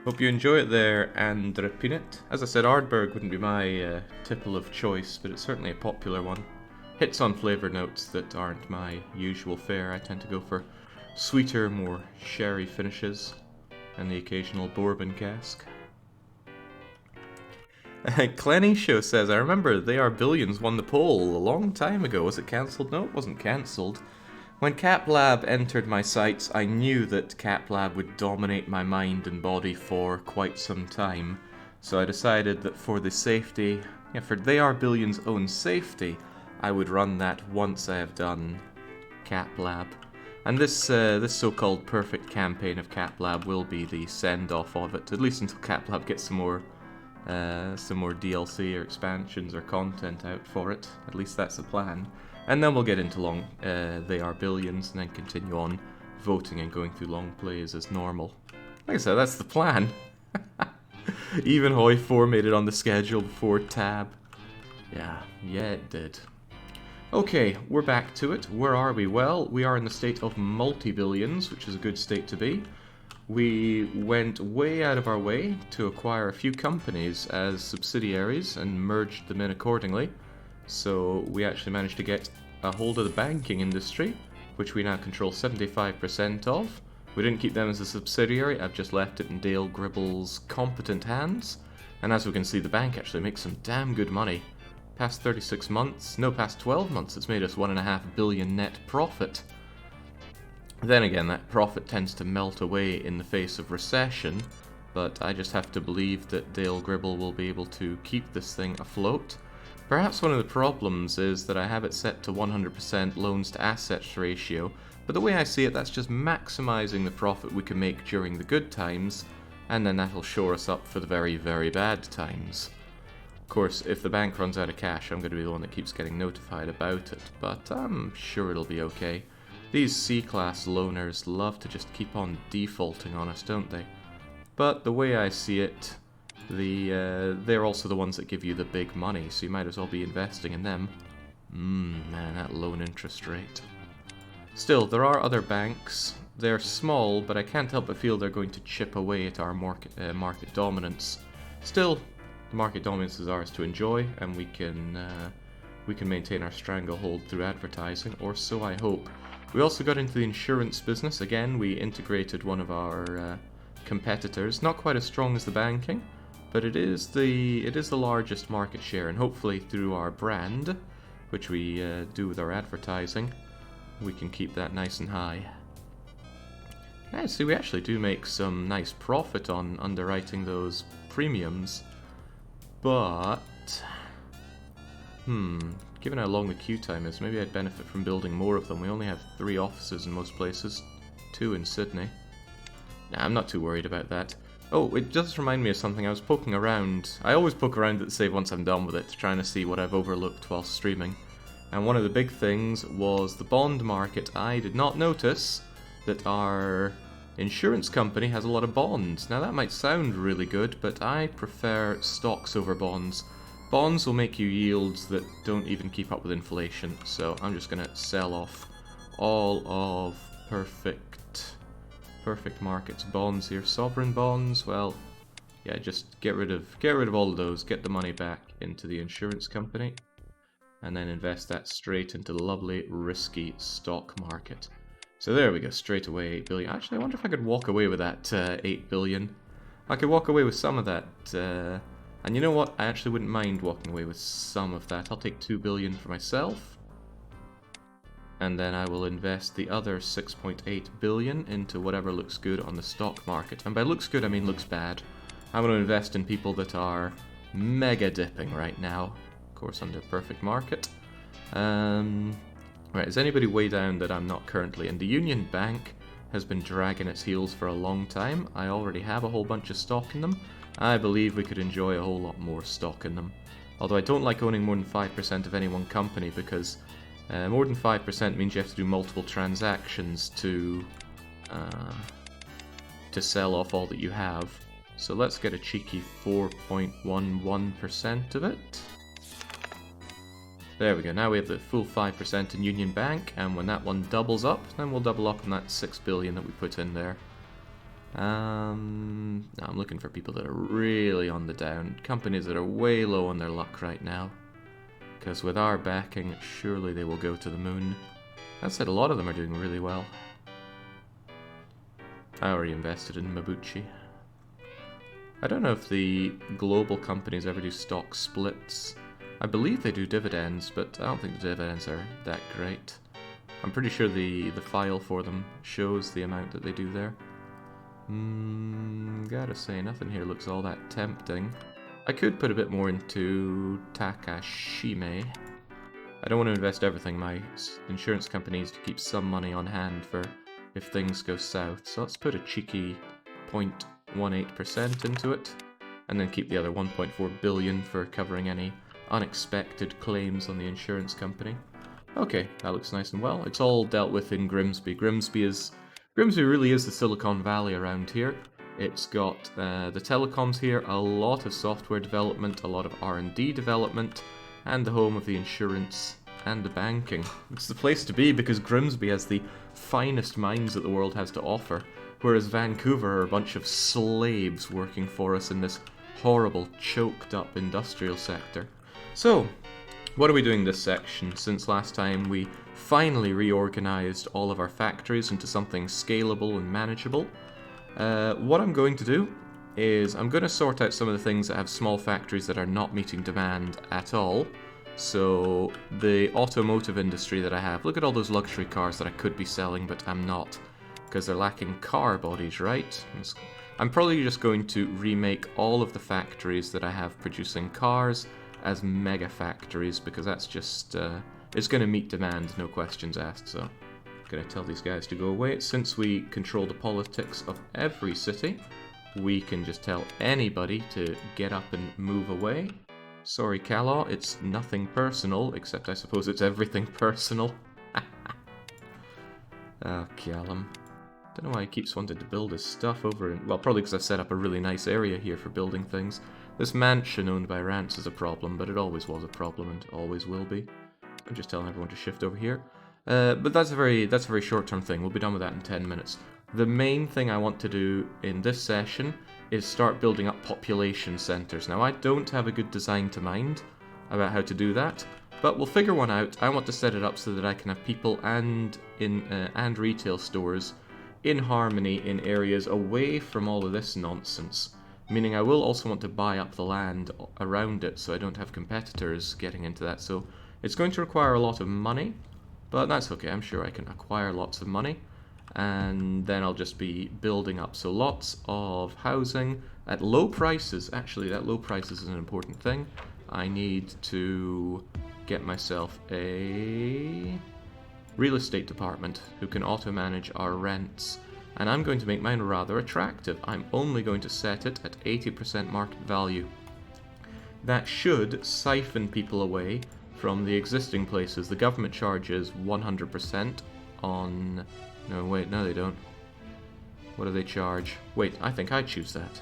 Hope you enjoy it there, and Peanut. As I said, Ardbeg wouldn't be my tipple of choice, but it's certainly a popular one. Hits on flavour notes that aren't my usual fare. I tend to go for sweeter, more sherry finishes, and the occasional bourbon cask. Clenny Show says, I remember They Are Billions won the poll a long time ago. Was it cancelled? No, it wasn't cancelled. When CapLab entered my sights, I knew that CapLab would dominate my mind and body for quite some time. So I decided that for the safety, for They Are Billions' own safety, I would run that once I have done CapLab. And this so-called perfect campaign of CapLab will be the send-off of it, at least until CapLab gets some more DLC or expansions or content out for it. At least that's the plan. And then we'll get into They Are Billions, and then continue on voting and going through long plays as normal. Like I said, that's the plan. Even Hoi 4 made it on the schedule before Tab. Yeah, it did. Okay, we're back to it. Where are we? Well, we are in the state of multi-billions, which is a good state to be. We went way out of our way to acquire a few companies as subsidiaries and merged them in accordingly. So we actually managed to get a hold of the banking industry, which we now control 75% of. We didn't keep them as a subsidiary, I've just left it in Dale Gribble's competent hands. And as we can see, the bank actually makes some damn good money. Past 36 months, no, past 12 months, it's made us $1.5 billion net profit. Then again, that profit tends to melt away in the face of recession, but I just have to believe that Dale Gribble will be able to keep this thing afloat. Perhaps one of the problems is that I have it set to 100% loans to assets ratio, but the way I see it, that's just maximizing the profit we can make during the good times, and then that'll shore us up for the very, very bad times. Of course, if the bank runs out of cash, I'm going to be the one that keeps getting notified about it, but I'm sure it'll be okay. These C-class loaners love to just keep on defaulting on us, don't they? But the way I see it, they're also the ones that give you the big money, so you might as well be investing in them. Man, that loan interest rate. Still, there are other banks. They're small, but I can't help but feel they're going to chip away at our market dominance. Still, the market dominance is ours to enjoy, and we can maintain our stranglehold through advertising, or so I hope. We also got into the insurance business. Again, we integrated one of our competitors. Not quite as strong as the banking, but it is the largest market share, and hopefully through our brand, which we do with our advertising, we can keep that nice and high. Yeah, see, we actually do make some nice profit on underwriting those premiums, but given how long the queue time is, maybe I'd benefit from building more of them. We only have 3 offices in most places, 2 in Sydney. Nah, I'm not too worried about that. Oh, it does remind me of something. I was poking around. I always poke around at the save once I'm done with it, trying to see what I've overlooked while streaming. And one of the big things was the bond market. I did not notice that our insurance company has a lot of bonds. Now that might sound really good, but I prefer stocks over bonds. Bonds will make you yields that don't even keep up with inflation, so I'm just going to sell off all of perfect markets bonds here. Sovereign bonds, well, yeah, just get rid of all of those, get the money back into the insurance company, and then invest that straight into the lovely, risky stock market. So there we go, straight away 8 billion. Actually, I wonder if I could walk away with that 8 billion. I could walk away with some of that, and you know what? I actually wouldn't mind walking away with some of that. I'll take 2 billion for myself, and then I will invest the other 6.8 billion into whatever looks good on the stock market. And by looks good, I mean looks bad. I'm going to invest in people that are mega dipping right now, of course under perfect market. Right, is anybody way down that I'm not currently in? The Union Bank has been dragging its heels for a long time. I already have a whole bunch of stock in them. I believe we could enjoy a whole lot more stock in them. Although I don't like owning more than 5% of any one company, because more than 5% means you have to do multiple transactions to sell off all that you have. So let's get a cheeky 4.11% of it. There we go, now we have the full 5% in Union Bank, and when that one doubles up, then we'll double up on that 6 billion that we put in there. I'm I'm looking for people that are really on the down, companies that are way low on their luck right now. Because with our backing, surely they will go to the moon. That said, a lot of them are doing really well. I already invested in Mabuchi. I don't know if the global companies ever do stock splits. I believe they do dividends, but I don't think the dividends are that great. I'm pretty sure the file for them shows the amount that they do there. Gotta say, nothing here looks all that tempting. I could put a bit more into Takashime. I don't want to invest everything. My insurance company needs to keep some money on hand for if things go south. So let's put a cheeky 0.18% into it, and then keep the other 1.4 billion for covering any unexpected claims on the insurance company. Okay, that looks nice and well. It's all dealt with in Grimsby. Grimsby really is the Silicon Valley around here. It's got the telecoms here, a lot of software development, a lot of R&D development, and the home of the insurance and the banking. It's the place to be because Grimsby has the finest minds that the world has to offer, whereas Vancouver are a bunch of slaves working for us in this horrible, choked up industrial sector. So, what are we doing this section? Since last time we finally reorganized all of our factories into something scalable and manageable. What I'm going to do is I'm going to sort out some of the things that have small factories that are not meeting demand at all. So the automotive industry that I have, look at all those luxury cars that I could be selling but I'm not, because they're lacking car bodies, right? I'm probably just going to remake all of the factories that I have producing cars as mega factories, because that's just, it's going to meet demand, no questions asked. So I'm going to tell these guys to go away. Since we control the politics of every city, we can just tell anybody to get up and move away. Sorry, Calaw, it's nothing personal, except I suppose it's everything personal. Oh, Callum. Don't know why he keeps wanting to build his stuff over in... Well, probably because I've set up a really nice area here for building things. This mansion owned by Rance is a problem, but it always was a problem and always will be. I'm just telling everyone to shift over here. But that's a very short-term thing. We'll be done with that in 10 minutes. The main thing I want to do in this session is start building up population centers. Now, I don't have a good design to mind about how to do that, but we'll figure one out. I want to set it up so that I can have people and retail stores in harmony in areas away from all of this nonsense. Meaning I will also want to buy up the land around it so I don't have competitors getting into that. So it's going to require a lot of money, but that's okay. I'm sure I can acquire lots of money. And then I'll just be building up. So lots of housing at low prices. Actually, that low prices is an important thing. I need to get myself a real estate department who can auto-manage our rents. And I'm going to make mine rather attractive. I'm only going to set it at 80% market value. That should siphon people away from the existing places. The government charges 100% on... No, wait, no they don't. What do they charge? Wait, I think I choose that.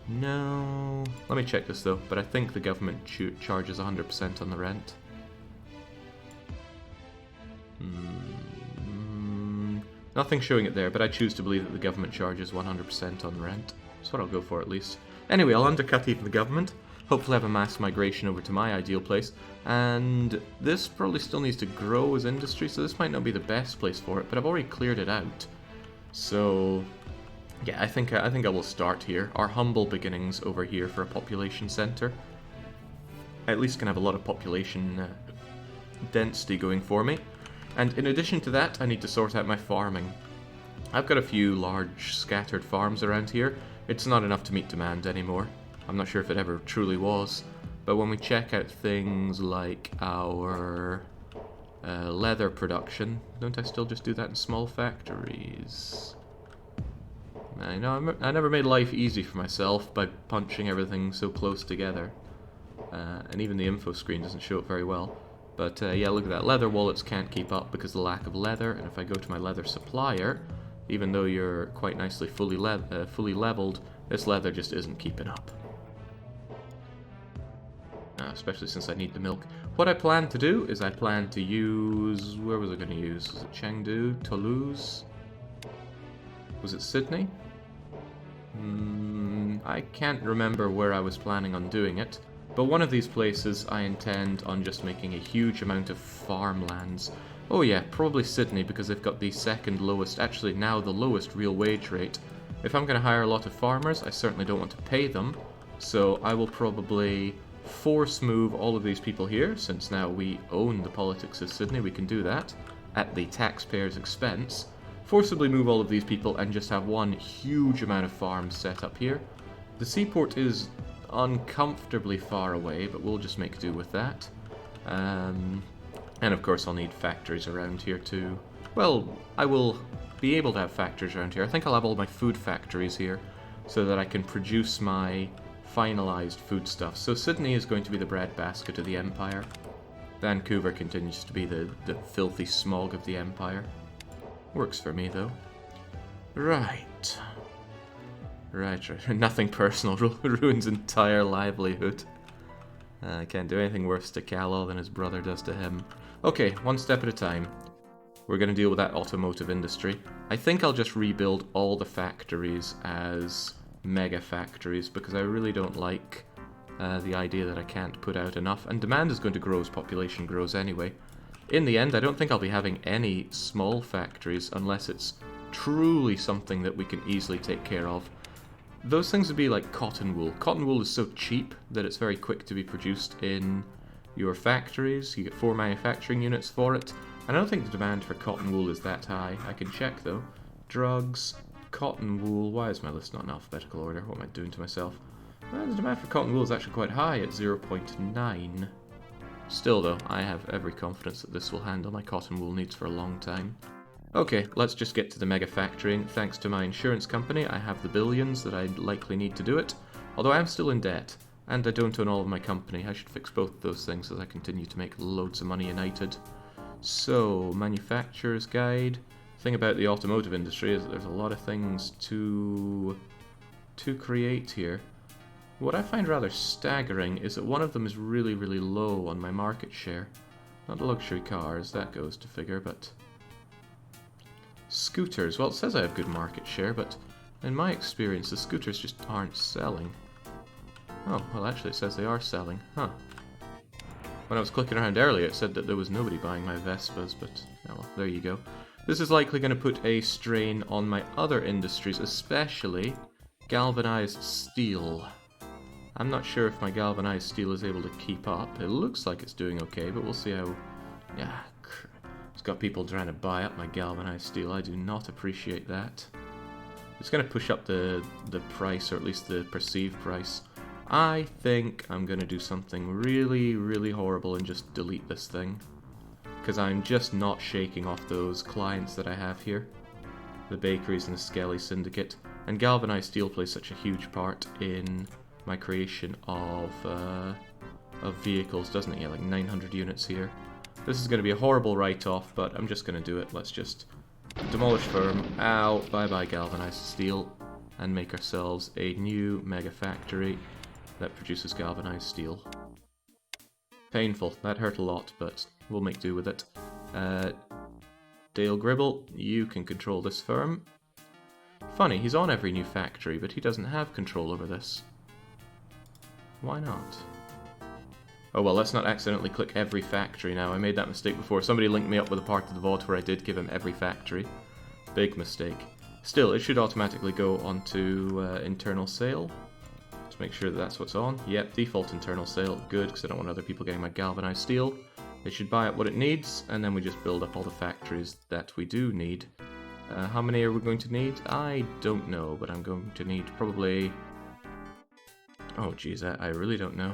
No... Let me check this though, but I think the government charges 100% on the rent. Nothing showing it there, but I choose to believe that the government charges 100% on rent. That's what I'll go for at least. Anyway, I'll undercut even the government. Hopefully have a mass migration over to my ideal place. And this probably still needs to grow as industry, so this might not be the best place for it, but I've already cleared it out. So, yeah, I think I will start here. Our humble beginnings over here for a population center. I at least can have a lot of population density going for me. And in addition to that, I need to sort out my farming. I've got a few large scattered farms around here. It's not enough to meet demand anymore. I'm not sure if it ever truly was. But when we check out things like our leather production, don't I still just do that in small factories? I know I never made life easy for myself by punching everything so close together. And even the info screen doesn't show it very well. But yeah, look at that. Leather wallets can't keep up because of the lack of leather. And if I go to my leather supplier, even though you're quite nicely fully leveled, this leather just isn't keeping up. Especially since I need the milk. What I plan to do is I plan to use... Where was I going to use? Was it Chengdu? Toulouse? Was it Sydney? I can't remember where I was planning on doing it, but one of these places I intend on just making a huge amount of farmlands. Oh yeah, probably Sydney, because they've got the second lowest, actually now the lowest real wage rate. If I'm going to hire a lot of farmers, I certainly don't want to pay them, so I will probably force move all of these people here, since now we own the politics of Sydney, we can do that, at the taxpayers' expense. Forcibly move all of these people and just have one huge amount of farms set up here. The seaport is uncomfortably far away, but we'll just make do with that. And of course I'll need factories around here too. Well, I will be able to have factories around here. I think I'll have all my food factories here, so that I can produce my finalized foodstuff. So Sydney is going to be the breadbasket of the Empire. Vancouver continues to be the filthy smog of the Empire. Works for me, though. Right. Nothing personal. Ruins entire livelihood. I can't do anything worse to Callum than his brother does to him. Okay, one step at a time. We're going to deal with that automotive industry. I think I'll just rebuild all the factories as mega factories, because I really don't like the idea that I can't put out enough. And demand is going to grow as population grows anyway. In the end, I don't think I'll be having any small factories unless it's truly something that we can easily take care of. Those things would be like cotton wool. Cotton wool is so cheap that it's very quick to be produced in your factories. You get 4 manufacturing units for it. And I don't think the demand for cotton wool is that high. I can check though. Drugs, cotton wool. Why is my list not in alphabetical order? What am I doing to myself? Well, the demand for cotton wool is actually quite high at 0.9. Still though, I have every confidence that this will handle my cotton wool needs for a long time. Okay, let's just get to the mega factoring. Thanks to my insurance company, I have the billions that I'd likely need to do it. Although I am still in debt, and I don't own all of my company. I should fix both of those things as I continue to make loads of money united. So, manufacturer's guide. The thing about the automotive industry is that there's a lot of things to create here. What I find rather staggering is that one of them is really, really low on my market share. Not luxury cars, that goes to figure, but... Scooters. Well, it says I have good market share, but in my experience, the scooters just aren't selling. Oh, well actually it says they are selling. Huh. When I was clicking around earlier, it said that there was nobody buying my Vespas, but oh well, there you go. This is likely going to put a strain on my other industries, especially galvanized steel. I'm not sure if my galvanized steel is able to keep up. It looks like it's doing okay, but we'll see how... Yeah, it's got people trying to buy up my galvanized steel. I do not appreciate that. It's going to push up the price, or at least the perceived price. I think I'm going to do something really, really horrible and just delete this thing. Because I'm just not shaking off those clients that I have here. The bakeries and the Skelly Syndicate. And galvanized steel plays such a huge part in my creation of vehicles, doesn't it? Yeah, like 900 units here. This is going to be a horrible write-off, but I'm just going to do it. Let's just demolish firm. Ow, bye-bye galvanized steel. And make ourselves a new mega factory that produces galvanized steel. Painful. That hurt a lot, but we'll make do with it. Dale Gribble, you can control this firm. Funny, he's on every new factory, but he doesn't have control over this. Why not? Oh well, let's not accidentally click every factory now. I made that mistake before. Somebody linked me up with a part of the VOD where I did give him every factory. Big mistake. Still, it should automatically go onto internal sale. Let's make sure that that's what's on. Yep, default internal sale. Good, because I don't want other people getting my galvanized steel. It should buy up what it needs, and then we just build up all the factories that we do need. How many are we going to need? I don't know, but I'm going to need probably... Oh geez, I really don't know.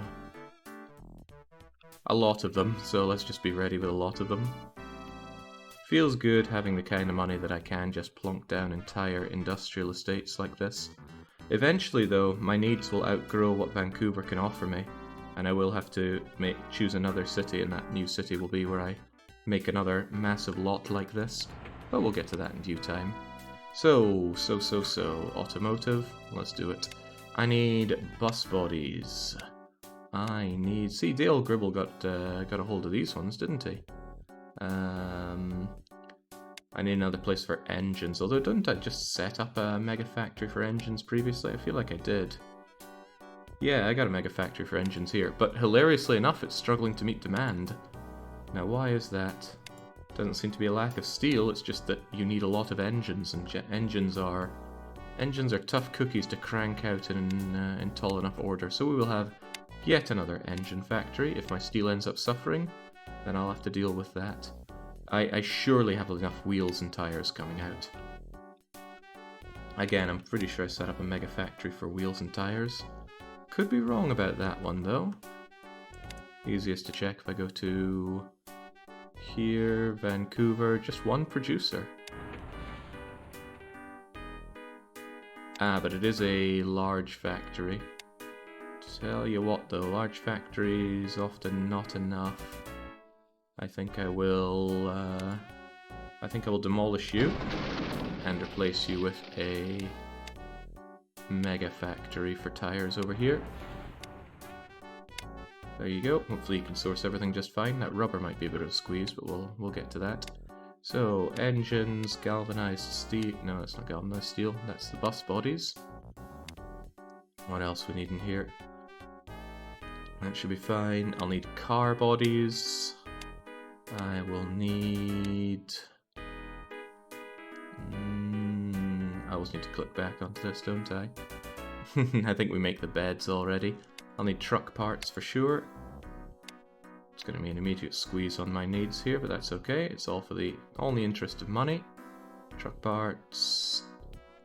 A lot of them, so let's just be ready with a lot of them. Feels good having the kind of money that I can just plonk down entire industrial estates like this. Eventually though, my needs will outgrow what Vancouver can offer me, and I will have to choose another city, and that new city will be where I make another massive lot like this. But we'll get to that in due time. So, automotive, let's do it. I need bus bodies. I need... See, Dale Gribble got a hold of these ones, didn't he? I need another place for engines, although didn't I just set up a mega factory for engines previously? I feel like I did. Yeah, I got a mega factory for engines here, but hilariously enough, it's struggling to meet demand. Now, why is that? Doesn't seem to be a lack of steel, it's just that you need a lot of engines, and engines are tough cookies to crank out in tall enough order. So we will have yet another engine factory. If my steel ends up suffering, then I'll have to deal with that. I surely have enough wheels and tires coming out. Again, I'm pretty sure I set up a mega factory for wheels and tires. Could be wrong about that one though. Easiest to check if I go to here, Vancouver, just one producer. Ah, but it is a large factory. Tell you what though, large factories often not enough. I think I will demolish you and replace you with a mega factory for tires over here. There you go. Hopefully you can source everything just fine. That rubber might be a bit of a squeeze, but we'll get to that. So, engines, galvanized steel. No, that's not galvanized steel. That's the bus bodies. What else we need in here? That should be fine. I'll need car bodies. I will need... I always need to click back onto this, don't I? I think we make the beds already. I'll need truck parts for sure. It's going to be an immediate squeeze on my needs here, but that's okay. It's all for the only interest of money. Truck parts.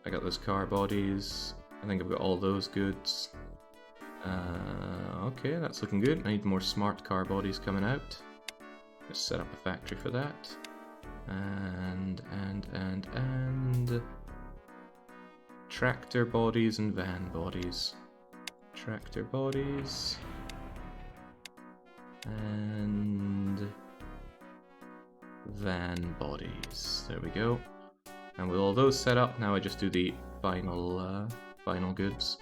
I got those car bodies. I think I've got all those goods. Okay, that's looking good. I need more smart car bodies coming out. Just set up a factory for that. And tractor bodies and van bodies. Tractor bodies and van bodies. There we go. And with all those set up, now I just do the final goods.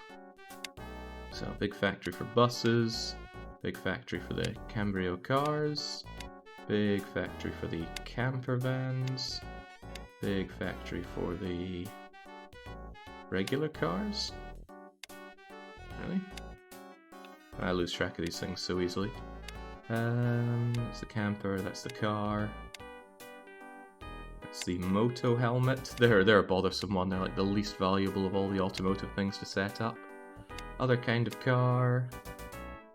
So big factory for buses, big factory for the Cambrio cars, big factory for the camper vans, big factory for the regular cars. Really? I lose track of these things so easily. That's the camper, that's the car. That's the moto helmet. They're a bothersome one, they're like the least valuable of all the automotive things to set up. Other kind of car.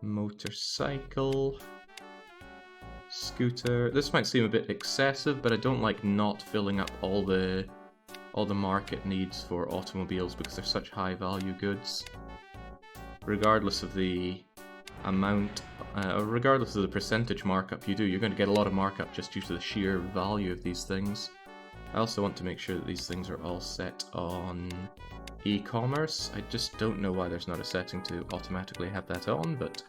Motorcycle. Scooter. This might seem a bit excessive, but I don't like not filling up all the market needs for automobiles because they're such high value goods. Regardless of the amount, regardless of the percentage markup you do, you're going to get a lot of markup just due to the sheer value of these things. I also want to make sure that these things are all set on e-commerce. I just don't know why there's not a setting to automatically have that on, but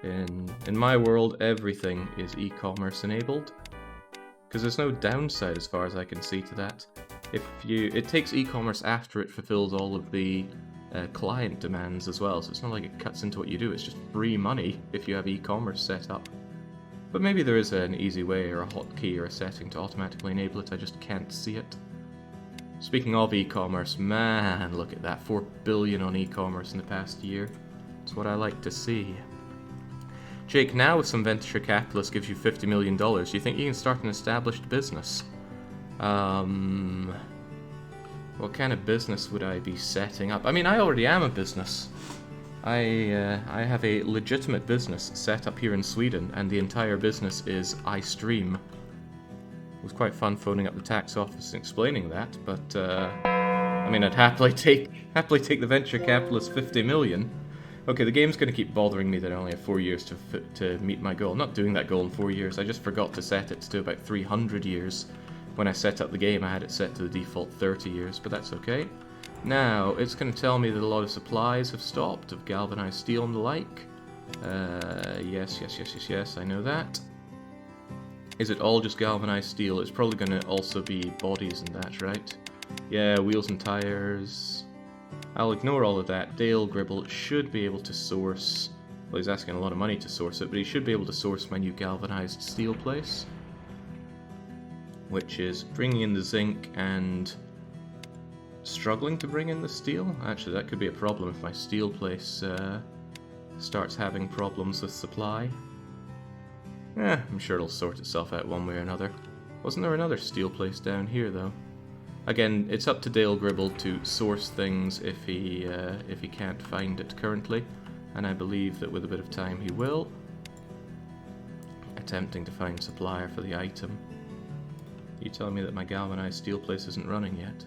in my world, everything is e-commerce enabled. Because there's no downside as far as I can see to that. It takes e-commerce after it fulfills all of the client demands as well, so it's not like it cuts into what you do, it's just free money if you have e-commerce set up. But maybe there is an easy way or a hotkey or a setting to automatically enable it, I just can't see it. Speaking of e-commerce, man, look at that, 4 billion on e-commerce in the past year. It's what I like to see. Jake, now with some venture capitalists gives you $50 million, do you think you can start an established business? What kind of business would I be setting up? I mean, I already am a business. I have a legitimate business set up here in Sweden, and the entire business is iStream. It was quite fun phoning up the tax office and explaining that, but I mean, I'd happily take the venture capitalist 50 million. Okay, the game's going to keep bothering me that I only have 4 years to meet my goal. I'm not doing that goal in 4 years. I just forgot to set it to about 300 years. When I set up the game, I had it set to the default 30 years, but that's okay. Now, it's going to tell me that a lot of supplies have stopped, of galvanized steel and the like. Yes, I know that. Is it all just galvanized steel? It's probably going to also be bodies and that, right? Yeah, wheels and tires. I'll ignore all of that. Dale Gribble should be able to source... Well, he's asking a lot of money to source it, but he should be able to source my new galvanized steel place. Which is bringing in the zinc and struggling to bring in the steel? Actually, that could be a problem if my steel place starts having problems with supply. I'm sure it'll sort itself out one way or another. Wasn't there another steel place down here, though? Again, it's up to Dale Gribble to source things if he can't find it currently, and I believe that with a bit of time he will. Attempting to find supplier for the item. You telling me that my galvanized steel place isn't running yet?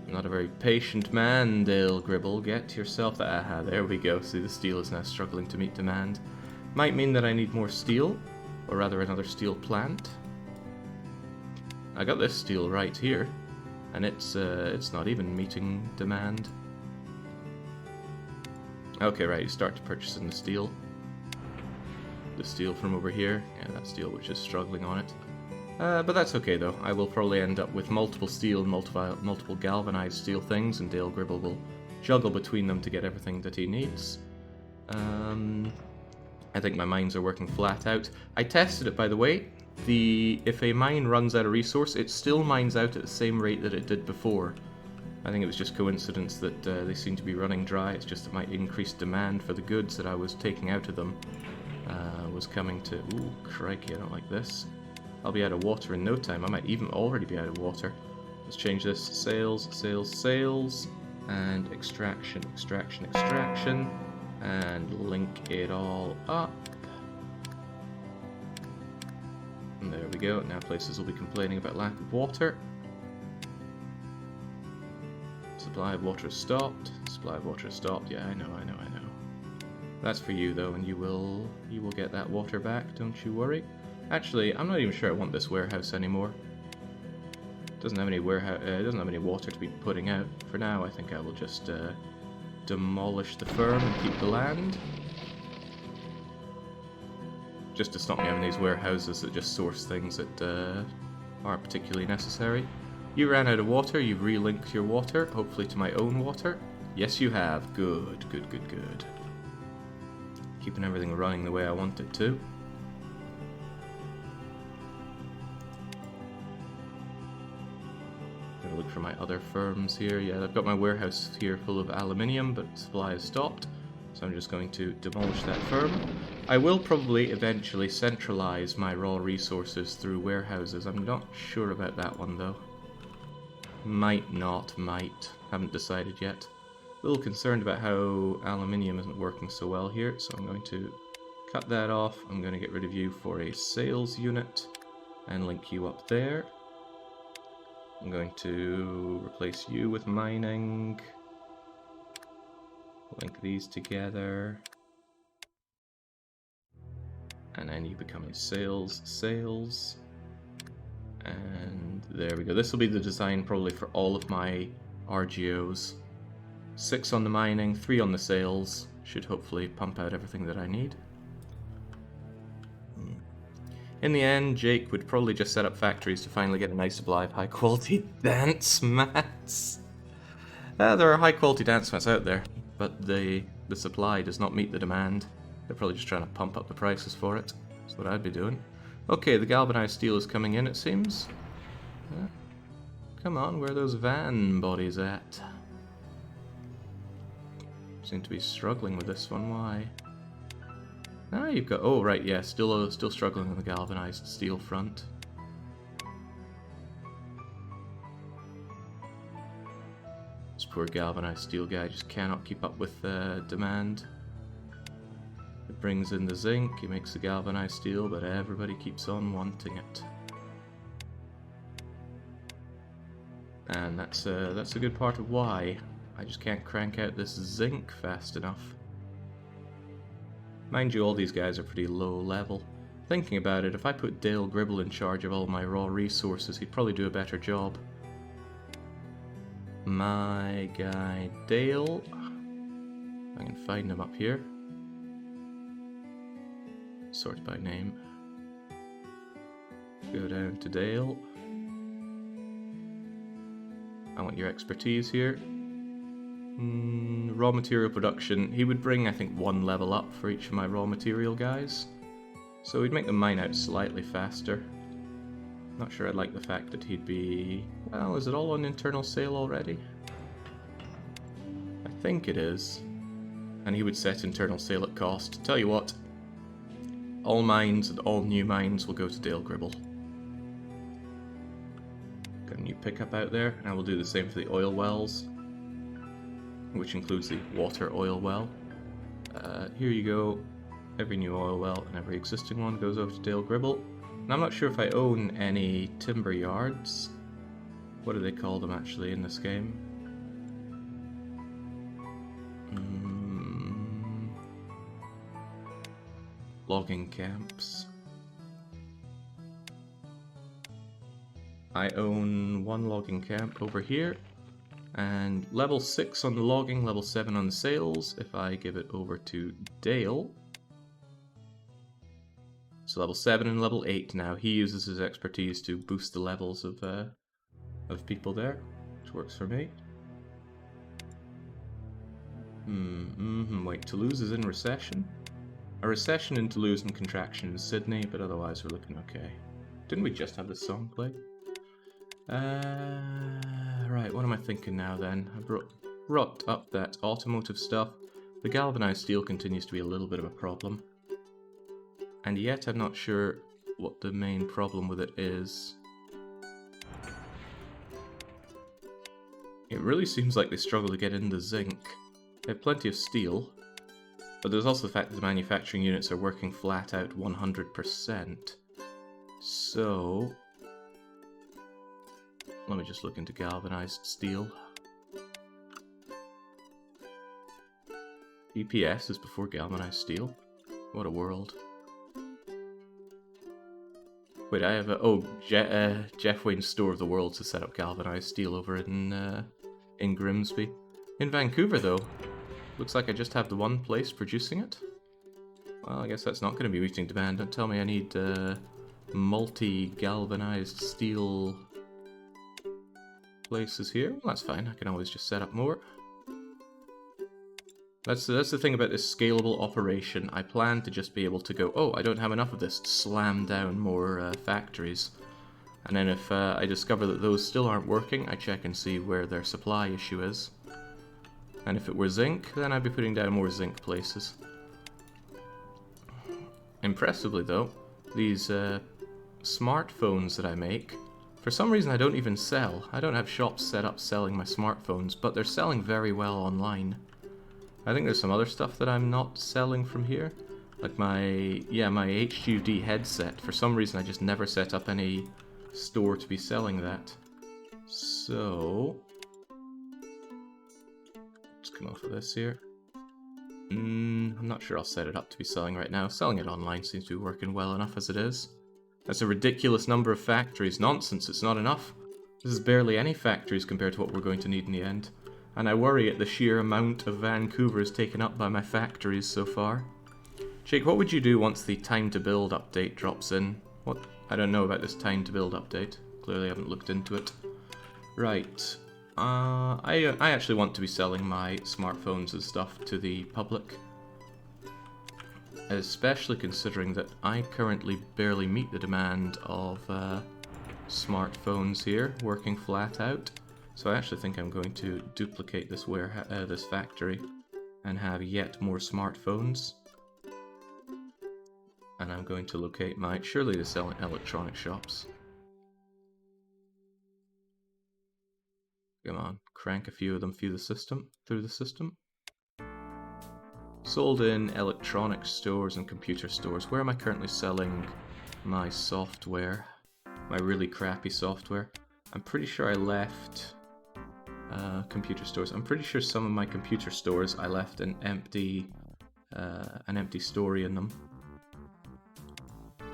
I'm not a very patient man, Dale Gribble. Get yourself that. Aha, there we go. See, the steel is now struggling to meet demand. Might mean that I need more steel, or rather another steel plant. I got this steel right here, and it's not even meeting demand. Okay, right, you start to purchasing the steel. The steel from over here. Yeah, that steel which is struggling on it. But that's okay though. I will probably end up with multiple steel and multiple galvanized steel things, and Dale Gribble will juggle between them to get everything that he needs. I think my mines are working flat out. I tested it, by the way. If a mine runs out of resource, it still mines out at the same rate that it did before. I think it was just coincidence that they seem to be running dry. It's just that my increased demand for the goods that I was taking out of them was coming to... Ooh, crikey, I don't like this. I'll be out of water in no time. I might even already be out of water. Let's change this. Sales, sales, sales. And extraction, extraction, extraction. And link it all up. And there we go. Now places will be complaining about lack of water. Supply of water is stopped. Supply of water is stopped. Yeah, I know. That's for you though, and you will get that water back, don't you worry. Actually, I'm not even sure I want this warehouse anymore. It doesn't have any water to be putting out. For now, I think I will just demolish the firm and keep the land. Just to stop me having these warehouses that just source things that aren't particularly necessary. You ran out of water, you've relinked your water, hopefully to my own water. Yes, you have. Good, good, good, good. Keeping everything running the way I want it to. Gonna look for my other firms here. Yeah, I've got my warehouse here full of aluminium, but supply is stopped. So I'm just going to demolish that firm. I will probably eventually centralize my raw resources through warehouses. I'm not sure about that one though. Might not, might. Haven't decided yet. A little concerned about how aluminium isn't working so well here, so I'm going to cut that off. I'm going to get rid of you for a sales unit and link you up there. I'm going to replace you with mining. Link these together. And then you become a sales. And there we go. This will be the design probably for all of my RGOs. 6 on the mining, 3 on the sales. Should hopefully pump out everything that I need. In the end, Jake would probably just set up factories to finally get a nice supply of high-quality dance mats. There are high-quality dance mats out there, but the supply does not meet the demand. They're probably just trying to pump up the prices for it. That's what I'd be doing. Okay, the galvanized steel is coming in, it seems. Come on, where are those van bodies at? Seem to be struggling with this one. Why? Ah, you've got... Oh, right, yeah, still struggling on the galvanized steel front. This poor galvanized steel guy just cannot keep up with demand. It brings in the zinc, he makes the galvanized steel, but everybody keeps on wanting it. And that's a good part of why. I just can't crank out this zinc fast enough. Mind you, all these guys are pretty low level. Thinking about it, if I put Dale Gribble in charge of all my raw resources, he'd probably do a better job. My guy Dale. I can find him up here. Sort by name. Go down to Dale. I want your expertise here. Raw material production. He would bring, I think, 1 level up for each of my raw material guys. So we'd make them mine out slightly faster. Not sure I like the fact that he'd be... Well, is it all on internal sale already? I think it is. And he would set internal sale at cost. Tell you what, all mines and all new mines will go to Dale Gribble. Got a new pickup out there, and we'll do the same for the oil wells, which includes the water oil well. Here you go. Every new oil well and every existing one goes over to Dale Gribble. And I'm not sure if I own any timber yards. What do they call them actually in this game? Logging camps. I own one logging camp over here, and level 6 on the logging, level 7 on the sales if I give it over to Dale. So level 7 and level 8 now. He uses his expertise to boost the levels of people there, which works for me. Wait, Toulouse is in recession? A recession in Toulouse and contraction in Sydney, but otherwise we're looking okay. Didn't we just have this song play? Right, what am I thinking now then? I brought up that automotive stuff. The galvanized steel continues to be a little bit of a problem. And yet I'm not sure what the main problem with it is. It really seems like they struggle to get in the zinc. They have plenty of steel, but there's also the fact that the manufacturing units are working flat out 100%. So, let me just look into galvanized steel. EPS is before galvanized steel. What a world. Wait, I have a... Oh, Jeff Wayne's Store of the World to set up galvanized steel over in Grimsby. In Vancouver, though, looks like I just have the one place producing it. Well, I guess that's not going to be meeting demand. Don't tell me I need multi-galvanized steel places here. Well, that's fine. I can always just set up more. That's the thing about this scalable operation. I plan to just be able to go, oh, I don't have enough of this, slam down more factories. And then if I discover that those still aren't working, I check and see where their supply issue is. And if it were zinc, then I'd be putting down more zinc places. Impressively though, these smartphones that I make, for some reason I don't even sell. I don't have shops set up selling my smartphones, but they're selling very well online. I think there's some other stuff that I'm not selling from here. Like my HUD headset. For some reason I just never set up any store to be selling that. So... let's come off of this here. I'm not sure I'll set it up to be selling right now. Selling it online seems to be working well enough as it is. That's a ridiculous number of factories. Nonsense, it's not enough. This is barely any factories compared to what we're going to need in the end. And I worry at the sheer amount of Vancouver is taken up by my factories so far. Jake, what would you do once the time to build update drops in? What? I don't know about this time to build update. Clearly I haven't looked into it. Right. I actually want to be selling my smartphones and stuff to the public. Especially considering that I currently barely meet the demand of smartphones here, working flat out. So I actually think I'm going to duplicate this this factory and have yet more smartphones. And I'm going to locate my... surely they sell in electronic shops. Come on, crank a few of them through the system. Sold in electronic stores and computer stores. Where am I currently selling my software? My really crappy software. I'm pretty sure I left... computer stores. I'm pretty sure some of my computer stores I left an empty story in them,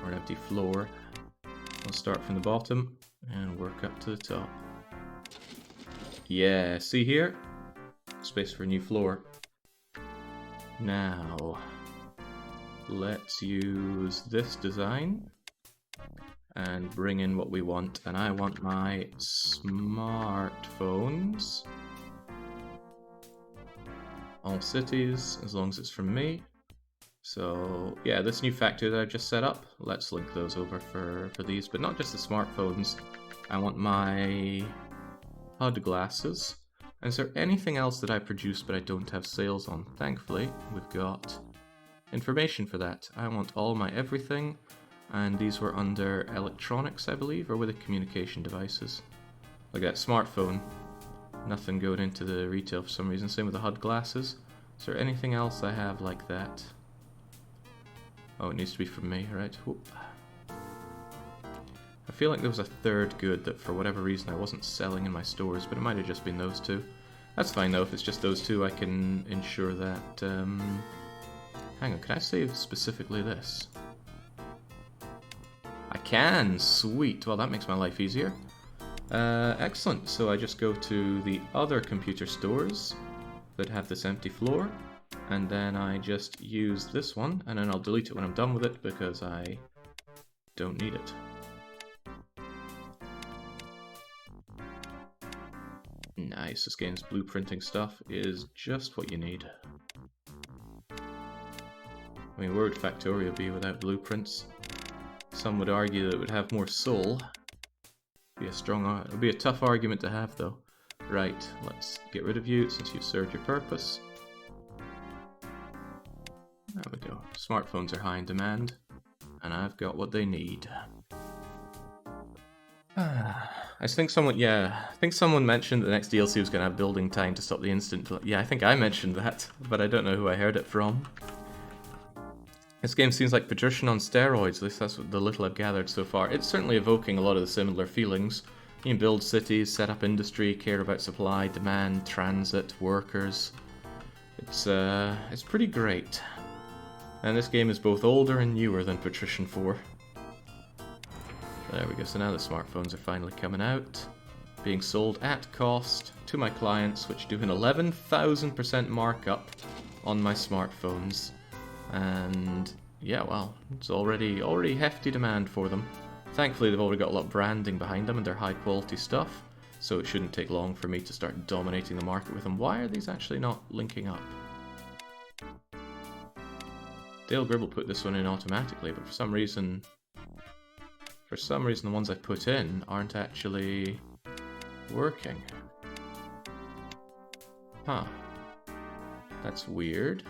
or an empty floor. I'll start from the bottom and work up to the top. Yeah, see here? Space for a new floor. Now, let's use this design and bring in what we want. And I want my smartphones. All cities, as long as it's from me. So yeah, this new factory that I just set up, let's link those over for these, but not just the smartphones. I want my HUD glasses. And is there anything else that I produce but I don't have sales on? Thankfully, we've got information for that. I want all my everything, and these were under electronics, I believe, or were they communication devices? Like that smartphone, nothing going into the retail for some reason. Same with the HUD glasses. Is there anything else I have like that? Oh, it needs to be from me, right? Whoop. I feel like there was a third good that for whatever reason I wasn't selling in my stores, but it might have just been those two. That's fine though, if it's just those two I can ensure that... Hang on, can I save specifically this? I can! Sweet! Well, that makes my life easier. Excellent, so I just go to the other computer stores that have this empty floor, and then I just use this one, and then I'll delete it when I'm done with it because I don't need it. Nice, this game's blueprinting stuff is just what you need. I mean, where would Factorio be without blueprints? Some would argue that it would have more soul. It would be a tough argument to have though. Right, let's get rid of you since you've served your purpose. There we go. Smartphones are high in demand, and I've got what they need. I think someone mentioned that the next DLC was going to have building time to stop the instant. Yeah, I think I mentioned that, but I don't know who I heard it from. This game seems like Patrician on steroids, at least that's what the little I've gathered so far. It's certainly evoking a lot of the similar feelings. You can build cities, set up industry, care about supply, demand, transit, workers. It's pretty great. And this game is both older and newer than Patrician 4. There we go, so now the smartphones are finally coming out. Being sold at cost to my clients, which do an 11,000% markup on my smartphones. And yeah, well, it's already hefty demand for them. Thankfully, they've already got a lot of branding behind them and they're high quality stuff, so it shouldn't take long for me to start dominating the market with them. Why are these actually not linking up? Dale Gribble put this one in automatically, but for some reason the ones I put in aren't actually working. Huh. That's weird.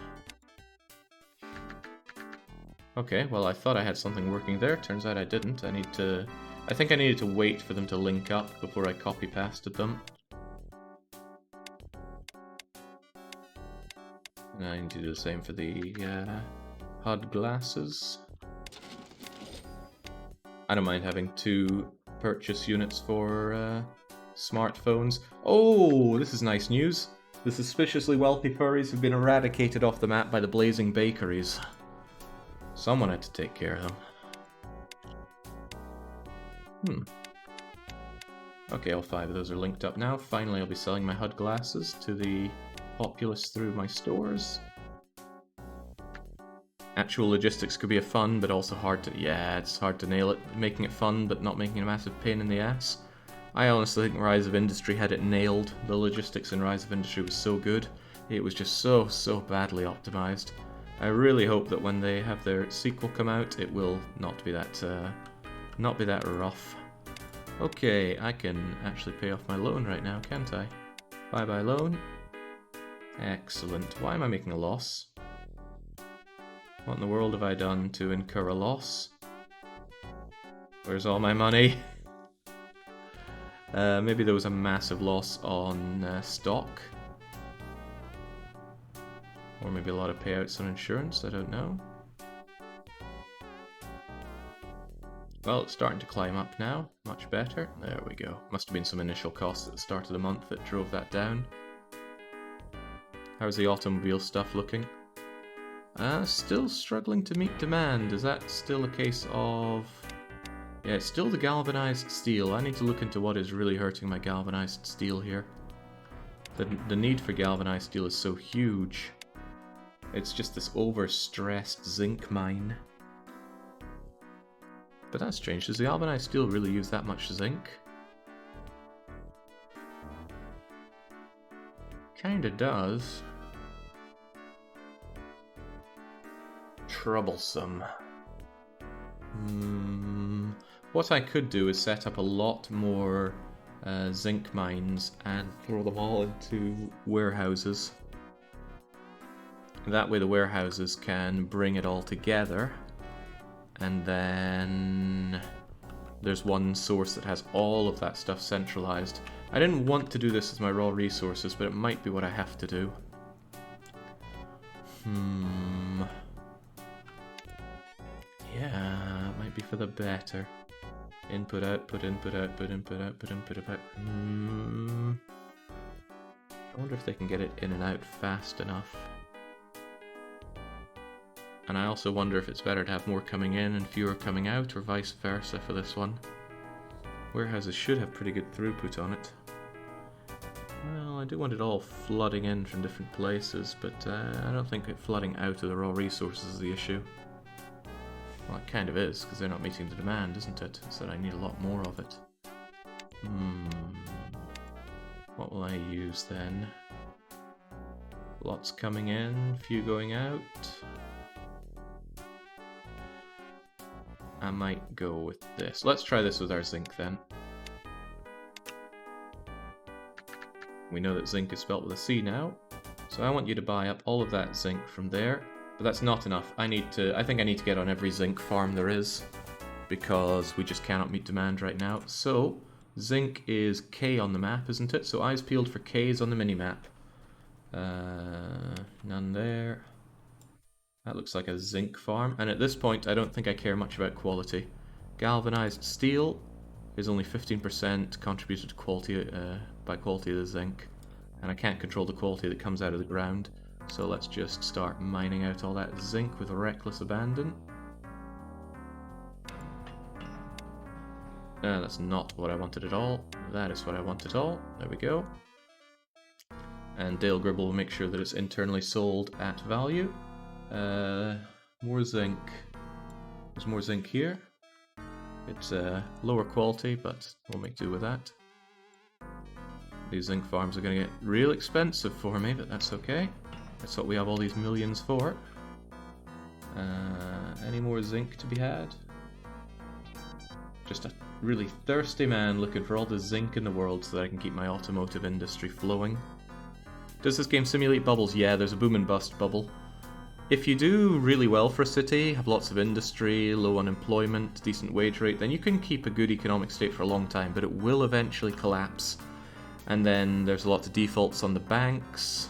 Okay, well I thought I had something working there, turns out I didn't. I think I needed to wait for them to link up before I copy-pasted them. And I need to do the same for the HUD glasses. I don't mind having 2 purchase units for smartphones. Oh, this is nice news. The suspiciously wealthy furries have been eradicated off the map by the blazing bakeries. Someone had to take care of them. Okay, all 5 of those are linked up now. Finally, I'll be selling my HUD glasses to the populace through my stores. Actual logistics could be a fun, but also hard to... Yeah, it's hard to nail it. Making it fun, but not making it a massive pain in the ass. I honestly think Rise of Industry had it nailed. The logistics in Rise of Industry was so good. It was just so badly optimized. I really hope that when they have their sequel come out, it will not be that rough. Okay, I can actually pay off my loan right now, can't I? Bye-bye loan. Excellent. Why am I making a loss? What in the world have I done to incur a loss? Where's all my money? Maybe there was a massive loss on stock. Or maybe a lot of payouts on insurance, I don't know. Well, it's starting to climb up now. Much better. There we go. Must have been some initial costs at the start of the month that drove that down. How's the automobile stuff looking? Still struggling to meet demand. Is that still a case of... Yeah, it's still the galvanized steel. I need to look into what is really hurting my galvanized steel here. The need for galvanized steel is so huge. It's just this overstressed zinc mine. But that's strange. Does the galvanized steel really use that much zinc? Kinda does. troublesome. What I could do is set up a lot more zinc mines and throw them all into warehouses. That way the warehouses can bring it all together, and then there's one source that has all of that stuff centralized. I didn't want to do this as my raw resources, but it might be what I have to do. Yeah, it might be for the better. Input, output, input, output, input, output, input, output. I wonder if they can get it in and out fast enough. And I also wonder if it's better to have more coming in and fewer coming out, or vice versa for this one. Warehouses should have pretty good throughput on it. Well, I do want it all flooding in from different places, but I don't think it flooding out of the raw resources is the issue. Well, it kind of is, because they're not meeting the demand, isn't it? So I need a lot more of it. What will I use then? Lots coming in, few going out. I might go with this. Let's try this with our zinc then. We know that zinc is spelt with a C now, so I want you to buy up all of that zinc from there. But that's not enough. I think I need to get on every zinc farm there is, because we just cannot meet demand right now. So zinc is K on the map, isn't it? So eyes peeled for Ks on the minimap. None there. That looks like a zinc farm, and at this point I don't think I care much about quality. Galvanized steel is only 15% contributed to quality by quality of the zinc, and I can't control the quality that comes out of the ground. So let's just start mining out all that zinc with reckless abandon. That's not what I wanted at all. That is what I want at all. There we go. And Dale Gribble will make sure that it's internally sold at value. More zinc. There's more zinc here. It's lower quality, but we'll make do with that. These zinc farms are going to get real expensive for me, but that's okay. That's what we have all these millions for. Any more zinc to be had? Just a really thirsty man looking for all the zinc in the world so that I can keep my automotive industry flowing. Does this game simulate bubbles? Yeah, there's a boom and bust bubble. If you do really well for a city, have lots of industry, low unemployment, decent wage rate, then you can keep a good economic state for a long time, but it will eventually collapse. And then there's a lot of defaults on the banks,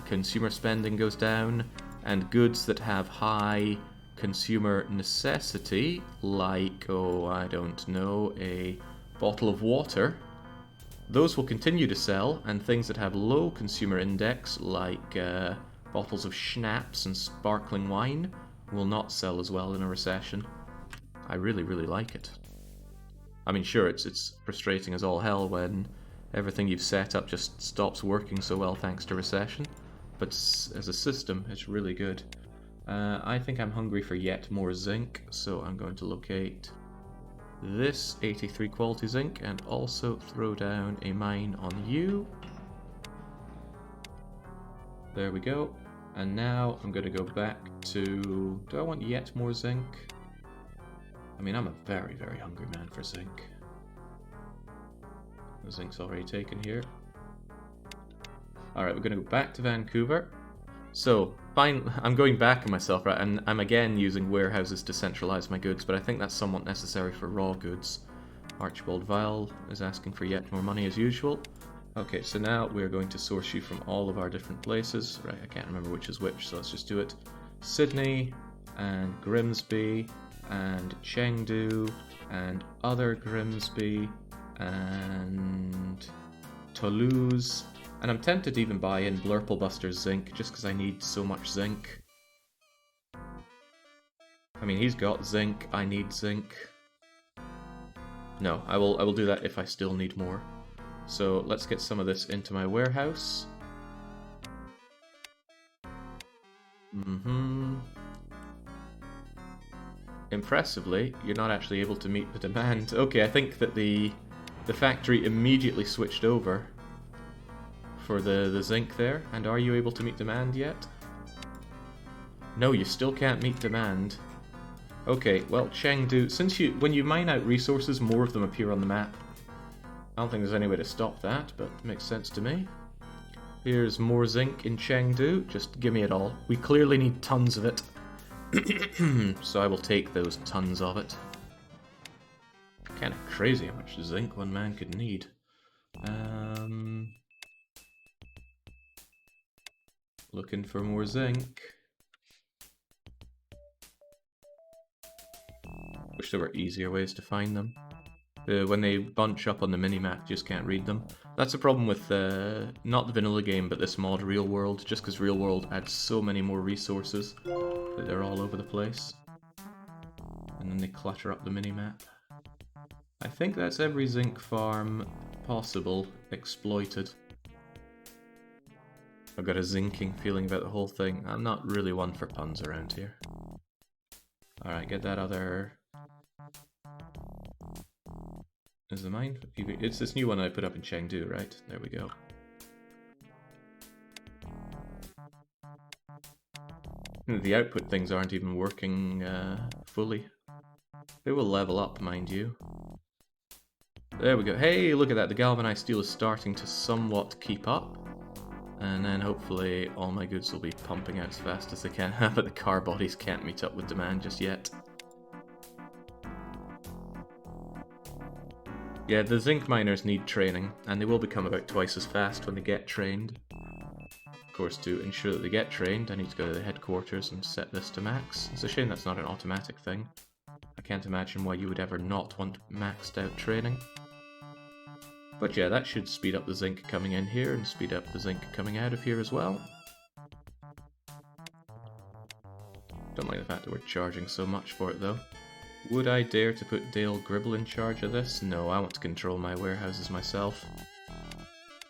consumer spending goes down, and goods that have high consumer necessity, like, oh, I don't know, a bottle of water, those will continue to sell, and things that have low consumer index, like bottles of schnapps and sparkling wine, will not sell as well in a recession. I really, really like it. I mean, sure, it's frustrating as all hell when everything you've set up just stops working so well thanks to recession, but as a system, it's really good. I think I'm hungry for yet more zinc, so I'm going to locate this 83 quality zinc and also throw down a mine on you. There we go. And now I'm going to go back to... Do I want yet more zinc? I mean, I'm a very, very hungry man for zinc. The zinc's already taken here. Alright, we're going to go back to Vancouver. So, fine, I'm going back on myself, right, and I'm again using warehouses to centralize my goods, but I think that's somewhat necessary for raw goods. Archibald Vile is asking for yet more money as usual. Okay, so now we're going to source you from all of our different places. Right, I can't remember which is which, so let's just do it. Sydney, and Grimsby, and Chengdu, and other Grimsby, and Toulouse. And I'm tempted to even buy in Blurplebuster's zinc, just because I need so much zinc. I mean, he's got zinc, I need zinc. No, I will do that if I still need more. So let's get some of this into my warehouse. Impressively, you're not actually able to meet the demand. Okay, I think that the factory immediately switched over for the zinc there. And are you able to meet demand yet? No, you still can't meet demand. Okay, well, Chengdu, since when you mine out resources, more of them appear on the map. I don't think there's any way to stop that, but it makes sense to me. Here's more zinc in Chengdu. Just give me it all. We clearly need tons of it. So I will take those tons of it. Kind of crazy how much zinc one man could need. Looking for more zinc. Wish there were easier ways to find them. When they bunch up on the minimap, you just can't read them. That's a problem with not the vanilla game, but this mod, Real World, just because Real World adds so many more resources that they're all over the place. And then they clutter up the minimap. I think that's every zinc farm possible exploited. I've got a zinking feeling about the whole thing. I'm not really one for puns around here. Alright, get that other... Is it mine? It's this new one I put up in Chengdu, right? There we go. The output things aren't even working fully. They will level up, mind you. There we go. Hey, look at that. The galvanized steel is starting to somewhat keep up. And then hopefully all my goods will be pumping out as fast as they can. But the car bodies can't meet up with demand just yet. Yeah, the zinc miners need training, and they will become about twice as fast when they get trained. Of course, to ensure that they get trained, I need to go to the headquarters and set this to max. It's a shame that's not an automatic thing. I can't imagine why you would ever not want maxed out training. But yeah, that should speed up the zinc coming in here, and speed up the zinc coming out of here as well. Don't like the fact that we're charging so much for it though. Would I dare to put Dale Gribble in charge of this? No, I want to control my warehouses myself.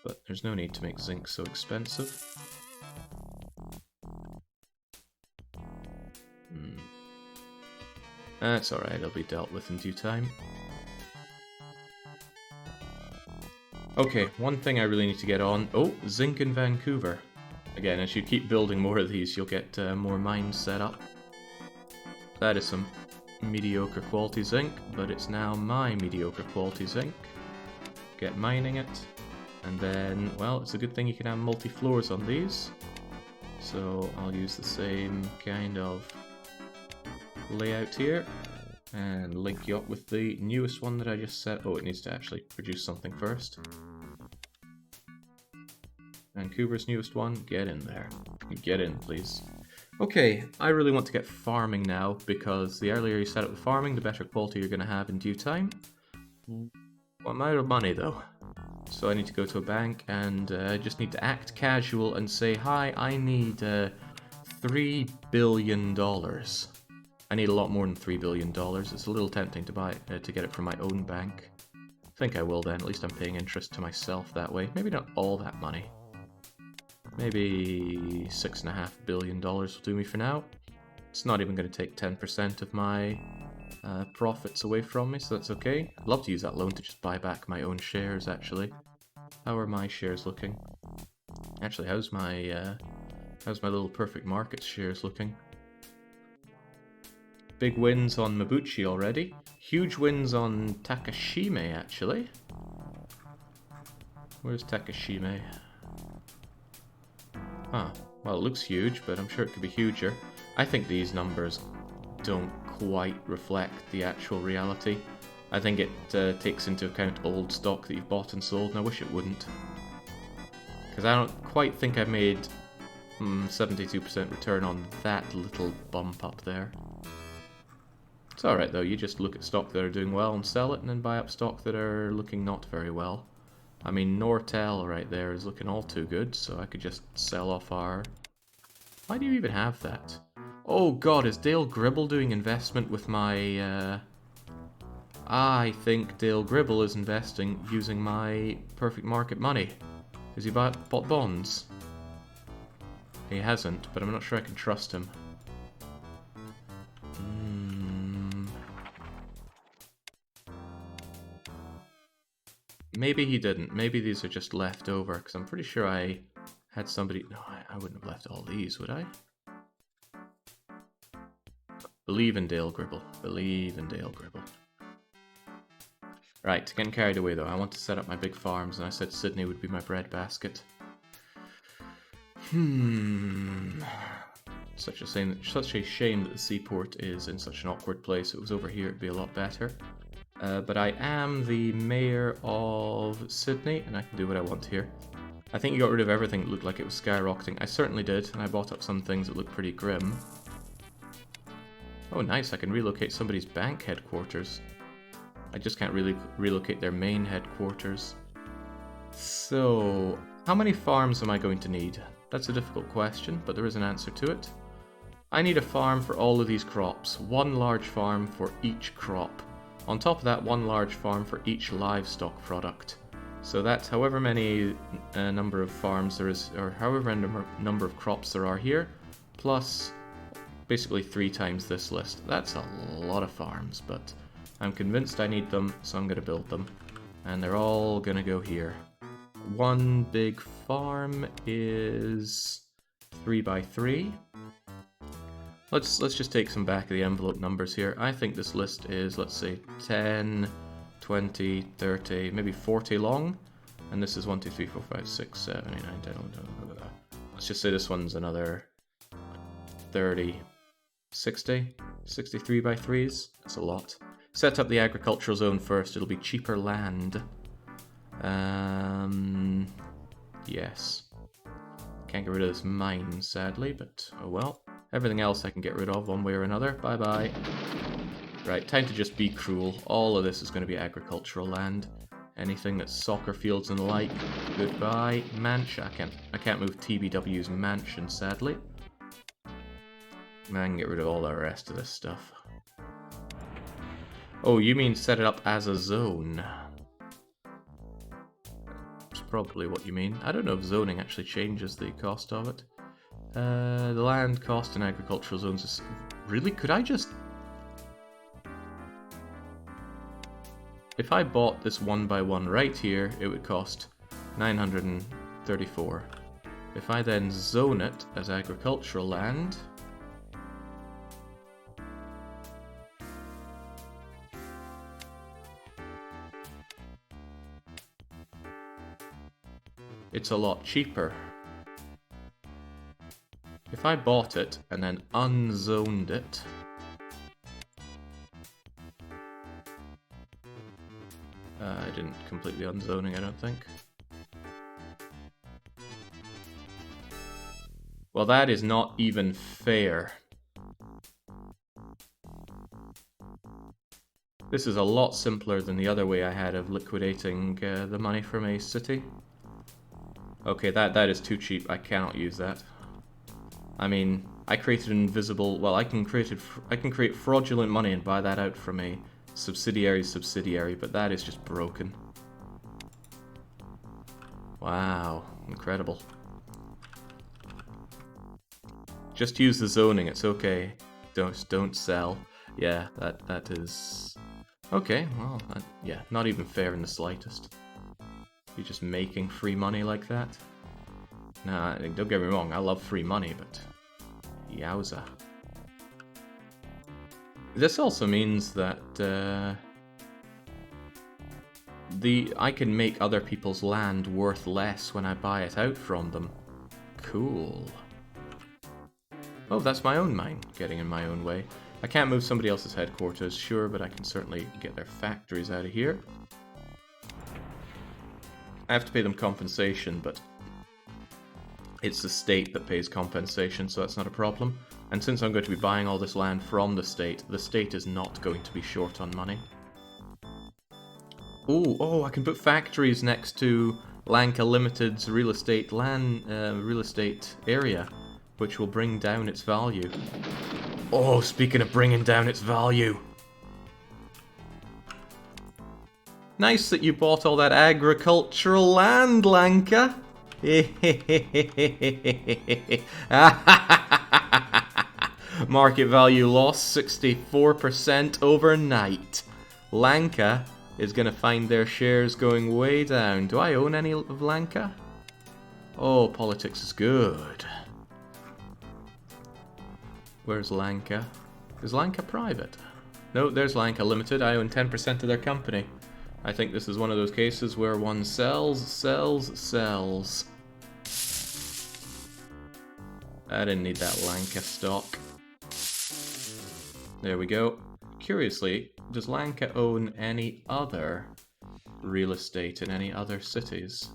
But there's no need to make zinc so expensive. That's alright, it'll be dealt with in due time. Okay, one thing I really need to get on. Oh, zinc in Vancouver. Again, as you keep building more of these, you'll get more mines set up. That is some mediocre quality zinc, but it's now my mediocre quality zinc. Get mining it, and then, well, it's a good thing you can have multi-floors on these. So I'll use the same kind of layout here, and link you up with the newest one that I just set. Oh, it needs to actually produce something first. Vancouver's newest one, get in there. Get in, please. Okay, I really want to get farming now, because the earlier you set up the farming, the better quality you're going to have in due time. I'm out of money though, so I need to go to a bank, and I just need to act casual and say, hi, I need $3 billion. I need a lot more than $3 billion. It's a little tempting to buy to get it from my own bank. I think I will then, at least I'm paying interest to myself that way. Maybe not all that money. Maybe $6.5 billion will do me for now. It's not even going to take 10% of my profits away from me, so that's okay. I'd love to use that loan to just buy back my own shares, actually. How are my shares looking? Actually, how's my little perfect markets shares looking? Big wins on Mabuchi already. Huge wins on Takashime, actually. Where's Takashime? Huh. Well, it looks huge, but I'm sure it could be huger. I think these numbers don't quite reflect the actual reality. I think it takes into account old stock that you've bought and sold, and I wish it wouldn't. Because I don't quite think I've made 72% return on that little bump up there. It's alright though, you just look at stock that are doing well and sell it, and then buy up stock that are looking not very well. I mean, Nortel right there is looking all too good, so I could just sell off our... Why do you even have that? Oh god, is Dale Gribble doing investment with my... I think Dale Gribble is investing using my perfect market money. Has he bought bonds? He hasn't, but I'm not sure I can trust him. Maybe he didn't. Maybe these are just left over, because I'm pretty sure I had somebody... No, I wouldn't have left all these, would I? Believe in Dale Gribble. Believe in Dale Gribble. Right, getting carried away though. I want to set up my big farms, and I said Sydney would be my breadbasket. Such a shame that the seaport is in such an awkward place. If it was over here, it'd be a lot better. But I am the mayor of Sydney, and I can do what I want here. I think you got rid of everything that looked like it was skyrocketing. I certainly did, and I bought up some things that looked pretty grim. Oh, nice, I can relocate somebody's bank headquarters. I just can't really relocate their main headquarters. So, how many farms am I going to need? That's a difficult question, but there is an answer to it. I need a farm for all of these crops. One large farm for each crop. On top of that, one large farm for each livestock product. So that's however many number of farms there is, or however many number of crops there are here, plus basically 3 times this list. That's a lot of farms, but I'm convinced I need them, so I'm going to build them. And they're all going to go here. One big farm is 3 by 3. Let's just take some back of the envelope numbers here. I think this list is, let's say, 10, 20, 30, maybe 40 long. And this is 1, 2, 3, 4, 5, 6, 7, 8, 9, 10, 11, 12. Let's just say this one's another 30, 60, 63 by 3s. That's a lot. Set up the agricultural zone first. It'll be cheaper land. Yes. Can't get rid of this mine, sadly, but oh well. Everything else I can get rid of one way or another. Bye-bye. Right, time to just be cruel. All of this is going to be agricultural land. Anything that's soccer fields and the like. Goodbye. Mansion. I can't move TBW's mansion, sadly. I can get rid of all the rest of this stuff. Oh, you mean set it up as a zone? That's probably what you mean. I don't know if zoning actually changes the cost of it. The land cost in agricultural zones is... Really? Could I just... If I bought this 1 by 1 right here, it would cost 934. If I then zone it as agricultural land... it's a lot cheaper. If I bought it and then unzoned it, I didn't completely unzoning, I don't think. Well, that is not even fair. This is a lot simpler than the other way I had of liquidating the money from a city. Okay, that is too cheap. I cannot use that. I mean, I created an invisible... Well, I can create fraudulent money and buy that out from a subsidiary, but that is just broken. Wow, incredible. Just use the zoning, it's okay. Don't sell. Yeah, that is... Okay, well, yeah, not even fair in the slightest. You're just making free money like that? Nah, don't get me wrong, I love free money, but... Yowza. This also means that, I can make other people's land worth less when I buy it out from them. Cool. Oh, that's my own mine, getting in my own way. I can't move somebody else's headquarters, sure, but I can certainly get their factories out of here. I have to pay them compensation, but it's the state that pays compensation, so that's not a problem. And since I'm going to be buying all this land from the state is not going to be short on money. Ooh, oh, I can put factories next to Lanka Limited's real estate area, which will bring down its value. Oh, speaking of bringing down its value. Nice that you bought all that agricultural land, Lanka. Market value lost 64% overnight. Lanka is going to find their shares going way down. Do I own any of Lanka? Oh, politics is good. Where's Lanka? Is Lanka private? No, there's Lanka Limited. I own 10% of their company. I think this is one of those cases where one sells. I didn't need that Lanka stock. There we go. Curiously, does Lanka own any other real estate in any other cities?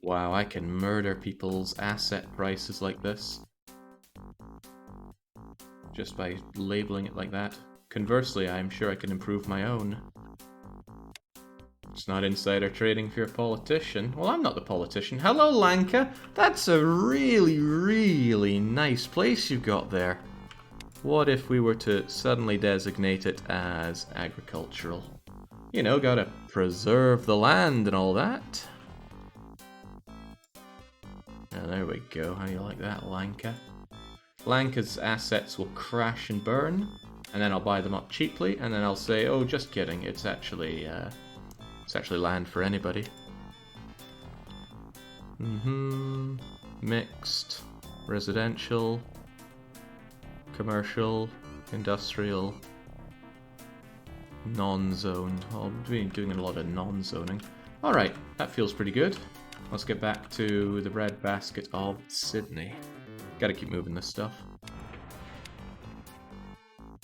Wow, I can murder people's asset prices like this. Just by labeling it like that. Conversely, I'm sure I can improve my own. It's not insider trading if you're a politician. Well, I'm not the politician. Hello, Lanka! That's a really, really nice place you've got there. What if we were to suddenly designate it as agricultural? You know, gotta preserve the land and all that. Oh, there we go. How do you like that, Lanka? Lanka's assets will crash and burn, and then I'll buy them up cheaply, and then I'll say, oh, just kidding, it's actually land for anybody. Mixed, residential, commercial, industrial, non-zoned. Well, I've been doing a lot of non-zoning. Alright, that feels pretty good. Let's get back to the breadbasket of Sydney. Gotta keep moving this stuff.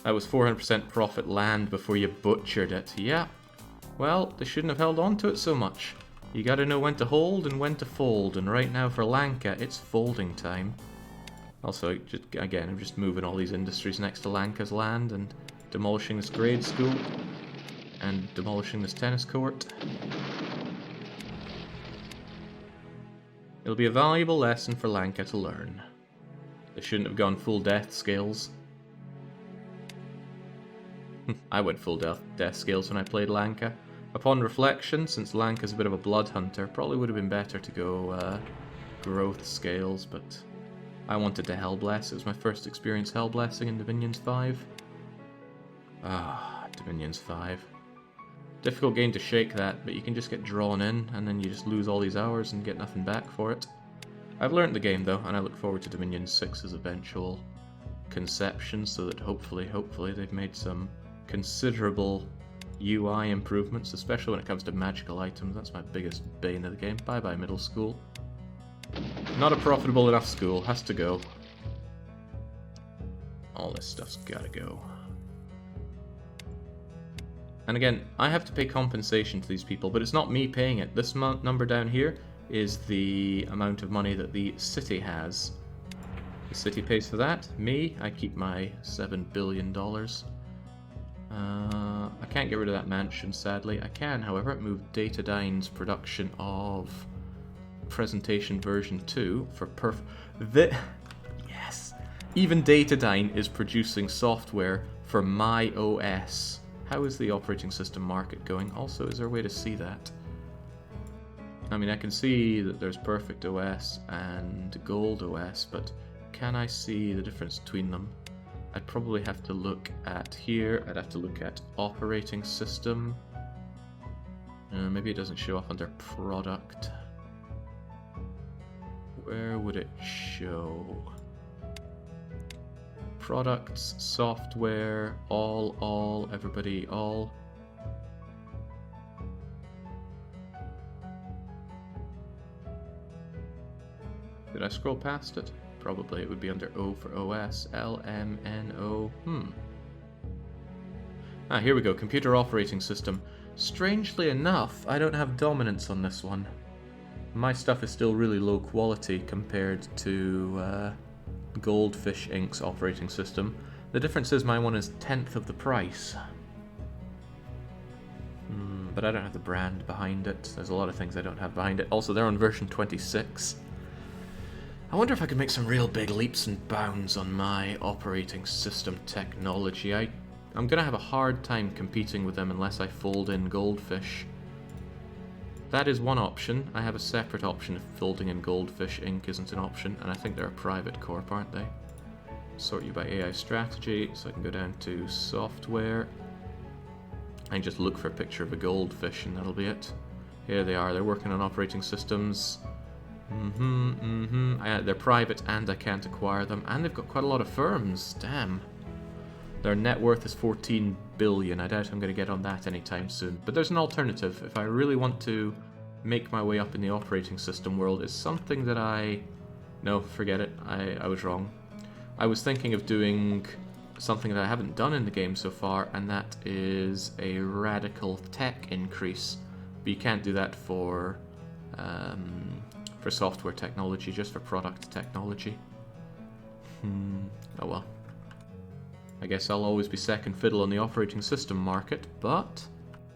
That was 400% profit land before you butchered it. Yeah. Well, they shouldn't have held on to it so much. You gotta know when to hold and when to fold, and right now for Lanka, it's folding time. Also, again, I'm just moving all these industries next to Lanka's land and demolishing this grade school and demolishing this tennis court. It'll be a valuable lesson for Lanka to learn. They shouldn't have gone full death scales. I went full death scales when I played Lanka. Upon reflection, since Lanka's a bit of a blood hunter, probably would have been better to go growth scales, but I wanted to Hellbless. It was my first experience Hellblessing in Dominions 5. Dominions 5. Difficult game to shake that, but you can just get drawn in, and then you just lose all these hours and get nothing back for it. I've learnt the game though, and I look forward to Dominion 6's eventual conception, so that hopefully they've made some considerable UI improvements, especially when it comes to magical items. That's my biggest bane of the game. Bye bye middle school. Not a profitable enough school, has to go. All this stuff's gotta go. And again, I have to pay compensation to these people, but it's not me paying it. This number down here is the amount of money that the city has. The city pays for that. Me, I keep my $7 billion. I can't get rid of that mansion, sadly. I can, however, move Datadyne's production of presentation version 2 for Yes! Even Datadyne is producing software for my OS. How is the operating system market going? Also, is there a way to see that? I mean, I can see that there's Perfect OS and Gold OS, but can I see the difference between them? I'd probably have to look at here. I'd have to look at operating system. Maybe it doesn't show up under product. Where would it show? Products, software, all, everybody, all. Did I scroll past it? Probably it would be under O for OS. LMNO. Here we go. Computer operating system. Strangely enough, I don't have dominance on this one. My stuff is still really low quality compared to Goldfish Inc.'s operating system. The difference is my one is 1/10 of the price. But I don't have the brand behind it. There's a lot of things I don't have behind it. Also, they're on version 26. I wonder if I could make some real big leaps and bounds on my operating system technology. I'm going to have a hard time competing with them unless I fold in Goldfish. That is one option. I have a separate option if folding in Goldfish Inc. isn't an option, and I think they're a private corp, aren't they? Sort you by AI strategy, so I can go down to software and just look for a picture of a goldfish, and that'll be it. Here they are. They're working on operating systems. They're private and I can't acquire them. And they've got quite a lot of firms. Damn. Their net worth is 14 billion. I doubt I'm going to get on that anytime soon. But there's an alternative. If I really want to make my way up in the operating system world, it's something that No, forget it. I was wrong. I was thinking of doing something that I haven't done in the game so far, and that is a radical tech increase. But you can't do that for software technology, just for product technology. Oh well. I guess I'll always be second fiddle on the operating system market, but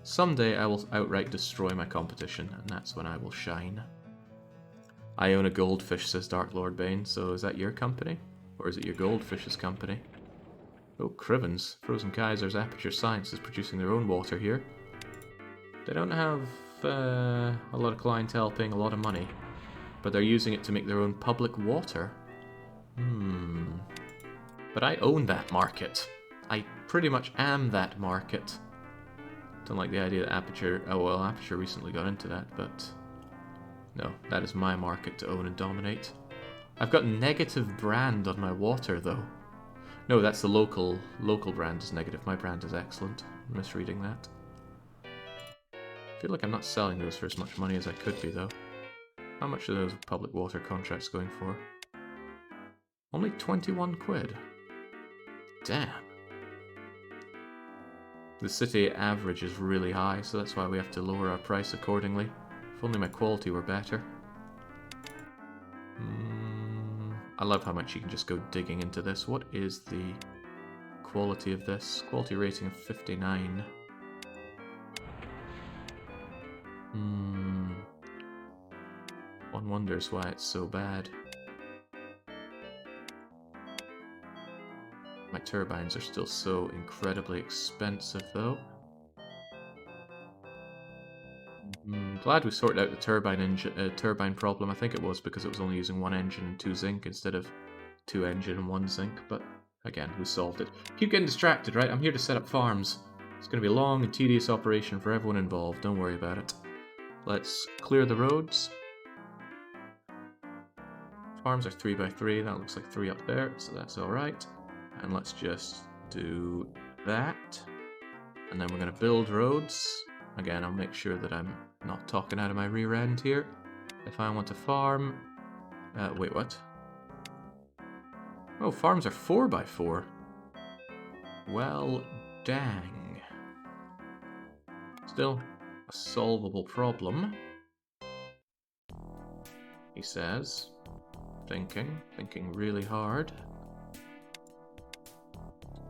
someday I will outright destroy my competition, and that's when I will shine. I own a goldfish, says Dark Lord Bane, so is that your company? Or is it your goldfish's company? Oh, Crivens. Frozen Kaiser's Aperture Science is producing their own water here. They don't have a lot of clientele paying a lot of money, but they're using it to make their own public water. But I own that market. I pretty much am that market. Don't like the idea that Aperture... Oh, well, Aperture recently got into that, but... No, that is my market to own and dominate. I've got negative brand on my water, though. No, that's the local brand is negative. My brand is excellent. I'm misreading that. I feel like I'm not selling those for as much money as I could be, though. How much are those public water contracts going for? Only 21 quid. Damn. The city average is really high, so that's why we have to lower our price accordingly. If only my quality were better. I love how much you can just go digging into this. What is the quality of this? Quality rating of 59. One wonders why it's so bad. My turbines are still so incredibly expensive, though. Glad we sorted out the turbine problem. I think it was because it was only using one engine and 2 zinc instead of 2 engine and 1 zinc. But again, we solved it. Keep getting distracted, right? I'm here to set up farms. It's going to be a long and tedious operation for everyone involved. Don't worry about it. Let's clear the roads. Farms are 3x3. That looks like 3 up there, so that's all right. And let's just do that. And then we're going to build roads. Again, I'll make sure that I'm not talking out of my rear end here. If I want to farm... wait, what? Oh, farms are 4x4. Well, dang. Still, a solvable problem. He says. Thinking really hard.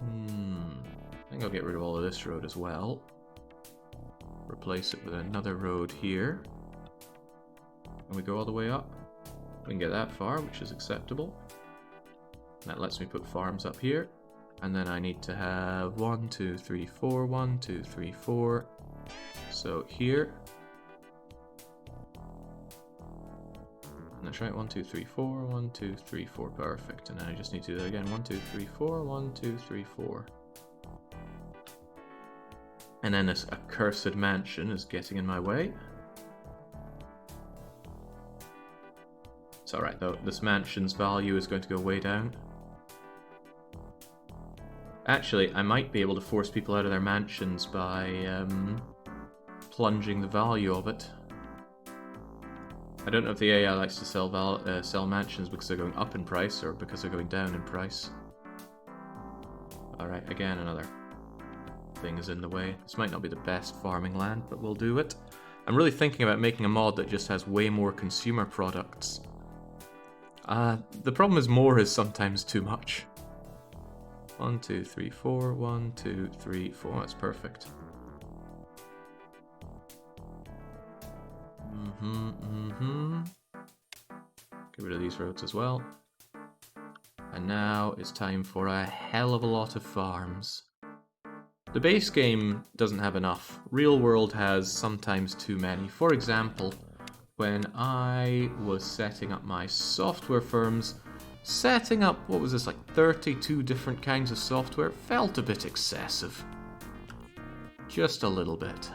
I think I'll get rid of all of this road as well. Replace it with another road here. And we go all the way up. We can get that far, which is acceptable. That lets me put farms up here. And then I need to have 1, 2, 3, 4, 1, 2, 3, 4. So here. And that's right, 1, 2, 3, 4, 1, 2, 3, 4, perfect. And then I just need to do that again. 1, 2, 3, 4, 1, 2, 3, 4. And then this accursed mansion is getting in my way. It's alright though, this mansion's value is going to go way down. Actually, I might be able to force people out of their mansions by plunging the value of it. I don't know if the AI likes to sell mansions because they're going up in price or because they're going down in price. Alright, again, another thing is in the way. This might not be the best farming land, but we'll do it. I'm really thinking about making a mod that just has way more consumer products. The problem is more is sometimes too much. 1, 2, 3, 4, 1, 2, 3, 4. That's perfect. Get rid of these roads as well. And now it's time for a hell of a lot of farms. The base game doesn't have enough. Real world has sometimes too many. For example, when I was setting up my software firms, setting up, what was this, like 32 different kinds of software felt a bit excessive. Just a little bit.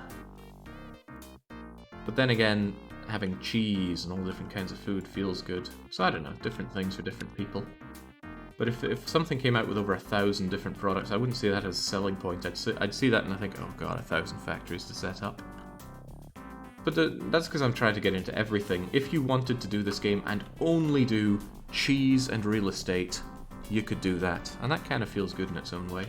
But then again, having cheese and all different kinds of food feels good. So I don't know, different things for different people. But if something came out with over 1,000 different products, I wouldn't see that as a selling point. I'd see that and I think, oh god, 1,000 factories to set up. But that's because I'm trying to get into everything. If you wanted to do this game and only do cheese and real estate, you could do that. And that kind of feels good in its own way.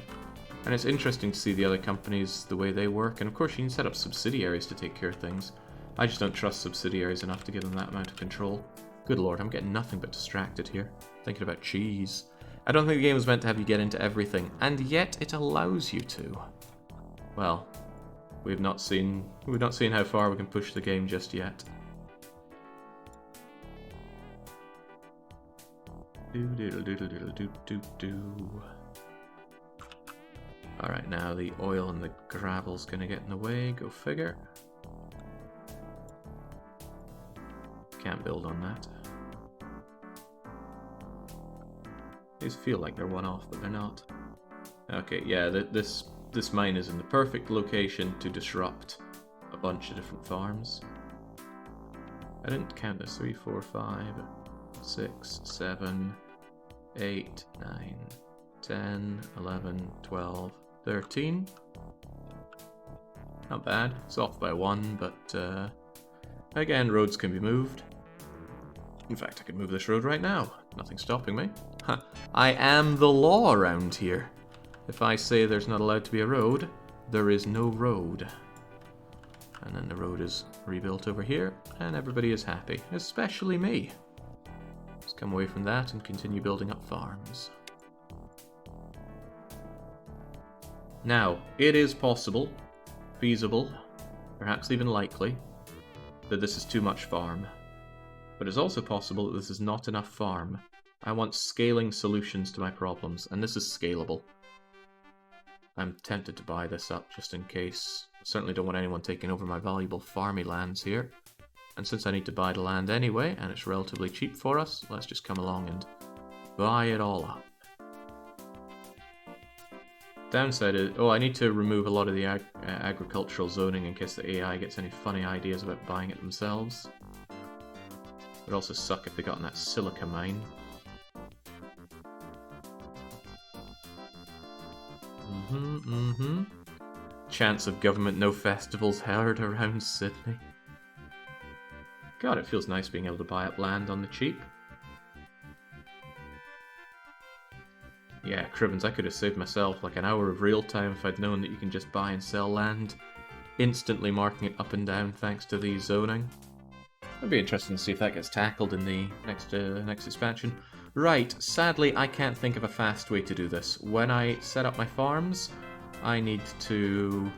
And it's interesting to see the other companies, the way they work. And of course you can set up subsidiaries to take care of things. I just don't trust subsidiaries enough to give them that amount of control. Good lord, I'm getting nothing but distracted here. Thinking about cheese. I don't think the game was meant to have you get into everything. And yet it allows you to. Well, we've not seen how far we can push the game just yet. Alright, now the oil and the gravel's gonna get in the way, go figure. Can't build on that. These feel like they're one off, but they're not. Okay, yeah, this mine is in the perfect location to disrupt a bunch of different farms. I didn't count this. 3, 4, 5, 6, 7, 8, 9, 10, 11, 12, 13. Not bad. It's off by 1, but again, roads can be moved. In fact, I could move this road right now. Nothing's stopping me. I am the law around here. If I say there's not allowed to be a road, there is no road. And then the road is rebuilt over here, and everybody is happy, especially me. Let's come away from that and continue building up farms. Now, it is possible, feasible, perhaps even likely, that this is too much farm. But it's also possible that this is not enough farm. I want scaling solutions to my problems, and this is scalable. I'm tempted to buy this up just in case. I certainly don't want anyone taking over my valuable farmy lands here. And since I need to buy the land anyway, and it's relatively cheap for us, let's just come along and buy it all up. Downside is, I need to remove a lot of the agricultural zoning in case the AI gets any funny ideas about buying it themselves. It would also suck if they got in that silica mine. Chance of government no festivals held around Sydney. God, it feels nice being able to buy up land on the cheap. Yeah, Crivens, I could have saved myself like an hour of real time if I'd known that you can just buy and sell land, instantly marking it up and down thanks to the zoning. It'd be interesting to see if that gets tackled in the next expansion. Right, sadly I can't think of a fast way to do this. When I set up my farms, I need to...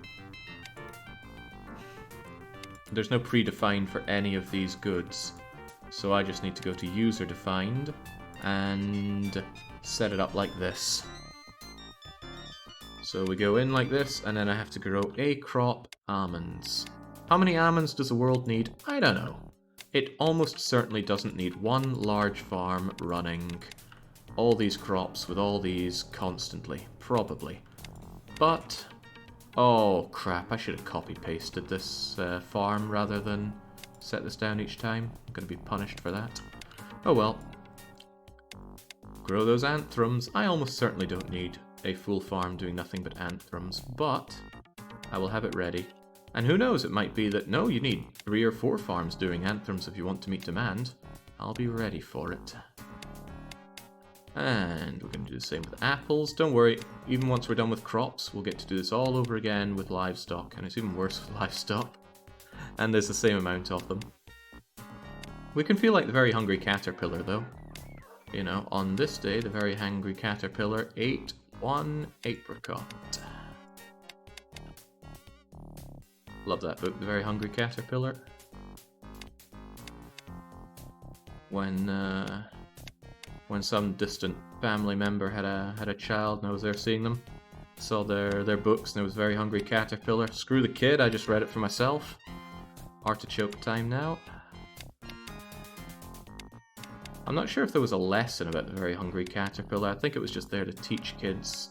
There's no predefined for any of these goods, so I just need to go to user defined and set it up like this. So we go in like this, and then I have to grow a crop almonds. How many almonds does the world need? I don't know. It almost certainly doesn't need one large farm running all these crops with all these constantly. Probably. But, oh crap, I should have copy-pasted this farm rather than set this down each time. I'm going to be punished for that. Oh well. Grow those anthraums. I almost certainly don't need a full farm doing nothing but anthraums, but I will have it ready. And who knows, it might be that, no, you need 3 or 4 farms doing anthraums if you want to meet demand. I'll be ready for it. And we're going to do the same with apples. Don't worry, even once we're done with crops, we'll get to do this all over again with livestock. And it's even worse with livestock. And there's the same amount of them. We can feel like the very hungry caterpillar, though. You know, on this day, the very hungry caterpillar ate 1 apricot. Love that book, The Very Hungry Caterpillar. When some distant family member had a child and I was there seeing them, saw their books and it was Very Hungry Caterpillar. Screw the kid, I just read it for myself. Artichoke time now. I'm not sure if there was a lesson about the Very Hungry Caterpillar. I think it was just there to teach kids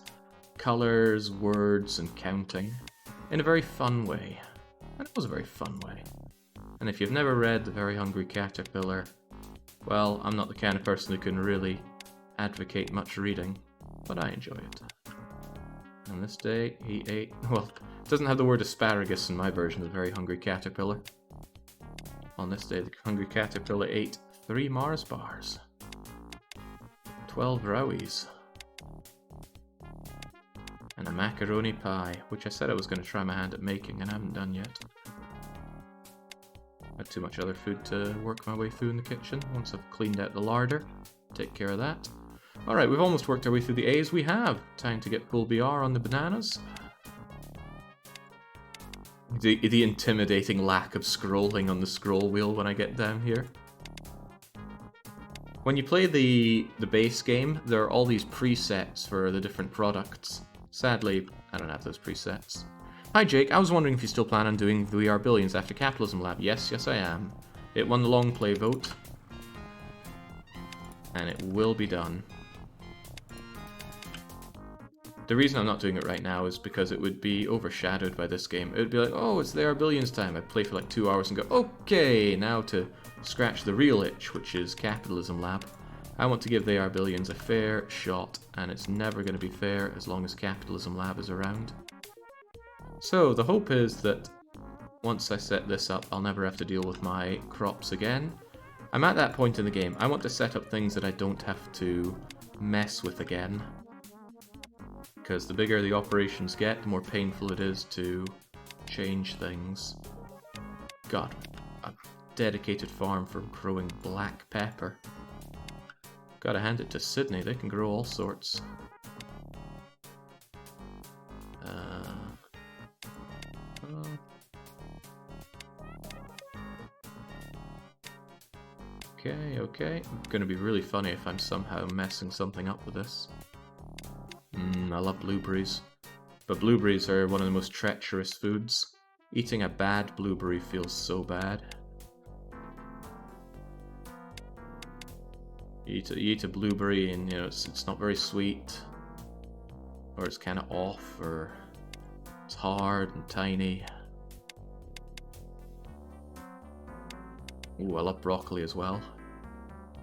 colours, words, and counting in a very fun way. And it was a very fun way. And if you've never read The Very Hungry Caterpillar, well, I'm not the kind of person who can really advocate much reading, but I enjoy it. And this day, he ate... Well, it doesn't have the word asparagus in my version of The Very Hungry Caterpillar. On this day, the Hungry Caterpillar ate 3 Mars bars, 12 Rowies, and a macaroni pie, which I said I was going to try my hand at making and I haven't done yet. I had too much other food to work my way through in the kitchen. Once I've cleaned out the larder, take care of that. Alright, we've almost worked our way through the A's. We have. Time to get full BR on the bananas. The intimidating lack of scrolling on the scroll wheel when I get down here. When you play the base game, there are all these presets for the different products. Sadly, I don't have those presets. Hi Jake, I was wondering if you still plan on doing the We Are Billions after Capitalism Lab. Yes, I am. It won the long play vote. And it will be done. The reason I'm not doing it right now is because it would be overshadowed by this game. It would be like, oh, it's the Billions time. I'd play for like 2 hours and go, okay, now to scratch the real itch, which is Capitalism Lab. I want to give the Billions a fair shot, and it's never going to be fair as long as Capitalism Lab is around. So the hope is that once I set this up, I'll never have to deal with my crops again. I'm at that point in the game. I want to set up things that I don't have to mess with again. Because the bigger the operations get, the more painful it is to change things. God, a dedicated farm for growing black pepper. Gotta hand it to Sydney, they can grow all sorts. Okay. Gonna be really funny if I'm somehow messing something up with this. I love blueberries. But blueberries are one of the most treacherous foods. Eating a bad blueberry feels so bad. You eat a blueberry and it's not very sweet. Or it's kind of off, or it's hard and tiny. Ooh, I love broccoli as well.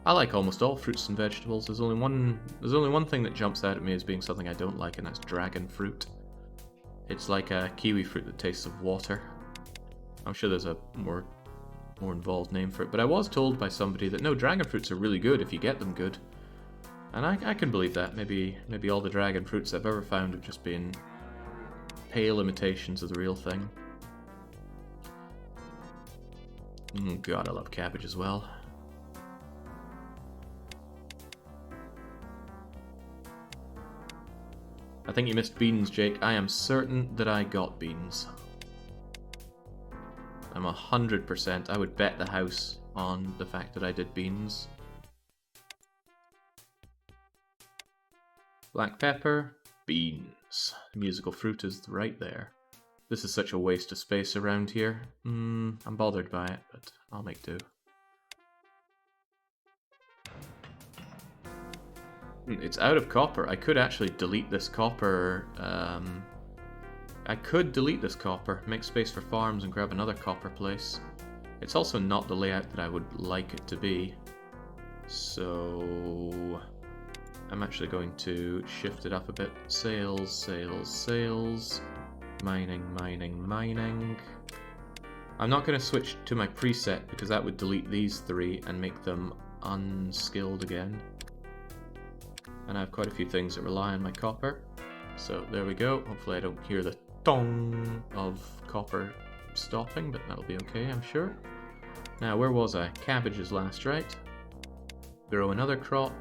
I like almost all fruits and vegetables. There's only one thing that jumps out at me as being something I don't like, and that's dragon fruit. It's like a kiwi fruit that tastes of water. I'm sure there's a more involved name for it, but I was told by somebody that no, dragon fruits are really good if you get them good. And I can believe that. Maybe all the dragon fruits I've ever found have just been pale imitations of the real thing. God, I love cabbage as well. I think you missed beans, Jake. I am certain that I got beans. I'm 100%. I would bet the house on the fact that I did beans. Black pepper, beans. Musical fruit is right there. This is such a waste of space around here. I'm bothered by it, but I'll make do. It's out of copper. I could actually delete this copper. I could delete this copper, make space for farms and grab another copper place. It's also not the layout that I would like it to be. So I'm actually going to shift it up a bit. Sales, sales, sales. Mining, mining, mining. I'm not going to switch to my preset because that would delete these 3 and make them unskilled again. And I have quite a few things that rely on my copper. So there we go. Hopefully I don't hear the tong of copper stopping, but that'll be okay, I'm sure. Now, where was I? Cabbages last, right? Grow another crop.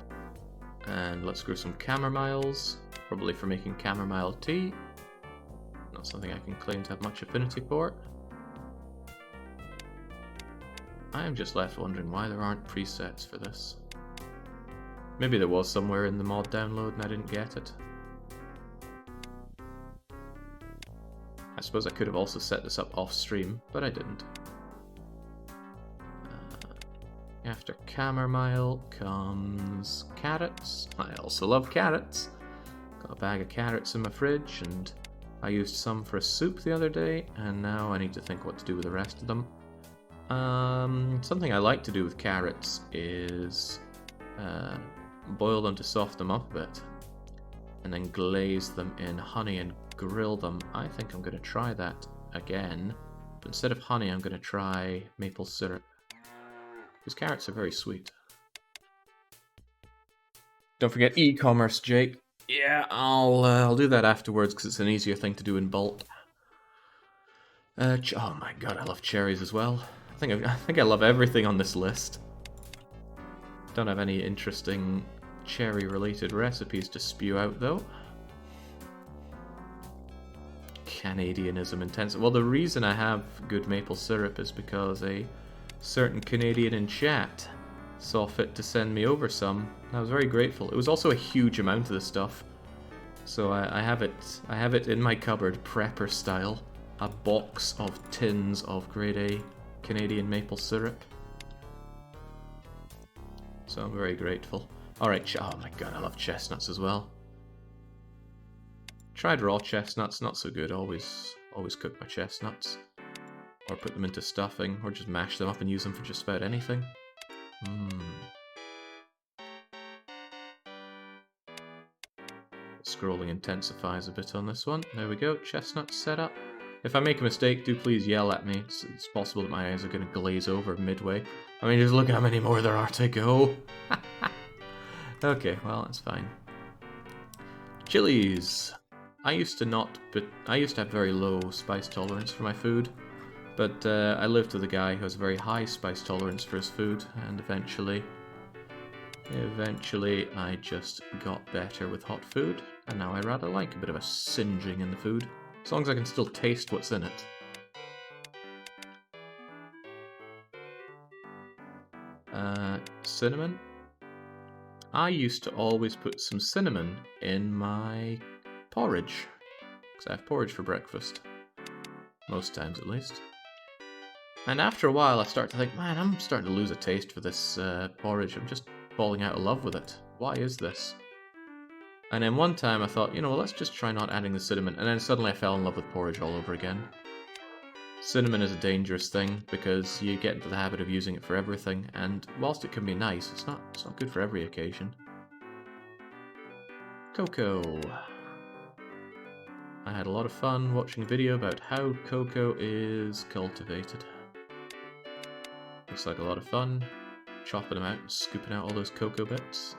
And let's grow some camomiles, probably for making chamomile tea. Not something I can claim to have much affinity for. I am just left wondering why there aren't presets for this. Maybe there was somewhere in the mod download and I didn't get it. I suppose I could have also set this up off stream, but I didn't. After chamomile comes carrots. I also love carrots. Got a bag of carrots in my fridge, and I used some for a soup the other day, and now I need to think what to do with the rest of them. Something I like to do with carrots is boil them to soften them up a bit, and then glaze them in honey and grill them. I think I'm going to try that again, but instead of honey, I'm going to try maple syrup, because carrots are very sweet. Don't forget e-commerce, Jake. Yeah, I'll do that afterwards because it's an easier thing to do in bulk. Oh my god, I love cherries as well. I think I love everything on this list. Don't have any interesting cherry-related recipes to spew out though. Canadianism intense. Well, the reason I have good maple syrup is because a certain Canadian in chat saw fit to send me over some. I was very grateful. It was also a huge amount of the stuff, so I have it in my cupboard, prepper style, a box of tins of grade A Canadian maple syrup. So I'm very grateful. Alright, oh my god, I love chestnuts as well. Tried raw chestnuts, not so good. Always cook my chestnuts, or put them into stuffing, or just mash them up and use them for just about anything. Scrolling intensifies a bit on this one. There we go, chestnuts set up. If I make a mistake, do please yell at me. It's possible that my eyes are going to glaze over midway. I mean, just look how many more there are to go. Okay, well, that's fine. Chilies. I used to have very low spice tolerance for my food, but I lived with a guy who has a very high spice tolerance for his food, and eventually I just got better with hot food, and now I rather like a bit of a singeing in the food, as long as I can still taste what's in it. Cinnamon. I used to always put some cinnamon in my porridge, because I have porridge for breakfast. Most times, at least. And after a while, I start to think, man, I'm starting to lose a taste for this porridge. I'm just falling out of love with it. Why is this? And then one time I thought, you know, well, let's just try not adding the cinnamon. And then suddenly I fell in love with porridge all over again. Cinnamon is a dangerous thing because you get into the habit of using it for everything, and whilst it can be nice, it's not good for every occasion. Cocoa. I had a lot of fun watching a video about how cocoa is cultivated. Looks like a lot of fun, chopping them out and scooping out all those cocoa bits.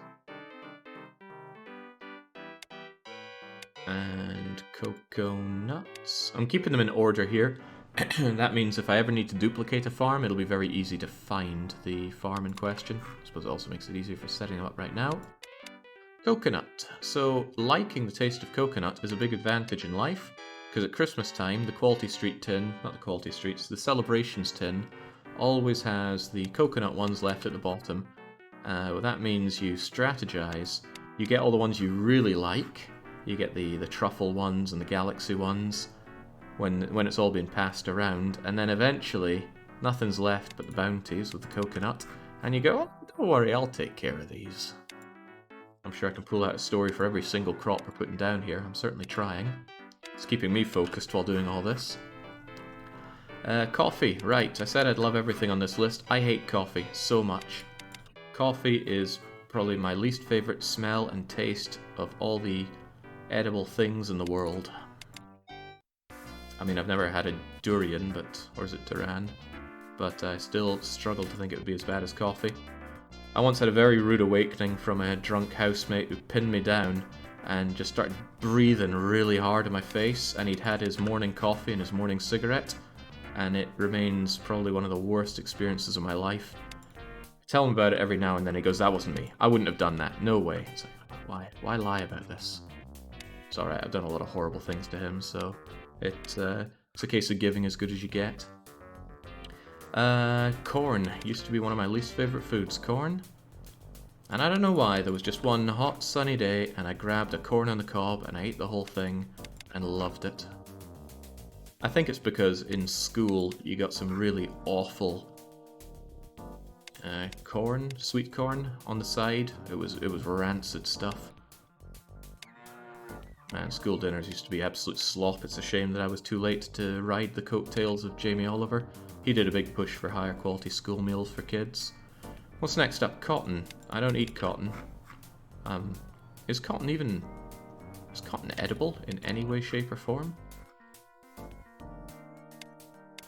And cocoa nuts. I'm keeping them in order here. That means if I ever need to duplicate a farm, it'll be very easy to find the farm in question. I suppose it also makes it easier for setting them up right now. Coconut. So, liking the taste of coconut is a big advantage in life, because at Christmas time, the Quality Street tin, not the Quality Streets, the Celebrations tin, always has the coconut ones left at the bottom. Well, that means you strategize. You get all the ones you really like. You get the truffle ones and the galaxy ones when it's all been passed around, and then eventually nothing's left but the bounties with the coconut, and you go, oh, don't worry, I'll take care of these. I'm sure I can pull out a story for every single crop we're putting down here. I'm certainly trying. It's keeping me focused while doing all this. Coffee. Right, I said I'd love everything on this list. I hate coffee so much. Coffee is probably my least favorite smell and taste of all the edible things in the world. I mean, I've never had a durian, or is it Duran? But I still struggle to think it would be as bad as coffee. I once had a very rude awakening from a drunk housemate who pinned me down and just started breathing really hard in my face, and he'd had his morning coffee and his morning cigarette, and it remains probably one of the worst experiences of my life. I tell him about it every now and then. He goes, that wasn't me. I wouldn't have done that. No way. It's like, why lie about this? It's alright, I've done a lot of horrible things to him, so it's a case of giving as good as you get. Corn used to be one of my least favourite foods, corn. And I don't know why, there was just one hot sunny day and I grabbed a corn on the cob and I ate the whole thing and loved it. I think it's because in school you got some really awful corn, sweet corn on the side. It was rancid stuff. Man, school dinners used to be absolute slop. It's a shame that I was too late to ride the coattails of Jamie Oliver. He did a big push for higher quality school meals for kids. What's next up? Cotton. I don't eat cotton. Is cotton edible in any way, shape, or form?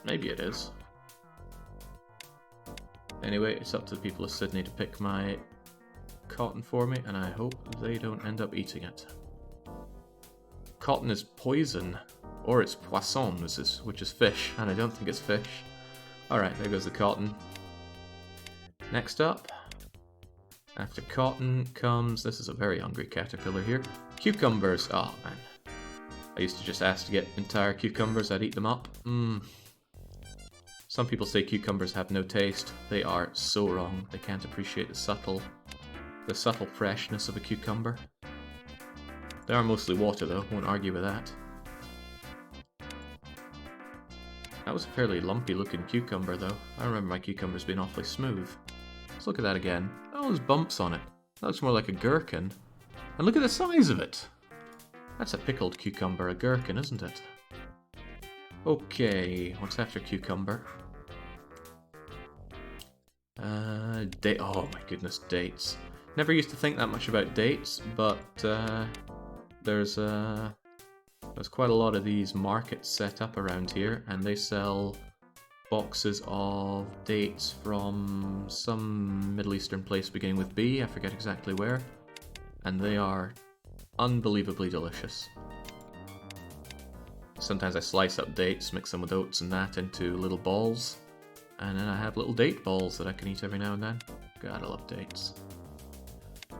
Maybe it is. Anyway, it's up to the people of Sydney to pick my cotton for me, and I hope they don't end up eating it. Cotton is poison, or it's poisson, which is fish, and I don't think it's fish. Alright, there goes the cotton. Next up, after cotton comes, this is a very hungry caterpillar here, cucumbers. Oh man, I used to just ask to get entire cucumbers, I'd eat them up. Some people say cucumbers have no taste. They are so wrong. They can't appreciate the subtle freshness of a cucumber. They are mostly water though, won't argue with that. That was a fairly lumpy looking cucumber though. I remember my cucumbers being awfully smooth. Let's look at that again. Oh, there's bumps on it. That looks more like a gherkin. And look at the size of it! That's a pickled cucumber, a gherkin, isn't it? Okay, what's after cucumber? Oh my goodness, dates. Never used to think that much about dates, but there's quite a lot of these markets set up around here, and they sell boxes of dates from some Middle Eastern place beginning with B, I forget exactly where, and they are unbelievably delicious. Sometimes I slice up dates, mix them with oats and that into little balls, and then I have little date balls that I can eat every now and then. God, I love dates.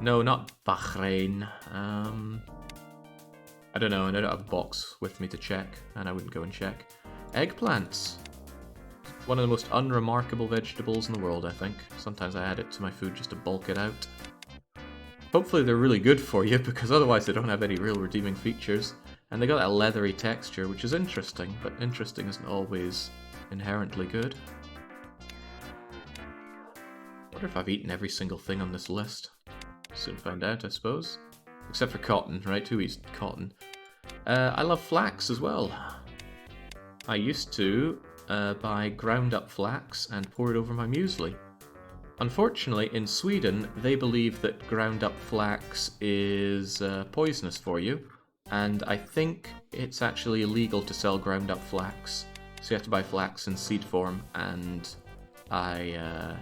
No, not Bahrain. I don't know, I don't have a box with me to check, and I wouldn't go and check. Eggplants. One of the most unremarkable vegetables in the world, I think. Sometimes I add it to my food just to bulk it out. Hopefully they're really good for you, because otherwise they don't have any real redeeming features. And they got that leathery texture, which is interesting, but interesting isn't always inherently good. I wonder if I've eaten every single thing on this list. Soon find out, I suppose. Except for cotton, right? Who eats cotton? I love flax as well. I used to buy ground up flax and pour it over my muesli. Unfortunately, in Sweden, they believe that ground up flax is poisonous for you. And I think it's actually illegal to sell ground up flax. So you have to buy flax in seed form, and I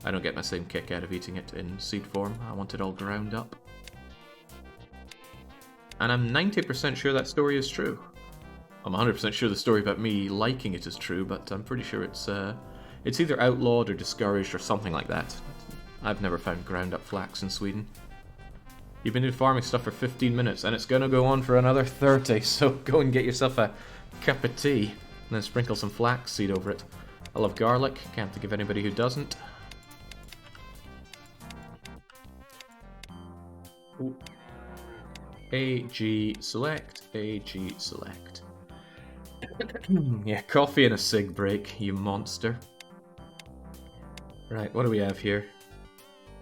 don't get my same kick out of eating it in seed form. I want it all ground up. And I'm 90% sure that story is true. I'm 100% sure the story about me liking it is true, but I'm pretty sure it's either outlawed or discouraged or something like that. I've never found ground up flax in Sweden. You've been doing farming stuff for 15 minutes, and it's gonna go on for another 30, so go and get yourself a cup of tea, and then sprinkle some flax seed over it. I love garlic, can't think of anybody who doesn't. Ooh. AG select, AG select. Yeah, coffee and a cig break, you monster. Right, what do we have here?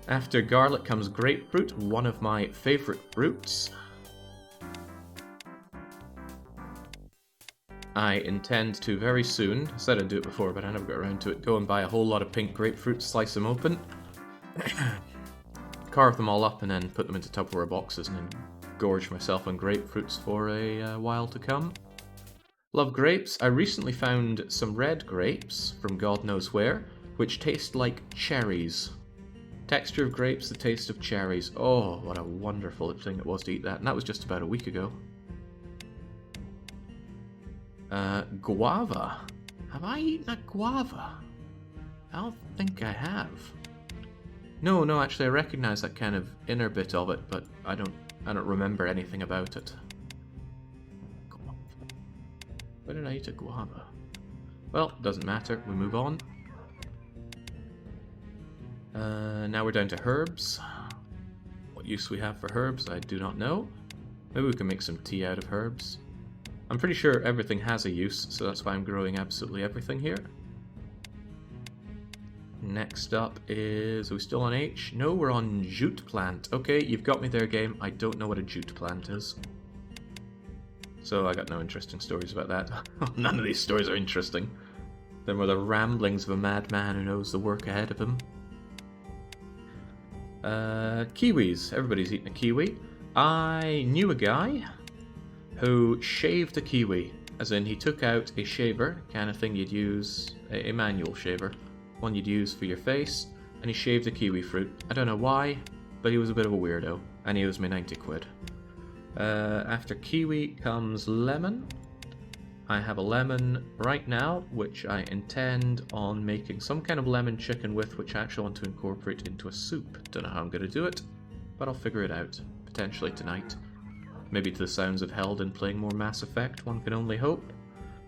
After garlic comes grapefruit, one of my favourite fruits. I intend to very soon, I said I'd do it before but I never got around to it, go and buy a whole lot of pink grapefruits, slice them open, carve them all up and then put them into Tupperware boxes and then gorge myself on grapefruits for a while to come. Love grapes. I recently found some red grapes from God knows where, which taste like cherries. Texture of grapes, the taste of cherries. Oh, what a wonderful thing it was to eat that. And that was just about a week ago. Guava. Have I eaten a guava? I don't think I have. No, actually I recognize that kind of inner bit of it, but I don't remember anything about it. Where did I eat a guava? Well, doesn't matter. We move on. Now we're down to herbs. What use we have for herbs, I do not know. Maybe we can make some tea out of herbs. I'm pretty sure everything has a use, so that's why I'm growing absolutely everything here. Next up is... Are we still on H? No, we're on jute plant. Okay, you've got me there, game. I don't know what a jute plant is. So I got no interesting stories about that. None of these stories are interesting. Then were the ramblings of a madman who knows the work ahead of him. Kiwis. Everybody's eating a kiwi. I knew a guy who shaved a kiwi. As in, he took out a shaver, kind of thing you'd use, a manual shaver, one you'd use for your face, and he shaved a kiwi fruit. I don't know why, but he was a bit of a weirdo, and he owes me 90 quid. After kiwi comes lemon. I have a lemon right now, which I intend on making some kind of lemon chicken with, which I actually want to incorporate into a soup. Don't know how I'm going to do it, but I'll figure it out, potentially tonight. Maybe to the sounds of Helden playing more Mass Effect, one can only hope.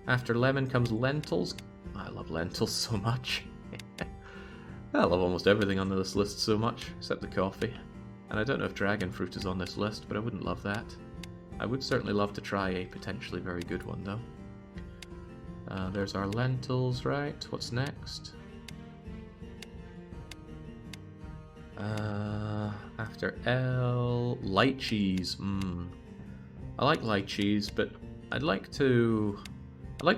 After lemon comes lentils. I love lentils so much. I love almost everything on this list so much, except the coffee. And I don't know if dragon fruit is on this list, but I wouldn't love that. I would certainly love to try a potentially very good one, though. There's our lentils, right? What's next? After L, light cheese. I like light cheese, but I'd like to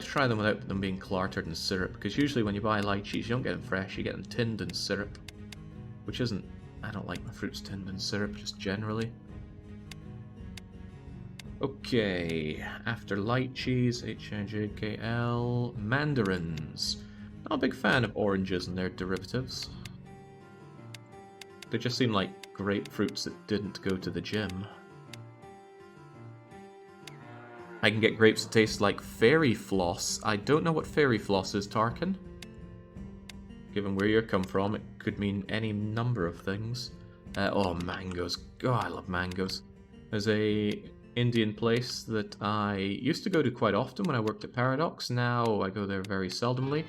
try them without them being clartered in syrup, because usually when you buy light cheese, you don't get them fresh, you get them tinned in syrup, which isn't. I don't like my fruits tinned in syrup, just generally. Okay, after light cheese, HIJKL, mandarins. Not a big fan of oranges and their derivatives. They just seem like grapefruits that didn't go to the gym. I can get grapes that taste like fairy floss. I don't know what fairy floss is, Tarkin. Given where you come from, it could mean any number of things. Oh, mangoes. God, I love mangoes. There's a Indian place that I used to go to quite often when I worked at Paradox. Now I go there very seldomly,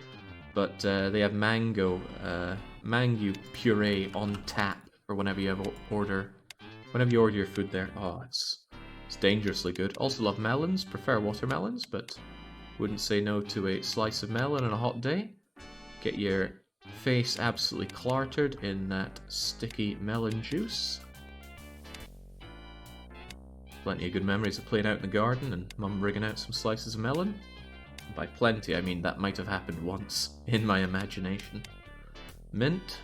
but they have mango puree on tap for whenever you order your food there. Oh, it's dangerously good. Also love melons. Prefer watermelons, but wouldn't say no to a slice of melon on a hot day. Get your face absolutely clartered in that sticky melon juice. Plenty of good memories of playing out in the garden and Mum bringing out some slices of melon. By plenty, I mean that might have happened once in my imagination. Mint.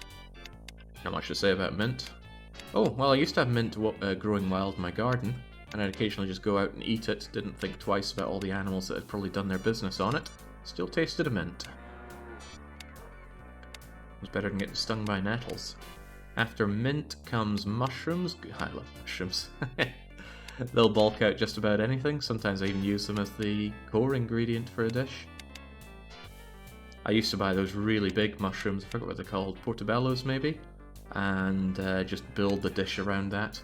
Not much to say about mint. Oh, well, I used to have mint growing wild in my garden, and I'd occasionally just go out and eat it. Didn't think twice about all the animals that had probably done their business on it. Still tasted a mint. It was better than getting stung by nettles. After mint comes mushrooms. I love mushrooms. They'll bulk out just about anything. Sometimes I even use them as the core ingredient for a dish. I used to buy those really big mushrooms, I forgot what they're called, portobellos maybe, and just build the dish around that.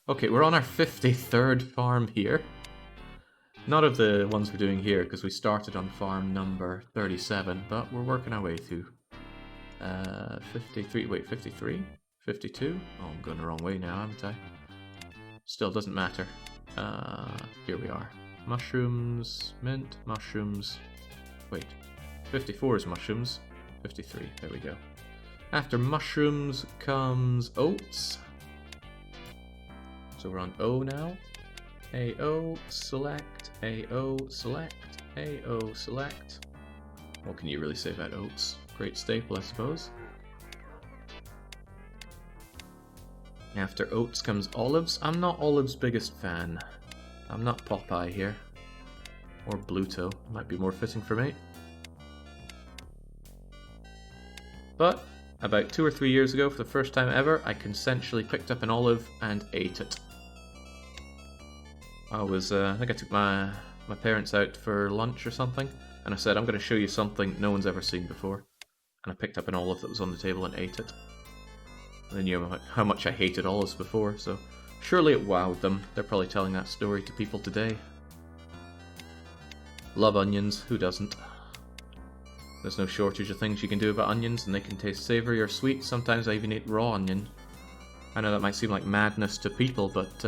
Okay, we're on our 53rd farm here. Not of the ones we're doing here, because we started on farm number 37, but we're working our way through. 53, wait, 53? 52? Oh, I'm going the wrong way now, haven't I? Still doesn't matter. Here we are. Mushrooms, mint, mushrooms. Wait, 54 is mushrooms. 53, there we go. After mushrooms comes oats. So we're on O now. AO, select, AO, select, AO, select. What can you really say about oats? Great staple, I suppose. After oats comes olives. I'm not olives' biggest fan. I'm not Popeye here. Or Bluto. Might be more fitting for me. But about 2 or 3 years ago, for the first time ever, I consensually picked up an olive and ate it. I think I took my parents out for lunch or something, and I said, I'm going to show you something no one's ever seen before. And I picked up an olive that was on the table and ate it. They knew how much I hated olives before, so surely it wowed them. They're probably telling that story to people today. Love onions, who doesn't? There's no shortage of things you can do about onions, and they can taste savoury or sweet. Sometimes I even eat raw onion. I know that might seem like madness to people, but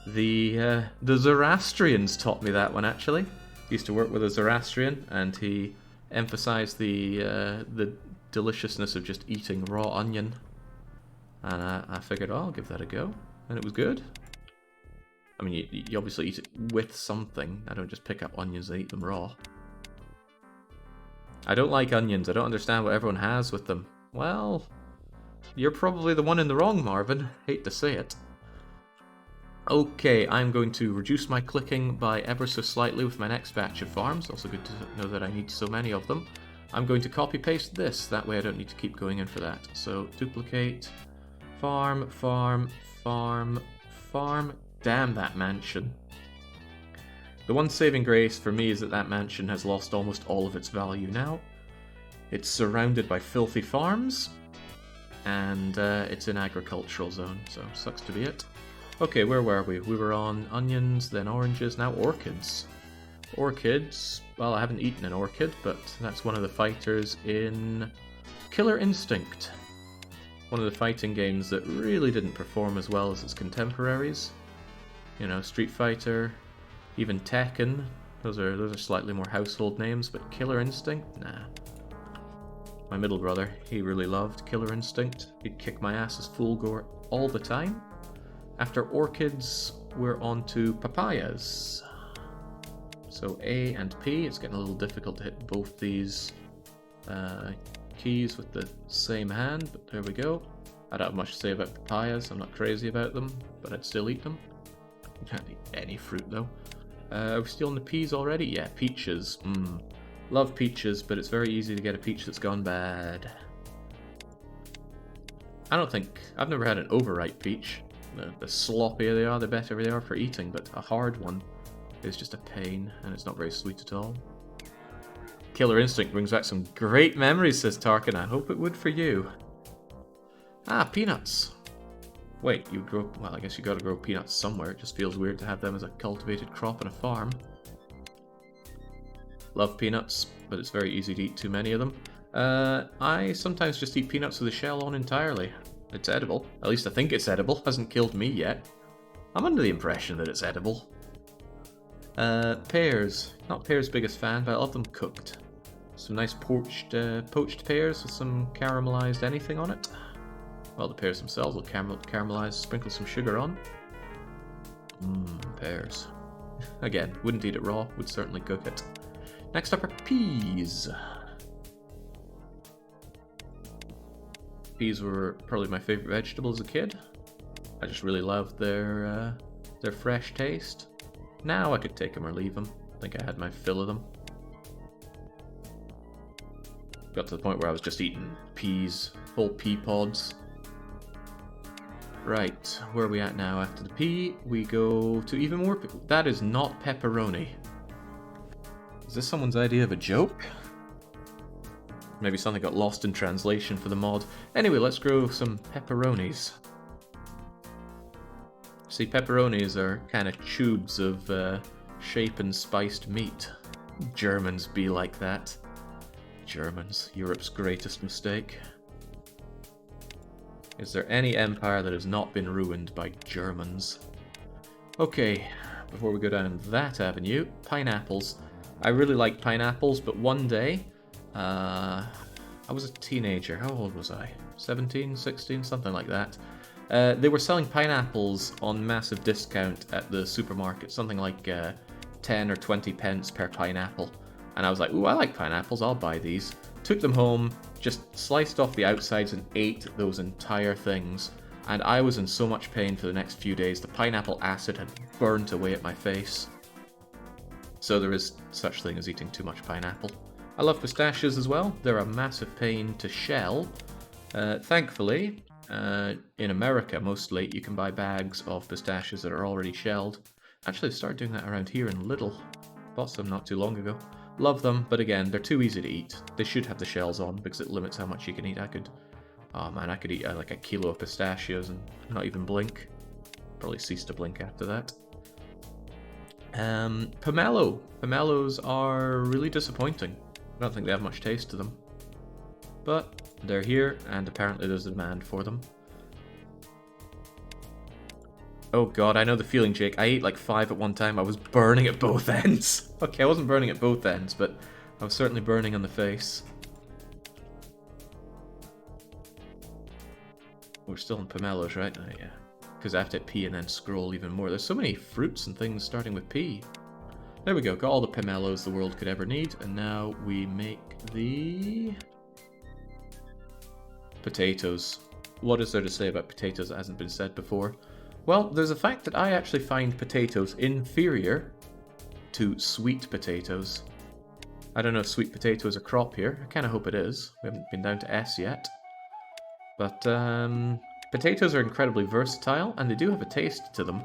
the Zoroastrians taught me that one, actually. I used to work with a Zoroastrian, and he emphasised the deliciousness of just eating raw onion. And I figured, oh, I'll give that a go. And it was good. I mean, you obviously eat it with something. I don't just pick up onions and eat them raw. I don't like onions. I don't understand what everyone has with them. Well, you're probably the one in the wrong, Marvin. Hate to say it. Okay, I'm going to reduce my clicking by ever so slightly with my next batch of farms. Also good to know that I need so many of them. I'm going to copy-paste this. That way I don't need to keep going in for that. So, duplicate, farm, farm, farm, farm. Damn that mansion. The one saving grace for me is that that mansion has lost almost all of its value now. It's surrounded by filthy farms, and it's an agricultural zone, so sucks to be it. Okay, where were we? We were on onions, then oranges, now orchids. Orchids, well, I haven't eaten an orchid, but that's one of the fighters in Killer Instinct. One of the fighting games that really didn't perform as well as its contemporaries. You know, Street Fighter, even Tekken. Those are slightly more household names, but Killer Instinct? Nah. My middle brother, he really loved Killer Instinct. He'd kick my ass as full gore all the time. After orchids, we're on to papayas. So A and P, it's getting a little difficult to hit both these keys with the same hand, but there we go. I don't have much to say about papayas, I'm not crazy about them, but I'd still eat them. You can't eat any fruit though. Are we still on the peas already? Yeah, peaches. Love peaches, but it's very easy to get a peach that's gone bad. I've never had an overripe peach. The sloppier they are, the better they are for eating, but a hard one is just a pain, and it's not very sweet at all. Killer Instinct brings back some great memories, says Tarkin. I hope it would for you. Ah, peanuts. Wait, you grow... Well, I guess you gotta grow peanuts somewhere. It just feels weird to have them as a cultivated crop on a farm. Love peanuts, but it's very easy to eat too many of them. I sometimes just eat peanuts with the shell on entirely. It's edible. At least I think it's edible. Hasn't killed me yet. I'm under the impression that it's edible. Pears. Not pears' biggest fan, but I love them cooked. Some nice poached pears with some caramelized anything on it. Well, the pears themselves will caramelize, sprinkle some sugar on. Pears. Again, wouldn't eat it raw, would certainly cook it. Next up are peas. Peas were probably my favorite vegetable as a kid. I just really loved their fresh taste. Now I could take them or leave them. I think I had my fill of them. Got to the point where I was just eating peas, whole pea pods. Right, where are we at now? After the pea, we go to even more That is not pepperoni. Is this someone's idea of a joke? Maybe something got lost in translation for the mod. Anyway, let's grow some pepperonis. See, pepperonis are kind of tubes of shapen spiced meat. Germans be like that. Germans, Europe's greatest mistake. Is there any empire that has not been ruined by Germans? Okay, before we go down that avenue, pineapples. I really like pineapples, but one day, I was a teenager. How old was I? 17, 16, something like that. They were selling pineapples on massive discount at the supermarket, something like 10 or 20 pence per pineapple. And I was like, ooh, I like pineapples, I'll buy these. Took them home, just sliced off the outsides and ate those entire things. And I was in so much pain for the next few days. The pineapple acid had burnt away at my face. So there is such thing as eating too much pineapple. I love pistachios as well. They're a massive pain to shell. Thankfully, in America mostly, you can buy bags of pistachios that are already shelled. Actually, I started doing that around here in Lidl. Bought some not too long ago. Love them, but again, they're too easy to eat. They should have the shells on because it limits how much you can eat. I could eat like a kilo of pistachios and not even blink. Probably cease to blink after that. Pomelo. Pomelos are really disappointing. I don't think they have much taste to them. But they're here, and apparently there's a demand for them. Oh god, I know the feeling, Jake. I ate like 5 at one time. I was burning at both ends. Okay, I wasn't burning at both ends, but I was certainly burning on the face. We're still in pomelos, right? Oh, yeah. Because I have to hit P and then scroll even more. There's so many fruits and things starting with P. There we go, got all the pomelos the world could ever need, and now we make the potatoes. What is there to say about potatoes that hasn't been said before? Well, there's a fact that I actually find potatoes inferior to sweet potatoes. I don't know if sweet potato is a crop here. I kind of hope it is. We haven't been down to S yet. But potatoes are incredibly versatile, and they do have a taste to them.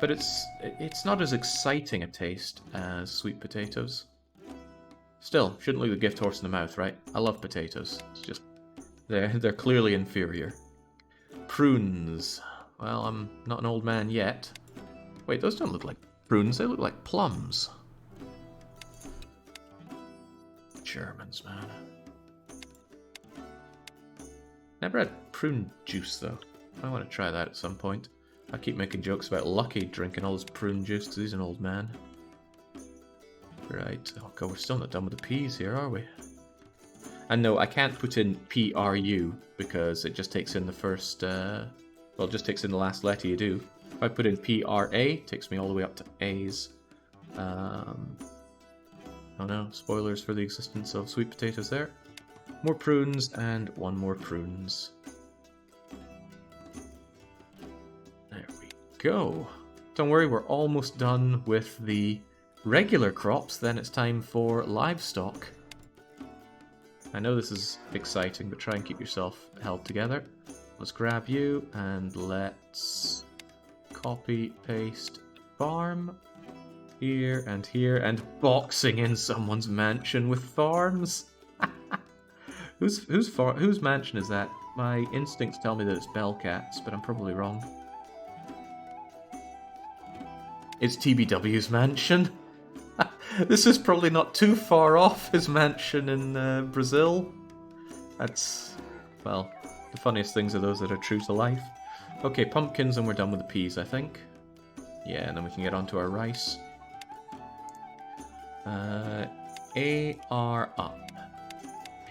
But it's not as exciting a taste as sweet potatoes. Still, shouldn't leave the gift horse in the mouth, right? I love potatoes. It's just they're clearly inferior. Prunes. Well, I'm not an old man yet. Wait, those don't look like prunes. They look like plums. Germans, man. Never had prune juice, though. I want to try that at some point. I keep making jokes about Lucky drinking all his prune juice because he's an old man. Right. Oh god, we're still not done with the P's here, are we? And no, I can't put in PRU because it just takes in the first... well, it just takes in the last letter you do. If I put in PRA, it takes me all the way up to A's. Oh no, spoilers for the existence of sweet potatoes there. More prunes and one more prunes. There we go. Don't worry, we're almost done with the regular crops. Then it's time for livestock. I know this is exciting, but try and keep yourself held together. Let's grab you and let's copy, paste, farm. Here and boxing in someone's mansion with farms. Whose mansion is that? My instincts tell me that it's Bellcat's, but I'm probably wrong. It's TBW's mansion. This is probably not too far off his mansion in Brazil. That's, well, the funniest things are those that are true to life. Okay, pumpkins, and we're done with the peas, I think. Yeah, and then we can get on to our rice. AR up.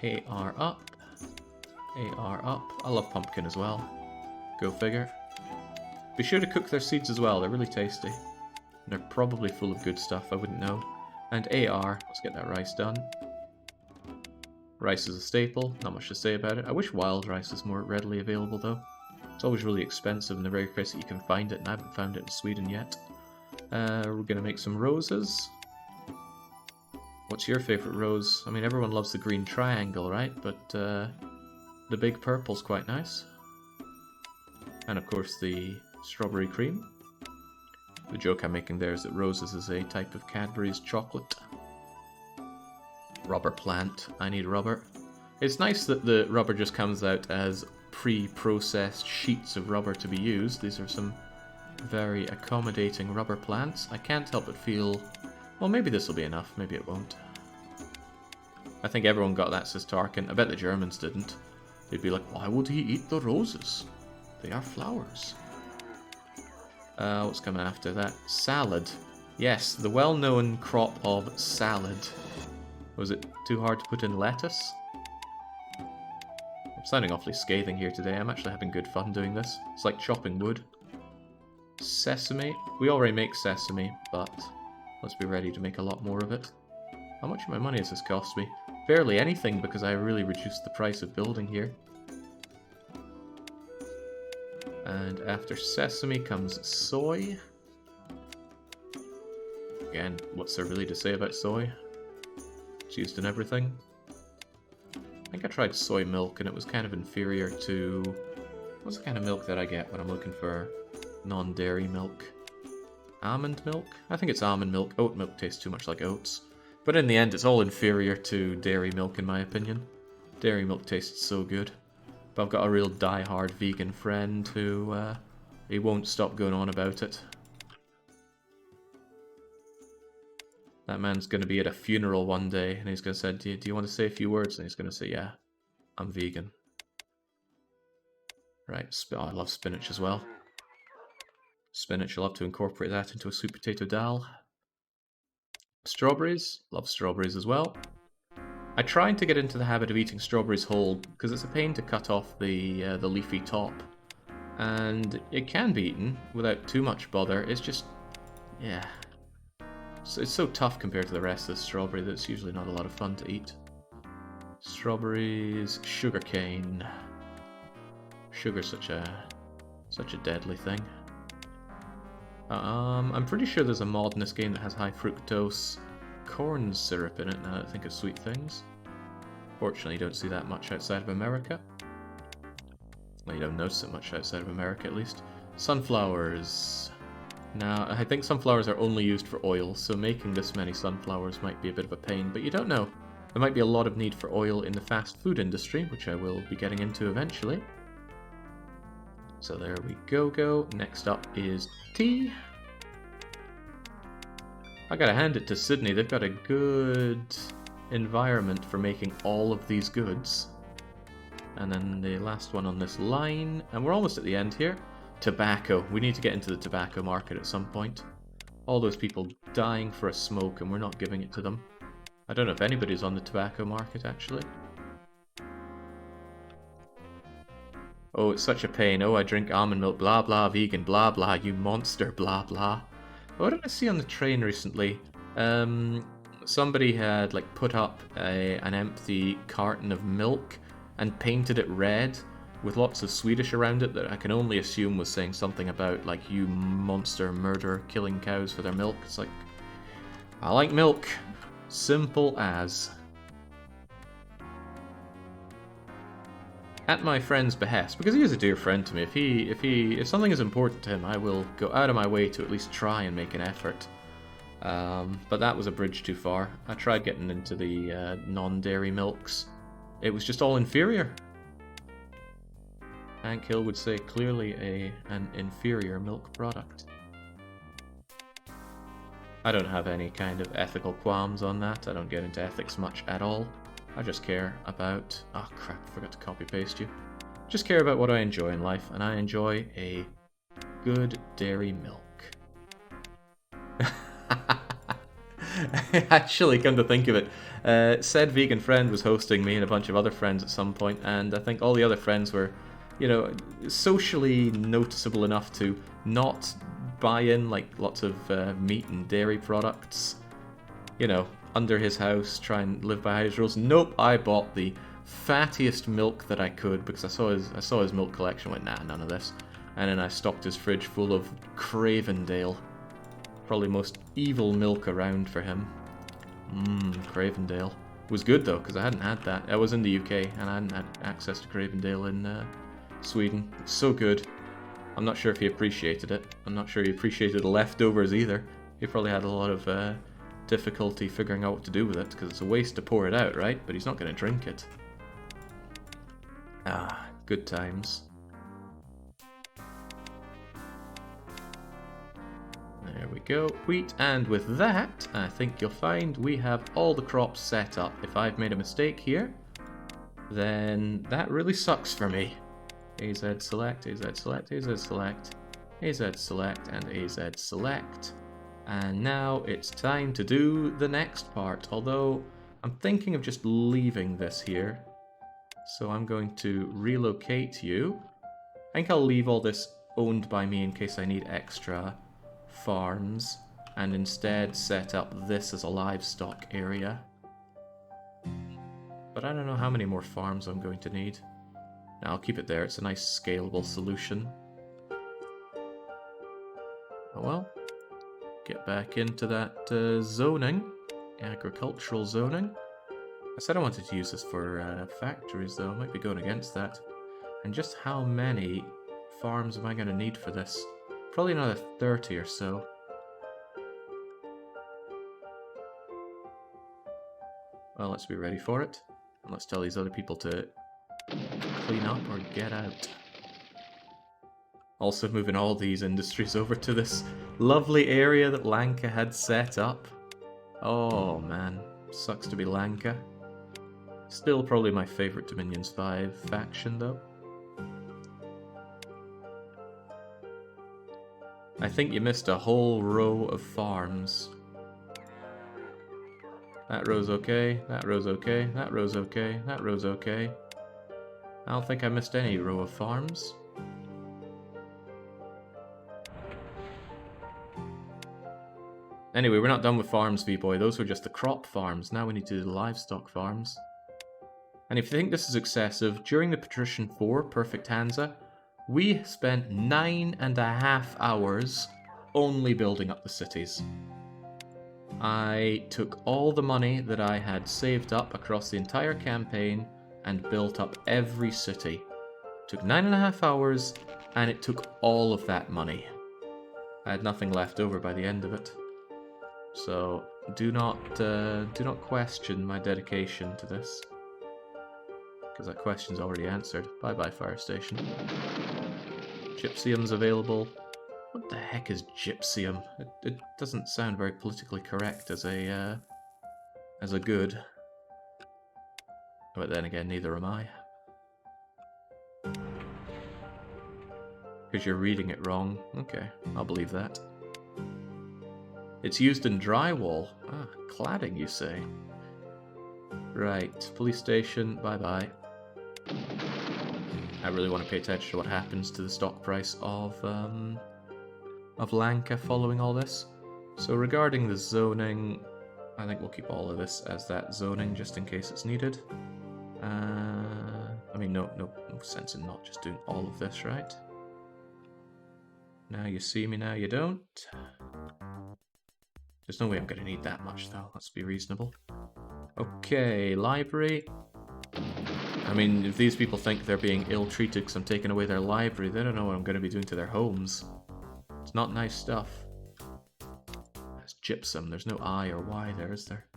AR up. AR up. I love pumpkin as well. Go figure. Be sure to cook their seeds as well, they're really tasty. They're probably full of good stuff, I wouldn't know. And AR, let's get that rice done. Rice is a staple, not much to say about it. I wish wild rice was more readily available though. It's always really expensive in the rare case that you can find it, and I haven't found it in Sweden yet. We're going to make some roses. What's your favourite rose? I mean, everyone loves the green triangle, right? But the big purple's quite nice. And of course the strawberry cream. The joke I'm making there is that roses is a type of Cadbury's chocolate. Rubber plant. I need rubber. It's nice that the rubber just comes out as pre-processed sheets of rubber to be used. These are some very accommodating rubber plants. I can't help but feel... Well, maybe this will be enough. Maybe it won't. I think everyone got that, says Tarkin. I bet the Germans didn't. They'd be like, why would he eat the roses? They are flowers. What's coming after that? Salad. Yes, the well-known crop of salad. Was it too hard to put in lettuce? I'm sounding awfully scathing here today. I'm actually having good fun doing this. It's like chopping wood. Sesame. We already make sesame, but let's be ready to make a lot more of it. How much of my money has this cost me? Barely anything, because I really reduced the price of building here. And after sesame comes soy. Again, what's there really to say about soy? It's used in everything. I think I tried soy milk and it was kind of inferior to... What's the kind of milk that I get when I'm looking for non-dairy milk? Almond milk? I think it's almond milk. Oat milk tastes too much like oats. But in the end, it's all inferior to dairy milk in my opinion. Dairy milk tastes so good. But I've got a real die-hard vegan friend who he won't stop going on about it. That man's going to be at a funeral one day and he's going to say, do you want to say a few words? And he's going to say, yeah, I'm vegan. Right, oh, I love spinach as well. Spinach, I'll have to incorporate that into a sweet potato dal. Strawberries, love strawberries as well. I try to get into the habit of eating strawberries whole because it's a pain to cut off the leafy top. And it can be eaten without too much bother, it's just, yeah. So it's so tough compared to the rest of the strawberry that it's usually not a lot of fun to eat. Strawberries, sugarcane. Sugar's such a deadly thing. I'm pretty sure there's a mod in this game that has high fructose corn syrup in it, now that I think of sweet things. Fortunately, you don't see that much outside of America. Well, you don't notice it much outside of America, at least. Sunflowers. Now, I think sunflowers are only used for oil, so making this many sunflowers might be a bit of a pain, but you don't know. There might be a lot of need for oil in the fast food industry, which I will be getting into eventually. So there we go. Next up is tea. I gotta hand it to Sydney, they've got a good environment for making all of these goods. And then the last one on this line, and we're almost at the end here. Tobacco. We need to get into the tobacco market at some point. All those people dying for a smoke and we're not giving it to them. I don't know if anybody's on the tobacco market, actually. Oh, it's such a pain. Oh, I drink almond milk, blah blah, vegan, blah blah, you monster, blah blah. What did I see on the train recently? Somebody had like put up an empty carton of milk and painted it red with lots of Swedish around it that I can only assume was saying something about like, you monster murderer killing cows for their milk. It's like, I like milk. Simple as. At my friend's behest, because he is a dear friend to me. If something is important to him, I will go out of my way to at least try and make an effort. But that was a bridge too far. I tried getting into the non-dairy milks. It was just all inferior. Hank Hill would say clearly an inferior milk product. I don't have any kind of ethical qualms on that. I don't get into ethics much at all. I just care about... Oh crap, I forgot to copy paste you. Just care about what I enjoy in life, and I enjoy a good dairy milk. Actually, come to think of it, said vegan friend was hosting me and a bunch of other friends at some point, and I think all the other friends were, you know, socially noticeable enough to not buy in like lots of meat and dairy products. You know, under his house, try and live by his rules. Nope, I bought the fattiest milk that I could because I saw his milk collection. Went, nah, none of this. And then I stocked his fridge full of Cravendale. Probably most evil milk around for him. Cravendale. It was good though, because I hadn't had that. I was in the UK and I hadn't had access to Cravendale in Sweden. It's so good. I'm not sure if he appreciated it. I'm not sure he appreciated the leftovers either. He probably had a lot of difficulty figuring out what to do with it, because it's a waste to pour it out, right? But he's not going to drink it. Ah, good times. There we go, wheat, and with that, I think you'll find we have all the crops set up. If I've made a mistake here, then that really sucks for me. AZ select, AZ select, AZ select, AZ select, and AZ select. And now it's time to do the next part, although I'm thinking of just leaving this here. So I'm going to relocate you. I think I'll leave all this owned by me in case I need extra farms, and instead set up this as a livestock area. But I don't know how many more farms I'm going to need. Now I'll keep it there, it's a nice scalable solution. Oh well. Get back into that zoning, agricultural zoning. I said I wanted to use this for factories though, I might be going against that. And just how many farms am I going to need for this? Probably another 30 or so. Well, let's be ready for it. And let's tell these other people to clean up or get out. Also moving all these industries over to this lovely area that Lanka had set up. Oh man, sucks to be Lanka. Still probably my favourite Dominions 5 faction though. I think you missed a whole row of farms. That row's okay, that row's okay, that row's okay, that row's okay. I don't think I missed any row of farms. Anyway, we're not done with farms, V-Boy. Those were just the crop farms. Now we need to do the livestock farms. And if you think this is excessive, during the Patrician 4, Perfect Hansa, we spent 9.5 hours only building up the cities. I took all the money that I had saved up across the entire campaign and built up every city. It took 9.5 hours, and it took all of that money. I had nothing left over by the end of it. So do not question my dedication to this, because that question's already answered. Bye-bye, fire station. Gypsium's available. What the heck is gypsium? It doesn't sound very politically correct as a good. But then again, neither am I. Because you're reading it wrong. Okay, I'll believe that. It's used in drywall. Ah, cladding, you say? Right, police station, bye-bye. I really want to pay attention to what happens to the stock price of Lanka following all this. So regarding the zoning, I think we'll keep all of this as that zoning just in case it's needed. I mean, no sense in not just doing all of this, right? Now you see me, now you don't. There's no way I'm going to need that much, though. Let's be reasonable. Okay, library. I mean, if these people think they're being ill-treated because I'm taking away their library, they don't know what I'm going to be doing to their homes. It's not nice stuff. That's gypsum. There's no I or Y there, is there?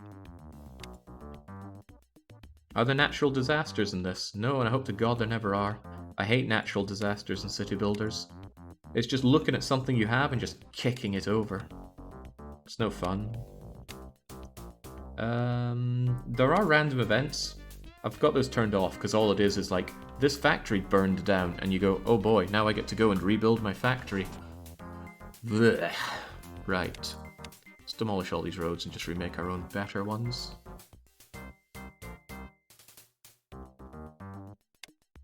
Are there natural disasters in this? No, and I hope to God there never are. I hate natural disasters in city builders. It's just looking at something you have and just kicking it over. It's no fun. There are random events. I've got those turned off because all it is like, this factory burned down, and you go, oh boy, now I get to go and rebuild my factory. Blech. Right. Let's demolish all these roads and just remake our own better ones.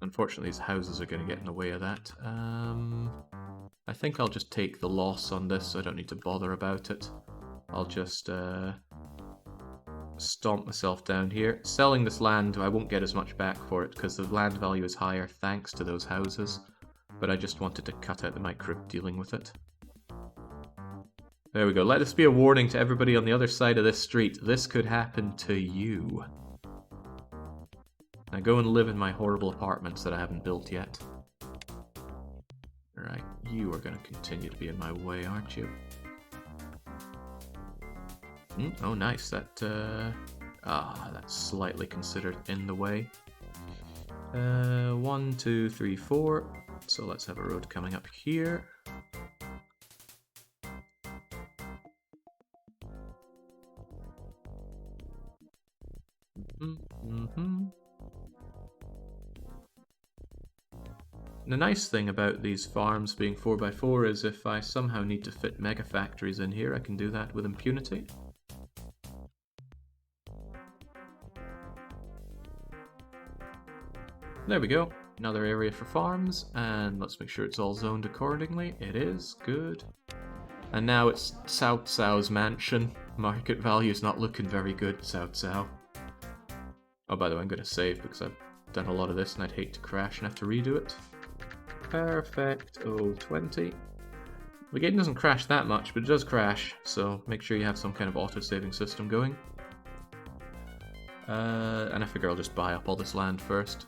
Unfortunately, these houses are going to get in the way of that. I think I'll just take the loss on this, so I don't need to bother about it. I'll just stomp myself down here. Selling this land, I won't get as much back for it because the land value is higher thanks to those houses. But I just wanted to cut out the micro dealing with it. There we go. Let this be a warning to everybody on the other side of this street. This could happen to you. Now go and live in my horrible apartments that I haven't built yet. Right, you are going to continue to be in my way, aren't you? Oh, nice. That's slightly considered in the way. 1, 2, 3, 4. So let's have a road coming up here. The nice thing about these farms being 4x4 is if I somehow need to fit mega factories in here, I can do that with impunity. There we go. Another area for farms, and let's make sure it's all zoned accordingly. It is. Good. And now it's Cao Cao's mansion. Market value is not looking very good, Cao Cao. Oh, by the way, I'm going to save because I've done a lot of this and I'd hate to crash and have to redo it. Perfect. 020. The game doesn't crash that much, but it does crash, so make sure you have some kind of auto-saving system going. And I figure I'll just buy up all this land first.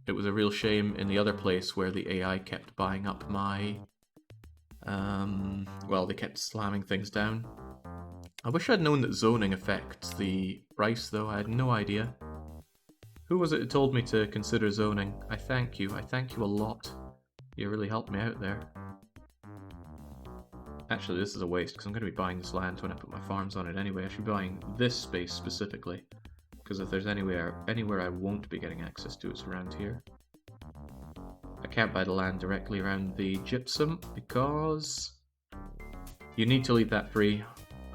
It was a real shame in the other place where the AI kept buying up my... well, they kept slamming things down. I wish I'd known that zoning affects the price, though. I had no idea. Who was it who told me to consider zoning? I thank you. I thank you a lot. You really helped me out there. Actually, this is a waste, because I'm going to be buying this land when I put my farms on it anyway. I should be buying this space specifically, because if there's anywhere I won't be getting access to, it's around here. I can't buy the land directly around the gypsum, because you need to leave that free.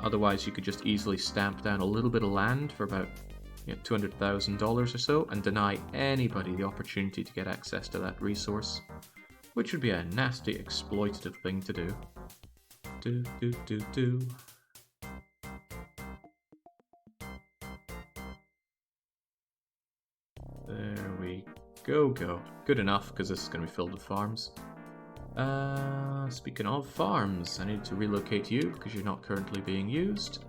Otherwise, you could just easily stamp down a little bit of land for about $200,000 or so, and deny anybody the opportunity to get access to that resource, which would be a nasty exploitative thing to do. Go, go. Good enough, because this is going to be filled with farms. Speaking of farms, I need to relocate you, because you're not currently being used.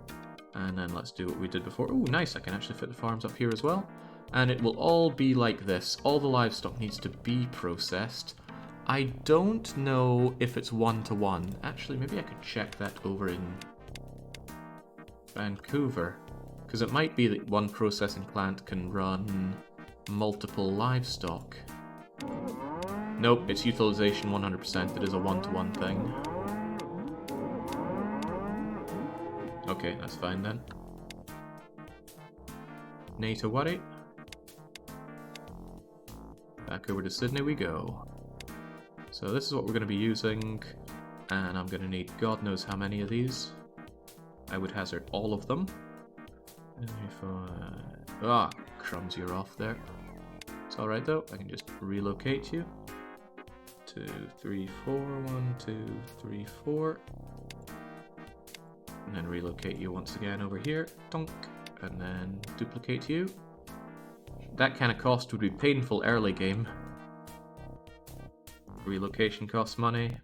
And then let's do what we did before. Oh, nice, I can actually fit the farms up here as well. And it will all be like this. All the livestock needs to be processed. I don't know if it's one-to-one. Actually, maybe I could check that over in Vancouver. Because it might be that one processing plant can run multiple livestock. Nope, it's utilization 100%. It is a one-to-one thing. Okay, that's fine then. Nay to worry. Back over to Sydney we go. So this is what we're going to be using, and I'm going to need God knows how many of these. I would hazard all of them. Crumbs, you're off there. It's alright though, I can just relocate you. 2, 3, 4, 1, 2, 3, 4. And then relocate you once again over here. Donk. And then duplicate you. That kind of cost would be painful early game. Relocation costs money.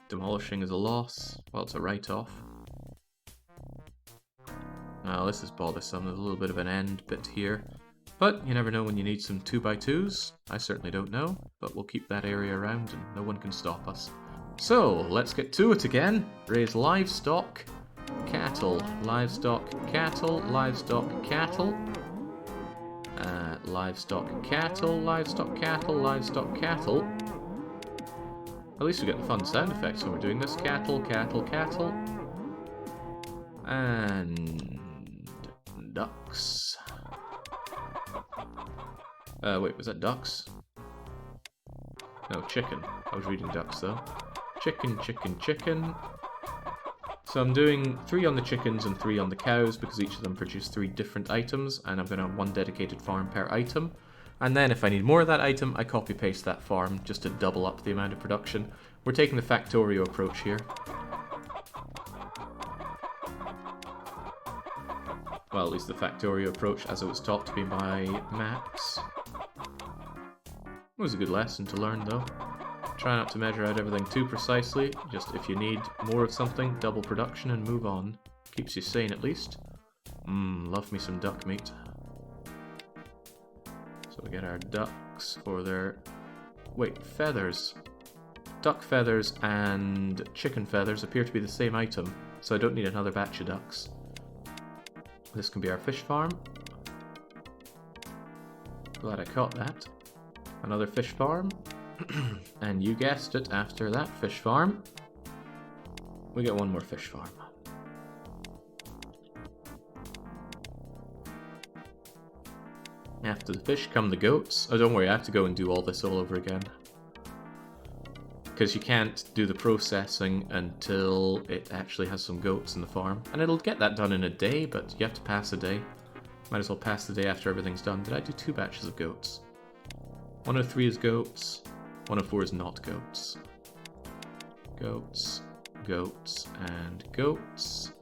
Demolishing is a loss. Well, it's a write-off. Now, this is bothersome. There's a little bit of an end bit here. But you never know when you need some 2x2s. I certainly don't know. But we'll keep that area around and no one can stop us. So, let's get to it again. Raise livestock, cattle, livestock, cattle, livestock, cattle. Livestock, cattle, livestock, cattle, livestock, cattle. At least we get the fun sound effects when we're doing this. Cattle, cattle, cattle. And ducks. Wait, was that ducks? No, chicken. I was reading ducks though. Chicken, chicken, chicken. So I'm doing 3 on the chickens and 3 on the cows because each of them produce 3 different items, and I'm going to have 1 dedicated farm per item. And then if I need more of that item, I copy paste that farm just to double up the amount of production. We're taking the Factorio approach here. Well, at least the Factorio approach as it was taught to me by Max. It was a good lesson to learn though. Try not to measure out everything too precisely, just if you need more of something, double production and move on. Keeps you sane at least. Love me some duck meat. So we get our ducks for their... Wait, feathers. Duck feathers and chicken feathers appear to be the same item, so I don't need another batch of ducks. This can be our fish farm. Glad I caught that. Another fish farm. And you guessed it, after that fish farm, we get 1 more fish farm. After the fish come the goats. Oh, don't worry, I have to go and do all this all over again. Because you can't do the processing until it actually has some goats in the farm. And it'll get that done in a day, but you have to pass a day. Might as well pass the day after everything's done. Did I do 2 batches of goats? 1 of 3 is goats. 1 of 4 is not goats. Goats, goats, and goats.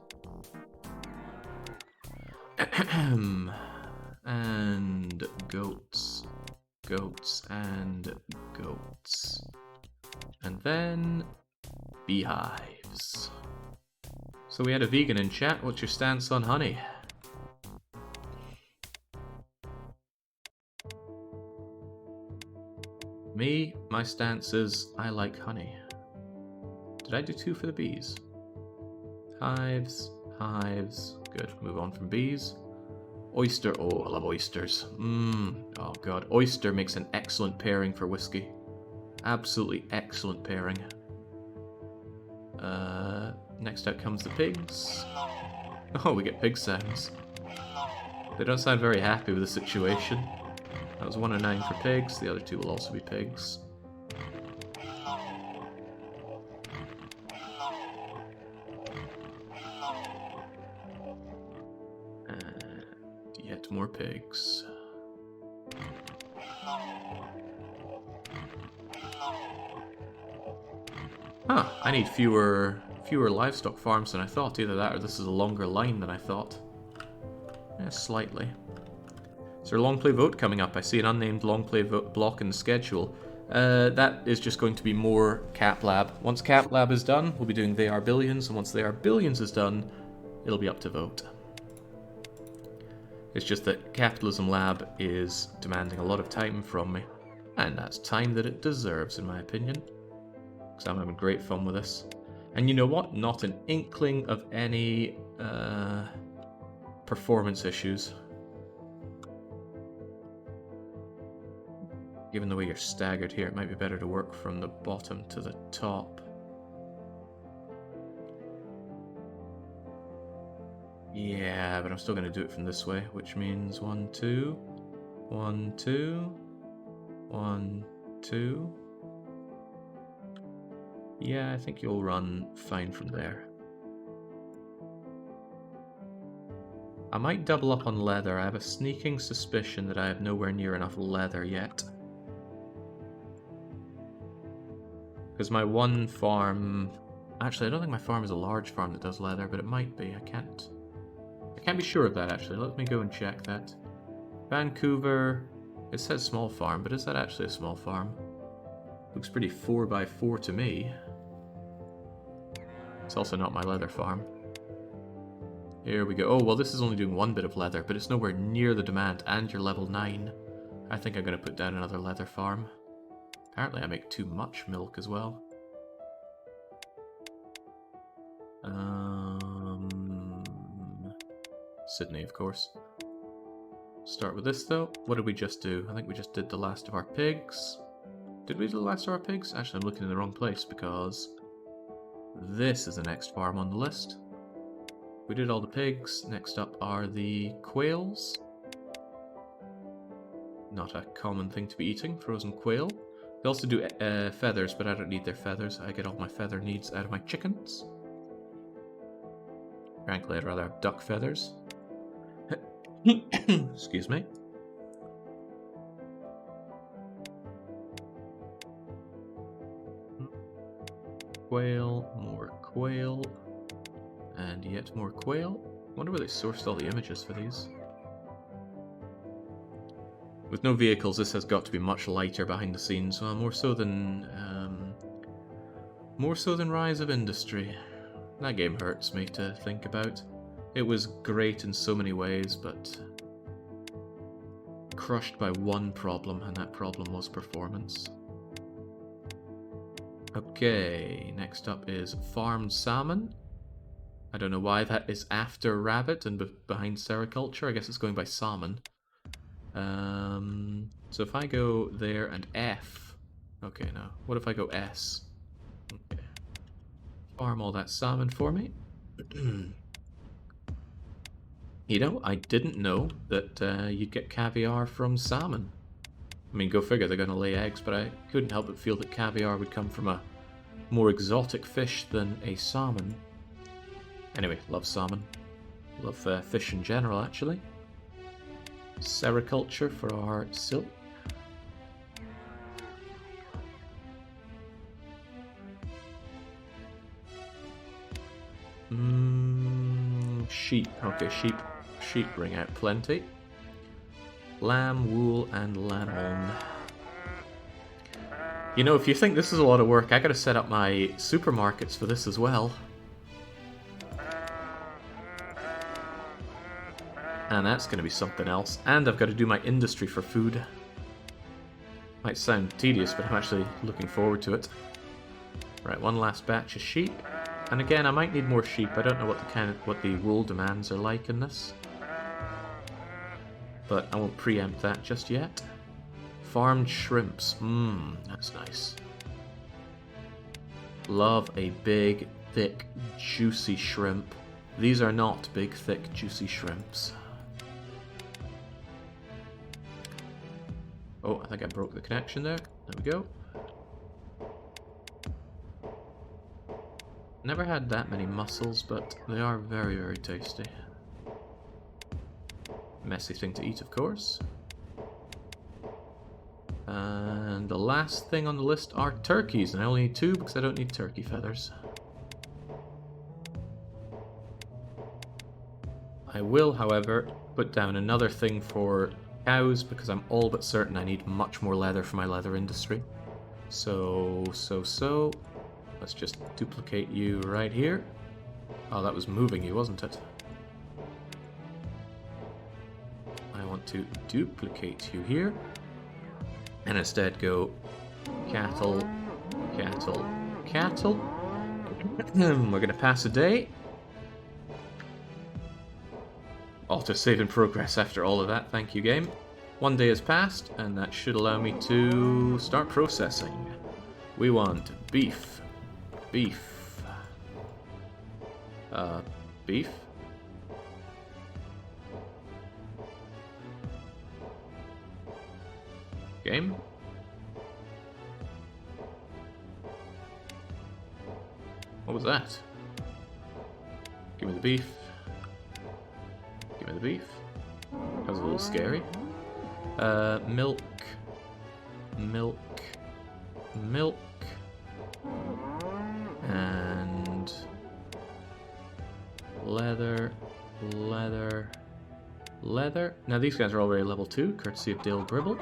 And goats, goats, and goats. And then beehives. So we had a vegan in chat. What's your stance on honey? Me, my stance is I like honey. Did I do 2 for the bees? Hives, hives. Good. Move on from bees. Oyster. Oh, I love oysters. Oh god. Oyster makes an excellent pairing for whiskey. Absolutely excellent pairing. Next out comes the pigs. Oh, we get pig sounds. They don't sound very happy with the situation. That was 1 of 9 for pigs. The other 2 will also be pigs. And yet more pigs. Huh, I need fewer livestock farms than I thought. Either that or this is a longer line than I thought. Yeah, slightly. So Is there a long play vote coming up? I see an unnamed long play vote block in the schedule. That is just going to be more CapLab. Once CapLab is done, we'll be doing They Are Billions, and once They Are Billions is done, it'll be up to vote. It's just that Capitalism Lab is demanding a lot of time from me, and that's time that it deserves, in my opinion, because I'm having great fun with this. And you know what? Not an inkling of any performance issues. Given the way you're staggered here, it might be better to work from the bottom to the top. Yeah, but I'm still going to do it from this way, which means 1, 2, 1, 2, 1, 2. Yeah, I think you'll run fine from there. I might double up on leather. I have a sneaking suspicion that I have nowhere near enough leather yet. Because my one farm... Actually, I don't think my farm is a large farm that does leather, but it might be. I can't be sure of that, actually. Let me go and check that. Vancouver... It says small farm, but is that actually a small farm? Looks pretty 4x4 to me. It's also not my leather farm. Here we go. Oh, well, this is only doing one bit of leather, but it's nowhere near the demand, and you're level 9. I think I'm going to put down another leather farm. Apparently I make too much milk as well. Sydney, of course. Start with this, though. What did we just do? I think we just did the last of our pigs. Did we do the last of our pigs? Actually, I'm looking in the wrong place, because this is the next farm on the list. We did all the pigs. Next up are the quails. Not a common thing to be eating, frozen quail. They also do feathers, but I don't need their feathers. I get all my feather needs out of my chickens. Frankly, I'd rather have duck feathers. Excuse me. Quail, more quail, and yet more quail. I wonder where they sourced all the images for these. With no vehicles, this has got to be much lighter behind the scenes. Well, more so than Rise of Industry. That game hurts me to think about. It was great in so many ways, but crushed by one problem, and that problem was performance. Okay, next up is farmed salmon. I don't know why that is after rabbit and behind sericulture. I guess it's going by salmon. So if I go there and F... Okay, now, what if I go S? Okay. Farm all that salmon for me. You know, I didn't know that you'd get caviar from salmon. I mean, go figure, they're going to lay eggs, but I couldn't help but feel that caviar would come from a more exotic fish than a salmon. Anyway, love salmon. Love fish in general, actually. Sericulture for our silk. Sheep. Okay, sheep bring out plenty. Lamb, wool, and lanolin. You know, if you think this is a lot of work, I gotta set up my supermarkets for this as well. And that's gonna be something else. And I've got to do my industry for food. Might sound tedious, but I'm actually looking forward to it. Right, one last batch of sheep. And again, I might need more sheep. I don't know what the wool demands are like in this. But I won't preempt that just yet. Farmed shrimps. That's nice. Love a big, thick, juicy shrimp. These are not big, thick, juicy shrimps. Oh, I think I broke the connection there. There we go. Never had that many mussels, but they are very, very tasty. Messy thing to eat, of course. And the last thing on the list are turkeys, and I only need 2 because I don't need turkey feathers. I will, however, put down another thing for cows because I'm all but certain I need much more leather for my leather industry. So. Let's just duplicate you right here. Oh, that was moving you, wasn't it? I want to duplicate you here. And instead go cattle, cattle, cattle. We're going to pass a day. Auto-save in progress after all of that, thank you game. 1 day has passed, and that should allow me to start processing. We want beef. Beef. Beef? Game? What was that? Give me the beef. Give me the beef. That was a little scary. Milk. Milk. Milk. And leather. Leather. Leather. Now these guys are already level 2, courtesy of Dale Gribble.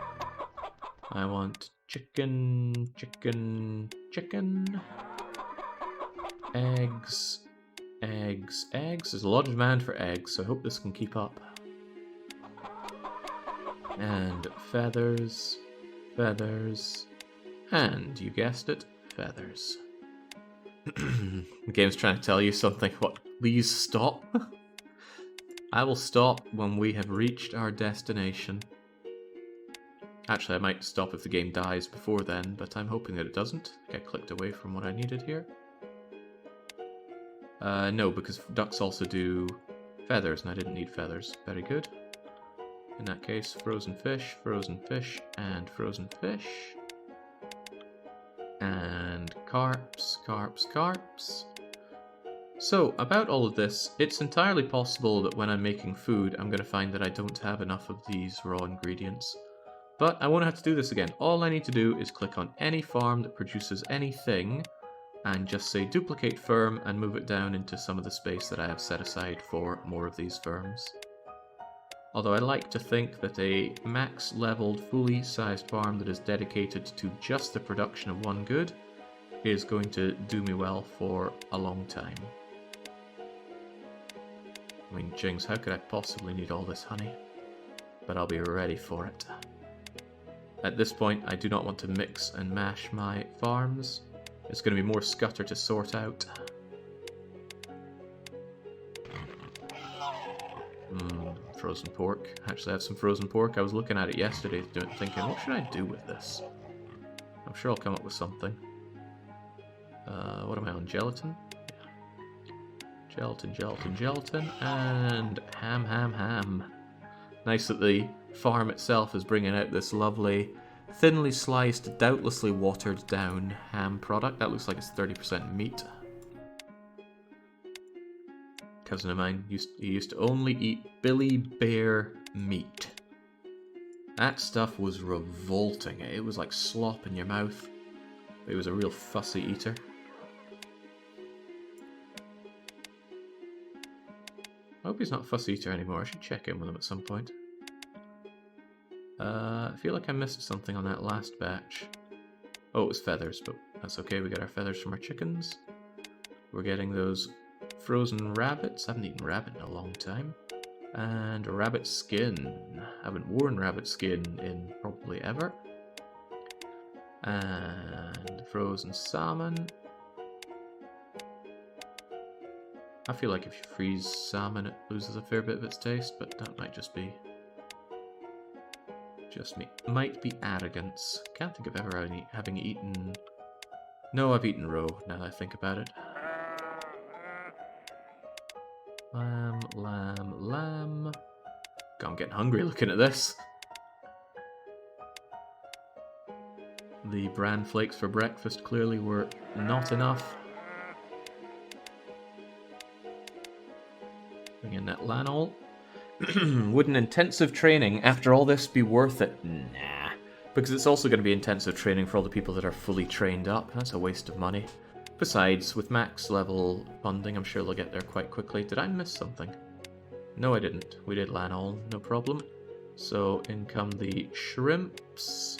I want chicken, chicken, chicken. Eggs, eggs, eggs. There's a lot of demand for eggs, so I hope this can keep up. And feathers, feathers, and you guessed it, feathers. The game's trying to tell you something. What? Please stop. I will stop when we have reached our destination. Actually, I might stop if the game dies before then, but I'm hoping that it doesn't. I think I clicked away from what I needed here. No, because ducks also do feathers, and I didn't need feathers. Very good. In that case, frozen fish, and frozen fish. And carps, carps, carps. So, about all of this, it's entirely possible that when I'm making food, I'm going to find that I don't have enough of these raw ingredients. But I won't have to do this again. All I need to do is click on any farm that produces anything, and just say duplicate firm and move it down into some of the space that I have set aside for more of these firms. Although I like to think that a max leveled, fully sized farm that is dedicated to just the production of one good is going to do me well for a long time. I mean, Jings, how could I possibly need all this honey? But I'll be ready for it. At this point, I do not want to mix and mash my farms. It's going to be more scutter to sort out. Frozen pork. Actually, I have some frozen pork. I was looking at it yesterday thinking, what should I do with this? I'm sure I'll come up with something. What am I on? Gelatin? Yeah. Gelatin, gelatin, gelatin. And ham, ham, ham. Nice that the farm itself is bringing out this lovely, thinly sliced, doubtlessly watered down ham product. That looks like it's 30% meat. Cousin of mine used to only eat Billy Bear meat. That stuff was revolting. It was like slop in your mouth. He was a real fussy eater. I hope he's not a fussy eater anymore. I should check in with him at some point. I feel like I missed something on that last batch. Oh, it was feathers, but that's okay. We got our feathers from our chickens. We're getting those frozen rabbits. I haven't eaten rabbit in a long time. And rabbit skin. I haven't worn rabbit skin in probably ever. And frozen salmon. I feel like if you freeze salmon, it loses a fair bit of its taste, but that might just be... might be arrogance. Can't think of ever having eaten... No, I've eaten roe, now that I think about it. Lamb, lamb, lamb. God, I'm getting hungry looking at this. The bran flakes for breakfast clearly were not enough. Bring in that lanol. Would an intensive training after all this be worth it? Nah. Because it's also going to be intensive training for all the people that are fully trained up. That's a waste of money. Besides, with max level funding, I'm sure they'll get there quite quickly. Did I miss something? No, I didn't. We did lanol, no problem. So in come the shrimps.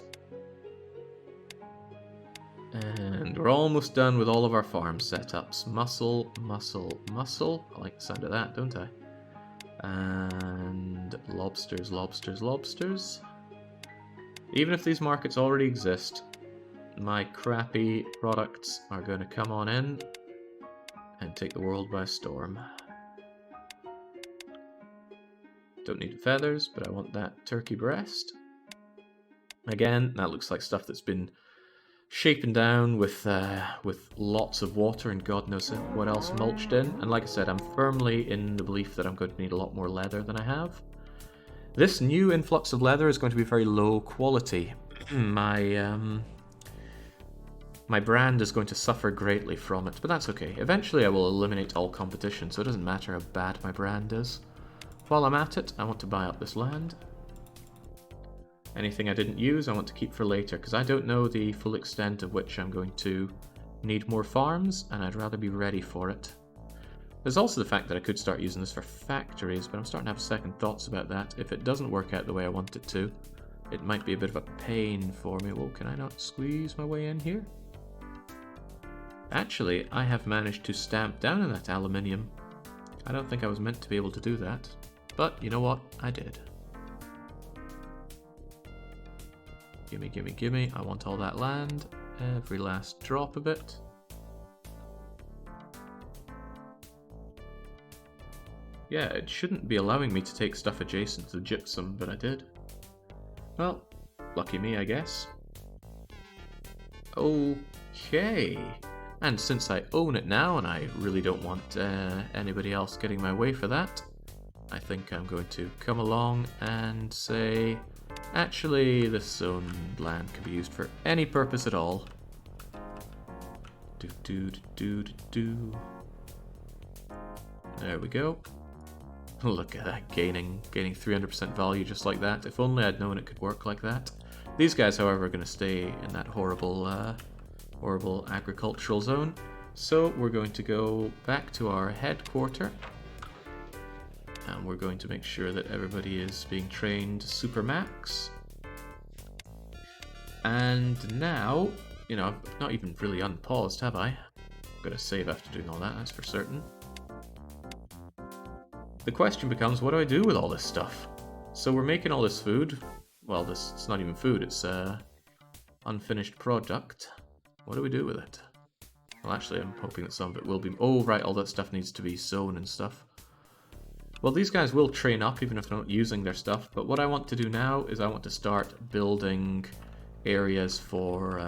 And we're almost done with all of our farm setups. Mussel, mussel, mussel. I like the sound of that, don't I? And lobsters, lobsters, lobsters. Even if these markets already exist, my crappy products are going to come on in and take the world by storm. Don't need feathers, but I want that turkey breast. Again, that looks like stuff that's been shapen down with lots of water and God knows what else mulched in. And like I said, I'm firmly in the belief that I'm going to need a lot more leather than I have. This new influx of leather is going to be very low quality. My brand is going to suffer greatly from it, but that's okay. Eventually I will eliminate all competition, so it doesn't matter how bad my brand is. While I'm at it, I want to buy up this land. Anything I didn't use, I want to keep for later, because I don't know the full extent of which I'm going to need more farms, and I'd rather be ready for it. There's also the fact that I could start using this for factories, but I'm starting to have second thoughts about that. If it doesn't work out the way I want it to, it might be a bit of a pain for me. Whoa, can I not squeeze my way in here? Actually, I have managed to stamp down in that aluminium. I don't think I was meant to be able to do that, but you know what? I did. Gimme, gimme, gimme. I want all that land. Every last drop of it. Yeah, it shouldn't be allowing me to take stuff adjacent to gypsum, but I did. Well, lucky me, I guess. Okay. And since I own it now, and I really don't want anybody else getting my way for that, I think I'm going to come along and say, actually, this zoned land can be used for any purpose at all. There we go. Look at that, gaining 300% value just like that. If only I'd known it could work like that. These guys, however, are going to stay in that horrible agricultural zone. So we're going to go back to our headquarter. And we're going to make sure that everybody is being trained super max. And now, you know, I've not even really unpaused, have I? I'm going to save after doing all that, that's for certain. The question becomes, what do I do with all this stuff? So we're making all this food. Well, it's not even food, it's unfinished product. What do we do with it? Well, actually, I'm hoping that some of it will be... Oh, right, all that stuff needs to be sown and stuff. Well, these guys will train up even if they're not using their stuff, but what I want to do now is I want to start building areas for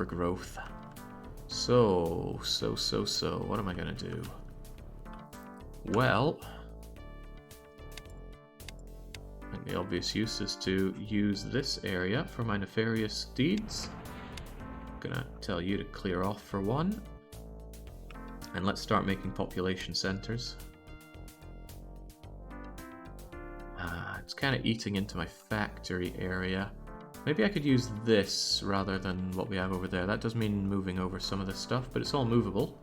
growth. So, what am I going to do? Well, I think the obvious use is to use this area for my nefarious deeds. I'm going to tell you to clear off for one. And let's start making population centers. It's kind of eating into my factory area. Maybe I could use this rather than what we have over there. That does mean moving over some of this stuff, but it's all movable.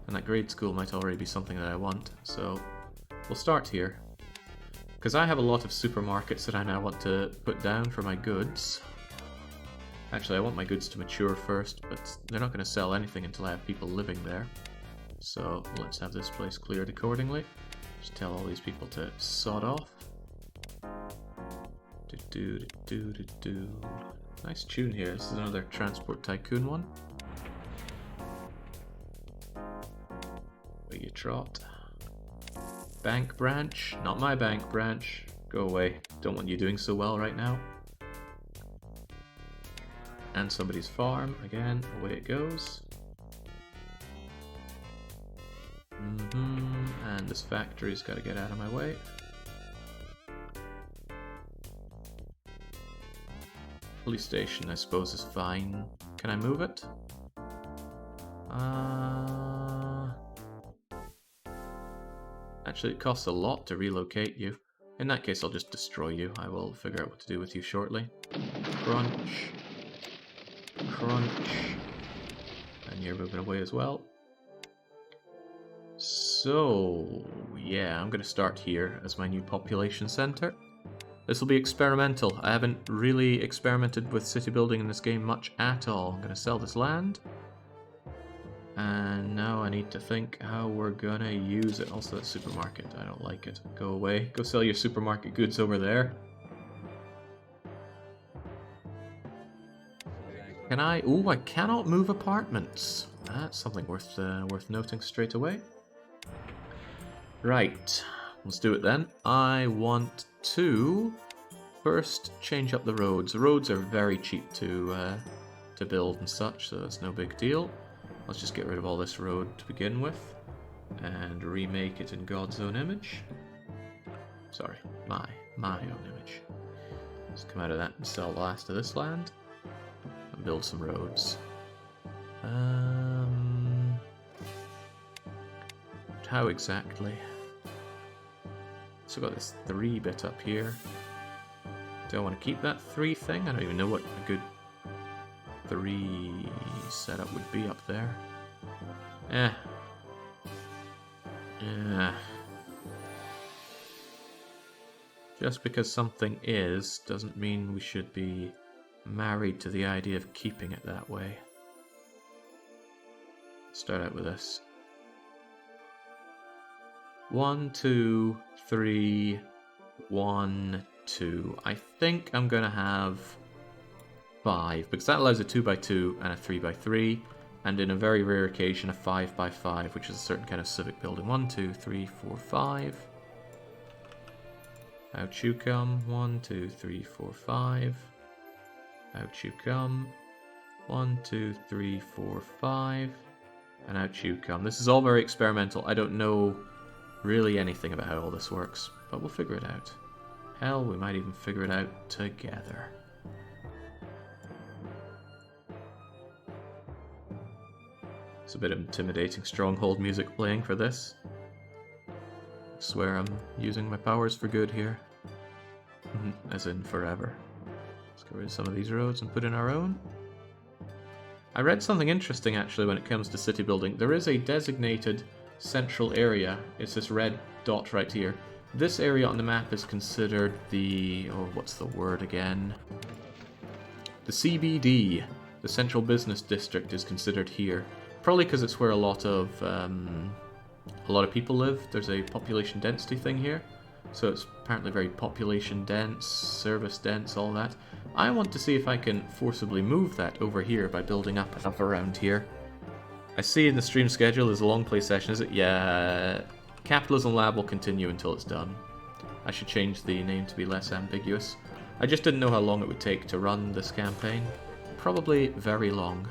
And that grade school might already be something that I want. So we'll start here. Because I have a lot of supermarkets that I now want to put down for my goods. Actually, I want my goods to mature first, but they're not going to sell anything until I have people living there. So let's have this place cleared accordingly. Just tell all these people to sod off. Nice tune here. This is another Transport Tycoon one. Where you trot. Bank branch. Not my bank branch. Go away. Don't want you doing so well right now. And somebody's farm. Again, away it goes. And this factory's got to get out of my way. Police station, I suppose, is fine. Can I move it? Actually, it costs a lot to relocate you. In that case, I'll just destroy you. I will figure out what to do with you shortly. Crunch. Crunch. And you're moving away as well. So, yeah, I'm going to start here as my new population center. This will be experimental. I haven't really experimented with city building in this game much at all. I'm going to sell this land. And now I need to think how we're going to use it. Also, the supermarket. I don't like it. Go away. Go sell your supermarket goods over there. Can I? Ooh, I cannot move apartments. That's something worth noting straight away. Right, let's do it then. I want to first change up the roads. The roads are very cheap to build and such, so it's no big deal. Let's just get rid of all this road to begin with and remake it in God's own image. Sorry, my own image. Let's come out of that and sell the last of this land and build some roads. How exactly? So I've got this 3 bit up here. Do I want to keep that 3 thing? I don't even know what a good 3 setup would be up there. Just because something is doesn't mean we should be married to the idea of keeping it that way. Start out with this. 1, 2, 3, 1, 2. I think I'm going to have 5, because that allows a 2x2 and a 3x3, and in a very rare occasion a 5x5, which is a certain kind of civic building. 1, 2, 3, 4, 5. Out you come. 1, 2, 3, 4, 5. Out you come. 1, 2, 3, 4, 5. And out you come. This is all very experimental. I don't know really anything about how all this works, but we'll figure it out. Hell, we might even figure it out together. It's a bit intimidating stronghold music playing for this. I swear I'm using my powers for good here. As in forever. Let's get rid of some of these roads and put in our own. I read something interesting actually when it comes to city building. There is a designated central area. It's this red dot right here. This area on the map is considered the... oh, what's the word again? The CBD, the Central Business District, is considered here. Probably because it's where a lot of people live. There's a population density thing here. So it's apparently very population dense, service dense, all that. I want to see if I can forcibly move that over here by building up enough around here. I see in the stream schedule there's a long play session, is it? Yeah. Capitalism Lab will continue until it's done. I should change the name to be less ambiguous. I just didn't know how long it would take to run this campaign. Probably very long.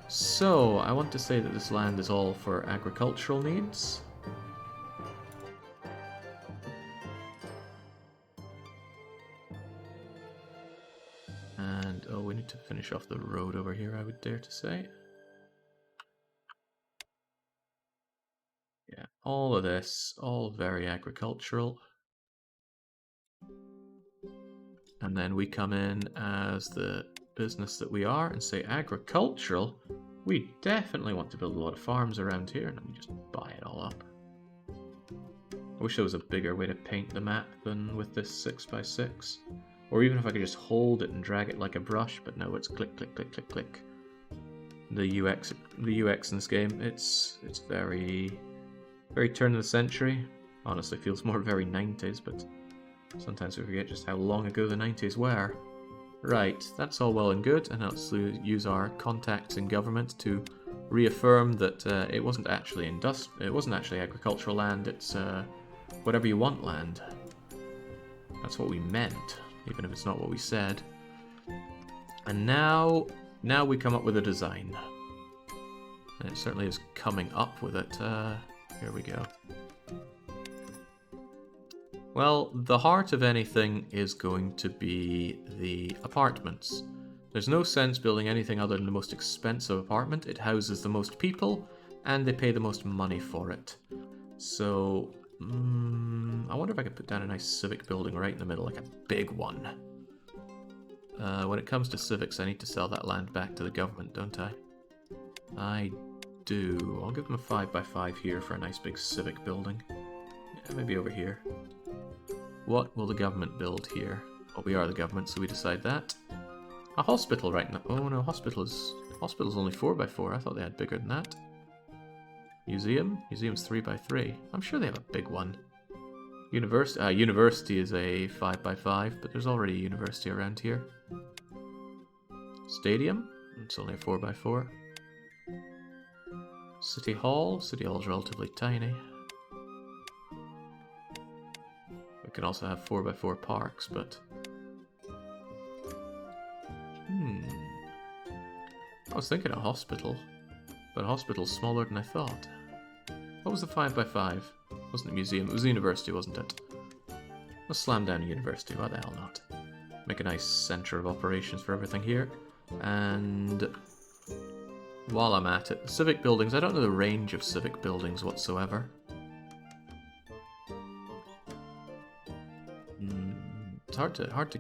So, I want to say that this land is all for agricultural needs. And, oh, we need to finish off the road over here, I would dare to say. Yeah, all of this, all very agricultural. And then we come in as the business that we are and say agricultural. We definitely want to build a lot of farms around here, and let me just buy it all up. I wish there was a bigger way to paint the map than with this 6x6. Or even if I could just hold it and drag it like a brush, but no, it's click, click, click, click, click. The UX in this game, it's very turn of the century. Honestly, feels more very 90s, but sometimes we forget just how long ago the 90s were. Right, that's all well and good, and let's use our contacts in government to reaffirm that it wasn't actually agricultural land. It's whatever you want land. That's what we meant, even if it's not what we said. And now we come up with a design. And it certainly is coming up with it. Here we go. Well, the heart of anything is going to be the apartments. There's no sense building anything other than the most expensive apartment. It houses the most people, and they pay the most money for it. So, I wonder if I could put down a nice civic building right in the middle, like a big one. When it comes to civics, I need to sell that land back to the government, don't I? I do. I'll give them a 5x5 here for a nice big civic building. Yeah, maybe over here. What will the government build here? Well, we are the government, so we decide that. A hospital right now. Oh no, hospital's only 4x4. I thought they had bigger than that. Museum? Museum's 3x3. I'm sure they have a big one. University is a 5x5, but there's already a university around here. Stadium? It's only a 4x4. City Hall? City Hall's relatively tiny. We can also have 4x4 parks, but... I was thinking a hospital, but a hospital's smaller than I thought. What was the 5x5? Wasn't a museum, it was a university, wasn't it? Let's slam down a university, why the hell not? Make a nice centre of operations for everything here. And while I'm at it, civic buildings, I don't know the range of civic buildings whatsoever. It's hard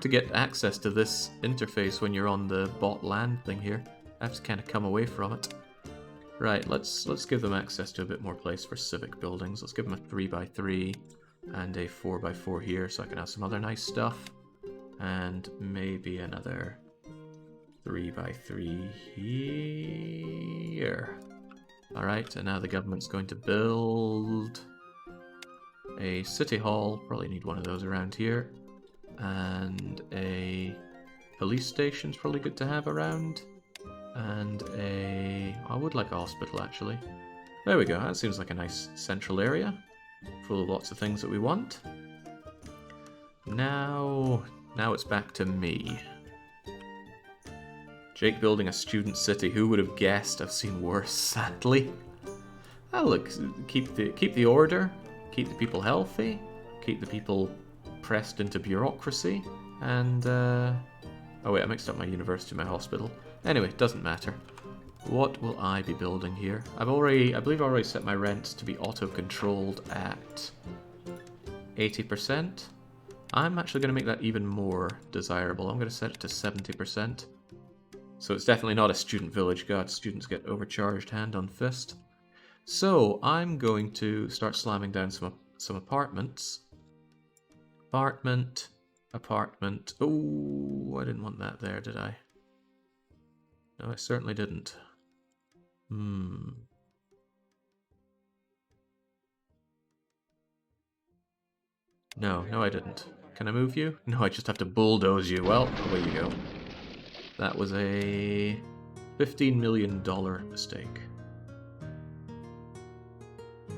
to get access to this interface when you're on the bought land thing here. I have to kind of come away from it. Right, let's give them access to a bit more place for civic buildings. Let's give them a 3x3 and a 4x4 here so I can have some other nice stuff. And maybe another 3x3 here. Alright, and now the government's going to build a city hall, probably need one of those around here, and a police station's probably good to have around, and I would like a hospital actually. There we go, that seems like a nice central area, full of lots of things that we want. Now it's back to me. Jake building a student city, who would have guessed? I've seen worse, sadly. Oh look, keep the order. Keep the people healthy, keep the people pressed into bureaucracy, and, oh wait, I mixed up my university and my hospital. Anyway, doesn't matter. What will I be building here? I believe I've already set my rents to be auto-controlled at 80%. I'm actually going to make that even more desirable. I'm going to set it to 70%. So it's definitely not a student village. God, students get overcharged hand on fist. So I'm going to start slamming down some apartments. Apartment. Oh, I didn't want that there, did I? No, I certainly didn't. No, I didn't. Can I move you? No, I just have to bulldoze you. Well, away you go. That was a $15 million mistake.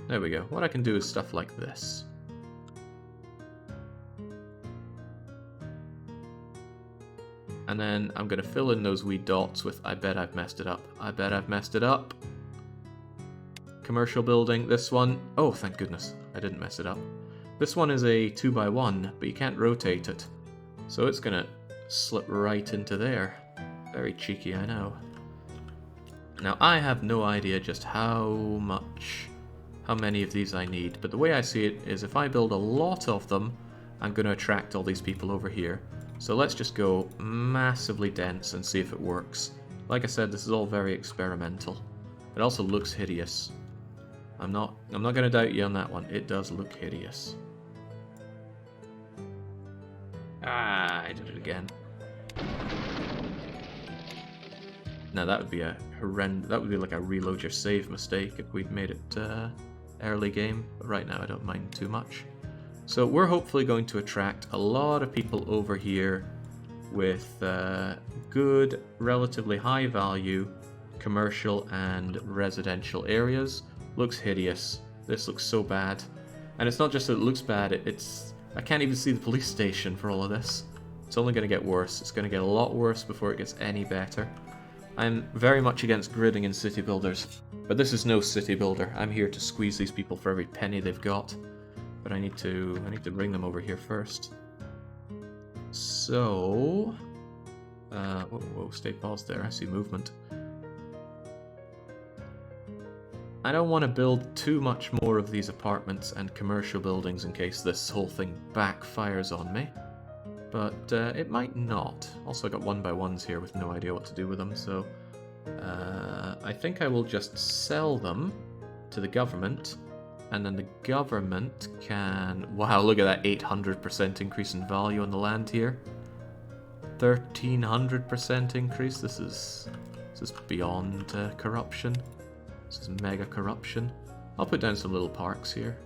There we go. What I can do is stuff like this. And then I'm going to fill in those wee dots with I bet I've messed it up. I bet I've messed it up. Commercial building. This one. Oh, thank goodness. I didn't mess it up. This one is a 2x1, but you can't rotate it. So it's going to slip right into there. Very cheeky, I know. Now, I have no idea just how many of these I need, but the way I see it is if I build a lot of them, I'm going to attract all these people over here. So let's just go massively dense and see if it works. Like I said, this is all very experimental. It also looks hideous. I'm not going to doubt you on that one. It does look hideous. Ah, I did it again. Now that would be a horrendous. That would be like a reload your save mistake if we'd made it early game. But right now I don't mind too much. So we're hopefully going to attract a lot of people over here with good, relatively high value commercial and residential areas. Looks hideous. This looks so bad. And it's not just that it looks bad, I can't even see the police station for all of this. It's only going to get worse. It's going to get a lot worse before it gets any better. I'm very much against gridding in city builders, but this is no city builder. I'm here to squeeze these people for every penny they've got. But I need to bring them over here first. So, whoa, stay paused there. I see movement. I don't want to build too much more of these apartments and commercial buildings in case this whole thing backfires on me. But it might not. Also, I got 1x1s here with no idea what to do with them, so I think I will just sell them to the government And then the government can... Wow, look at that 800% increase in value on the land here. 1300% increase. This is beyond corruption. This is mega corruption. I'll put down some little parks here.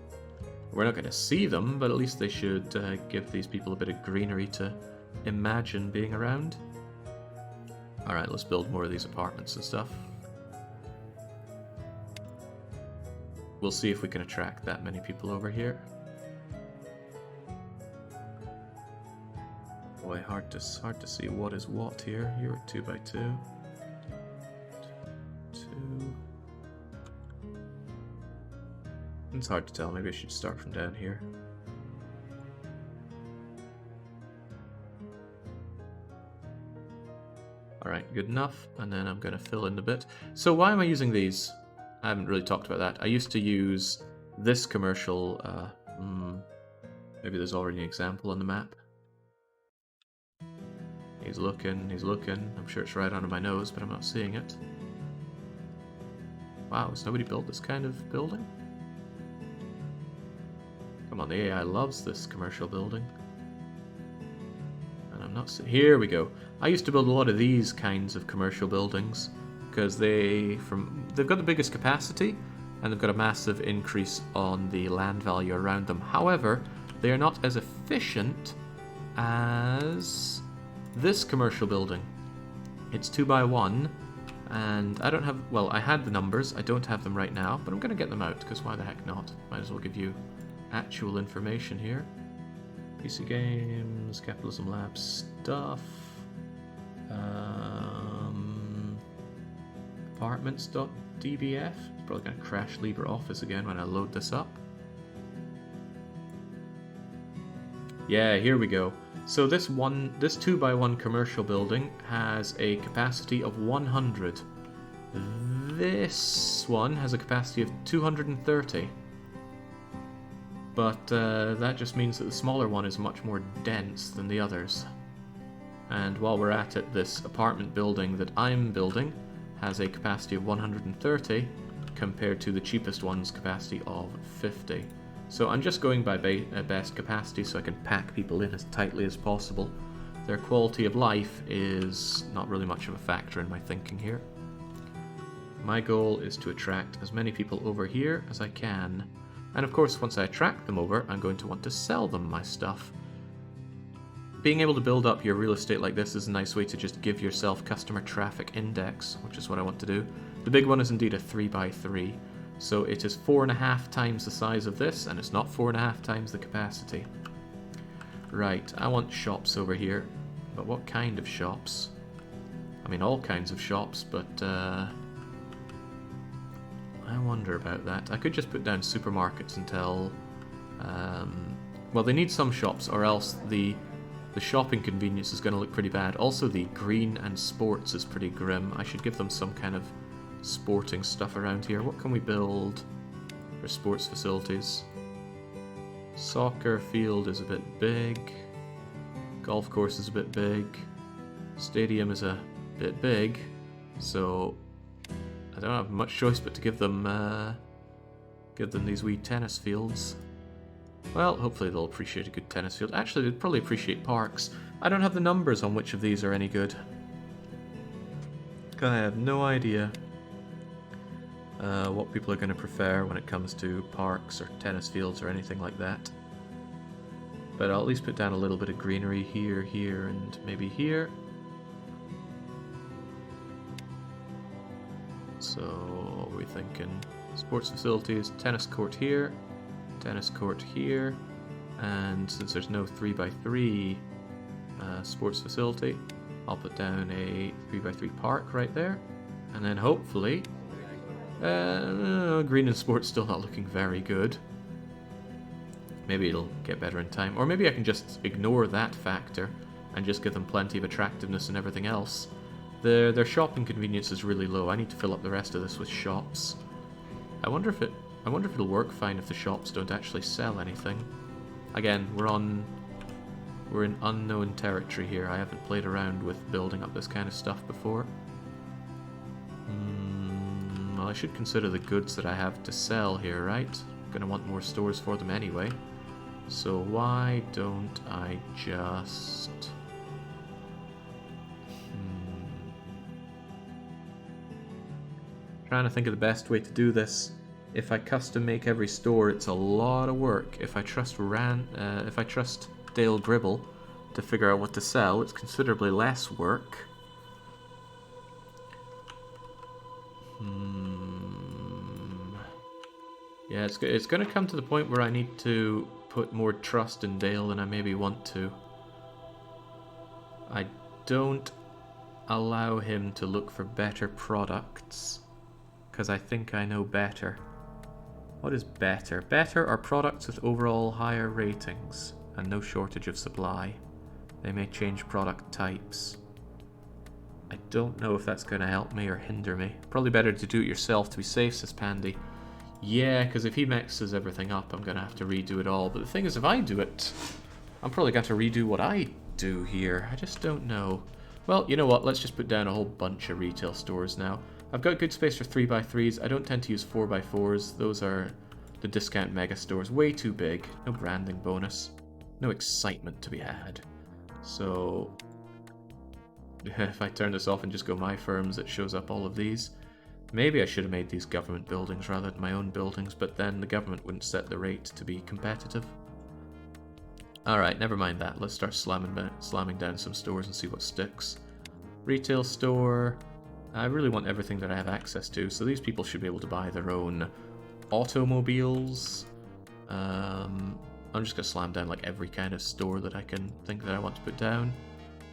We're not going to see them, but at least they should give these people a bit of greenery to imagine being around. Alright, let's build more of these apartments and stuff. We'll see if we can attract that many people over here. Boy, hard to see what is what here. You're 2 by 2. 2. It's hard to tell. Maybe I should start from down here. Alright, good enough. And then I'm going to fill in a bit. So why am I using these? I haven't really talked about that. I used to use this commercial... maybe there's already an example on the map. He's looking, he's looking. I'm sure it's right under my nose, but I'm not seeing it. Wow, has nobody built this kind of building? Come on, the AI loves this commercial building. And I'm not seeing... Here we go. I used to build a lot of these kinds of commercial buildings because they've got the biggest capacity and they've got a massive increase on the land value around them. However, they are not as efficient as this commercial building. It's 2 by 1 and I don't have... Well, I had the numbers. I don't have them right now, but I'm going to get them out because why the heck not? Might as well give you actual information here. PC Games, Capitalism Lab stuff. Apartments.dbf. It's probably going to crash LibreOffice again when I load this up. Yeah, here we go. So this 2 by 1 commercial building has a capacity of 100. This one has a capacity of 230. But that just means that the smaller one is much more dense than the others. And while we're at it, this apartment building that I'm building has a capacity of 130 compared to the cheapest one's capacity of 50. So I'm just going by best capacity so I can pack people in as tightly as possible. Their quality of life is not really much of a factor in my thinking here. My goal is to attract as many people over here as I can. And of course, once I attract them over, I'm going to want to sell them my stuff. Being able to build up your real estate like this is a nice way to just give yourself customer traffic index, which is what I want to do. The big one is indeed a 3 by 3. So it is 4.5 times the size of this, and it's not 4.5 times the capacity. Right, I want shops over here. But what kind of shops? I mean, all kinds of shops, but I wonder about that. I could just put down supermarkets until... well, they need some shops, or else the shopping convenience is going to look pretty bad. Also, the green and sports is pretty grim. I should give them some kind of sporting stuff around here. What can we build for sports facilities? Soccer field is a bit big. Golf course is a bit big. Stadium is a bit big. So I don't have much choice but to give them these wee tennis fields. Well, hopefully they'll appreciate a good tennis field. Actually, they'd probably appreciate parks. I don't have the numbers on which of these are any good. I have no idea what people are going to prefer when it comes to parks or tennis fields or anything like that. But I'll at least put down a little bit of greenery here, here, and maybe here. So, what are we thinking? Sports facilities, tennis court here, and since there's no 3 by 3 sports facility, I'll put down a 3 by 3 park right there, and then hopefully, green and sports still not looking very good. Maybe it'll get better in time, or maybe I can just ignore that factor and just give them plenty of attractiveness and everything else. Their shopping convenience is really low. I need to fill up the rest of this with shops. I wonder if it'll work fine if the shops don't actually sell anything. Again, we're in unknown territory here. I haven't played around with building up this kind of stuff before. Well, I should consider the goods that I have to sell here, right? gonna want more stores for them anyway. So why don't I just... Trying to think of the best way to do this. If I custom make every store, it's a lot of work. If I trust Dale Gribble to figure out what to sell, it's considerably less work. Yeah, it's going to come to the point where I need to put more trust in Dale than I maybe want to. I don't allow him to look for better products, because I think I know better. What is better? Better are products with overall higher ratings and no shortage of supply. They may change product types. I don't know if that's going to help me or hinder me. Probably better to do it yourself to be safe, says Pandy. Yeah, because if he mixes everything up, I'm going to have to redo it all. But the thing is, if I do it, I'm probably going to redo what I do here. I just don't know. Well, you know what? Let's just put down a whole bunch of retail stores now. I've got good space for 3x3s. I don't tend to use 4x4s. Those are the discount mega stores. Way too big. No branding bonus. No excitement to be had. So if I turn this off and just go my firms, it shows up all of these. Maybe I should have made these government buildings rather than my own buildings, but then the government wouldn't set the rate to be competitive. Alright, never mind that. Let's start slamming down some stores and see what sticks. Retail store. I really want everything that I have access to, so these people should be able to buy their own automobiles. I'm just going to slam down like every kind of store that I can think that I want to put down.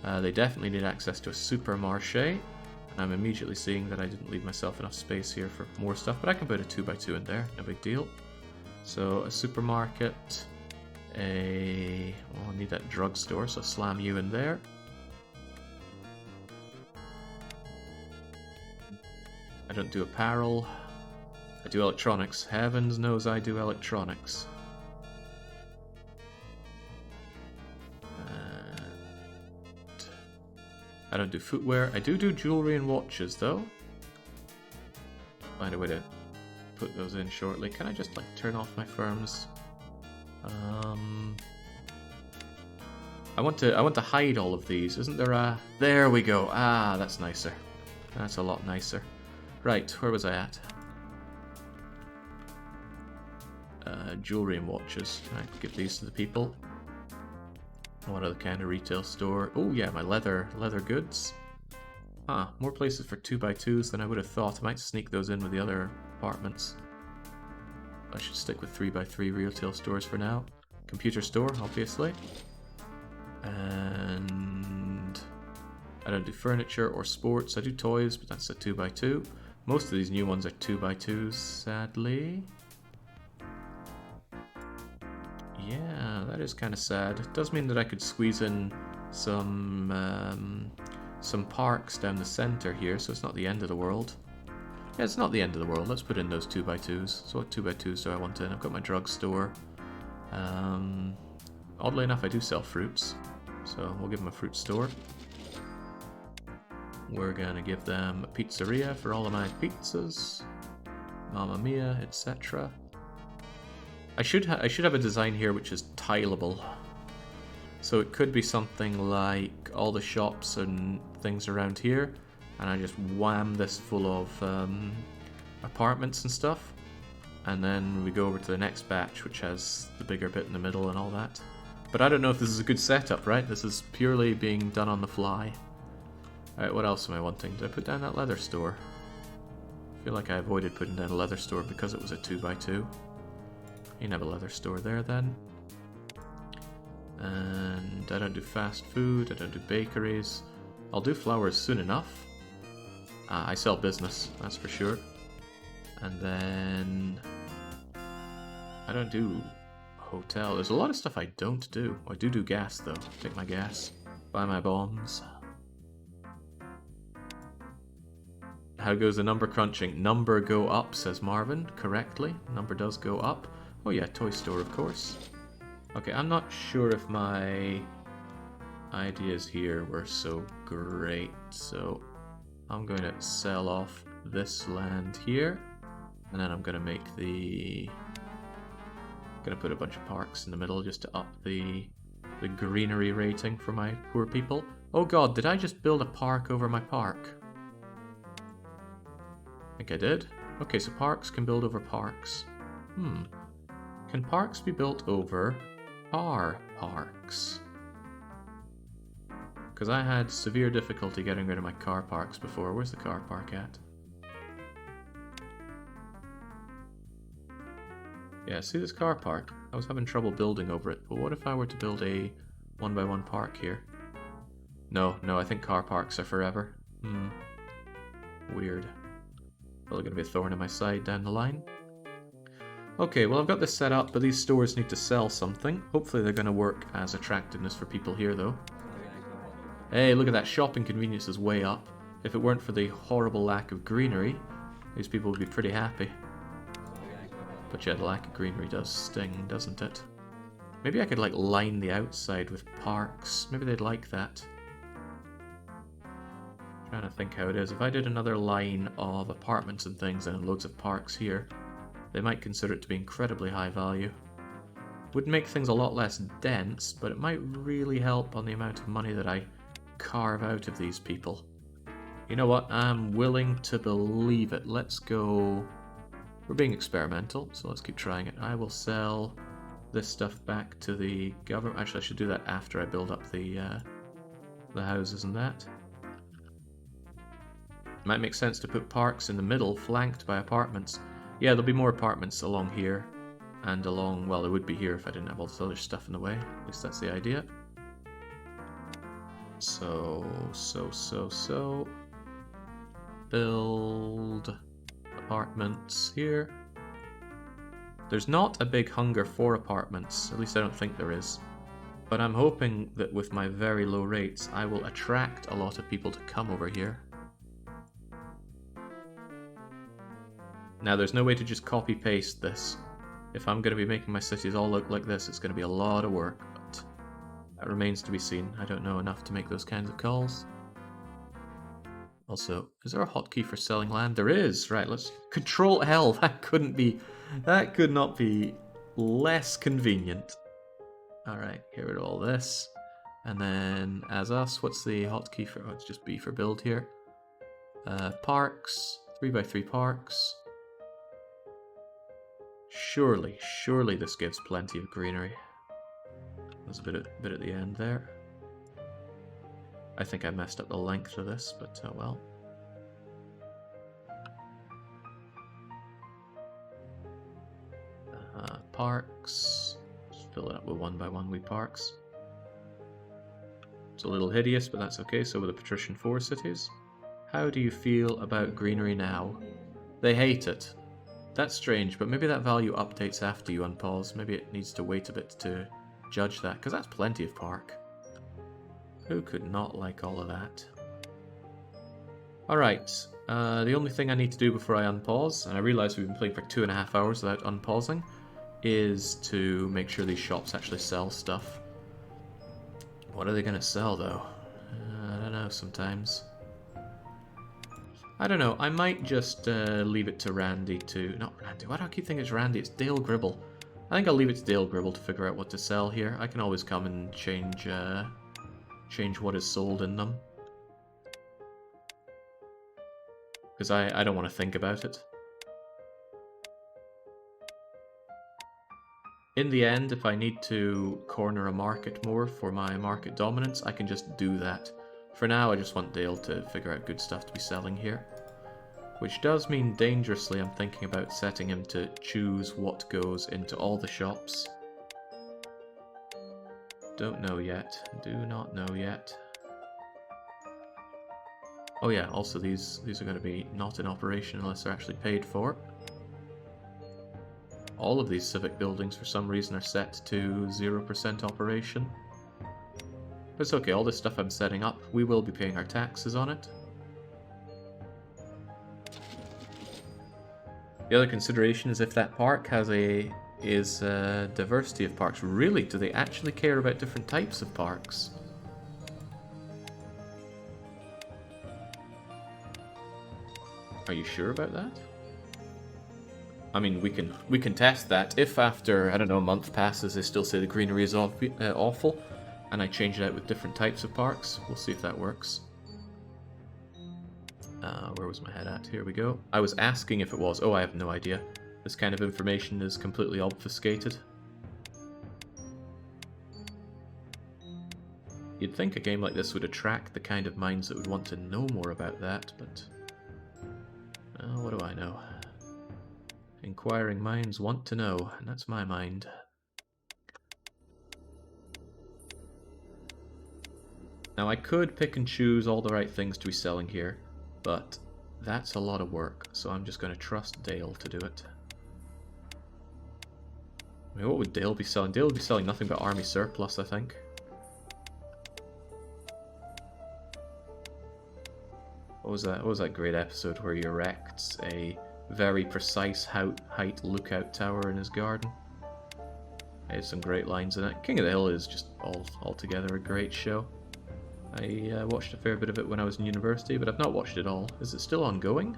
They definitely need access to a supermarché, and I'm immediately seeing that I didn't leave myself enough space here for more stuff, but I can put a 2x2 in there, no big deal. So a supermarket, well, I need that drugstore, so slam you in there. I don't do apparel. I do electronics. Heavens knows I do electronics. I don't do footwear. I do jewelry and watches, though. Find a way to put those in shortly. Can I just, like, turn off my firms? I want to hide all of these. Isn't there a... There we go. Ah, that's nicer. That's a lot nicer. Right, where was I at? Jewelry and watches. Can I give these to the people? What other kind of retail store? Oh yeah, my leather goods. Ah, more places for 2x2s than I would have thought. I might sneak those in with the other apartments. I should stick with 3x3 retail stores for now. Computer store, obviously. And I don't do furniture or sports. I do toys, but that's a 2x2. Most of these new ones are 2x2s, sadly. Yeah, that is kind of sad. It does mean that I could squeeze in some parks down the center here, so it's not the end of the world. Yeah, it's not the end of the world. Let's put in those 2x2s. So what 2x2s do I want in? I've got my drugstore. Oddly enough, I do sell fruits, so we'll give them a fruit store. We're gonna give them a pizzeria for all of my pizzas, Mamma Mia, etc. I should have a design here which is tileable. So it could be something like all the shops and things around here, and I just wham this full of apartments and stuff, and then we go over to the next batch which has the bigger bit in the middle and all that. But I don't know if this is a good setup, right? This is purely being done on the fly. Alright, what else am I wanting? Did I put down that leather store? I feel like I avoided putting down a leather store because it was a 2x2. You can have a leather store there then. And I don't do fast food, I don't do bakeries. I'll do flowers soon enough. I sell business, that's for sure. And then I don't do hotel. There's a lot of stuff I don't do. I do gas though. Take my gas. Buy my bombs. How goes the number crunching? Number go up, says Marvin, correctly. Number does go up. Oh yeah, toy store, of course. Okay, I'm not sure if my ideas here were so great, so I'm going to sell off this land here, and then I'm going to make the Gonna put a bunch of parks in the middle just to up the greenery rating for my poor people. Oh god, did I just build a park over my park? I think I did. Okay, so parks can build over parks. Can parks be built over parks? Because I had severe difficulty getting rid of my car parks before. Where's the car park at? Yeah, see this car park? I was having trouble building over it, but what if I were to build a 1x1 park here? No, I think car parks are forever. Weird. Probably gonna be a thorn in my side down the line. Okay, well I've got this set up, but these stores need to sell something. Hopefully they're gonna work as attractiveness for people here though. Hey, look at that, shopping convenience is way up. If it weren't for the horrible lack of greenery, these people would be pretty happy. But yeah, the lack of greenery does sting, doesn't it? Maybe I could like line the outside with parks. Maybe they'd like that. Trying to think how it is. If I did another line of apartments and things and loads of parks here, they might consider it to be incredibly high value. Would make things a lot less dense, but it might really help on the amount of money that I carve out of these people. You know what? I'm willing to believe it. Let's go... We're being experimental, so let's keep trying it. I will sell this stuff back to the government. Actually, I should do that after I build up the houses and that. Might make sense to put parks in the middle, flanked by apartments. Yeah, there'll be more apartments along here, and along, well, there would be here if I didn't have all this other stuff in the way. At least that's the idea. So. Build apartments here. There's not a big hunger for apartments, at least I don't think there is. But I'm hoping that with my very low rates, I will attract a lot of people to come over here. Now, there's no way to just copy-paste this. If I'm going to be making my cities all look like this, it's going to be a lot of work, but that remains to be seen. I don't know enough to make those kinds of calls. Also, is there a hotkey for selling land? There is! Right, let's... Control L! That could not be less convenient. Alright, get rid of all this. And then, as us, what's the hotkey for... Oh, it's just B for build here. Parks. 3x3 parks. Surely this gives plenty of greenery. There's a bit at the end there. I think I messed up the length of this, but oh well. Parks. Just fill it up with 1x1 wee parks. It's a little hideous, but that's okay. So with the Patrician 4 cities. How do you feel about greenery now? They hate it. That's strange, but maybe that value updates after you unpause. Maybe it needs to wait a bit to judge that, because that's plenty of park. Who could not like all of that? Alright, the only thing I need to do before I unpause, and I realise we've been playing for 2.5 hours without unpausing, is to make sure these shops actually sell stuff. What are they going to sell, though? I don't know, sometimes. I don't know, I might just leave it to Randy to... Not Randy, why do I keep thinking it's Randy? It's Dale Gribble. I think I'll leave it to Dale Gribble to figure out what to sell here. I can always come and change what is sold in them. Because I don't want to think about it. In the end, if I need to corner a market more for my market dominance, I can just do that. For now, I just want Dale to figure out good stuff to be selling here. Which does mean dangerously I'm thinking about setting him to choose what goes into all the shops. Don't know yet. Do not know yet. Oh yeah, also these are going to be not in operation unless they're actually paid for. All of these civic buildings for some reason are set to 0% operation. But it's okay, all this stuff I'm setting up, we will be paying our taxes on it. The other consideration is if that park has a diversity of parks. Really, do they actually care about different types of parks? Are you sure about that? I mean, we can test that. If after, I don't know, a month passes, they still say the greenery is awful, and I change it out with different types of parks, we'll see if that works. Where was my head at? Here we go. I was asking if it was. Oh, I have no idea. This kind of information is completely obfuscated. You'd think a game like this would attract the kind of minds that would want to know more about that, but... what do I know? Inquiring minds want to know, and that's my mind. Now I could pick and choose all the right things to be selling here, but that's a lot of work, so I'm just going to trust Dale to do it. I mean, what would Dale be selling? Dale would be selling nothing but army surplus, I think. What was that? What was that great episode where he erects a very precise height lookout tower in his garden? It had some great lines in it. King of the Hill is just altogether a great show. I watched a fair bit of it when I was in university, but I've not watched it all. Is it still ongoing?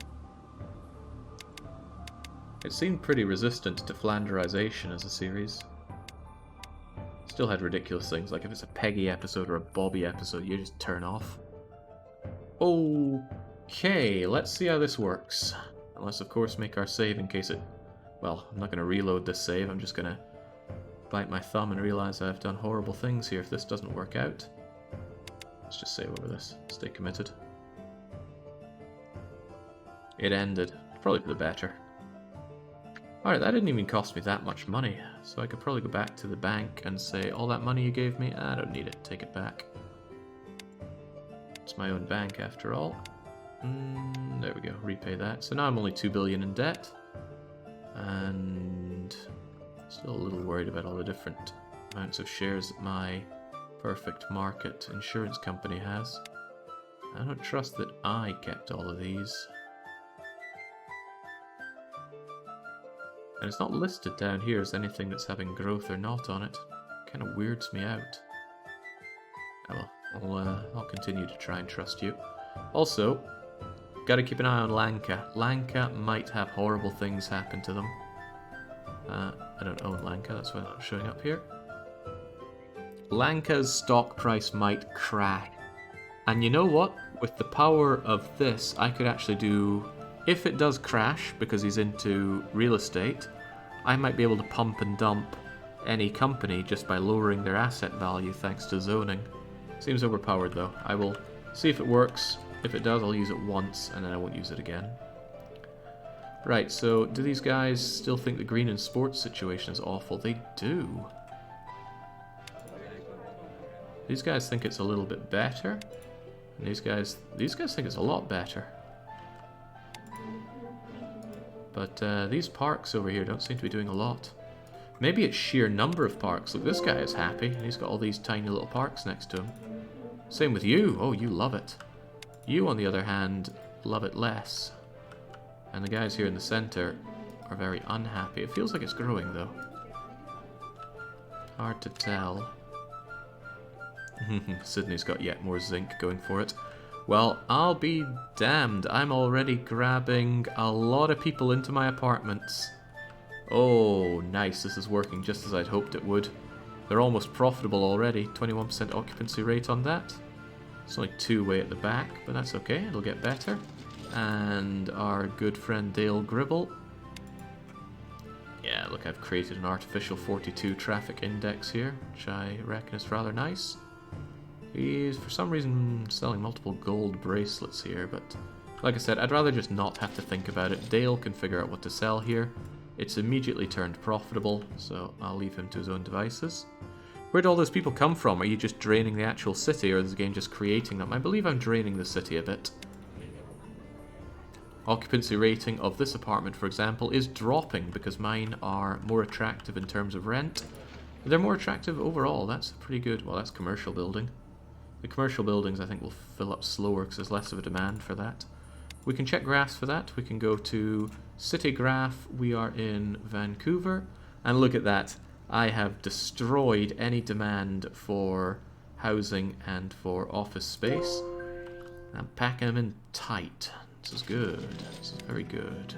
It seemed pretty resistant to Flanderization as a series. Still had ridiculous things, like if it's a Peggy episode or a Bobby episode, you just turn off. Okay, let's see how this works. Unless, of course, make our save in case it... Well, I'm not going to reload this save, I'm just going to bite my thumb and realize I've done horrible things here if this doesn't work out. Let's just save over this. Stay committed. It ended. Probably for the better. Alright, that didn't even cost me that much money, so I could probably go back to the bank and say, all that money you gave me, I don't need it, take it back. It's my own bank after all. There we go, repay that. So now I'm only 2 billion in debt. And still a little worried about all the different amounts of shares that my perfect market insurance company has. I don't trust that I kept all of these. And it's not listed down here as anything that's having growth or not on it. Kind of weirds me out. Oh well, I'll continue to try and trust you. Also, gotta keep an eye on Lanka. Lanka might have horrible things happen to them. I don't own Lanka, that's why I'm not showing up here. Lanka's stock price might crash. And you know what? With the power of this, I could actually do... If it does crash, because he's into real estate, I might be able to pump and dump any company just by lowering their asset value thanks to zoning. Seems overpowered though. I will see if it works. If it does, I'll use it once and then I won't use it again. Right, so do these guys still think the green and sports situation is awful? They do. These guys think it's a little bit better. And these guys think it's a lot better. But these parks over here don't seem to be doing a lot. Maybe it's sheer number of parks. Look, this guy is happy, and he's got all these tiny little parks next to him. Same with you. Oh, you love it. You, on the other hand, love it less. And the guys here in the center are very unhappy. It feels like it's growing, though. Hard to tell. Sydney's got yet more zinc going for it. Well, I'll be damned. I'm already grabbing a lot of people into my apartments. Oh, nice. This is working just as I'd hoped it would. They're almost profitable already. 21% occupancy rate on that. It's only 2 way at the back, but that's okay. It'll get better. And our good friend Dale Gribble. Yeah, look, I've created an artificial 42 traffic index here, which I reckon is rather nice. He's, for some reason, selling multiple gold bracelets here, but like I said, I'd rather just not have to think about it. Dale can figure out what to sell here. It's immediately turned profitable, so I'll leave him to his own devices. Where'd all those people come from? Are you just draining the actual city, or is the game just creating them? I believe I'm draining the city a bit. Occupancy rating of this apartment, for example, is dropping because mine are more attractive in terms of rent. They're more attractive overall. That's pretty good. Well, that's commercial building. The commercial buildings, I think, will fill up slower because there's less of a demand for that. We can check graphs for that. We can go to City Graph. We are in Vancouver. And look at that. I have destroyed any demand for housing and for office space. I'm packing them in tight. This is good. This is very good.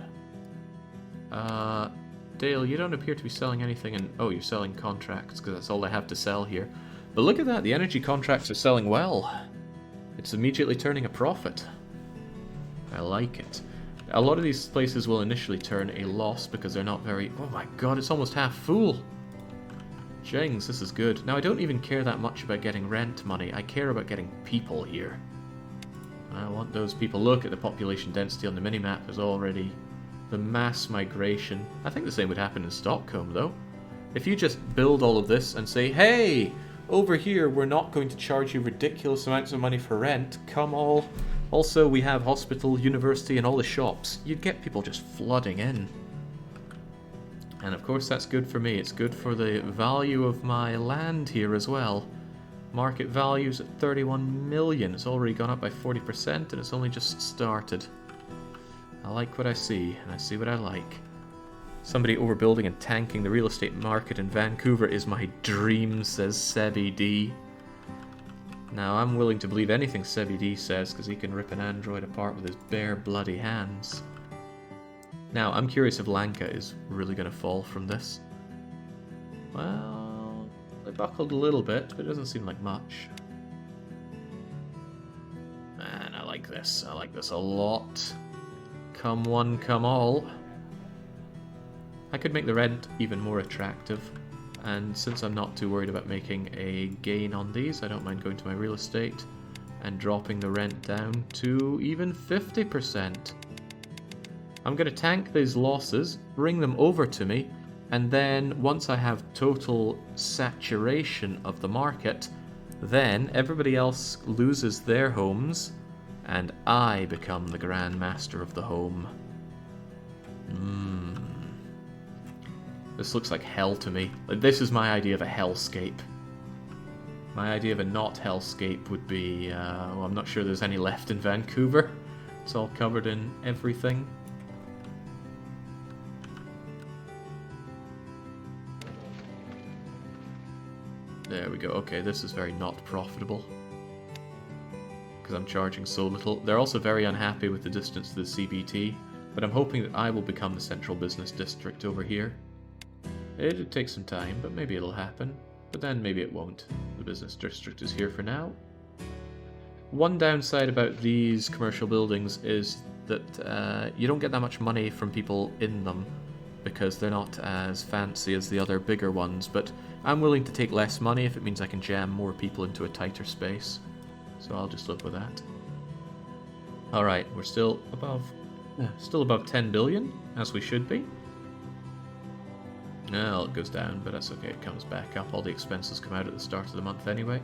Dale, you don't appear to be selling anything, and oh, you're selling contracts, because that's all I have to sell here. But look at that, the energy contracts are selling well. It's immediately turning a profit. I like it. A lot of these places will initially turn a loss because they're not very... Oh my god, it's almost half full! Jings, this is good. Now, I don't even care that much about getting rent money. I care about getting people here. I want those people. Look at the population density on the minimap is already... The mass migration. I think the same would happen in Stockholm, though. If you just build all of this and say, hey, over here we're not going to charge you ridiculous amounts of money for rent, come all... Also, we have hospital, university, and all the shops. You'd get people just flooding in. And of course that's good for me. It's good for the value of my land here as well. Market value's at 31 million. It's already gone up by 40% and it's only just started. I like what I see, and I see what I like. Somebody overbuilding and tanking the real estate market in Vancouver is my dream, says Sebby D. Now, I'm willing to believe anything Sebby D says, because he can rip an android apart with his bare bloody hands. Now, I'm curious if Lanka is really going to fall from this. Well, they buckled a little bit, but it doesn't seem like much. Man, I like this. I like this a lot. Come one, come all. I could make the rent even more attractive. And since I'm not too worried about making a gain on these, I don't mind going to my real estate and dropping the rent down to even 50%. I'm going to tank these losses, bring them over to me, and then once I have total saturation of the market, then everybody else loses their homes, and I become the Grand Master of the home. This looks like hell to me. This is my idea of a hellscape. My idea of a not hellscape would be... well, I'm not sure there's any left in Vancouver. It's all covered in everything. There we go. Okay, this is very not profitable. Because I'm charging so little. They're also very unhappy with the distance to the CBT. But I'm hoping that I will become the central business district over here. It'd take some time, but maybe it'll happen. But then maybe it won't. The business district is here for now. One downside about these commercial buildings is that you don't get that much money from people in them because they're not as fancy as the other bigger ones, but I'm willing to take less money if it means I can jam more people into a tighter space. So I'll just live with that. Alright, we're still above 10 billion, as we should be. Well, it goes down, but that's okay, it comes back up. All the expenses come out at the start of the month anyway.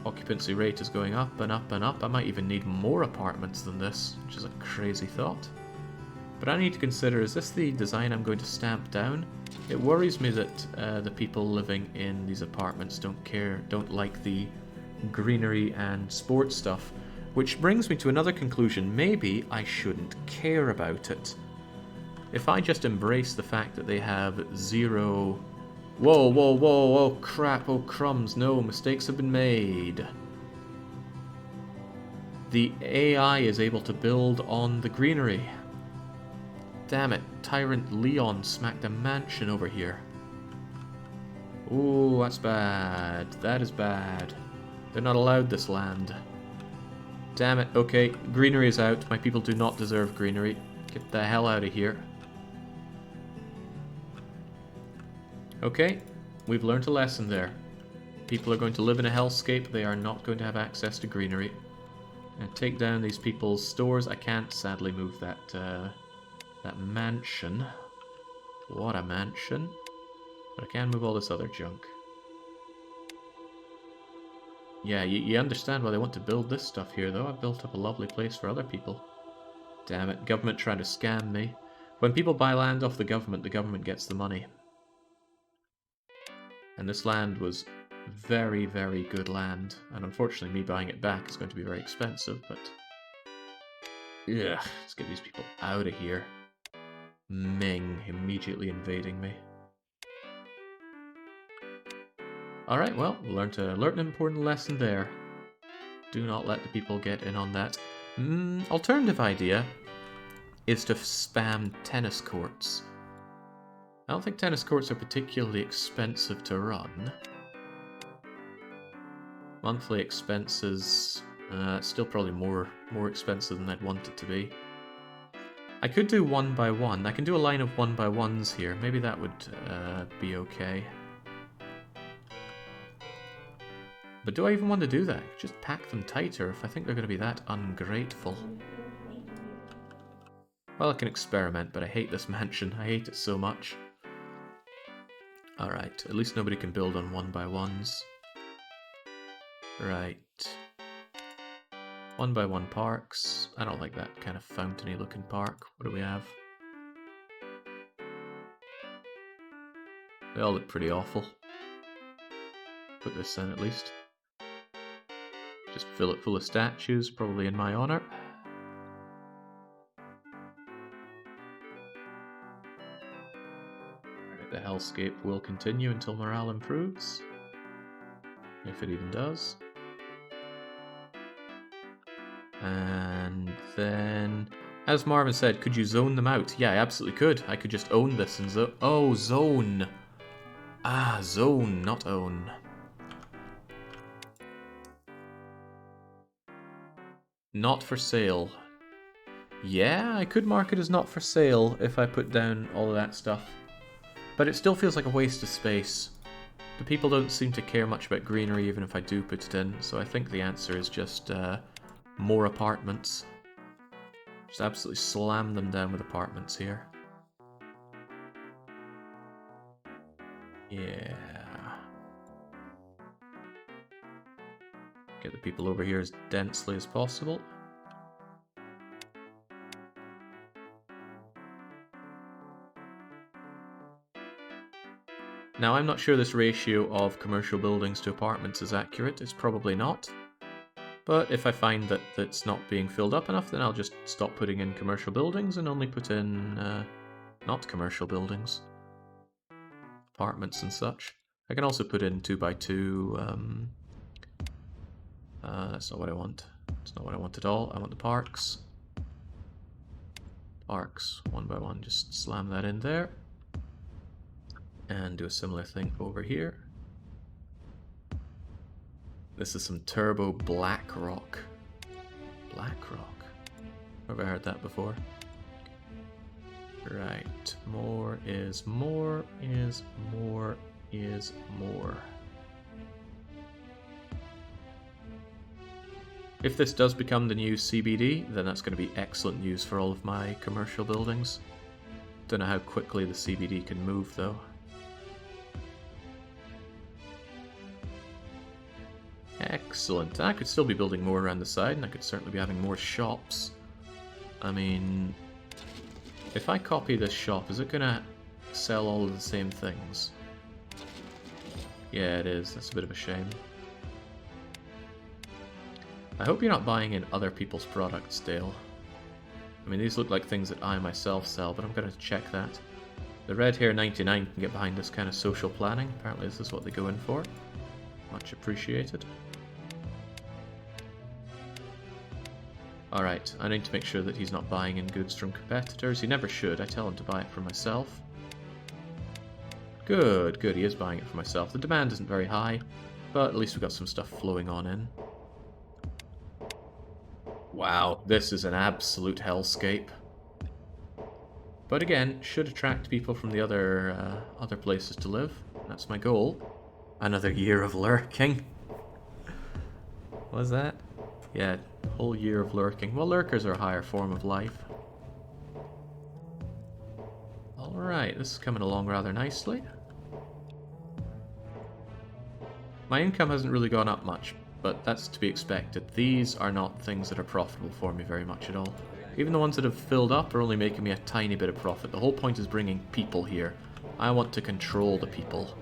Occupancy rate is going up and up and up. I might even need more apartments than this, which is a crazy thought. But I need to consider, is this the design I'm going to stamp down? It worries me that the people living in these apartments don't like the greenery and sports stuff, which brings me to another conclusion. Maybe I shouldn't care about it. If I just embrace the fact that they have zero... Whoa, whoa, whoa, oh crap, oh crumbs, no, mistakes have been made. The AI is able to build on the greenery. Damn it, Tyrant Leon smacked a mansion over here. Ooh, that's bad. That is bad. They're not allowed this land. Damn it, okay, greenery is out. My people do not deserve greenery. Get the hell out of here. Okay, we've learned a lesson there. People are going to live in a hellscape, they are not going to have access to greenery. And take down these people's stores. I can't sadly move that mansion. What a mansion. But I can move all this other junk. Yeah, you understand why they want to build this stuff here though. I've built up a lovely place for other people. Damn it, government trying to scam me. When people buy land off the government gets the money. And this land was very, very good land. And unfortunately, me buying it back is going to be very expensive, but... Ugh, let's get these people out of here. Ming immediately invading me. Alright, well, learned an important lesson there. Do not let the people get in on that. Alternative idea. is to spam tennis courts. I don't think tennis courts are particularly expensive to run. Monthly expenses, still probably more expensive than I'd want it to be. I could do 1 by 1. I can do a line of 1 by 1s here. Maybe that would be okay. But do I even want to do that? Just pack them tighter if I think they're going to be that ungrateful. Well, I can experiment, but I hate this mansion. I hate it so much. Alright, at least nobody can build on 1 by 1s. Right. 1 by 1 parks. I don't like that kind of fountainy looking park. What do we have? They all look pretty awful. Put this in at least. Just fill it full of statues, probably in my honor. Alright, the Hellscape will continue until morale improves. If it even does. And then, as Marvin said, could you zone them out? Yeah, I absolutely could. I could just own this and zone. Oh, zone. Ah, zone, not own. Not for sale. Yeah, I could mark it as not for sale if I put down all of that stuff. But it still feels like a waste of space. The people don't seem to care much about greenery even if I do put it in, so I think the answer is just more apartments. Just absolutely slam them down with apartments here. Yeah. Get the people over here as densely as possible. Now, I'm not sure this ratio of commercial buildings to apartments is accurate. It's probably not. But if I find that it's not being filled up enough, then I'll just stop putting in commercial buildings and only put in not commercial buildings. Apartments and such. I can also put in 2 by 2. That's not what I want. That's not what I want at all. I want the parks. Parks, 1 by 1. Just slam that in there. And do a similar thing over here. This is some turbo black rock. Black rock? Have I heard that before? Right. More is more is more is more. If this does become the new CBD, then that's going to be excellent news for all of my commercial buildings. Don't know how quickly the CBD can move though. Excellent. I could still be building more around the side, and I could certainly be having more shops. I mean, if I copy this shop, is it gonna sell all of the same things? Yeah, it is. That's a bit of a shame. I hope you're not buying in other people's products, Dale. I mean, these look like things that I myself sell, but I'm gonna check that. The Red Hair 99 can get behind this kind of social planning. Apparently this is what they go in for. Much appreciated. Alright, I need to make sure that he's not buying in goods from competitors. He never should. I tell him to buy it for myself. Good, good. He is buying it for myself. The demand isn't very high, but at least we've got some stuff flowing on in. Wow, this is an absolute hellscape. But again, should attract people from the other places to live. That's my goal. Another year of lurking. What was that? Yeah, whole year of lurking. Well, lurkers are a higher form of life. Alright, this is coming along rather nicely. My income hasn't really gone up much, but that's to be expected. These are not things that are profitable for me very much at all. Even the ones that have filled up are only making me a tiny bit of profit. The whole point is bringing people here. I want to control the people.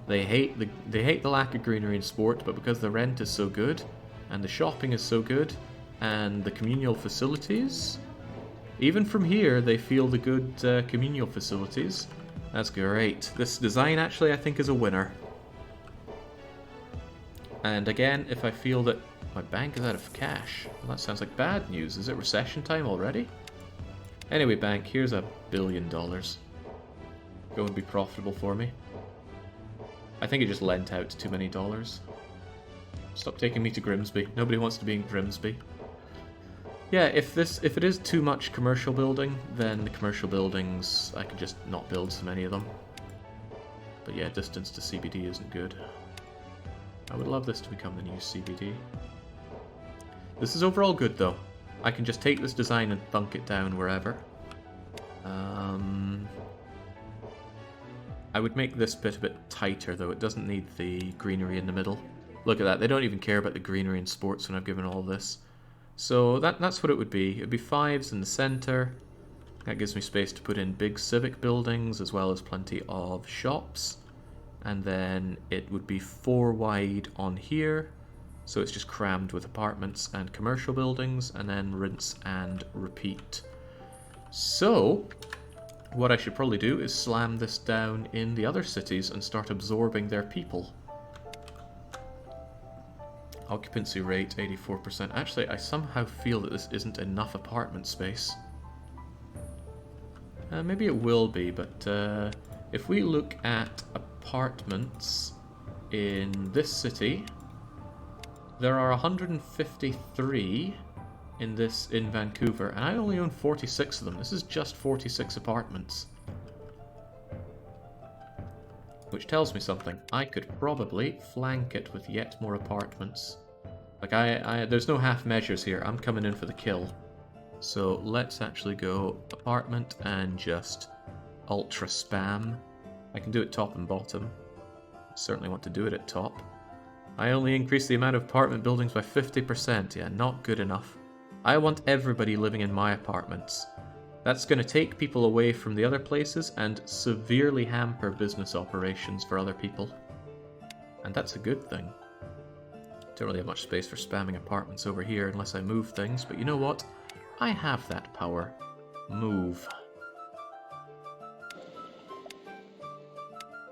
They hate the lack of greenery in sport, but because the rent is so good, and the shopping is so good, and the communal facilities, even from here they feel the good communal facilities. That's great. This design actually I think is a winner. And again, if I feel that my bank is out of cash, well, that sounds like bad news. Is it recession time already? Anyway, bank, here's $1 billion. Go and be profitable for me. I think it just lent out too many dollars. Stop taking me to Grimsby. Nobody wants to be in Grimsby. Yeah, if it is too much commercial building, then the commercial buildings, I can just not build so many of them. But yeah, distance to CBD isn't good. I would love this to become the new CBD. This is overall good though. I can just take this design and thunk it down wherever. I would make this bit a bit tighter though. It doesn't need the greenery in the middle. Look at that. They don't even care about the greenery and sports when I've given all this. So that's what it would be. It would be 5s in the center. That gives me space to put in big civic buildings as well as plenty of shops. And then it would be 4 wide on here. So it's just crammed with apartments and commercial buildings, and then rinse and repeat. So what I should probably do is slam this down in the other cities and start absorbing their people. Occupancy rate 84%. Actually, I somehow feel that this isn't enough apartment space. Maybe it will be, but if we look at apartments in this city, there are 153 in Vancouver, and I only own 46 of them. This is just 46 apartments. Which tells me something. I could probably flank it with yet more apartments. Like, there's no half measures here. I'm coming in for the kill. So let's actually go apartment and just ultra spam. I can do it top and bottom. I certainly want to do it at top. I only increased the amount of apartment buildings by 50%. Yeah, not good enough. I want everybody living in my apartments. That's going to take people away from the other places and severely hamper business operations for other people. And that's a good thing. Don't really have much space for spamming apartments over here unless I move things, but you know what? I have that power. Move.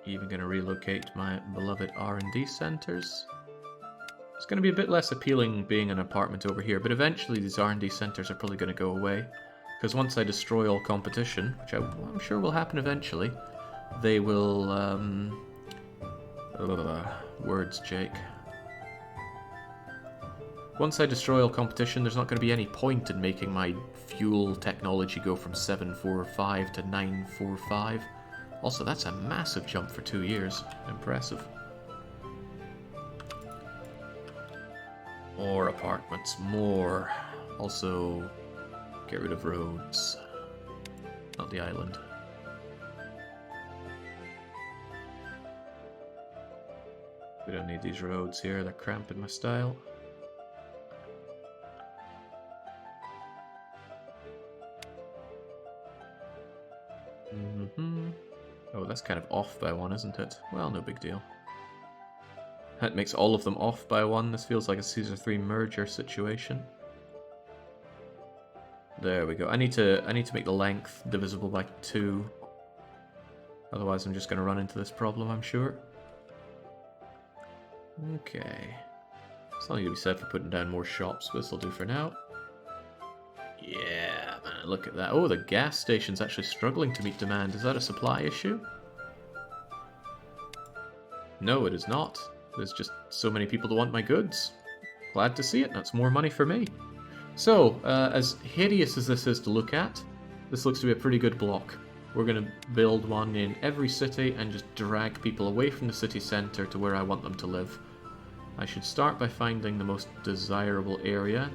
Even going to relocate my beloved R&D centers. It's going to be a bit less appealing being an apartment over here, but eventually these R&D centers are probably going to go away. Because once I destroy all competition, which I'm sure will happen eventually, they will, words, Jake. Once I destroy all competition, there's not going to be any point in making my fuel technology go from 745 to 945. Also, that's a massive jump for 2 years. Impressive. More apartments, more. Also, get rid of roads. Not the island. We don't need these roads here, they're cramping my style. Oh, that's kind of off by 1, isn't it? Well, no big deal. That makes all of them off by 1. This feels like a Caesar 3 merger situation. There we go. I need to make the length divisible by 2. Otherwise I'm just going to run into this problem, I'm sure. Okay. Something to be said for putting down more shops, but this will do for now. Yeah, man, look at that. Oh, the gas station's actually struggling to meet demand. Is that a supply issue? No, it is not. There's just so many people that want my goods. Glad to see it. That's more money for me. So, as hideous as this is to look at, this looks to be a pretty good block. We're going to build one in every city and just drag people away from the city centre to where I want them to live. I should start by finding the most desirable area,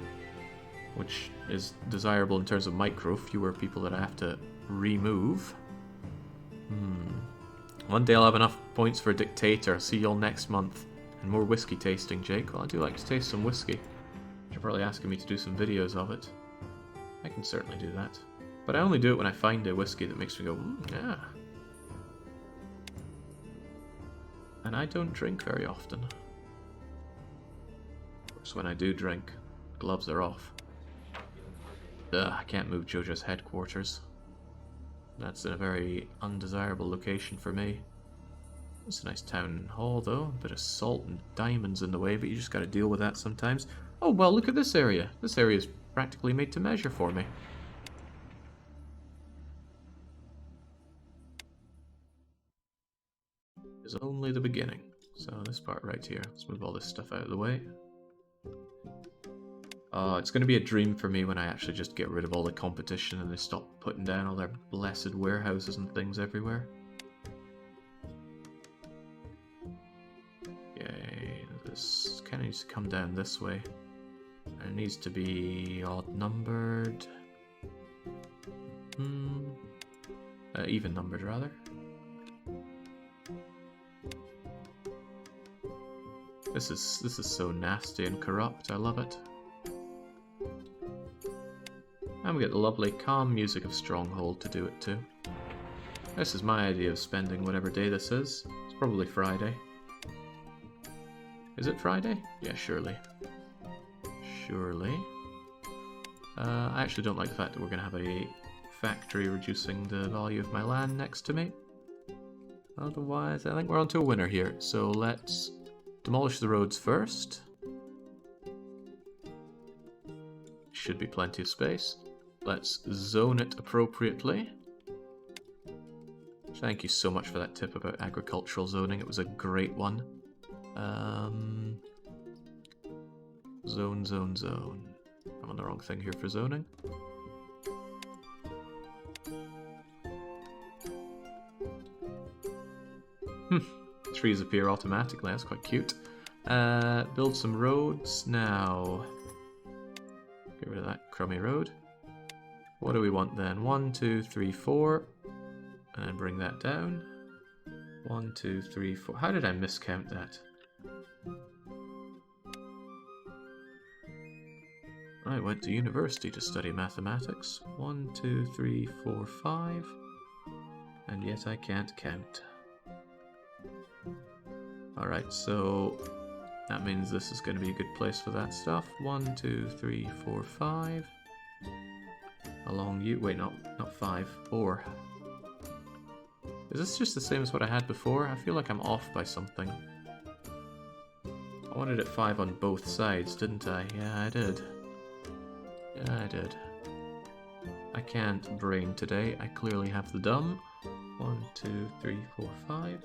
which is desirable in terms of micro, fewer people that I have to remove. One day I'll have enough points for a dictator. See you all next month. And more whiskey tasting, Jake. Well, I do like to taste some whiskey. You're probably asking me to do some videos of it. I can certainly do that. But I only do it when I find a whiskey that makes me go, yeah. And I don't drink very often. Of course, when I do drink, gloves are off. Ugh, I can't move JoJo's headquarters. That's in a very undesirable location for me. It's a nice town hall though, a bit of salt and diamonds in the way, but you just gotta deal with that sometimes. Oh well, look at this area. This area is practically made to measure for me. is only the beginning. So this part right here, let's move all this stuff out of the way. It's going to be a dream for me when I actually just get rid of all the competition and they stop putting down all their blessed warehouses and things everywhere. Yay, this kind of needs to come down this way. And it needs to be odd numbered. Even numbered rather. This is so nasty and corrupt, I love it. And we get the lovely calm music of Stronghold to do it too. This is my idea of spending whatever day this is. It's probably Friday. Is it Friday? Yeah, surely. Surely. I actually don't like the fact that we're going to have a factory reducing the value of my land next to me. Otherwise, I think we're onto a winner here. So let's demolish the roads first. Should be plenty of space. Let's zone it appropriately. Thank you so much for that tip about agricultural zoning. It was a great one. Zone, zone, zone. I'm on the wrong thing here for zoning. Trees appear automatically, that's quite cute. Build some roads now. Get rid of that crummy road. What do we want then? 1, 2, 3, 4. And then bring that down. 1, 2, 3, 4. How did I miscount that? I went to university to study mathematics. 1, 2, 3, 4, 5. And yet I can't count. Alright, so that means this is going to be a good place for that stuff. 1, 2, 3, 4, 5. Along you. Wait, not 5. 4. Is this just the same as what I had before? I feel like I'm off by something. I wanted it 5 on both sides, didn't I? Yeah, I did. Yeah, I did. I can't brain today. I clearly have the dumb. 1, 2, 3, 4, 5.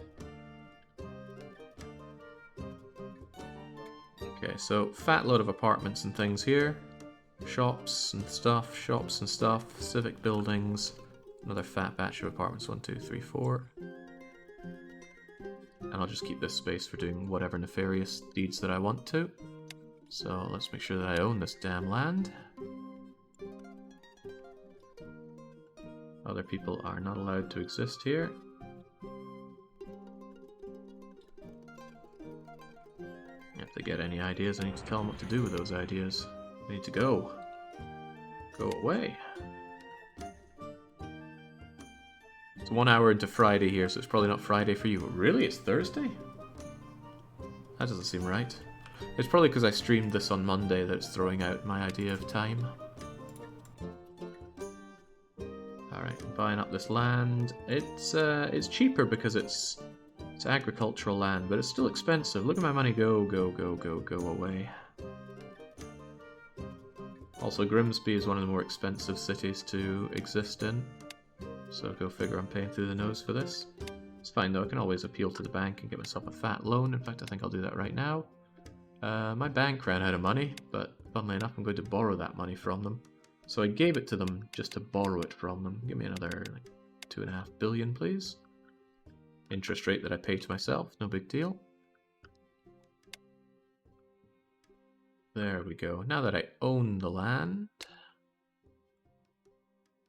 Okay, so fat load of apartments and things here. Shops and stuff, civic buildings. Another fat batch of apartments, 1, 2, 3, 4. And I'll just keep this space for doing whatever nefarious deeds that I want to. So let's make sure that I own this damn land. Other people are not allowed to exist here. If they get any ideas, I need to tell them what to do with those ideas. They need to go. Go away. It's 1 hour into Friday here, so it's probably not Friday for you. But really? It's Thursday? That doesn't seem right. It's probably because I streamed this on Monday that it's throwing out my idea of time. Alright, buying up this land. It's cheaper because it's agricultural land, but it's still expensive. Look at my money go, go, go, go, go away. Also, Grimsby is one of the more expensive cities to exist in. So go figure I'm paying through the nose for this. It's fine though, I can always appeal to the bank and get myself a fat loan. In fact, I think I'll do that right now. My bank ran out of money, but funnily enough, I'm going to borrow that money from them. So I gave it to them just to borrow it from them. Give me another like 2.5 billion, please. Interest rate that I pay to myself, no big deal. There we go. Now that I own the land,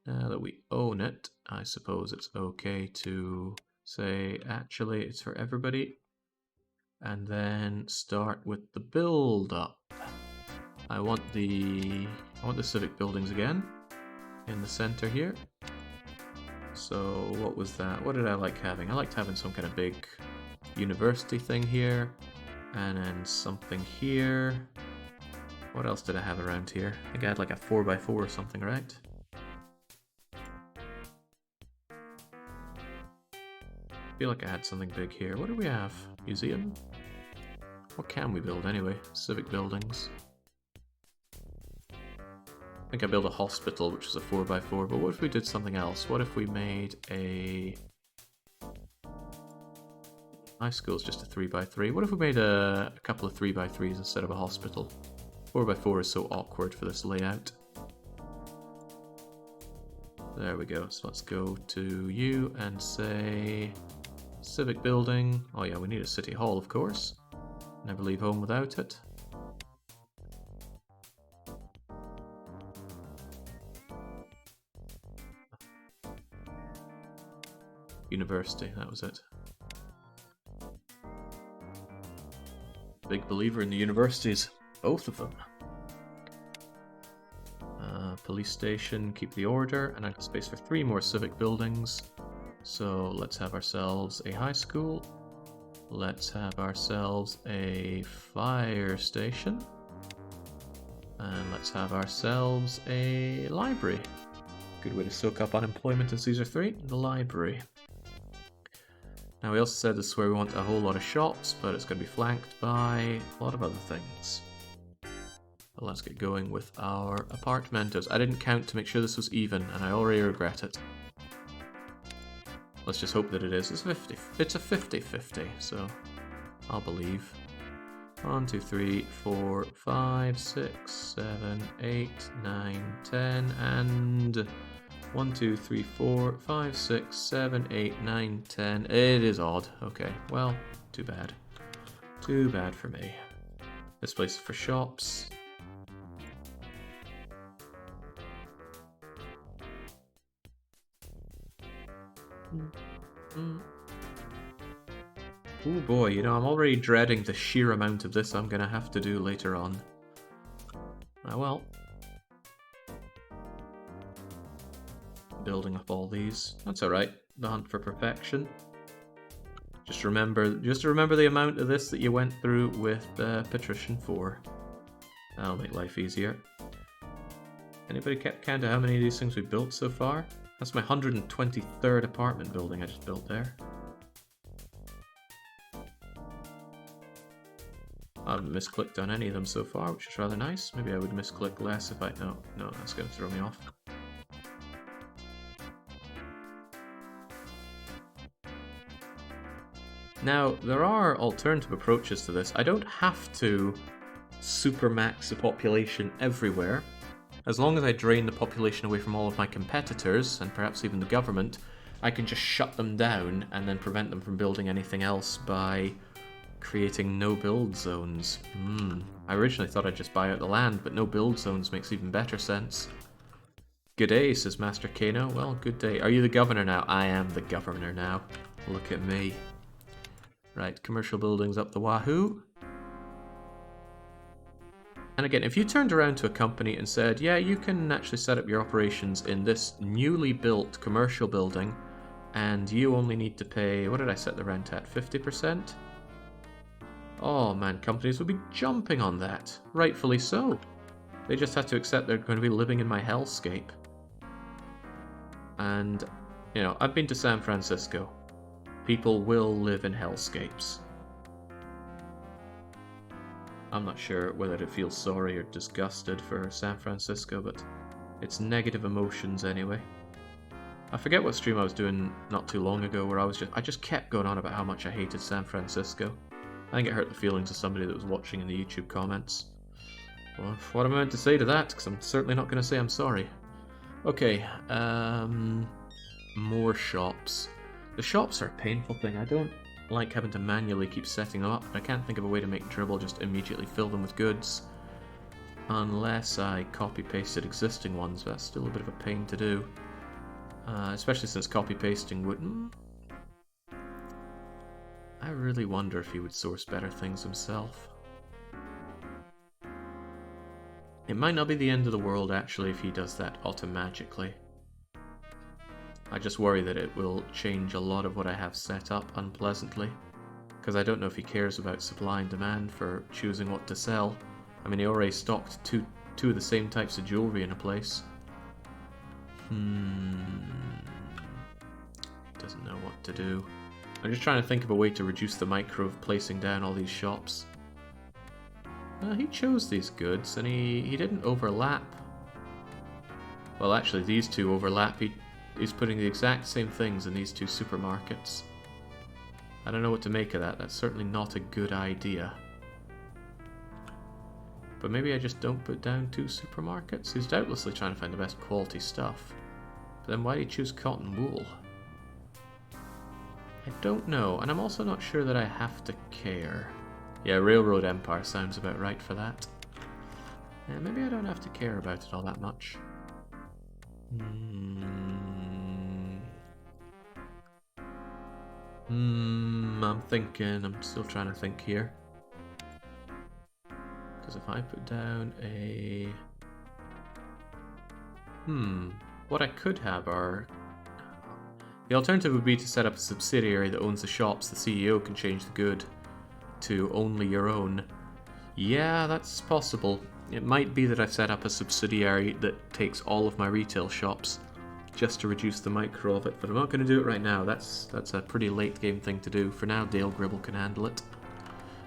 now that we own it, I suppose it's okay to say, actually, it's for everybody. And then start with the build up. I want the civic buildings again in the center here. So what was that? What did I like having? I liked having some kind of big university thing here, and then something here. What else did I have around here? I think I had like a 4x4 or something, right? I feel like I had something big here. What do we have? Museum? What can we build anyway? Civic buildings. I think I built a hospital, which is a 4x4, but what if we did something else? What if we made a... High school's just a 3x3. What if we made a couple of 3x3s instead of a hospital? 4x4 is so awkward for this layout. There we go. So let's go to you and say civic building. Oh yeah, we need a city hall, of course. Never leave home without it. University, that was it. Big believer in the universities, both of them. Police station, keep the order, and I got space for 3 more civic buildings. So let's have ourselves a high school. Let's have ourselves a fire station. And let's have ourselves a library. Good way to soak up unemployment in Caesar 3, the library. Now we also said this is where we want a whole lot of shops, but it's going to be flanked by a lot of other things. But let's get going with our apartmentos. I didn't count to make sure this was even, and I already regret it. Let's just hope that it is. It's 50. It's a 50-50, so I'll believe. 1, 2, 3, 4, 5, 6, 7, 8, 9, 10, and 1, 2, 3, 4, 5, 6, 7, 8, 9, 10. It is odd. Okay, well, too bad. Too bad for me. This place is for shops. Oh boy, you know, I'm already dreading the sheer amount of this I'm gonna have to do later on. Ah well. Building up all these. That's alright. The hunt for perfection. Just remember the amount of this that you went through with Patrician 4. That'll make life easier. Anybody kept count of how many of these things we've built so far? That's my 123rd apartment building I just built there. I haven't misclicked on any of them so far, which is rather nice. Maybe I would misclick less if I... No, that's going to throw me off. Now, there are alternative approaches to this. I don't have to supermax the population everywhere. As long as I drain the population away from all of my competitors, and perhaps even the government, I can just shut them down and then prevent them from building anything else by creating no-build zones. I originally thought I'd just buy out the land, but no-build zones makes even better sense. Good day, says Master Kano. Well, good day. Are you the governor now? I am the governor now. Look at me. Right, commercial buildings up the wahoo. And again, if you turned around to a company and said, yeah, you can actually set up your operations in this newly built commercial building, and you only need to pay, what did I set the rent at, 50%? Oh man, companies would be jumping on that. Rightfully so. They just have to accept they're going to be living in my hellscape. And, you know, I've been to San Francisco. People will live in hellscapes. I'm not sure whether to feel sorry or disgusted for San Francisco, but it's negative emotions anyway. I forget what stream I was doing not too long ago where I just kept going on about how much I hated San Francisco. I think it hurt the feelings of somebody that was watching in the YouTube comments. Well, what am I meant to say to that? Because I'm certainly not going to say I'm sorry. Okay, more shops. The shops are a painful thing. I don't like having to manually keep setting them up, but I can't think of a way to make Dribble just immediately fill them with goods. Unless I copy-pasted existing ones, but that's still a bit of a pain to do. Especially since copy-pasting wouldn't... I really wonder if he would source better things himself. It might not be the end of the world, actually, if he does that automagically. I just worry that it will change a lot of what I have set up unpleasantly. Because I don't know if he cares about supply and demand for choosing what to sell. I mean, he already stocked two of the same types of jewelry in a place. Doesn't know what to do. I'm just trying to think of a way to reduce the micro of placing down all these shops. He chose these goods, and he didn't overlap. Well, actually, these two overlap. He's putting the exact same things in these two supermarkets. I don't know what to make of that. That's certainly not a good idea. But maybe I just don't put down 2 supermarkets? He's doubtlessly trying to find the best quality stuff. But then why did he choose cotton wool? I don't know, and I'm also not sure that I have to care. Yeah, Railroad Empire sounds about right for that. Yeah, maybe I don't have to care about it all that much. I'm thinking, I'm still trying to think here. Because if I put down a... what I could have are... The alternative would be to set up a subsidiary that owns the shops. The CEO can change the good to only your own. Yeah, that's possible. It might be that I've set up a subsidiary that takes all of my retail shops just to reduce the micro of it, but I'm not going to do it right now. That's a pretty late game thing to do. For now, Dale Gribble can handle it.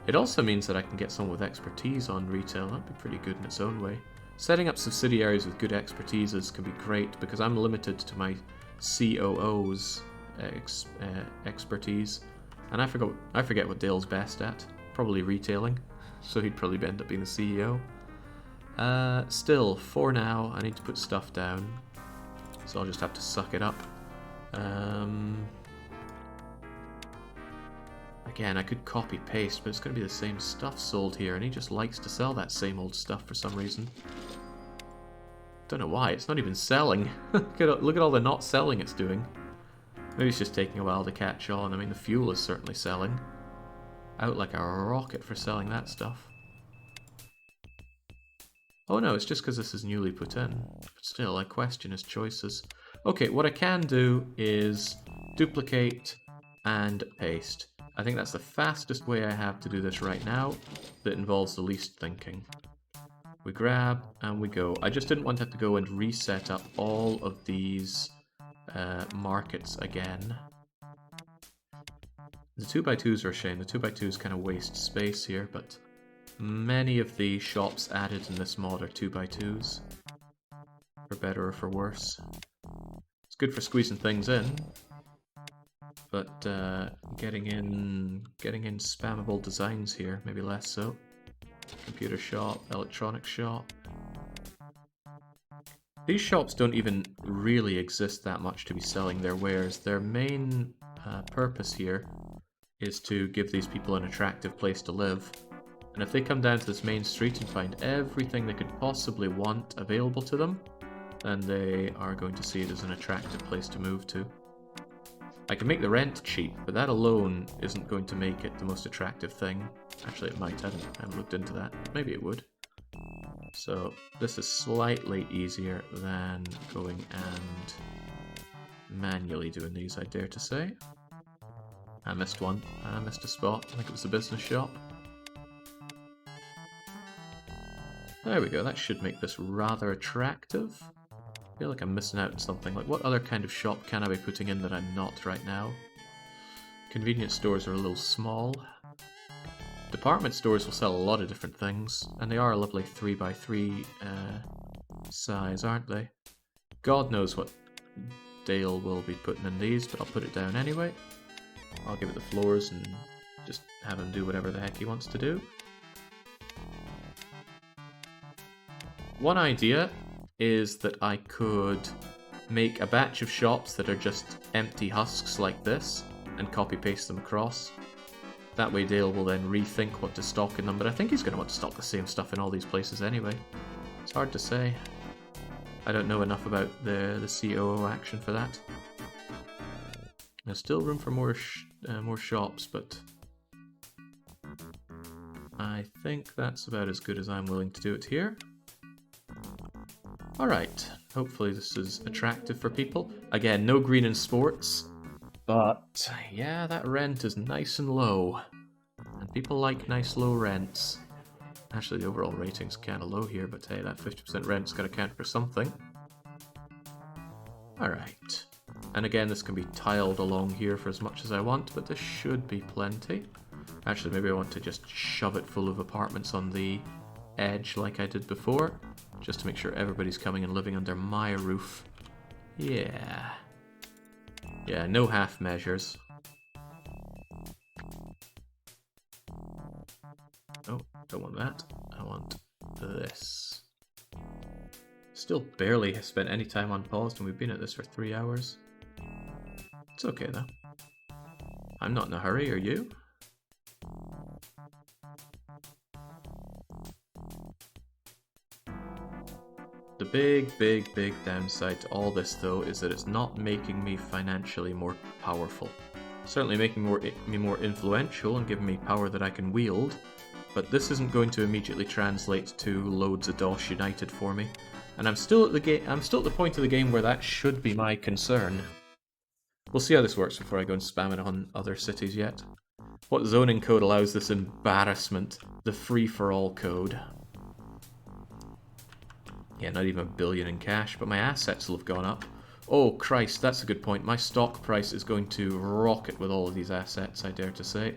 It also means that I can get someone with expertise on retail. That'd be pretty good in its own way. Setting up subsidiaries with good expertises can be great because I'm limited to my COO's expertise, and I forget what Dale's best at. Probably retailing, so he'd probably end up being the CEO. Still, for now, I need to put stuff down, so I'll just have to suck it up. Again, I could copy paste, but it's going to be the same stuff sold here, and he just likes to sell that same old stuff for some reason. Don't know why, it's not even selling. Look at all the not selling it's doing. Maybe it's just taking a while to catch on. I mean, the fuel is certainly selling. Out like a rocket for selling that stuff. Oh no, it's just because this is newly put in. But still, I question his choices. Okay, what I can do is duplicate and paste. I think that's the fastest way I have to do this right now that involves the least thinking. We grab and we go. I just didn't want to have to go and reset up all of these markets again. The 2x2s are a shame. The 2x2s kind of waste space here, but many of the shops added in this mod are 2x2s. For better or for worse. It's good for squeezing things in, but getting in spammable designs here, maybe less so. Computer shop, electronics shop. These shops don't even really exist that much to be selling their wares. Their main purpose here is to give these people an attractive place to live. And if they come down to this main street and find everything they could possibly want available to them, then they are going to see it as an attractive place to move to. I can make the rent cheap, but that alone isn't going to make it the most attractive thing. Actually, it might. I haven't looked into that. Maybe it would. So this is slightly easier than going and manually doing these, I dare to say. I missed one. I missed a spot. I think it was the business shop. There we go. That should make this rather attractive. I feel like I'm missing out on something. Like, what other kind of shop can I be putting in that I'm not right now? Convenience stores are a little small. Department stores will sell a lot of different things, and they are a lovely 3x3 size, aren't they? God knows what Dale will be putting in these, but I'll put it down anyway. I'll give it the floors and just have him do whatever the heck he wants to do. One idea is that I could make a batch of shops that are just empty husks like this and copy paste them across. That way Dale will then rethink what to stock in them, but I think he's going to want to stock the same stuff in all these places anyway. It's hard to say. I don't know enough about the COO action for that. There's still room for more shops, but I think that's about as good as I'm willing to do it here. Alright, hopefully this is attractive for people. Again, no green in sports, but yeah, that rent is nice and low. And people like nice low rents. Actually, the overall rating's kind of low here, but hey, that 50% rent's got to count for something. Alright. And again, this can be tiled along here for as much as I want, but this should be plenty. Actually, maybe I want to just shove it full of apartments on the edge like I did before, just to make sure everybody's coming and living under my roof. Yeah. Yeah, no half measures. that. I want this. Still barely spent any time unpaused, and we've been at this for 3 hours. It's okay though. I'm not in a hurry, are you? The big downside to all this though is that it's not making me financially more powerful. Certainly making me more influential and giving me power that I can wield, but this isn't going to immediately translate to loads of Dosh United for me. And I'm still at the point of the game where that should be my concern. We'll see how this works before I go and spam it on other cities yet. What zoning code allows this embarrassment? The free-for-all code. Yeah, not even $1 billion in cash, but my assets will have gone up. Oh Christ, that's a good point. My stock price is going to rocket with all of these assets, I dare to say.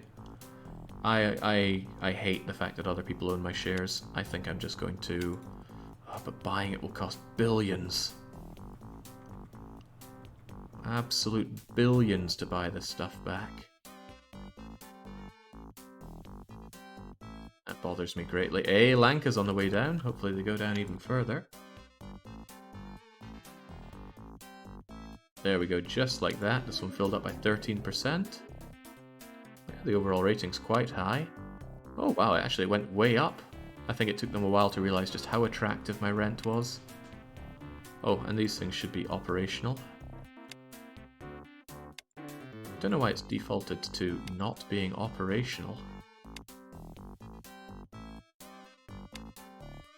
I hate the fact that other people own my shares. I think I'm just going to... Oh, but buying it will cost billions. Absolute billions to buy this stuff back. That bothers me greatly. Lanka's on the way down. Hopefully they go down even further. There we go, just like that. This one filled up by 13%. The overall rating's quite high. Oh wow, it actually went way up. I think it took them a while to realize just how attractive my rent was. Oh, and these things should be operational. Don't know why it's defaulted to not being operational.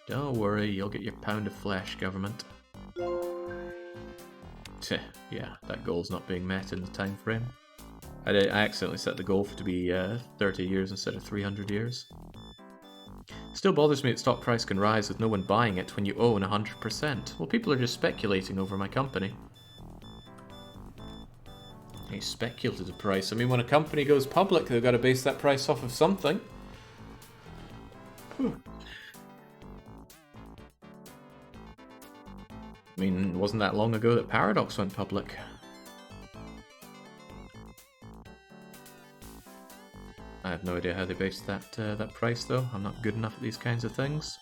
Don't worry, you'll get your pound of flesh, government. Yeah, that goal's not being met in the time frame. I accidentally set the goal to be 30 years instead of 300 years. Still bothers me that stock price can rise with no one buying it when you own 100%. Well, people are just speculating over my company. A speculative price. I mean, when a company goes public, they've got to base that price off of something. Whew. I mean, it wasn't that long ago that Paradox went public. I have no idea how they based that price, though. I'm not good enough at these kinds of things.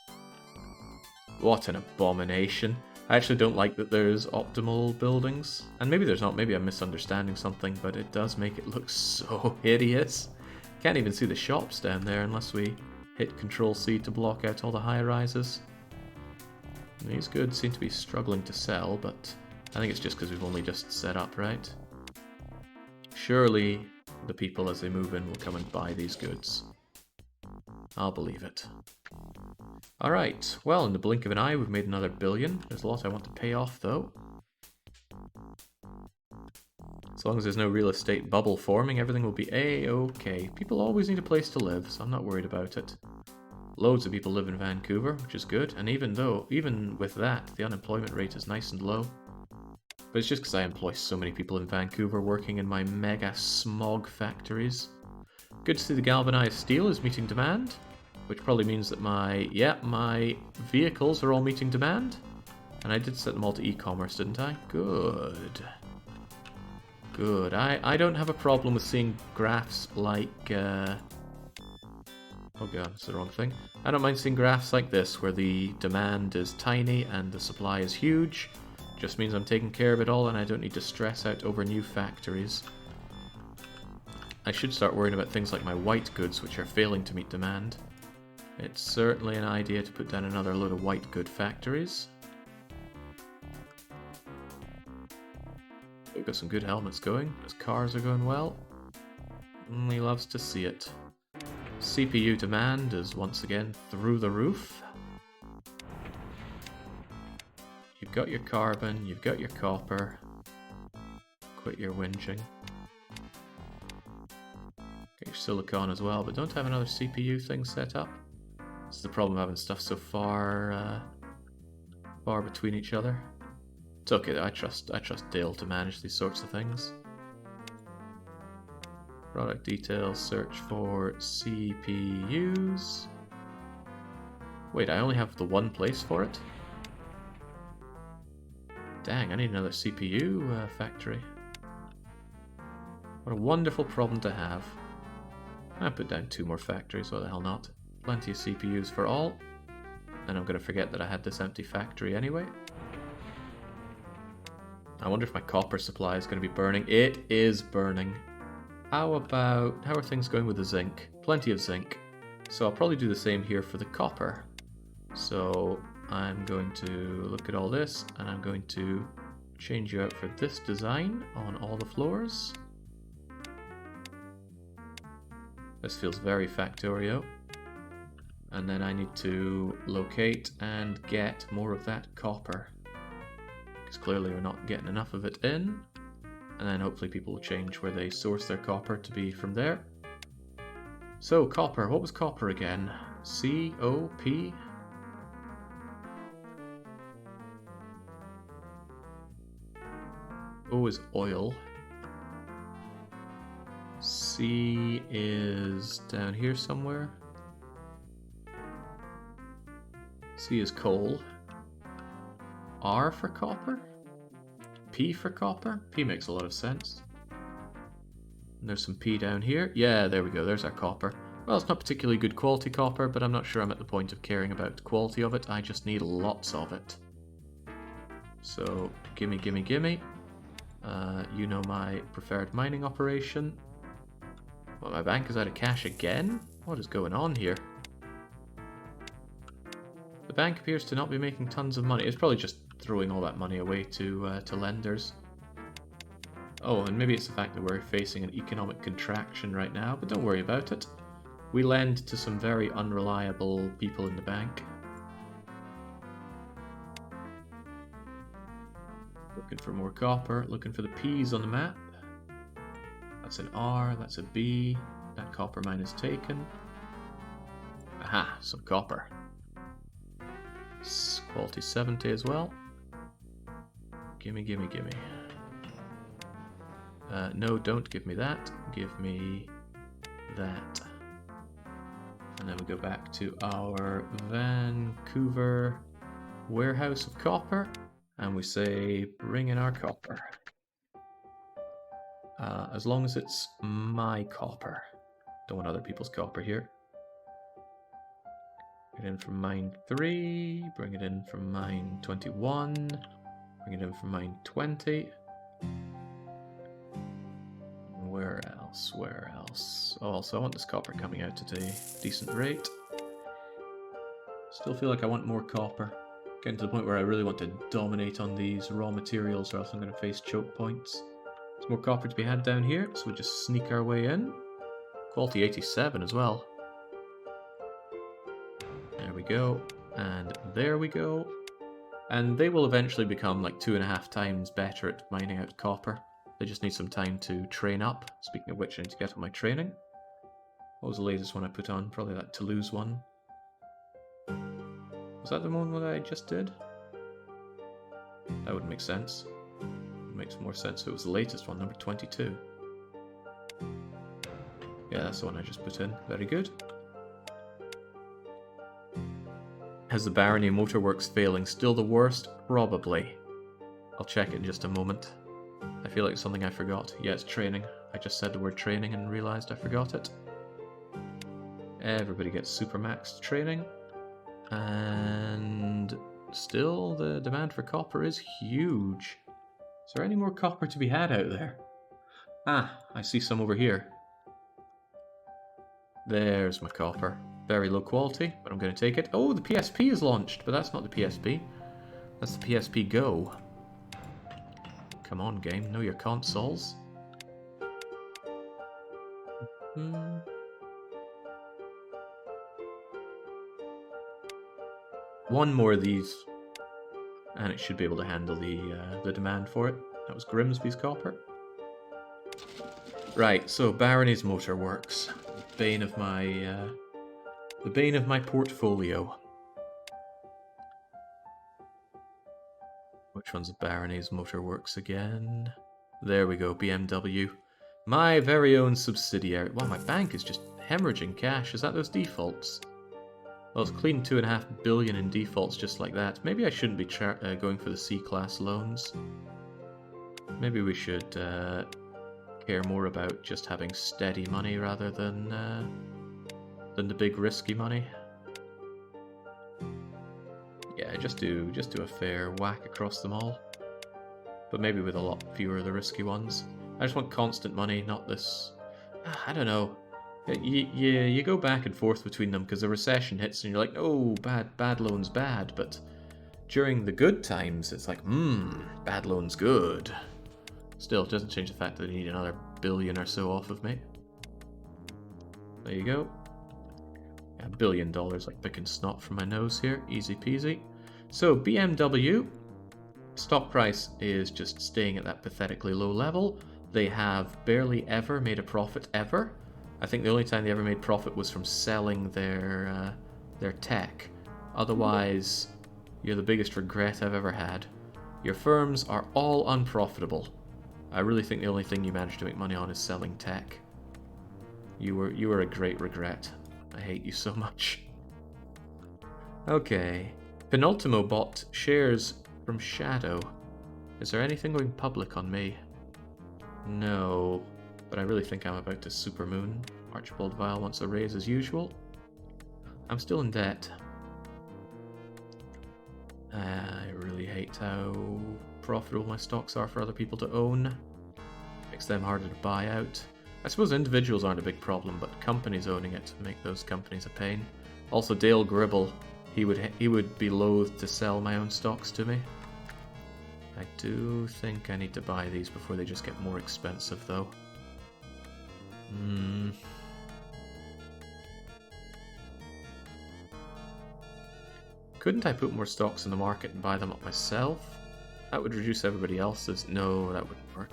What an abomination. I actually don't like that there's optimal buildings. And maybe there's not, maybe I'm misunderstanding something, but it does make it look so hideous. Can't even see the shops down there unless we hit Control-C to block out all the high-rises. These goods seem to be struggling to sell, but I think it's just because we've only just set up, right? Surely the people as they move in will come and buy these goods. I'll believe it. Alright, well, in the blink of an eye we've made another $1 billion. There's a lot I want to pay off, though. As long as there's no real estate bubble forming, everything will be A-okay. People always need a place to live, so I'm not worried about it. Loads of people live in Vancouver, which is good, and even with that, the unemployment rate is nice and low. But it's just because I employ so many people in Vancouver working in my mega smog factories. Good to see the galvanized steel is meeting demand, which probably means that my vehicles are all meeting demand. And I did set them all to e-commerce, didn't I? Good. Good. I don't have a problem with seeing graphs like... Oh god, that's the wrong thing. I don't mind seeing graphs like this, where the demand is tiny and the supply is huge. Just means I'm taking care of it all and I don't need to stress out over new factories. I should start worrying about things like my white goods, which are failing to meet demand. It's certainly an idea to put down another load of white good factories. We've got some good helmets going. His cars are going well. He loves to see it. CPU demand is once again through the roof. You've got your carbon, you've got your copper. Quit your whinging. Get your silicon as well, but don't have another CPU thing set up. This is the problem having stuff so far between each other. It's okay though, I trust Dale to manage these sorts of things. Product details, search for CPUs. Wait, I only have the one place for it? Dang, I need another CPU factory. What a wonderful problem to have. I put down 2 more factories, why the hell not? Plenty of CPUs for all. And I'm going to forget that I had this empty factory anyway. I wonder if my copper supply is going to be burning. It is burning. How are things going with the zinc? Plenty of zinc. So I'll probably do the same here for the copper. So I'm going to look at all this, and I'm going to change you out for this design on all the floors. This feels very Factorio. And then I need to locate and get more of that copper. Because clearly we're not getting enough of it in. And then hopefully people will change where they source their copper to be from there. So copper, what was copper again? C-O-P? O is oil. C is down here somewhere. C is coal. R for copper? P for copper? P makes a lot of sense. And there's some P down here. Yeah, there we go. There's our copper. Well, it's not particularly good quality copper, but I'm not sure I'm at the point of caring about the quality of it. I just need lots of it. So, gimme, gimme, gimme. You know my preferred mining operation. Well, my bank is out of cash again? What is going on here? The bank appears to not be making tons of money. It's probably just throwing all that money away to lenders. Oh, and maybe it's the fact that we're facing an economic contraction right now, but don't worry about it. We lend to some very unreliable people in the bank. Looking for more copper, looking for the P's on the map. That's an R, that's a B. That copper mine is taken. Aha, some copper. Quality 70 as well. Gimme, gimme, gimme. No, don't give me that. Give me that. And then we go back to our Vancouver warehouse of copper. And we say, bring in our copper. As long as it's my copper. Don't want other people's copper here. Bring it in from mine 3, bring it in from mine 21, bring it in from mine 20. Where else? Where else? Oh, also I want this copper coming out at a decent rate. Still feel like I want more copper. Getting to the point where I really want to dominate on these raw materials, or else I'm going to face choke points. There's more copper to be had down here, so we'll just sneak our way in. Quality 87 as well. There we go, and there we go. And they will eventually become like 2.5 times better at mining out copper. They just need some time to train up. Speaking of which, I need to get on my training. What was the latest one I put on? Probably that Toulouse one. Was that the one that I just did? That would make sense. It makes more sense if it was the latest one, number 22. Yeah, that's the one I just put in. Very good. Has the Barony Motorworks failing still the worst? Probably. I'll check it in just a moment. I feel like it's something I forgot. Yeah, it's training. I just said the word training and realised I forgot it. Everybody gets supermaxed training. And still the demand for copper is huge. Is there any more copper to be had out there? Ah, I see some over here. There's my copper. Very low quality, but I'm going to take it. Oh, the PSP is launched, but that's not the PSP. That's the PSP Go. Come on, game. Know your consoles. One more of these, and it should be able to handle the demand for it. That was Grimsby's copper. Right, so Barony's Motorworks, the bane of my portfolio. Which one's Barony's Motorworks again? There we go, BMW. My very own subsidiary. Wow, my bank is just hemorrhaging cash. Is that those defaults? Well, it's clean 2.5 billion in defaults just like that. Maybe I shouldn't be going for the C-class loans. Maybe we should care more about just having steady money rather than than the big risky money. Yeah, just do a fair whack across them all. But maybe with a lot fewer of the risky ones. I just want constant money, not this... I don't know. You go back and forth between them because the recession hits and you're like, oh, bad loans bad. But during the good times, it's like, bad loans good. Still, it doesn't change the fact that I need another billion or so off of me. There you go. Yeah, $1 billion, like picking snot from my nose here. Easy peasy. So, BMW, stock price is just staying at that pathetically low level. They have barely ever made a profit, ever. I think the only time they ever made profit was from selling their tech. Otherwise, you're the biggest regret I've ever had. Your firms are all unprofitable. I really think the only thing you managed to make money on is selling tech. You were a great regret. I hate you so much. Okay. Penultimo bought shares from Shadow. Is there anything going public on me? No. But I really think I'm about to supermoon. Archibald Vile wants a raise as usual. I'm still in debt. I really hate how profitable my stocks are for other people to own. Makes them harder to buy out. I suppose individuals aren't a big problem, but companies owning it make those companies a pain. Also, Dale Gribble, he would be loath to sell my own stocks to me. I do think I need to buy these before they just get more expensive, though. Couldn't I put more stocks in the market and buy them up myself? That would reduce everybody else's... No, that wouldn't work.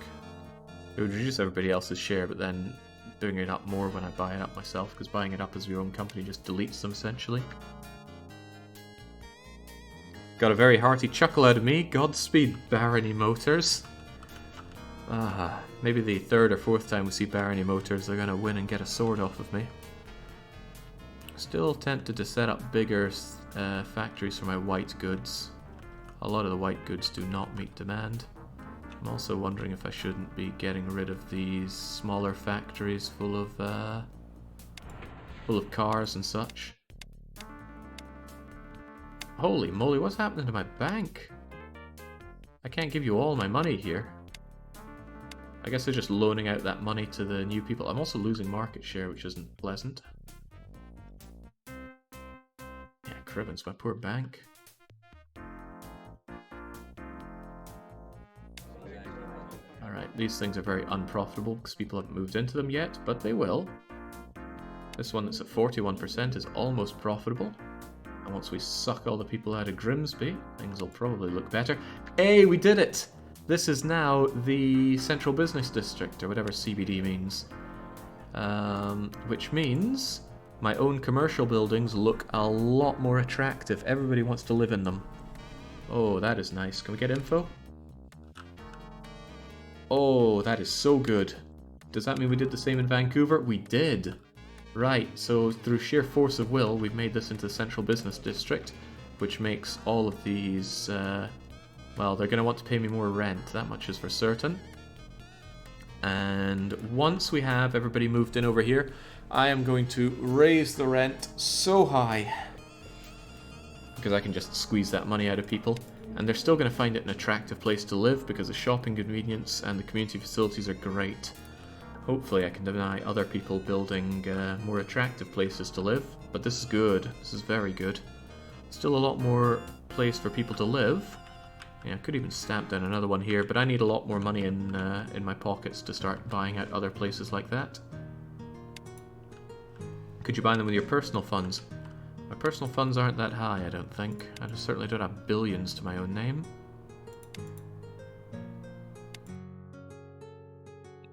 It would reduce everybody else's share, but then doing it up more when I buy it up myself, because buying it up as your own company just deletes them, essentially. Got a very hearty chuckle out of me. Godspeed, Barony Motors. Maybe the third or fourth time we see Barony Motors, they're going to win and get a sword off of me. Still tempted to set up bigger factories for my white goods. A lot of the white goods do not meet demand. I'm also wondering if I shouldn't be getting rid of these smaller factories full of cars and such. Holy moly, what's happening to my bank? I can't give you all my money here. I guess they're just loaning out that money to the new people. I'm also losing market share, which isn't pleasant. Yeah, cribbins, my poor bank. Alright, these things are very unprofitable because people haven't moved into them yet, but they will. This one that's at 41% is almost profitable. And once we suck all the people out of Grimsby, things will probably look better. Hey, we did it! This is now the Central Business District, or whatever CBD means. Which means my own commercial buildings look a lot more attractive. Everybody wants to live in them. Oh, that is nice. Can we get info? Oh, that is so good. Does that mean we did the same in Vancouver? We did. Right, so through sheer force of will, we've made this into the Central Business District, which makes all of these, well, they're going to want to pay me more rent, that much is for certain. And once we have everybody moved in over here, I am going to raise the rent so high, because I can just squeeze that money out of people. And they're still going to find it an attractive place to live, because the shopping convenience and the community facilities are great. Hopefully I can deny other people building more attractive places to live, but this is good. This is very good. Still a lot more place for people to live. Yeah, I could even stamp down another one here, but I need a lot more money in my pockets to start buying out other places like that. Could you buy them with your personal funds? My personal funds aren't that high, I don't think. I certainly don't have billions to my own name.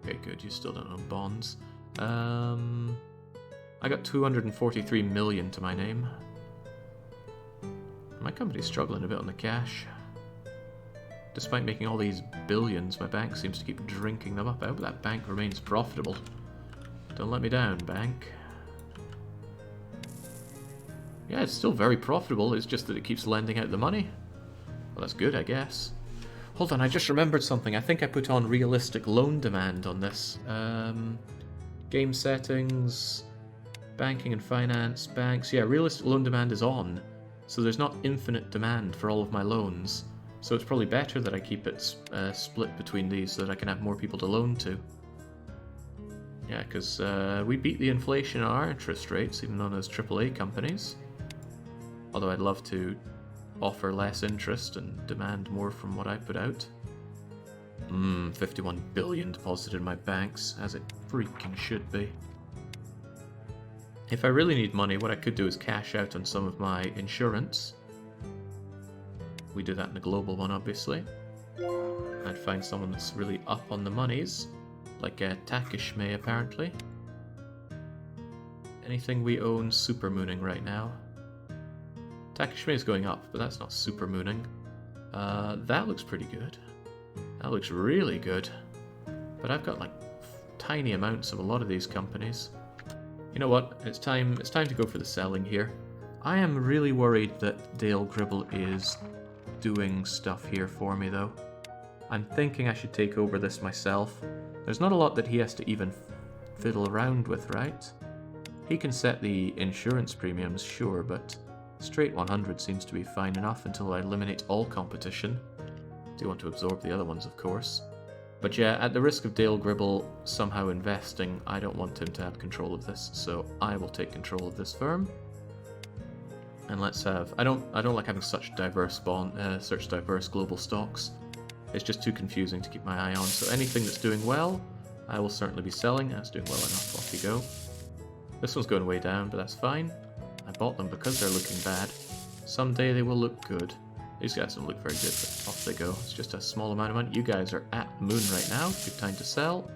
Okay, good. You still don't own bonds. I got 243 million to my name. My company's struggling a bit on the cash. Despite making all these billions, my bank seems to keep drinking them up. I hope that bank remains profitable. Don't let me down, bank. Yeah, it's still very profitable. It's just that it keeps lending out the money. Well, that's good, I guess. Hold on, I just remembered something. I think I put on realistic loan demand on this. Game settings, Banking and finance, banks. Yeah, realistic loan demand is on. So there's not infinite demand for all of my loans. So it's probably better that I keep it split between these so that I can have more people to loan to. Yeah, because we beat the inflation on our interest rates, even known as AAA companies. Although I'd love to offer less interest and demand more from what I put out. 51 billion deposited in my banks, as it freaking should be. If I really need money, what I could do is cash out on some of my insurance. We do that in the global one, obviously. I'd find someone that's really up on the monies, like Takishme, apparently. Anything we own supermooning right now. Takishme is going up, but that's not supermooning. That looks pretty good. That looks really good. But I've got like tiny amounts of a lot of these companies. You know what? It's time to go for the selling here. I am really worried that Dale Gribble is doing stuff here for me, though. I'm thinking I should take over this myself. There's not a lot that he has to even fiddle around with, right? He can set the insurance premiums, sure, but straight 100 seems to be fine enough until I eliminate all competition. Do want to absorb the other ones, of course. But yeah, at the risk of Dale Gribble somehow investing, I don't want him to have control of this, so I will take control of this firm. And let's have... I don't like having such diverse global stocks. It's just too confusing to keep my eye on. So anything that's doing well, I will certainly be selling. That's doing well enough. Off you go. This one's going way down, but that's fine. I bought them because they're looking bad. Someday they will look good. These guys don't look very good, but off they go. It's just a small amount of money. You guys are at the moon right now. Good time to sell.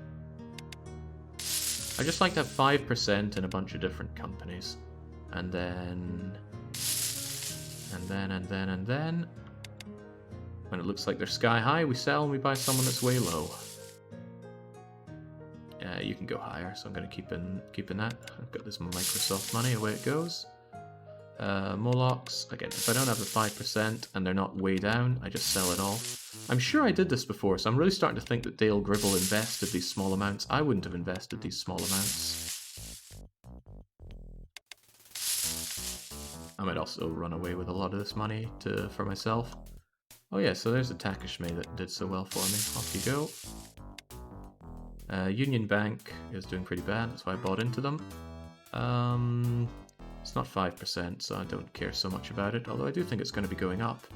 I just like to have 5% in a bunch of different companies. And then... when it looks like they're sky high, we sell and we buy someone that's way low. You can go higher, so I'm going to keep in that. I've got this Microsoft money, away it goes. Molochs, again, if I don't have the 5% and they're not way down, I just sell it all. I'm sure I did this before, so I'm really starting to think that Dale Gribble invested these small amounts. I wouldn't have invested these small amounts. I might also run away with a lot of this money for myself. Oh yeah, so there's the Takishme that did so well for me. Off you go. Union Bank is doing pretty bad, that's why I bought into them. It's not 5%, so I don't care so much about it, although I do think it's going to be going up.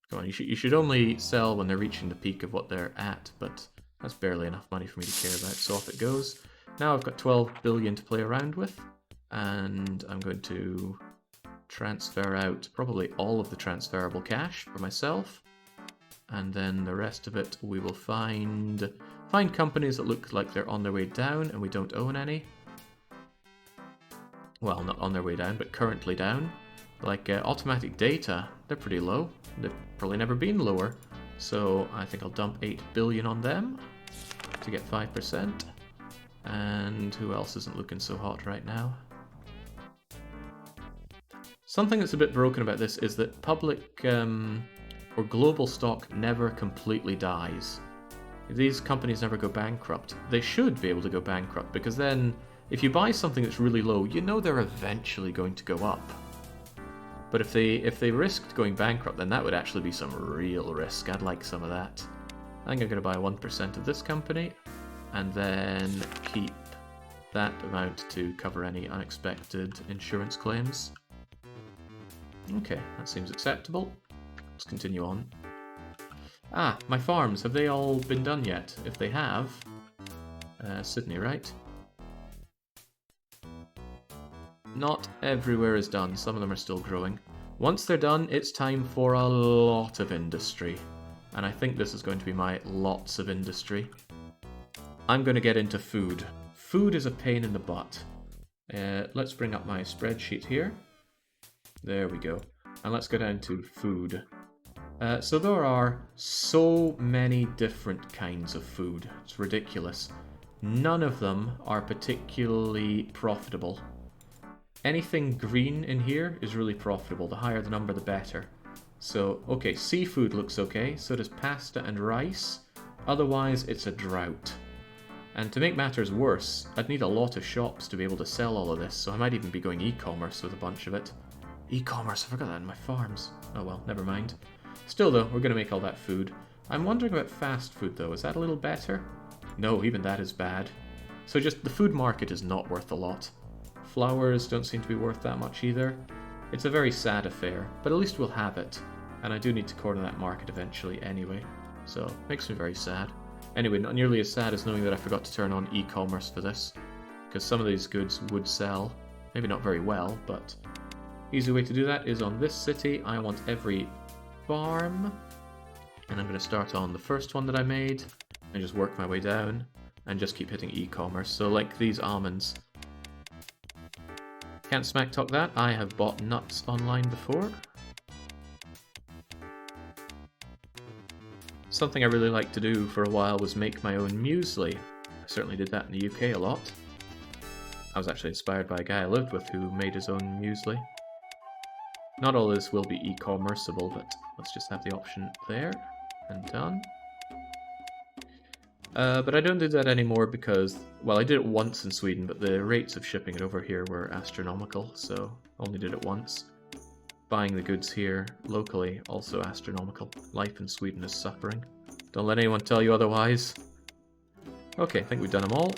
Come on, you should only sell when they're reaching the peak of what they're at, but that's barely enough money for me to care about, so off it goes. Now I've got 12 billion to play around with, and I'm going to transfer out probably all of the transferable cash for myself, and then the rest of it we will find companies that look like they're on their way down and we don't own any. Well, not on their way down, but currently down. Like Automatic Data, they're pretty low. They've probably never been lower. So I think I'll dump 8 billion on them to get 5%. And who else isn't looking so hot right now? Something that's a bit broken about this is that public or global stock never completely dies. These companies never go bankrupt. They should be able to go bankrupt, because then if you buy something that's really low, you know they're eventually going to go up. But if they risked going bankrupt, then that would actually be some real risk. I'd like some of that. I think I'm going to buy 1% of this company, and then keep that amount to cover any unexpected insurance claims. Okay, that seems acceptable. Let's continue on. Ah, my farms, have they all been done yet? If they have... Sydney, right? Not everywhere is done, some of them are still growing. Once they're done, it's time for a lot of industry. And I think this is going to be my lots of industry. I'm going to get into food. Food is a pain in the butt. Let's bring up my spreadsheet here. There we go. And let's go down to food. So there are so many different kinds of food. It's ridiculous. None of them are particularly profitable. Anything green in here is really profitable. The higher the number, the better. So, okay, seafood looks okay. So does pasta and rice. Otherwise, it's a drought. And to make matters worse, I'd need a lot of shops to be able to sell all of this, so I might even be going e-commerce with a bunch of it. E-commerce, I forgot that in my farms. Oh well, never mind. Still though, we're going to make all that food. I'm wondering about fast food though, is that a little better? No, even that is bad. So just the food market is not worth a lot. Flowers don't seem to be worth that much either. It's a very sad affair, but at least we'll have it. And I do need to corner that market eventually anyway, so makes me very sad. Anyway, not nearly as sad as knowing that I forgot to turn on e-commerce for this, because some of these goods would sell. Maybe not very well, but easy way to do that is on this city. I want every farm, and I'm going to start on the first one that I made and just work my way down and just keep hitting e-commerce. So like these almonds. Can't smack talk that, I have bought nuts online before. Something I really liked to do for a while was make my own muesli. I certainly did that in the UK a lot. I was actually inspired by a guy I lived with who made his own muesli. Not all this will be e-commerceable, but let's just have the option there, and done. But I don't do that anymore because, well, I did it once in Sweden, but the rates of shipping it over here were astronomical, so only did it once. Buying the goods here locally, also astronomical. Life in Sweden is suffering. Don't let anyone tell you otherwise. Okay, I think we've done them all.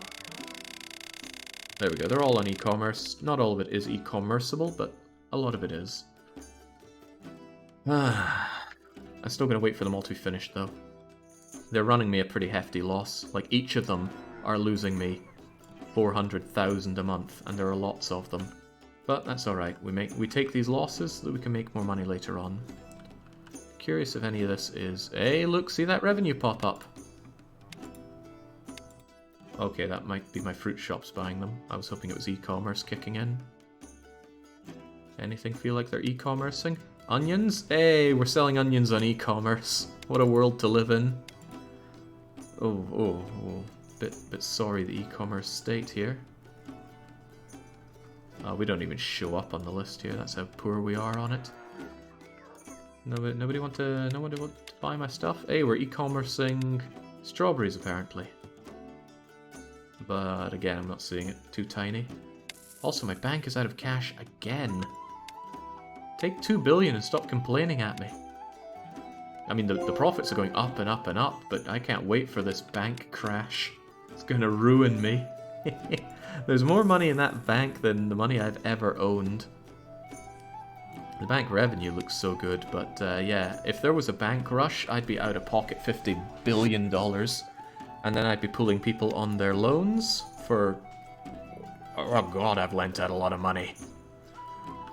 There we go, they're all on e-commerce. Not all of it is e-commerceable, but a lot of it is. I'm still going to wait for them all to be finished, though. They're running me a pretty hefty loss. Like, each of them are losing me 400,000 a month, and there are lots of them. But that's alright, we take these losses so that we can make more money later on. Curious if any of this is... Hey, look, see that revenue pop up? Okay, that might be my fruit shops buying them. I was hoping it was e-commerce kicking in. Anything feel like they're e-commercing? Onions? Hey, we're selling onions on e-commerce. What a world to live in. Oh. Bit sorry the e-commerce state here. We don't even show up on the list here. That's how poor we are on it. Nobody want to buy my stuff? Hey, we're e-commercing strawberries apparently. But again, I'm not seeing it. Too tiny. Also, my bank is out of cash again. Take 2 billion and stop complaining at me. I mean, the profits are going up and up and up, but I can't wait for this bank crash. It's going to ruin me. There's more money in that bank than the money I've ever owned. The bank revenue looks so good, but yeah, if there was a bank rush, I'd be out of pocket $50 billion. And then I'd be pulling people on their loans for... Oh god, I've lent out a lot of money.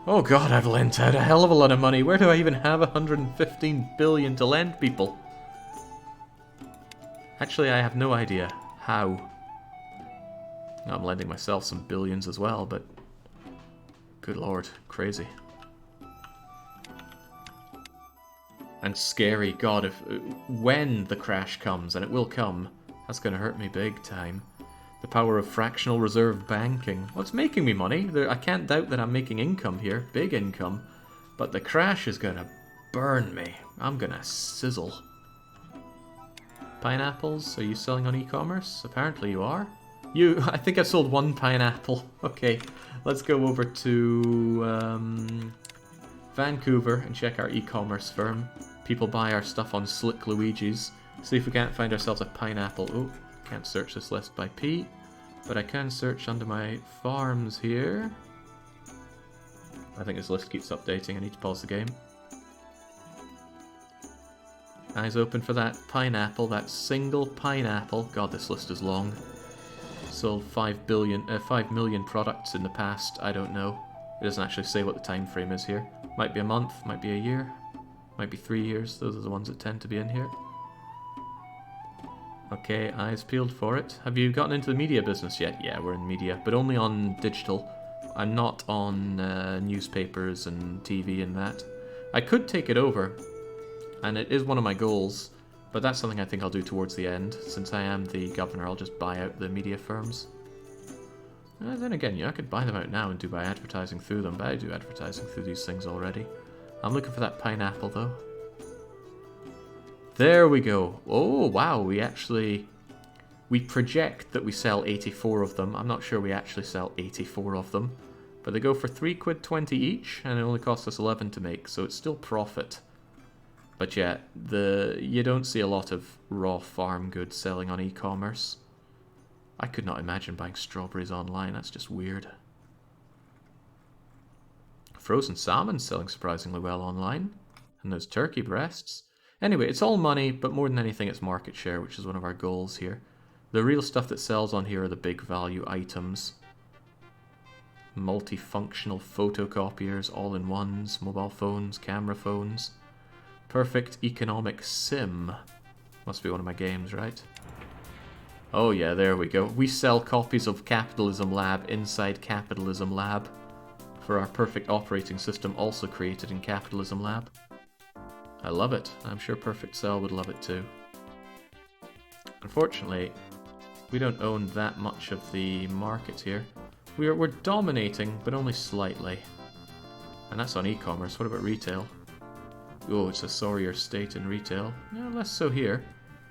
Oh god, I've lent out a hell of a lot of money. Where do I even have 115 billion to lend people? Actually, I have no idea how. I'm lending myself some billions as well, but... Good lord, crazy. And scary, god, when the crash comes, and it will come, that's going to hurt me big time. The power of fractional reserve banking. Well, it's making me money. I can't doubt that I'm making income here, big income. But the crash is going to burn me. I'm going to sizzle. Pineapples, are you selling on e-commerce? Apparently you are. I think I sold 1 pineapple. Okay, let's go over to Vancouver and check our e-commerce firm. People buy our stuff on Slick Luigi's. See if we can't find ourselves a pineapple. Oh, can't search this list by P, but I can search under my farms here. I think this list keeps updating. I need to pause the game. Eyes open for that pineapple, that single pineapple. God, this list is long. Sold 5 million products in the past. I don't know. It doesn't actually say what the time frame is here. Might be a month, might be a year, might be 3 years. Those are the ones that tend to be in here. Okay, eyes peeled for it. Have you gotten into the media business yet? Yeah, we're in media, but only on digital. I'm not on newspapers and TV and that. I could take it over, and it is one of my goals, but that's something I think I'll do towards the end. Since I am the governor, I'll just buy out the media firms. Then again, yeah, I could buy them out now and do by advertising through them, but I do advertising through these things already. I'm looking for that pineapple, though. There we go. Oh, wow, we We project that we sell 84 of them. I'm not sure we actually sell 84 of them. But they go for £3.20 each, and it only costs us 11 to make, so it's still profit. But yeah, you don't see a lot of raw farm goods selling on e-commerce. I could not imagine buying strawberries online, that's just weird. Frozen salmon selling surprisingly well online. And those turkey breasts. Anyway, it's all money, but more than anything it's market share, which is one of our goals here. The real stuff that sells on here are the big value items. Multifunctional photocopiers, all-in-ones, mobile phones, camera phones. Perfect economic sim. Must be one of my games, right? Oh yeah, there we go. We sell copies of Capitalism Lab inside Capitalism Lab for our perfect operating system also created in Capitalism Lab. I love it. I'm sure Perfect Cell would love it too. Unfortunately, we don't own that much of the market here. We're dominating, but only slightly. And that's on e-commerce. What about retail? Oh, it's a sorrier state in retail. No, less so here.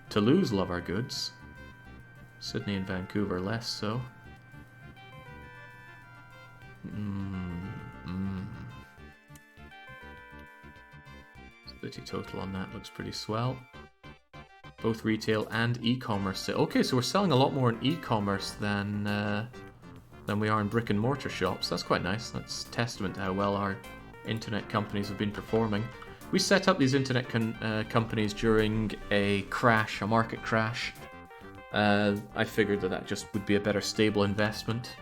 Toulouse love our goods. Sydney and Vancouver less so. City total on that looks pretty swell. Both retail and e-commerce. Okay, so we're selling a lot more in e-commerce than we are in brick and mortar shops. That's quite nice. That's testament to how well our internet companies have been performing. We set up these internet companies during a crash, a market crash. I figured that just would be a better stable investment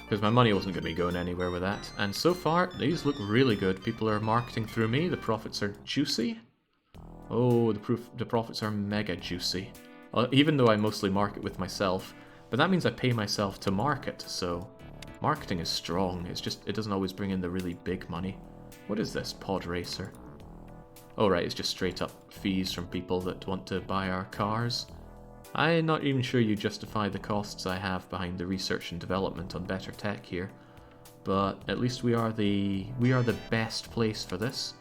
because my money wasn't going to be going anywhere with that. And so far, these look really good. People are marketing through me. The profits are juicy. Oh, the profits are mega juicy. Even though I mostly market with myself. But that means I pay myself to market, so marketing is strong. It's just, it doesn't always bring in the really big money. What is this? Pod Racer. Oh right, it's just straight up fees from people that want to buy our cars. I'm not even sure you justify the costs I have behind the research and development on better tech here. But at least we are the best place for this.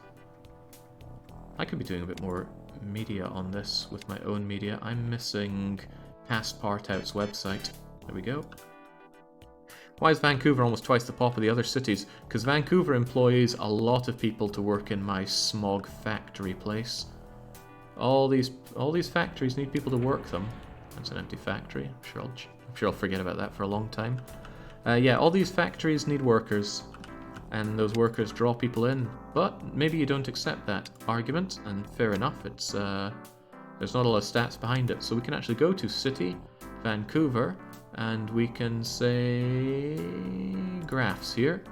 I could be doing a bit more media on this with my own media. I'm missing Passepartout's website. There we go. Why is Vancouver almost twice the pop of the other cities? Because Vancouver employs a lot of people to work in my smog factory place. All these factories need people to work them. That's an empty factory. I'm sure I'll forget about that for a long time. Yeah, all these factories need workers, and those workers draw people in. But maybe you don't accept that argument, and fair enough. It's there's not a lot of stats behind it, so we can actually go to City, Vancouver, and we can say graphs here.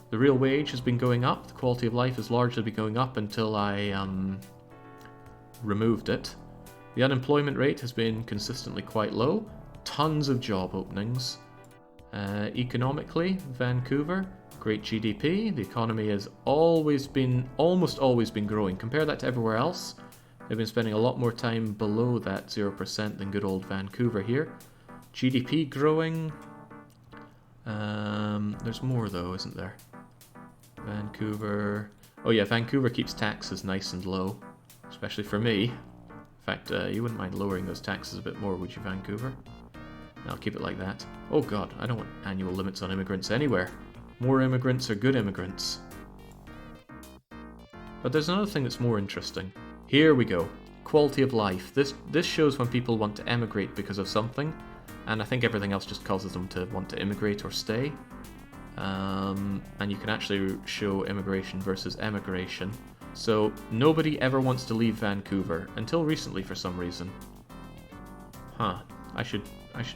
The real wage has been going up. The quality of life has largely been going up until I removed it. The unemployment rate has been consistently quite low. Tons of job openings. Economically, Vancouver, great GDP. The economy has almost always been growing. Compare that to everywhere else. They've been spending a lot more time below that 0% than good old Vancouver here. GDP growing. There's more though, isn't there? Vancouver. Oh yeah, Vancouver keeps taxes nice and low, especially for me. In fact, you wouldn't mind lowering those taxes a bit more, would you, Vancouver? No, I'll keep it like that. Oh god, I don't want annual limits on immigrants anywhere. More immigrants are good immigrants. But there's another thing that's more interesting. Here we go. Quality of life. This shows when people want to emigrate because of something, and I think everything else just causes them to want to immigrate or stay. And you can actually show immigration versus emigration. So nobody ever wants to leave Vancouver, until recently for some reason. Huh, I should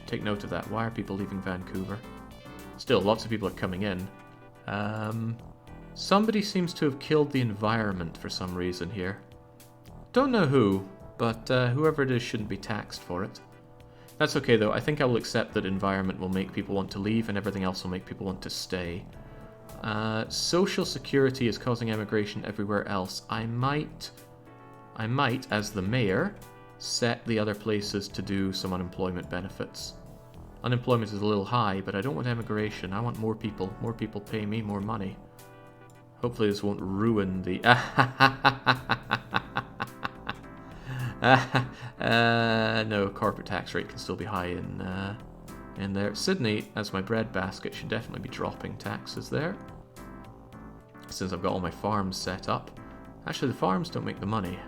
take note of that. Why are people leaving Vancouver? Still, lots of people are coming in. Somebody seems to have killed the environment for some reason here. Don't know who, but whoever it is shouldn't be taxed for it. That's okay though, I think I will accept that environment will make people want to leave and everything else will make people want to stay. Social security is causing emigration everywhere else. I might, as the mayor, set the other places to do some unemployment benefits. Unemployment is a little high, but I don't want emigration. I want more people. More people pay me more money. Hopefully this won't ruin the... No, corporate tax rate can still be high in there. Sydney, as my breadbasket, should definitely be dropping taxes there, since I've got all my farms set up. Actually, the farms don't make the money.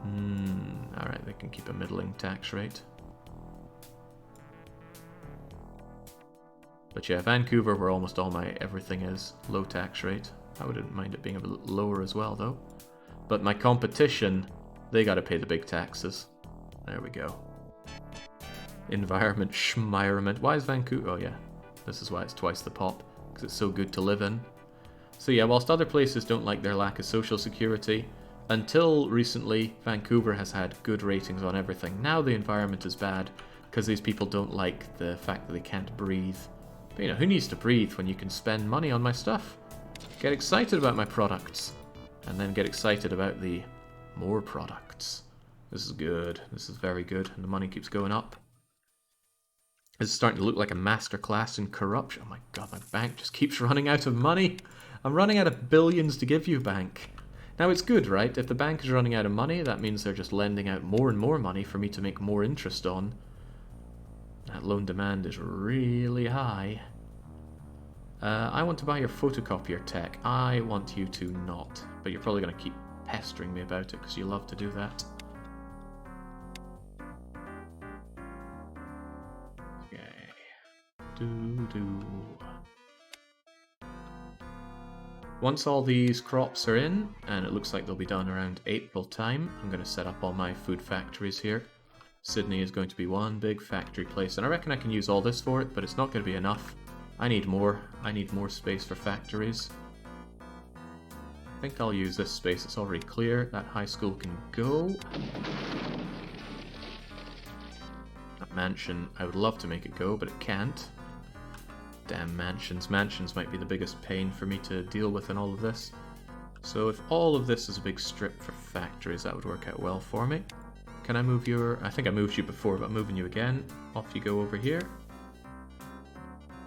Alright, they can keep a middling tax rate. But yeah, Vancouver, where almost all my everything is, low tax rate. I wouldn't mind it being a bit lower as well, though. But my competition, they gotta pay the big taxes. There we go. Environment, schmirement. Why is Vancouver? Oh yeah, this is why it's twice the pop, because it's so good to live in. So yeah, whilst other places don't like their lack of social security, until recently, Vancouver has had good ratings on everything. Now the environment is bad, because these people don't like the fact that they can't breathe. But you know, who needs to breathe when you can spend money on my stuff? Get excited about my products, and then get excited about the more products. This is good. This is very good, and the money keeps going up. This is starting to look like a masterclass in corruption. Oh my god, my bank just keeps running out of money. I'm running out of billions to give you, bank. Now it's good, right? If the bank is running out of money, that means they're just lending out more and more money for me to make more interest on. That loan demand is really high. I want to buy your photocopier tech. I want you to not. But you're probably going to keep pestering me about it because you love to do that. Okay. Once all these crops are in, and it looks like they'll be done around April time, I'm going to set up all my food factories here. Sydney is going to be one big factory place, and I reckon I can use all this for it, but it's not going to be enough. I need more. I need more space for factories. I think I'll use this space. It's already clear. That high school can go. That mansion, I would love to make it go, but it can't. Damn mansions. Mansions might be the biggest pain for me to deal with in all of this. So if all of this is a big strip for factories, that would work out well for me. Can I move your... I think I moved you before, but I'm moving you again. Off you go over here.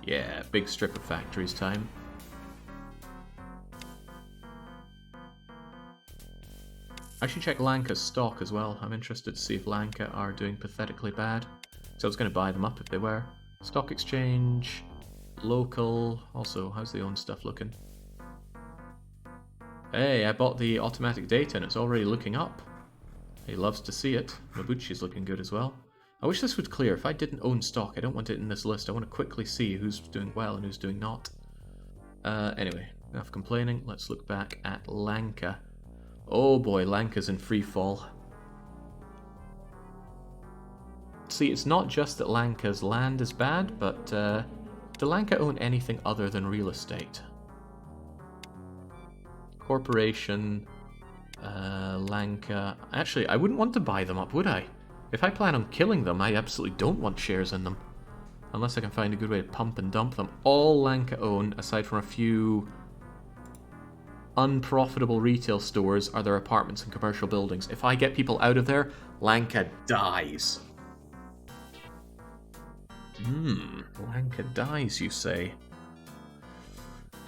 Yeah, big strip of factories time. I should check Lanka's stock as well. I'm interested to see if Lanka are doing pathetically bad. So I was going to buy them up if they were. Stock exchange, local. Also, how's the own stuff looking? Hey, I bought the automatic data and it's already looking up. He loves to see it. Nobuchi's looking good as well. I wish this would clear. If I didn't own stock, I don't want it in this list. I want to quickly see who's doing well and who's doing not. Anyway, enough complaining. Let's look back at Lanka. Oh boy, Lanka's in free fall. See, it's not just that Lanka's land is bad, but do Lanka own anything other than real estate? Corporation, Lanka... Actually, I wouldn't want to buy them up, would I? If I plan on killing them, I absolutely don't want shares in them. Unless I can find a good way to pump and dump them. All Lanka own, aside from a few unprofitable retail stores, are their apartments and commercial buildings. If I get people out of there, Lanka dies. Lanka dies, you say?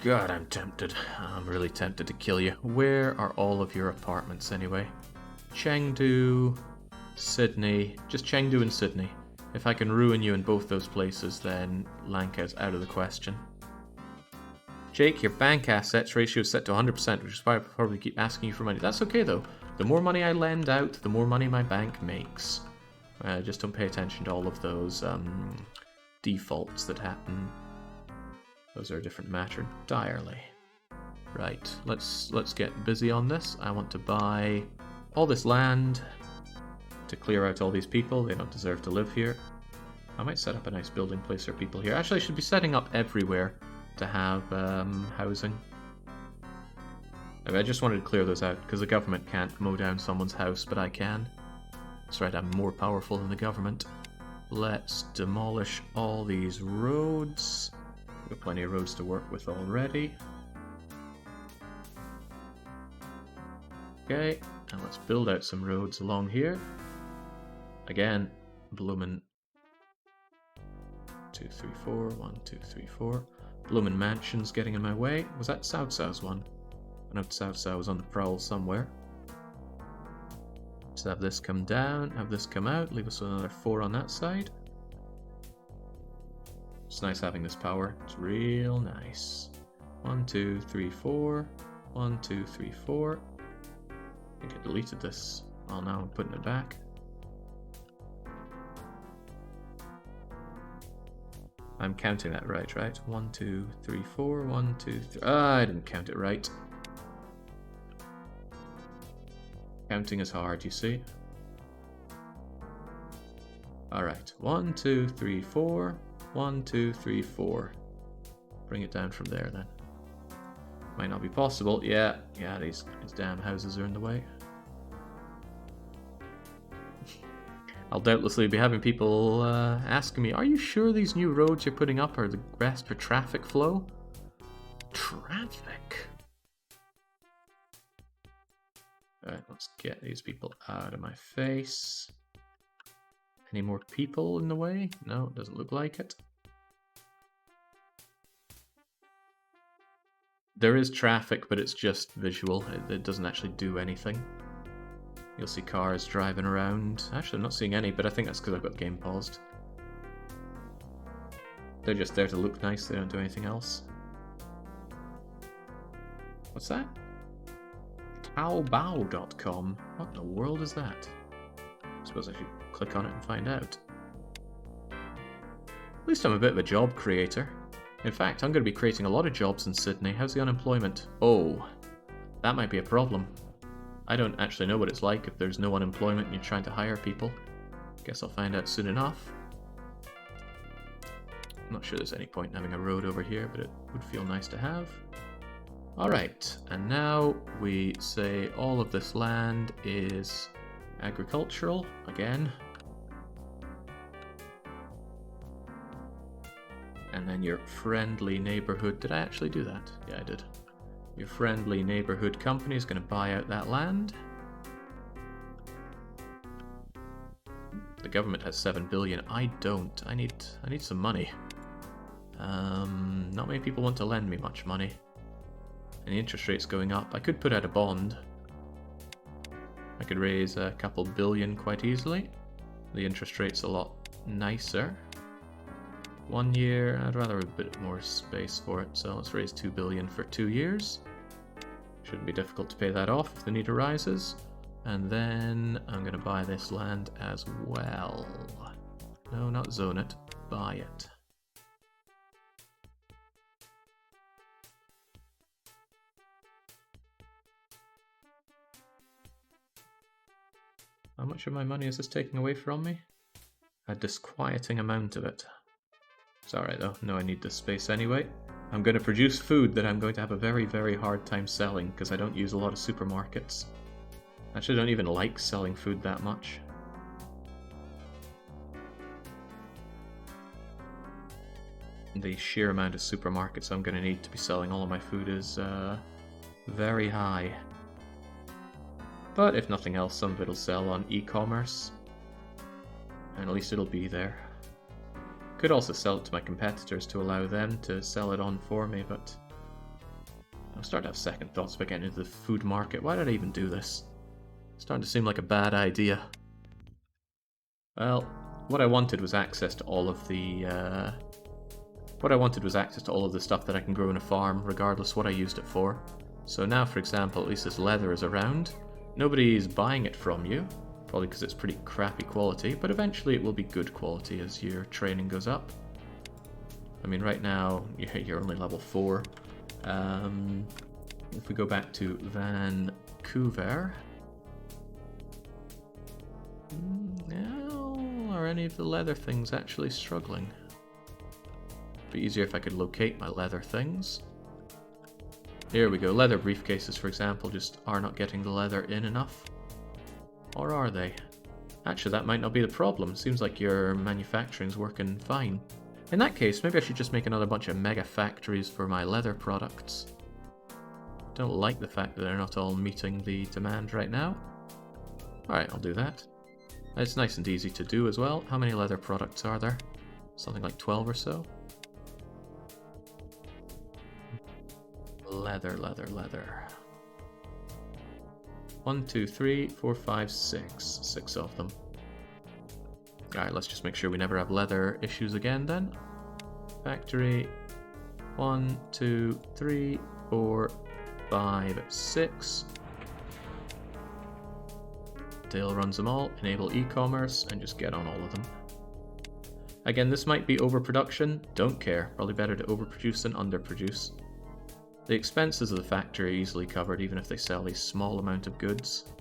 God, I'm tempted. I'm really tempted to kill you. Where are all of your apartments, anyway? Chengdu, Sydney. Just Chengdu and Sydney. If I can ruin you in both those places, then Lanka's out of the question. Jake, your bank assets ratio is set to 100%, which is why I probably keep asking you for money. That's okay, though. The more money I lend out, the more money my bank makes. Just don't pay attention to all of those defaults that happen. Those are a different matter entirely. Right, let's get busy on this. I want to buy all this land to clear out all these people. They don't deserve to live here. I might set up a nice building place for people here. Actually, I should be setting up everywhere to have housing. I just wanted to clear those out because the government can't mow down someone's house, but I can. That's right, I'm more powerful than the government. Let's demolish all these roads. We've got plenty of roads to work with already. Okay, and let's build out some roads along here. Again, bloomin' 2, 3, 4, 1, 2, 3, 4. Bloomin' mansions getting in my way. Was that Cao Cao's one? I know Cao Cao was on the prowl somewhere. Just have this come down, have this come out, leave us with another 4 on that side. It's nice having this power. It's real nice. 1, 2, 3, 4. 1, 2, 3, 4. I think I deleted this. Well, now I'm putting it back. I'm counting that right? 1, 2, 3, 4. 1, 2, 3. Ah, I didn't count it right. Counting is hard, you see. Alright. 1, 2, 3, 4. 1, 2, 3, 4. Bring it down from there then. Might not be possible. Yeah, these damn houses are in the way. I'll doubtlessly be having people asking me, are you sure these new roads you're putting up are the best for traffic flow? Traffic? Alright, let's get these people out of my face. Any more people in the way? No, it doesn't look like it. There is traffic, but it's just visual. It doesn't actually do anything. You'll see cars driving around. Actually, I'm not seeing any, but I think that's because I've got the game paused. They're just there to look nice, they don't do anything else. What's that? Taobao.com? What in the world is that? I suppose I should click on it and find out. At least I'm a bit of a job creator. In fact, I'm going to be creating a lot of jobs in Sydney. How's the unemployment? Oh, that might be a problem. I don't actually know what it's like if there's no unemployment and you're trying to hire people. Guess I'll find out soon enough. I'm not sure there's any point in having a road over here, but it would feel nice to have. Alright, and now we say all of this land is agricultural, again. And then your friendly neighborhood, did I actually do that? Yeah, I did. Your friendly neighborhood company is going to buy out that land. The government has 7 billion. I don't. I need some money. Not many people want to lend me much money. And the interest rate's going up. I could put out a bond. I could raise a couple billion quite easily. The interest rate's a lot nicer. 1 year, I'd rather a bit more space for it, so let's raise 2 billion for 2 years. Shouldn't be difficult to pay that off if the need arises. And then I'm going to buy this land as well. No, not zone it, buy it. How much of my money is this taking away from me? A disquieting amount of it. It's alright though, no, I need this space anyway. I'm going to produce food that I'm going to have a very, very hard time selling because I don't use a lot of supermarkets. I actually don't even like selling food that much. The sheer amount of supermarkets I'm going to need to be selling all of my food is very high. But if nothing else, some of it'll sell on e-commerce. And at least it'll be there. Could also sell it to my competitors to allow them to sell it on for me, but I'm starting to have second thoughts about getting into the food market. Why did I even do this? It's starting to seem like a bad idea. Well, what I wanted was access to all of the stuff that I can grow in a farm, regardless what I used it for. So now, for example, at least this leather is around. Nobody's buying it from you. Probably because it's pretty crappy quality, but eventually it will be good quality as your training goes up. I mean, right now, you're only level 4. If we go back to Vancouver... Now, are any of the leather things actually struggling? It'd be easier if I could locate my leather things. Here we go, leather briefcases, for example, just are not getting the leather in enough. Or are they? Actually, that might not be the problem. Seems like your manufacturing's working fine. In that case, maybe I should just make another bunch of mega factories for my leather products. Don't like the fact that they're not all meeting the demand right now. Alright, I'll do that. It's nice and easy to do as well. How many leather products are there? Something like 12 or so? Leather. 1, 2, 3, 4, 5, 6. 6 of them. Alright, let's just make sure we never have leather issues again then. Factory. 1, 2, 3, 4, 5, 6. Dale runs them all. Enable e-commerce and just get on all of them. Again, this might be overproduction. Don't care. Probably better to overproduce than underproduce. The expenses of the factory are easily covered even if they sell a small amount of goods.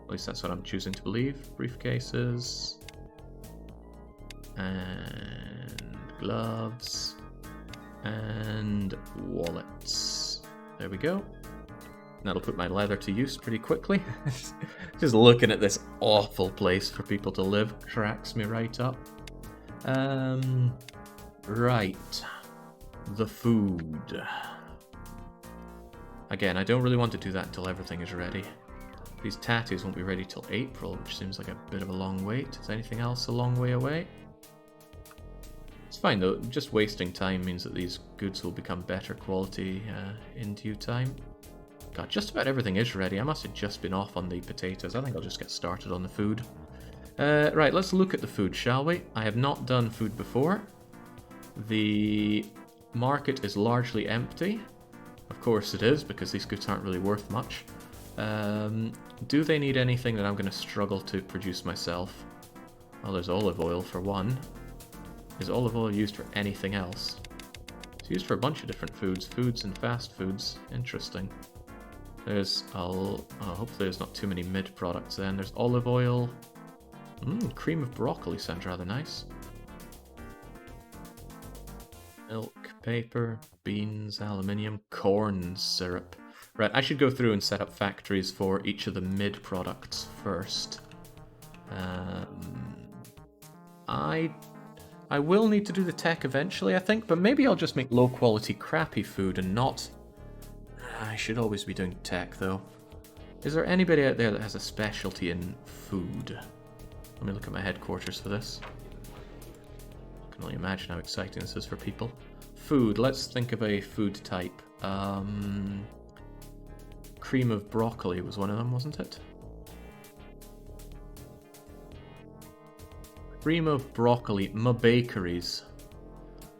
At least that's what I'm choosing to believe. Briefcases. And gloves. And wallets. There we go. That'll put my leather to use pretty quickly. Just looking at this awful place for people to live cracks me right up. Right. The food. Again, I don't really want to do that until everything is ready. These tattoos won't be ready till April, which seems like a bit of a long wait. Is anything else a long way away? It's fine though, just wasting time means that these goods will become better quality in due time. God, just about everything is ready. I must have just been off on the potatoes. I think I'll just get started on the food. Right, let's look at the food, shall we? I have not done food before. The market is largely empty. Of course it is, because these goods aren't really worth much. Do they need anything that I'm going to struggle to produce myself? Well, there's olive oil for one. Is olive oil used for anything else? It's used for a bunch of different foods. Foods and fast foods. Interesting. There's, hopefully there's not too many mid products then. There's olive oil. Cream of broccoli sounds rather nice. Milk, paper, beans, aluminium, corn syrup. Right, I should go through and set up factories for each of the mid products first. I will need to do the tech eventually, I think, but maybe I'll just make low quality crappy food and not... I should always be doing tech though. Is there anybody out there that has a specialty in food? Let me look at my headquarters for this. I can only imagine how exciting this is for people. Food, let's think of a food type. Cream of broccoli was one of them, wasn't it? Cream of broccoli, my bakeries.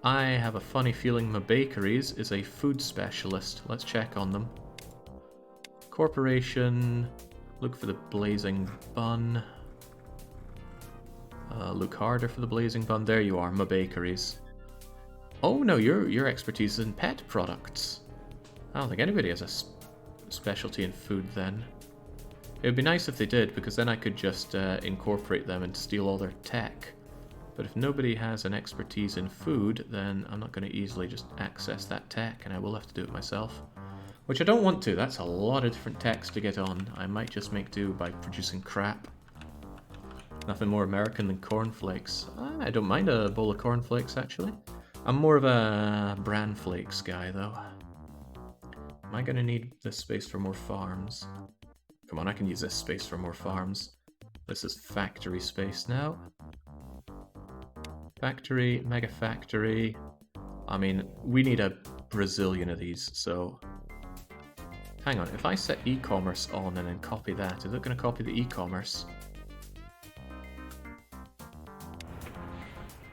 I have a funny feeling my bakeries is a food specialist. Let's check on them. Corporation, look for the blazing bun. Look harder for the blazing bun. There you are, my bakeries. Oh no, your expertise is in pet products. I don't think anybody has a specialty in food then. It would be nice if they did, because then I could just incorporate them and steal all their tech. But if nobody has an expertise in food, then I'm not going to easily just access that tech, and I will have to do it myself. Which I don't want to. That's a lot of different techs to get on. I might just make do by producing crap. Nothing more American than cornflakes. I don't mind a bowl of cornflakes, actually. I'm more of a bran flakes guy, though. Am I going to need this space for more farms? Come on, I can use this space for more farms. This is factory space now. Factory, mega factory. I mean, we need a Brazilian of these, so... Hang on, if I set e-commerce on and then copy that, is it going to copy the e-commerce?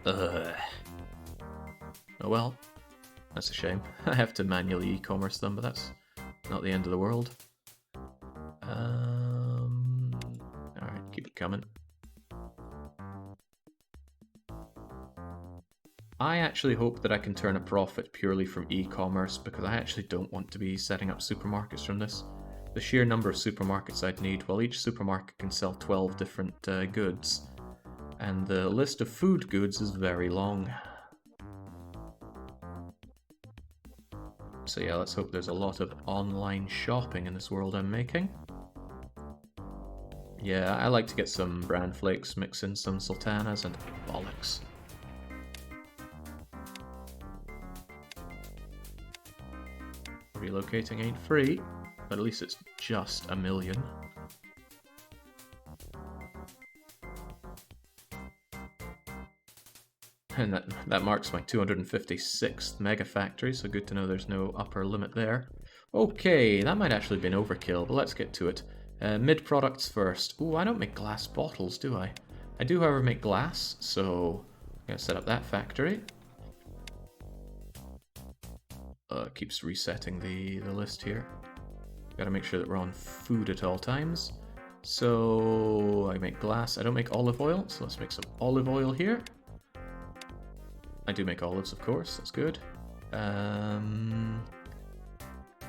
Ugh. Oh well, that's a shame. I have to manually e-commerce them, but that's not the end of the world. Alright, keep it coming. I actually hope that I can turn a profit purely from e-commerce, because I actually don't want to be setting up supermarkets from this. The sheer number of supermarkets I'd need, well, each supermarket can sell 12 different goods, and the list of food goods is very long. So yeah, let's hope there's a lot of online shopping in this world I'm making. Yeah, I like to get some bran flakes, mix in some sultanas, and bollocks. Relocating ain't free, but at least it's just 1 million. And that marks my 256th mega factory, so good to know there's no upper limit there. Okay, that might actually have been overkill, but let's get to it. Mid products first. Ooh, I don't make glass bottles, do I? I do, however, make glass, so I'm going to set up that factory. Keeps resetting the list here. Got to make sure that we're on food at all times. So I make glass. I don't make olive oil, so let's make some olive oil here. I do make olives, of course. That's good.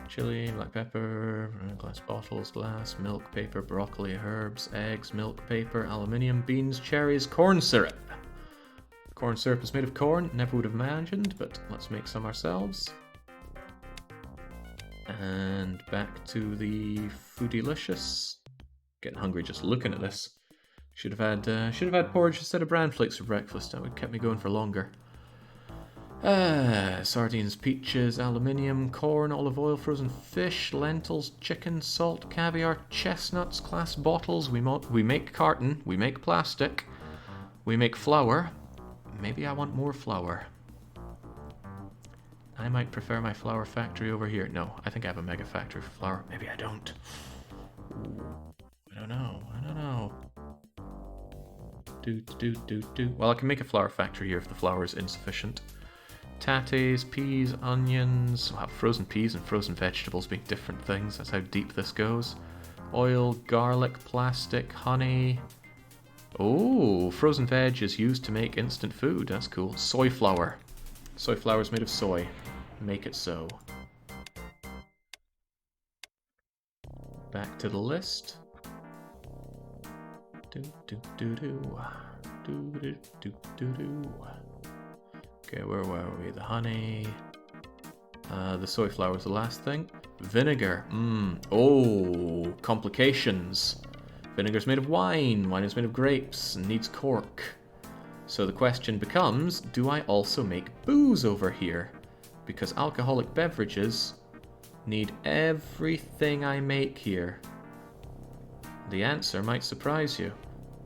Chili, black pepper, glass bottles, glass, milk, paper, broccoli, herbs, eggs, milk, paper, aluminium, beans, cherries, corn syrup. Corn syrup is made of corn. Never would have imagined, but let's make some ourselves. And back to the Foodylicious. Getting hungry just looking at this. Should have had porridge instead of bran flakes for breakfast. That would have kept me going for longer. Sardines, peaches, aluminium, corn, olive oil, frozen fish, lentils, chicken, salt, caviar, chestnuts, glass bottles. We make carton. We make plastic. We make flour. Maybe I want more flour. I might prefer my flour factory over here. No, I think I have a mega factory for flour. Maybe I don't. Ooh, I don't know. Well, I can make a flour factory here if the flour is insufficient. Tates, peas, onions. Wow, frozen peas and frozen vegetables being different things. That's how deep this goes. Oil, garlic, plastic, honey. Oh, frozen veg is used to make instant food. That's cool. Soy flour. Soy flour is made of soy. Make it so. Back to the list. Okay, where were we? The honey. The soy flour was the last thing. Vinegar. Oh, complications. Vinegar's made of wine. Wine is made of grapes and needs cork. So the question becomes, do I also make booze over here? Because alcoholic beverages need everything I make here. The answer might surprise you.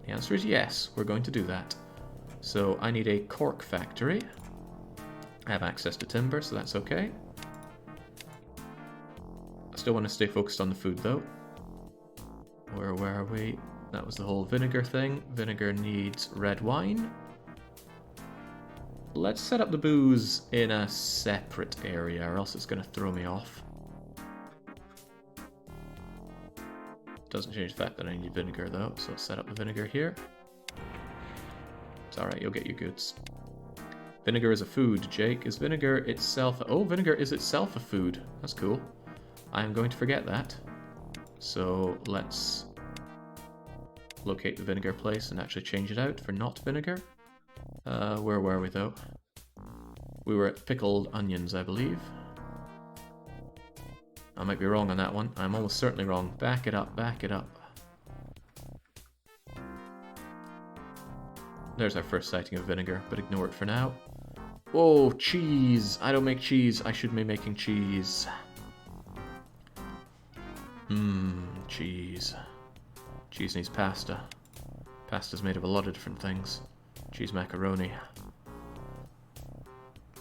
The answer is yes, we're going to do that. So I need a cork factory. I have access to timber, so that's okay. I still want to stay focused on the food though. Where are we? That was the whole vinegar thing. Vinegar needs red wine. Let's set up the booze in a separate area, or else it's going to throw me off. Doesn't change the fact that I need vinegar though, so let's set up the vinegar here. It's alright, you'll get your goods. Vinegar is a food, Jake. Is vinegar itself... Oh, vinegar is itself a food. That's cool. I am going to forget that. So let's locate the vinegar place and actually change it out for not vinegar. Where were we though? We were at pickled onions, I believe. I might be wrong on that one. I'm almost certainly wrong. Back it up, back it up. There's our first sighting of vinegar, but ignore it for now. Oh, cheese! I don't make cheese. I should be making cheese. Cheese. Cheese needs pasta. Pasta's made of a lot of different things. Cheese macaroni.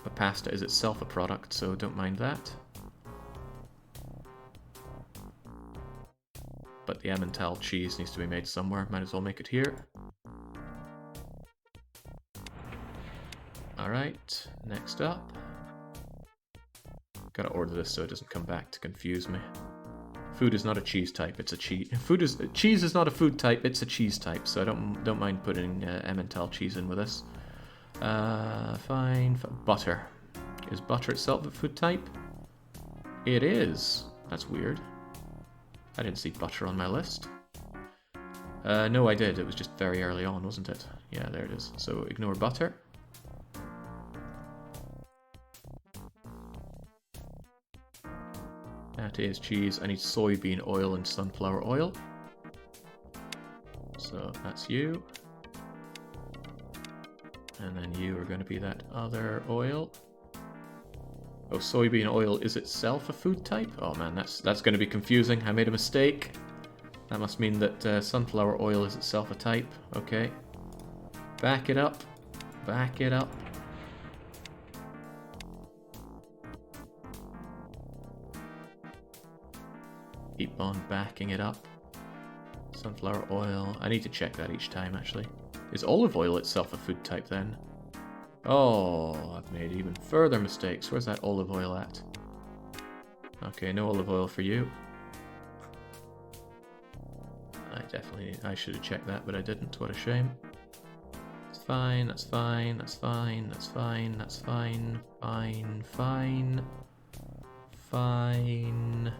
But pasta is itself a product, so don't mind that. But the Emmental cheese needs to be made somewhere. Might as well make it here. Alright, next up. Gotta order this so it doesn't come back to confuse me. Food is not a cheese type, it's a cheese. Cheese is not a food type, it's a cheese type, so I don't mind putting Emmental cheese in with this. Fine. Butter. Is butter itself a food type? It is. That's weird. I didn't see butter on my list. No, I did. It was just very early on, wasn't it? Yeah, there it is. So ignore butter. That is cheese. I need soybean oil and sunflower oil. So that's you. And then you are going to be that other oil. Oh, soybean oil is itself a food type? Oh man, that's going to be confusing. I made a mistake. That must mean that sunflower oil is itself a type. Okay. Back it up. Back it up. Keep on backing it up. Sunflower oil. I need to check that each time, actually. Is olive oil itself a food type, then? Oh, I've made even further mistakes. Where's that olive oil at? Okay, no olive oil for you. I should have checked that, but I didn't. What a shame. It's fine, that's fine, that's fine, that's fine, that's fine, fine, fine, fine.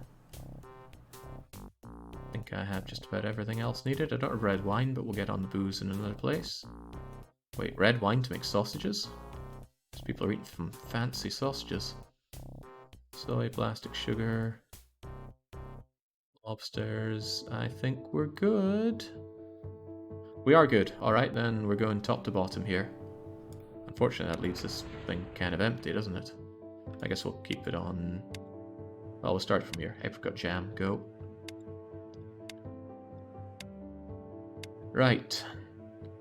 I think I have just about everything else needed. I don't have red wine, but we'll get on the booze in another place. Wait, red wine to make sausages? These people are eating some fancy sausages. Soy, plastic, sugar, lobsters. I think we're good. We are good. Alright, then we're going top to bottom here. Unfortunately, that leaves this thing kind of empty, doesn't it? I guess we'll keep it on... Well, we'll start from here. Apricot jam, go. Right.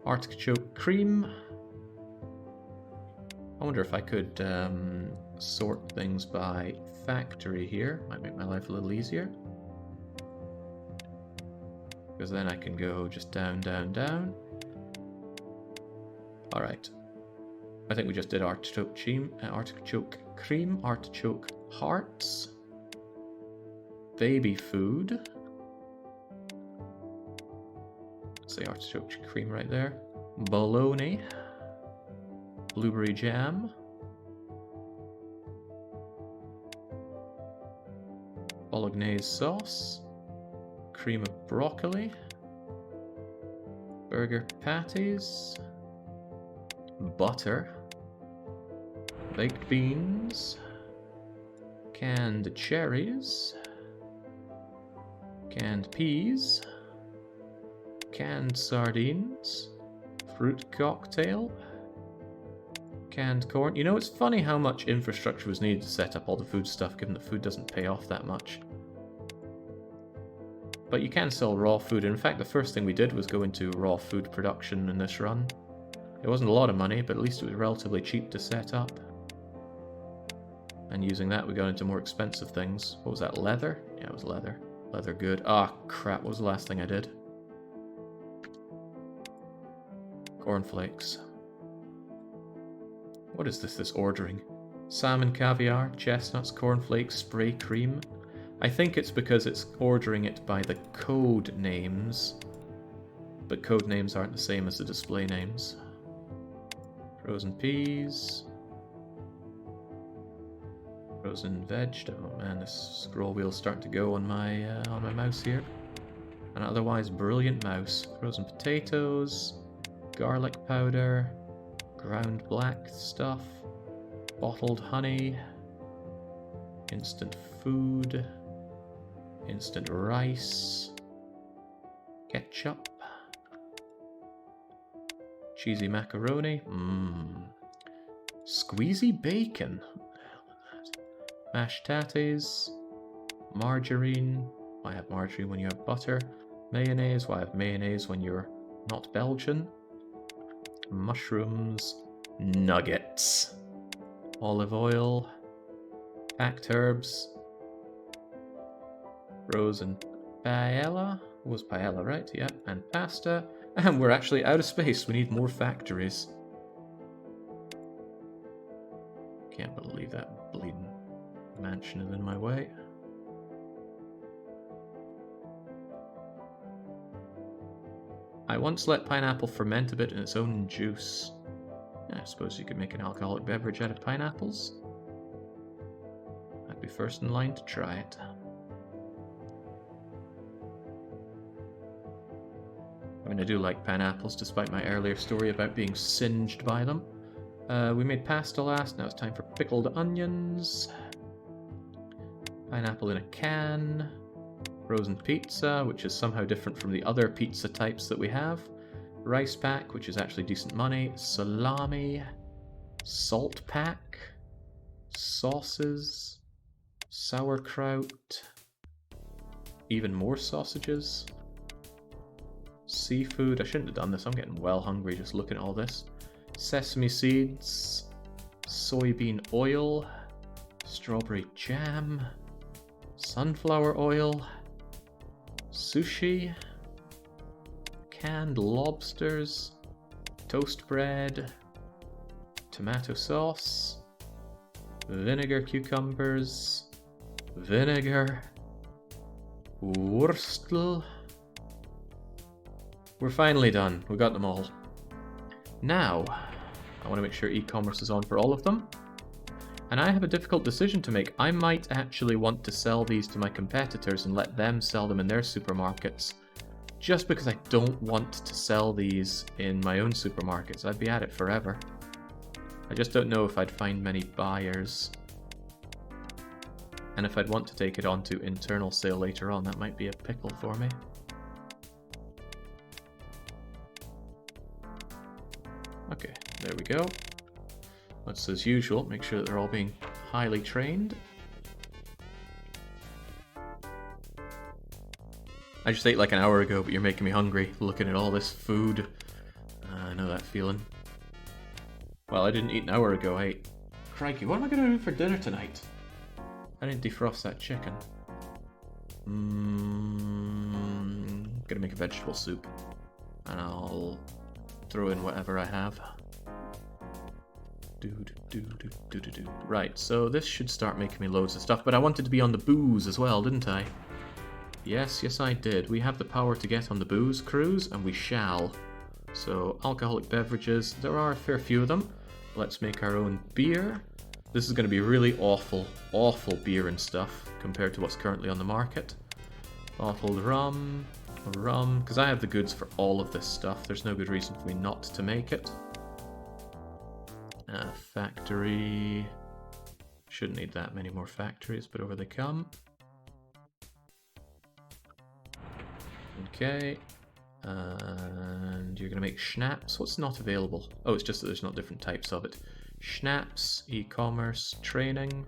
Artichoke cream. I wonder if I could sort things by factory here. Might make my life a little easier. Because then I can go just down, down, down. Alright. I think we just did artichoke cream, artichoke hearts, baby food. Say artichoke cream right there. Bologna. Blueberry jam. Bolognese sauce. Cream of broccoli. Burger patties. Butter. Baked beans. Canned cherries. Canned peas. Canned sardines. Fruit cocktail. Canned corn. You know, it's funny how much infrastructure was needed to set up all the food stuff, given that food doesn't pay off that much. But you can sell raw food. In fact, the first thing we did was go into raw food production in this run. It wasn't a lot of money, but at least it was relatively cheap to set up. And using that, we got into more expensive things. What was that, leather? Yeah, it was leather. Leather good. Ah, crap, what was the last thing I did? Cornflakes. What is this ordering? Salmon caviar, chestnuts, cornflakes, spray cream. I think it's because it's ordering it by the code names. But code names aren't the same as the display names. Frozen peas. Frozen veg. Oh man, this scroll wheel's starting to go on my mouse here. An otherwise brilliant mouse. Frozen potatoes. Garlic powder. Ground black stuff. Bottled honey. Instant food. Instant rice. Ketchup. Cheesy macaroni. Squeezy bacon. Mashed tatties. Margarine. Why have margarine when you have butter? Mayonnaise. Why have mayonnaise when you're not Belgian? Mushrooms. Nuggets. Olive oil. Packed herbs. Frozen paella. It was paella, right? Yeah. And pasta. And we're actually out of space. We need more factories. Can't believe that bleeding mansion is in my way. I once let pineapple ferment a bit in its own juice. I suppose you could make an alcoholic beverage out of pineapples. I'd be first in line to try it. I mean, I do like pineapples, despite my earlier story about being singed by them. We made pasta last, now it's time for pickled onions. Pineapple in a can. Frozen pizza, which is somehow different from the other pizza types that we have. Rice pack, which is actually decent money. Salami. Salt pack. Sauces. Sauerkraut. Even more sausages. Seafood. I shouldn't have done this. I'm getting well hungry just looking at all this. Sesame seeds. Soybean oil. Strawberry jam. Sunflower oil. Sushi. canned lobsters, toast bread, tomato sauce, vinegar cucumbers, vinegar, Wurstel. We're finally done. We got them all. Now, I want to make sure e-commerce is on for all of them. And I have a difficult decision to make. I might actually want to sell these to my competitors and let them sell them in their supermarkets. Just because I don't want to sell these in my own supermarkets. I'd be at it forever. I just don't know if I'd find many buyers. And if I'd want to take it on to internal sale later on, that might be a pickle for me. Okay, there we go. Let's, as usual, make sure that they're all being highly trained. I just ate like an hour ago, but you're making me hungry looking at all this food. I know that feeling. Well, I didn't eat an hour ago, I ate... Crikey, what am I going to do for dinner tonight? I didn't defrost that chicken. Gonna make a vegetable soup. And I'll throw in whatever I have. Right, so this should start making me loads of stuff, but I wanted to be on the booze as well, didn't I? Yes, I did. We have the power to get on the booze cruise, and we shall. So, alcoholic beverages, there are a fair few of them. Let's make our own beer. This is going to be really awful beer and stuff compared to what's currently on the market. Bottled rum, because I have the goods for all of this stuff. There's no good reason for me not to make it. Factory. Shouldn't need that many more factories, but over they come. Okay. And you're going to make schnapps. What's not available? Oh, it's just that there's not different types of it. Schnapps, e-commerce, training.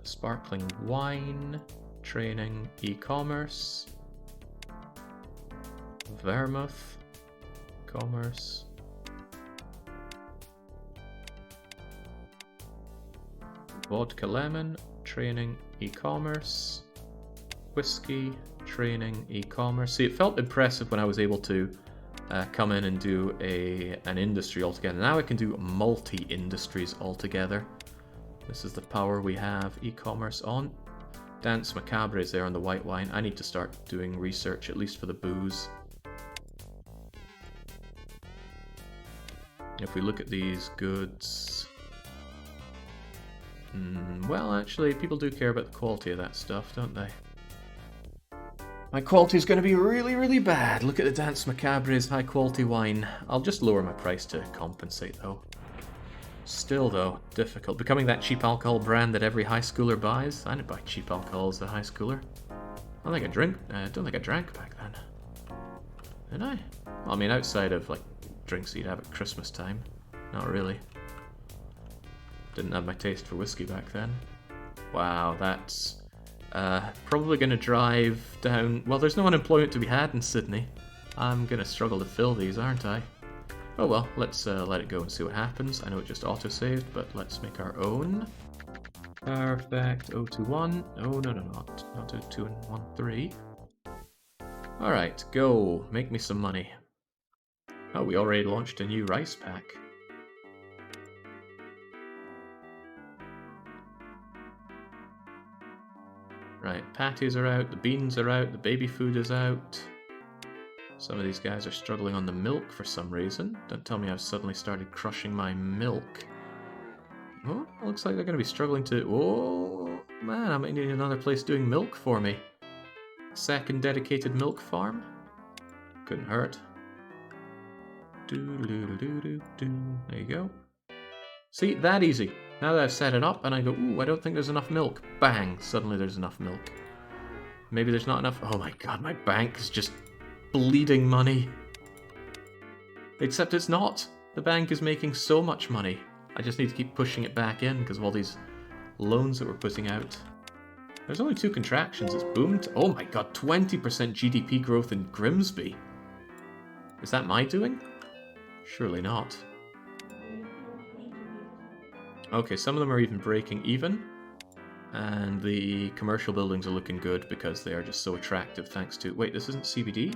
Sparkling wine, training, e-commerce. Vermouth, commerce. Vodka lemon, training, e-commerce. Whiskey, training, e-commerce. See, it felt impressive when I was able to come in and do an industry altogether. Now I can do multi-industries altogether. This is the power we have. E-commerce on. Dance Macabre is there on the white wine. I need to start doing research, at least for the booze. If we look at these goods... well, actually, people do care about the quality of that stuff, don't they? My quality is going to be really, really bad. Look at the Dance Macabre's high quality wine. I'll just lower my price to compensate, though. Still, though, difficult. Becoming that cheap alcohol brand that every high schooler buys. I didn't buy cheap alcohol as a high schooler. I don't think I drank back then. Did I? Well, I mean, outside of, like, drinks you'd have at Christmas time. Not really. Didn't have my taste for whiskey back then. Wow, that's... probably going to drive down... Well, there's no unemployment to be had in Sydney. I'm going to struggle to fill these, aren't I? Oh well, let's let it go and see what happens. I know it just auto-saved, but let's make our own. Perfect. 021. Oh, no, not 02113. Alright, go. Make me some money. Oh, we already launched a new rice pack. Right, patties are out, the beans are out, the baby food is out. Some of these guys are struggling on the milk for some reason. Don't tell me I've suddenly started crushing my milk. Oh, looks like they're going to be struggling to... Oh, man, I might need another place doing milk for me. Second dedicated milk farm? Couldn't hurt. There you go. See, that easy. Now that I've set it up and I go, ooh, I don't think there's enough milk. Bang, suddenly there's enough milk. Maybe there's not enough. Oh my god, my bank is just bleeding money. Except it's not. The bank is making so much money. I just need to keep pushing it back in because of all these loans that we're putting out. There's only 2 contractions. It's boomed. Oh my god, 20% GDP growth in Grimsby. Is that my doing? Surely not. Okay, some of them are even breaking even. And the commercial buildings are looking good because they are just so attractive thanks to... Wait, this isn't CBD?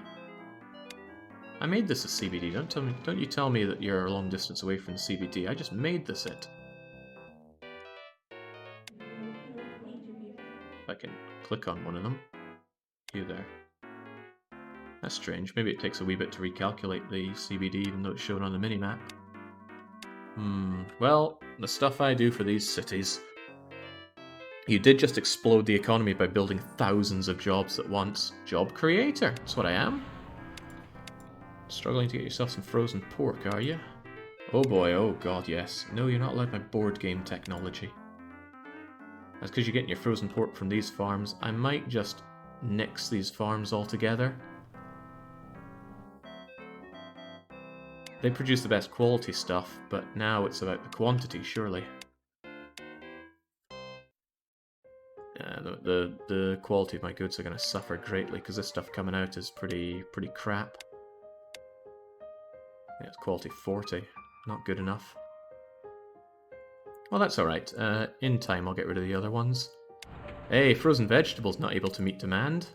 I made this a CBD. Don't you tell me that you're a long distance away from the CBD. I just made this it. If I can click on one of them. You there. That's strange. Maybe it takes a wee bit to recalculate the CBD even though it's shown on the minimap. Well, the stuff I do for these cities. You did just explode the economy by building thousands of jobs at once. Job creator, that's what I am. Struggling to get yourself some frozen pork, are you? Oh boy, oh god, yes. No, you're not allowed my board game technology. That's because you're getting your frozen pork from these farms. I might just nix these farms altogether. They produce the best quality stuff, but now it's about the quantity, surely. The quality of my goods are going to suffer greatly because this stuff coming out is pretty crap. Yeah, it's quality 40, not good enough. Well, that's alright. In time I'll get rid of the other ones. Hey, frozen vegetables not able to meet demand.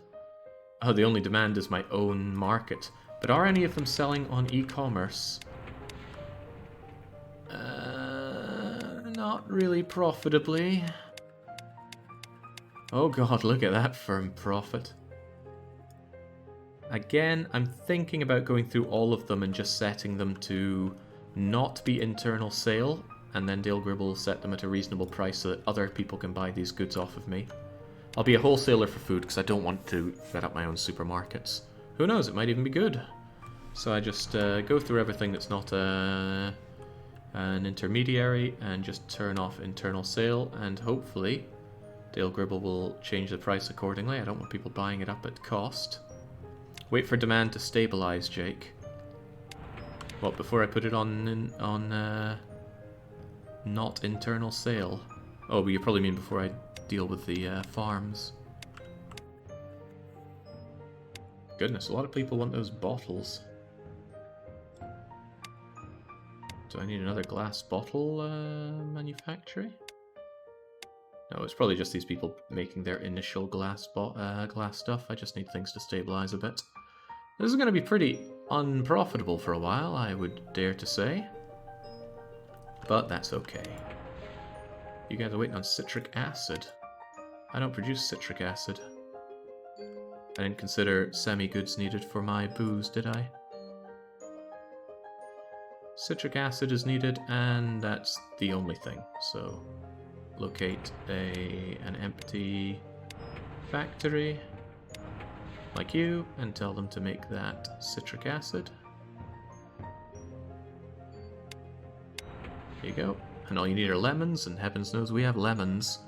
Oh, the only demand is my own market. But are any of them selling on e-commerce? Not really profitably. Oh god, look at that firm profit. Again, I'm thinking about going through all of them and just setting them to not be internal sale, and then Dale Gribble will set them at a reasonable price so that other people can buy these goods off of me. I'll be a wholesaler for food because I don't want to set up my own supermarkets. Who knows, it might even be good. So I just go through everything that's not an intermediary and just turn off internal sale, and hopefully Dale Gribble will change the price accordingly. I don't want people buying it up at cost. Wait for demand to stabilize, Jake. What, before I put it on not internal sale? Oh, but you probably mean before I deal with the farms. Goodness, a lot of people want those bottles. Do I need another glass bottle manufactory? No, it's probably just these people making their initial glass stuff. I just need things to stabilize a bit. This is going to be pretty unprofitable for a while, I would dare to say. But that's okay. You guys are waiting on citric acid. I don't produce citric acid. I didn't consider semi-goods needed for my booze, did I? Citric acid is needed, and that's the only thing. So, locate an empty factory like you, and tell them to make that citric acid. There you go. And all you need are lemons, and heavens knows we have lemons.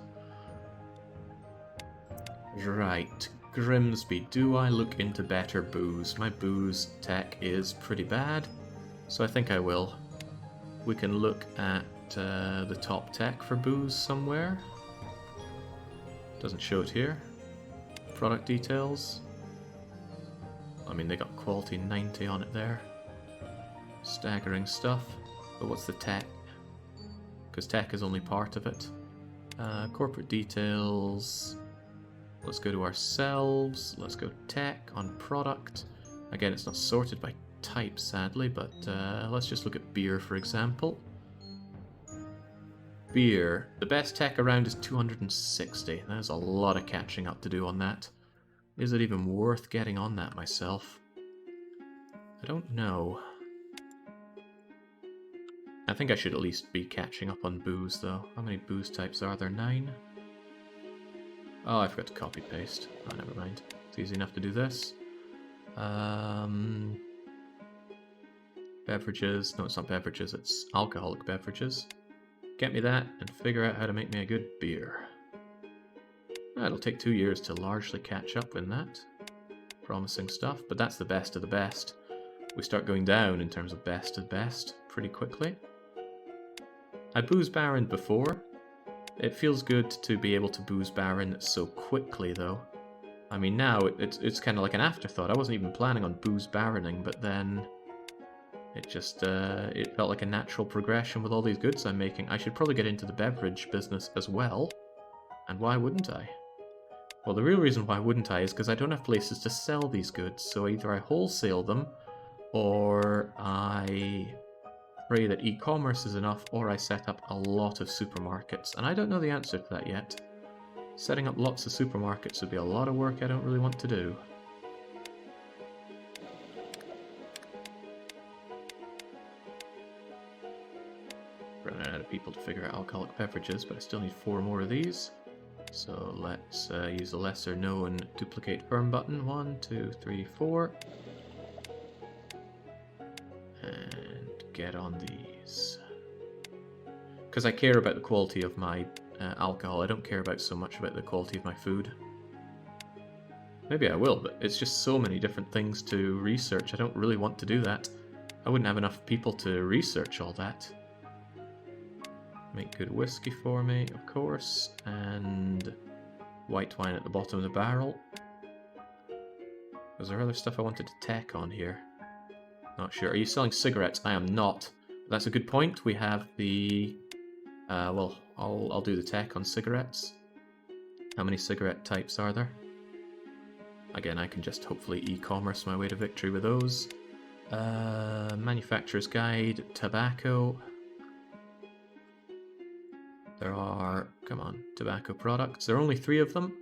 Right, Grimsby, do I look into better booze? My booze tech is pretty bad, so I think I will. We can look at the top tech for booze somewhere. Doesn't show it here. Product details. I mean, they got quality 90 on it there. Staggering stuff. But what's the tech? Because tech is only part of it. Corporate details. Let's go to ourselves. Let's go tech on product. Again, it's not sorted by type, sadly, but let's just look at beer, for example. Beer. The best tech around is 260. There's a lot of catching up to do on that. Is it even worth getting on that myself? I don't know. I think I should at least be catching up on booze, though. How many booze types are there? 9? Oh, I forgot to copy-paste. Oh, never mind. It's easy enough to do this. Beverages. No, it's not beverages, it's alcoholic beverages. Get me that, and figure out how to make me a good beer. It'll take 2 years to largely catch up in that. Promising stuff, but that's the best of the best. We start going down in terms of best of best pretty quickly. I booze baroned before. It feels good to be able to booze baron so quickly, though. I mean, now it's kind of like an afterthought. I wasn't even planning on booze baroning, but then it just it felt like a natural progression with all these goods I'm making. I should probably get into the beverage business as well. And why wouldn't I? Well, the real reason why wouldn't I is because I don't have places to sell these goods, so either I wholesale them, or I pray that e-commerce is enough, or I set up a lot of supermarkets. And I don't know the answer to that yet. Setting up lots of supermarkets would be a lot of work I don't really want to do. Running out of people to figure out alcoholic beverages, but I still need 4 more of these. So let's use the lesser known duplicate firm button. 1, 2, 3, 4. And get on these. Because I care about the quality of my alcohol. I don't care about so much about the quality of my food. Maybe I will, but it's just so many different things to research. I don't really want to do that. I wouldn't have enough people to research all that. Make good whiskey for me, of course, and white wine at the bottom of the barrel. Was there other stuff I wanted to tech on here? Not sure. Are you selling cigarettes? I am not. That's a good point. We have the... well, I'll do the tech on cigarettes. How many cigarette types are there? Again, I can just hopefully e-commerce my way to victory with those. Manufacturer's guide, tobacco. There are, come on, tobacco products. There are only 3 of them.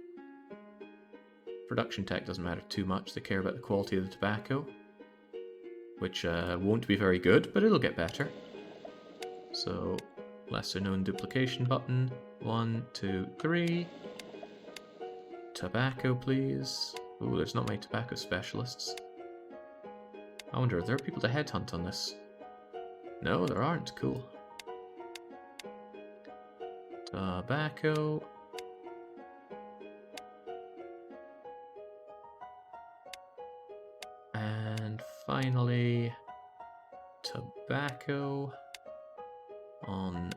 Production tech doesn't matter too much. They care about the quality of the tobacco, which won't be very good, but it'll get better. So, lesser known duplication button. 1, 2, 3. Tobacco, please. Ooh, there's not many tobacco specialists. I wonder, are there people to headhunt on this? No, there aren't. Cool. Tobacco. And finally, tobacco on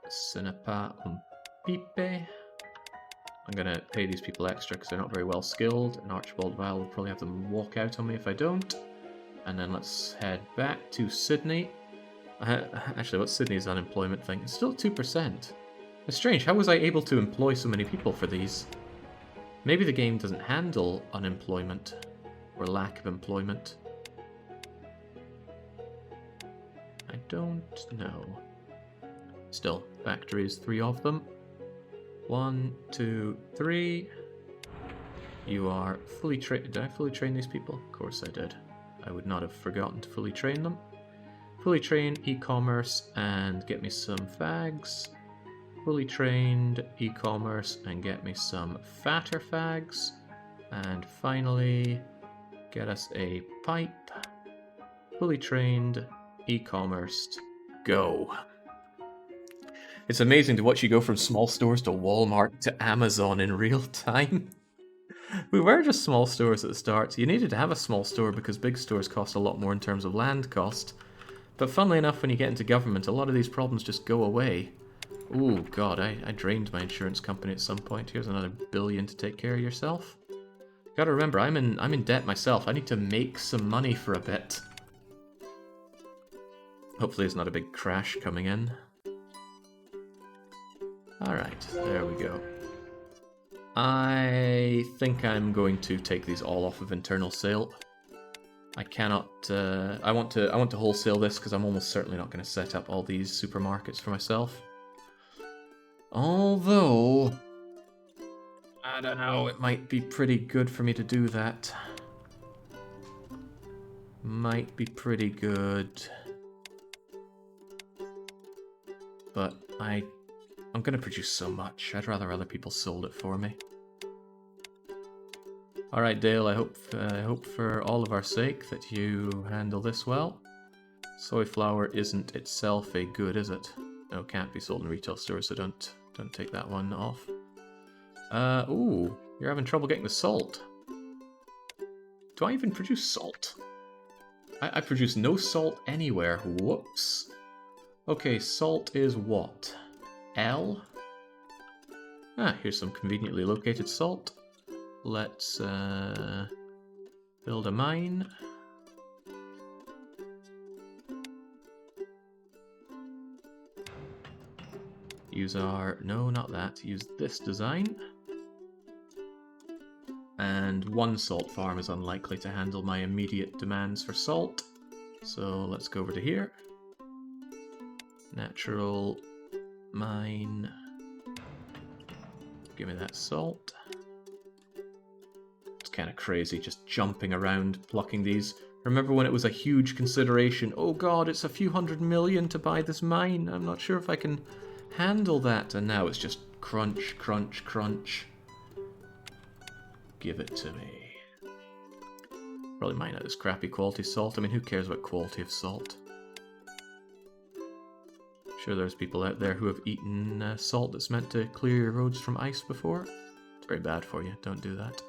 Cinepa un Pipe. I'm going to pay these people extra because they're not very well skilled, and Archibald Vile will probably have them walk out on me if I don't. And then let's head back to Sydney. Actually, what's Sydney's unemployment thing? It's still 2%. It's strange, how was I able to employ so many people for these? Maybe the game doesn't handle unemployment, or lack of employment. I don't know. Still, factories, 3 of them. 1, 2, 3. You are fully trained. Did I fully train these people? Of course I did. I would not have forgotten to fully train them. Fully trained e-commerce and get me some fags. Fully trained e-commerce and get me some fatter fags. And finally, get us a pipe. Fully trained e-commerce. Go. It's amazing to watch you go from small stores to Walmart to Amazon in real time. We were just small stores at the start. You needed to have a small store because big stores cost a lot more in terms of land cost. But funnily enough, when you get into government, a lot of these problems just go away. Ooh, God, I drained my insurance company at some point. Here's another $1 billion to take care of yourself. Gotta remember, I'm in debt myself. I need to make some money for a bit. Hopefully there's not a big crash coming in. Alright, there we go. I think I'm going to take these all off of internal sale. I cannot, I want to wholesale this because I'm almost certainly not going to set up all these supermarkets for myself. Although, I don't know, it might be pretty good for me to do that. Might be pretty good. But I'm going to produce so much. I'd rather other people sold it for me. Alright, Dale, I hope for all of our sake that you handle this well. Soy flour isn't itself a good, is it? No, can't be sold in retail stores, so don't take that one off. Ooh, you're having trouble getting the salt. Do I even produce salt? I produce no salt anywhere. Whoops. Okay, salt is what? L? Ah, here's some conveniently located salt. Let's build a mine. Use our... no, not that. Use this design. And one salt farm is unlikely to handle my immediate demands for salt. So let's go over to here. Natural mine. Give me that salt. It's kind of crazy just jumping around, plucking these. Remember when it was a huge consideration? Oh god, it's a few $100 million to buy this mine. I'm not sure if I can handle that. And now it's just crunch, crunch, crunch. Give it to me. Probably mine out this crappy quality salt. I mean, who cares about quality of salt? Sure, there's people out there who have eaten salt that's meant to clear your roads from ice before. It's very bad for you. Don't do that.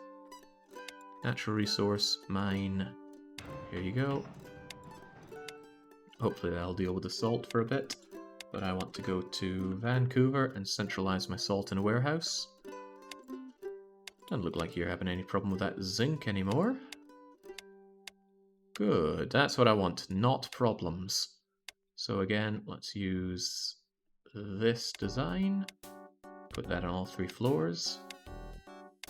Natural resource, mine. Here you go. Hopefully that'll deal with the salt for a bit. But I want to go to Vancouver and centralize my salt in a warehouse. Doesn't look like you're having any problem with that zinc anymore. Good, that's what I want, not problems. So again, let's use this design. Put that on all 3 floors.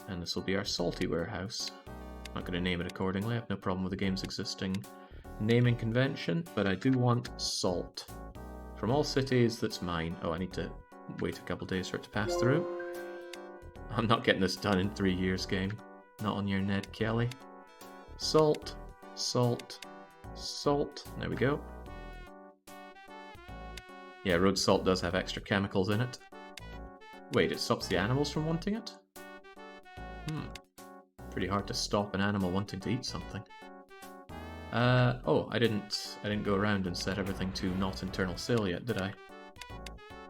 And this will be our salty warehouse. I'm not going to name it accordingly, I have no problem with the game's existing naming convention, but I do want salt. From all cities, that's mine. Oh, I need to wait a couple days for it to pass through. I'm not getting this done in 3 years, game. Not on your Ned Kelly. Salt, salt, salt. There we go. Yeah, road salt does have extra chemicals in it. Wait, it stops the animals from wanting it? Pretty hard to stop an animal wanting to eat something. Oh, I didn't go around and set everything to not internal sale yet, did I?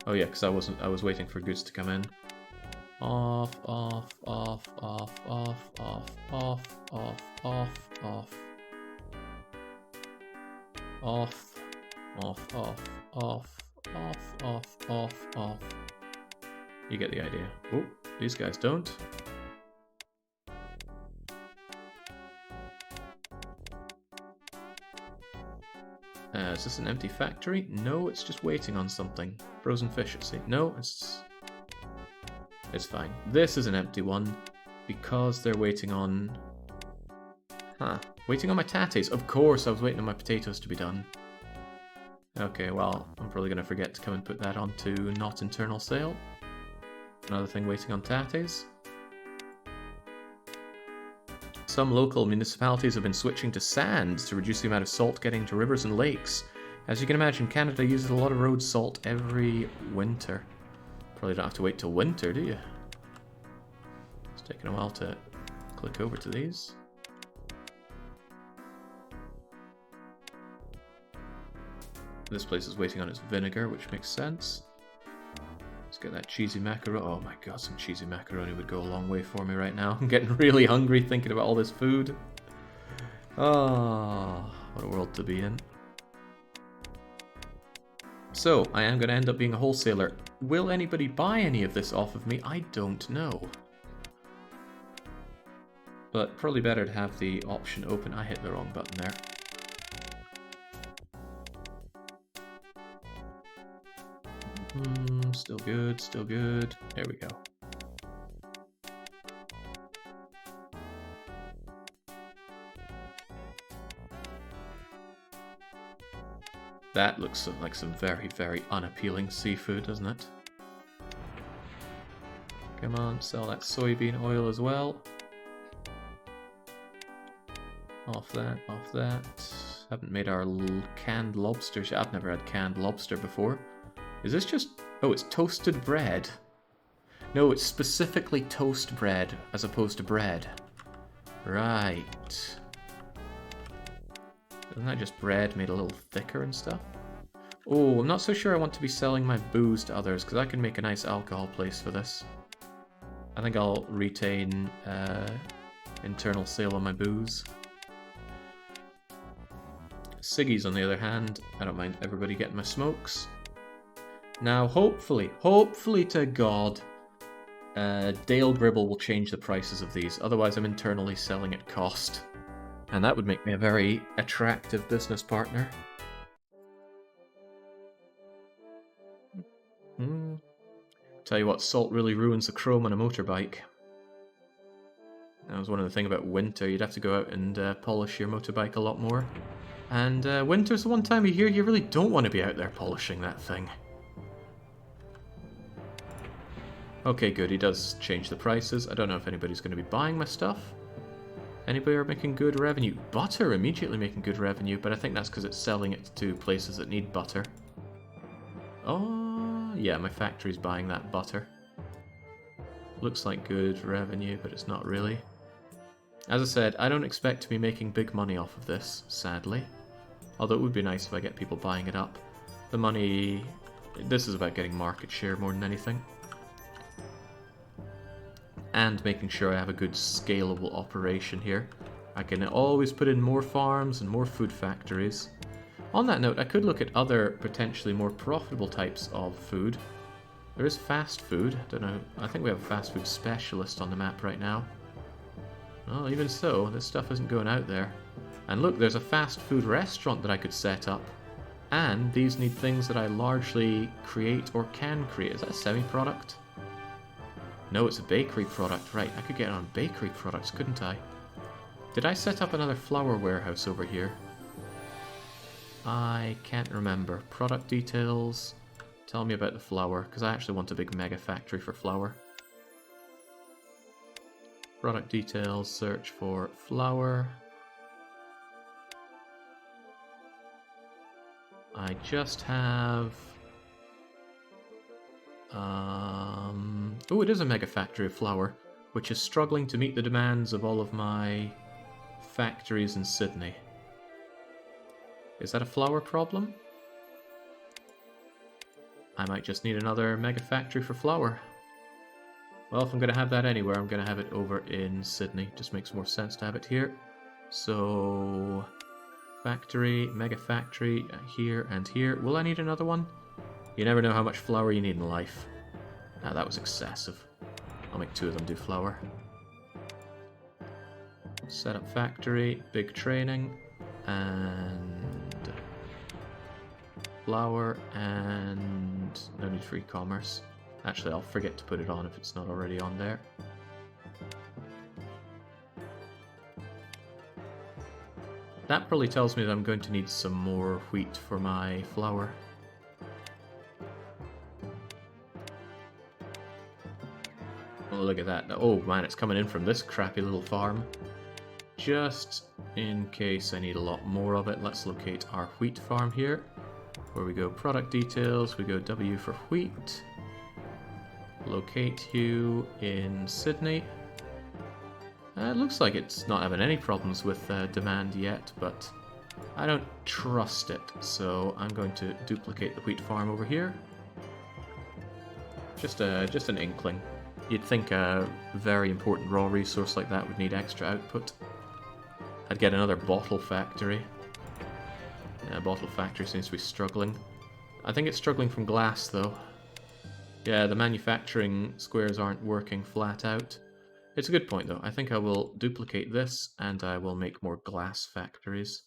Oh yeah, because I was waiting for goods to come in. Off, off, off, off, off, off, off, off, off, off. Off, off, off, off, off, off, off, off. You get the idea. Oh, these guys don't. Is this an empty factory? No, it's just waiting on something. Frozen fish, see? No, it's fine. This is an empty one because they're waiting on... Waiting on my tatties. Of course, I was waiting on my potatoes to be done. Okay, well, I'm probably going to forget to come and put that onto not internal sale. Another thing waiting on tatties. Some local municipalities have been switching to sand to reduce the amount of salt getting to rivers and lakes. As you can imagine, Canada uses a lot of road salt every winter. Probably don't have to wait till winter, do you? It's taking a while to click over to these. This place is waiting on its vinegar, which makes sense. Let's get that cheesy macaroni. Oh my god, some cheesy macaroni would go a long way for me right now. I'm getting really hungry thinking about all this food. Oh, what a world to be in. So, I am going to end up being a wholesaler. Will anybody buy any of this off of me? I don't know. But probably better to have the option open. I hit the wrong button there. Still good, still good. There we go. That looks like some very, very unappealing seafood, doesn't it? Come on, sell that soybean oil as well. Off that, off that. Haven't made our canned lobsters yet. I've never had canned lobster before. Is this just... Oh, it's toasted bread. No, it's specifically toast bread as opposed to bread. Right. Isn't that just bread made a little thicker and stuff? Oh, I'm not so sure I want to be selling my booze to others, because I can make a nice alcohol place for this. I think I'll retain internal sale on my booze. Ciggies, on the other hand, I don't mind everybody getting my smokes. Now, hopefully to God, Dale Gribble will change the prices of these. Otherwise, I'm internally selling at cost. And that would make me a very attractive business partner. Tell you what, salt really ruins the chrome on a motorbike. was one of the things about winter. You'd have to go out and polish your motorbike a lot more. And winter's the one time of year you really don't want to be out there polishing that thing. Okay, good. He does change the prices. I don't know if anybody's going to be buying my stuff. Anybody are making good revenue? Butter immediately making good revenue, but I think that's because it's selling it to places that need butter. Oh, yeah, my factory's buying that butter. Looks like good revenue, but it's not really. As I said, I don't expect to be making big money off of this, sadly. Although it would be nice if I get people buying it up. The money... This is about getting market share more than anything. And making sure I have a good scalable operation here. I can always put in more farms and more food factories. On that note, I could look at other potentially more profitable types of food. There is fast food. I don't know. I think we have a fast food specialist on the map right now. Well, even so, this stuff isn't going out there. And look, there's a fast food restaurant that I could set up. And these need things that I largely create or can create. Is that a semi-product? No, it's a bakery product. Right, I could get on bakery products, couldn't I? Did I set up another flour warehouse over here? I can't remember. Product details. Tell me about the flour, because I actually want a big mega factory for flour. Product details, search for flour. I just have... Oh, it is a mega factory of flour, which is struggling to meet the demands of all of my factories in Sydney. Is that a flour problem? I might just need another mega factory for flour. Well, if I'm going to have that anywhere, I'm going to have it over in Sydney. Just makes more sense to have it here. So, factory, mega factory, here and here. Will I need another one? You never know how much flour you need in life. Ah, that was excessive. I'll make 2 of them do flour. Set up factory, big training, and flour, and no need for e-commerce. Actually, I'll forget to put it on if it's not already on there. That probably tells me that I'm going to need some more wheat for my flour. Oh, look at that. Oh man, it's coming in from this crappy little farm. Just in case I need a lot more of it, let's locate our wheat farm here. Where we go product details, we go W for wheat. Locate you in Sydney. It looks like it's not having any problems with demand yet, but I don't trust it, so I'm going to duplicate the wheat farm over here. Just an inkling. You'd think a very important raw resource like that would need extra output. I'd get another bottle factory. Bottle factory seems to be struggling. I think it's struggling from glass though. Yeah, the manufacturing squares aren't working flat out. It's a good point though. I think I will duplicate this and I will make more glass factories.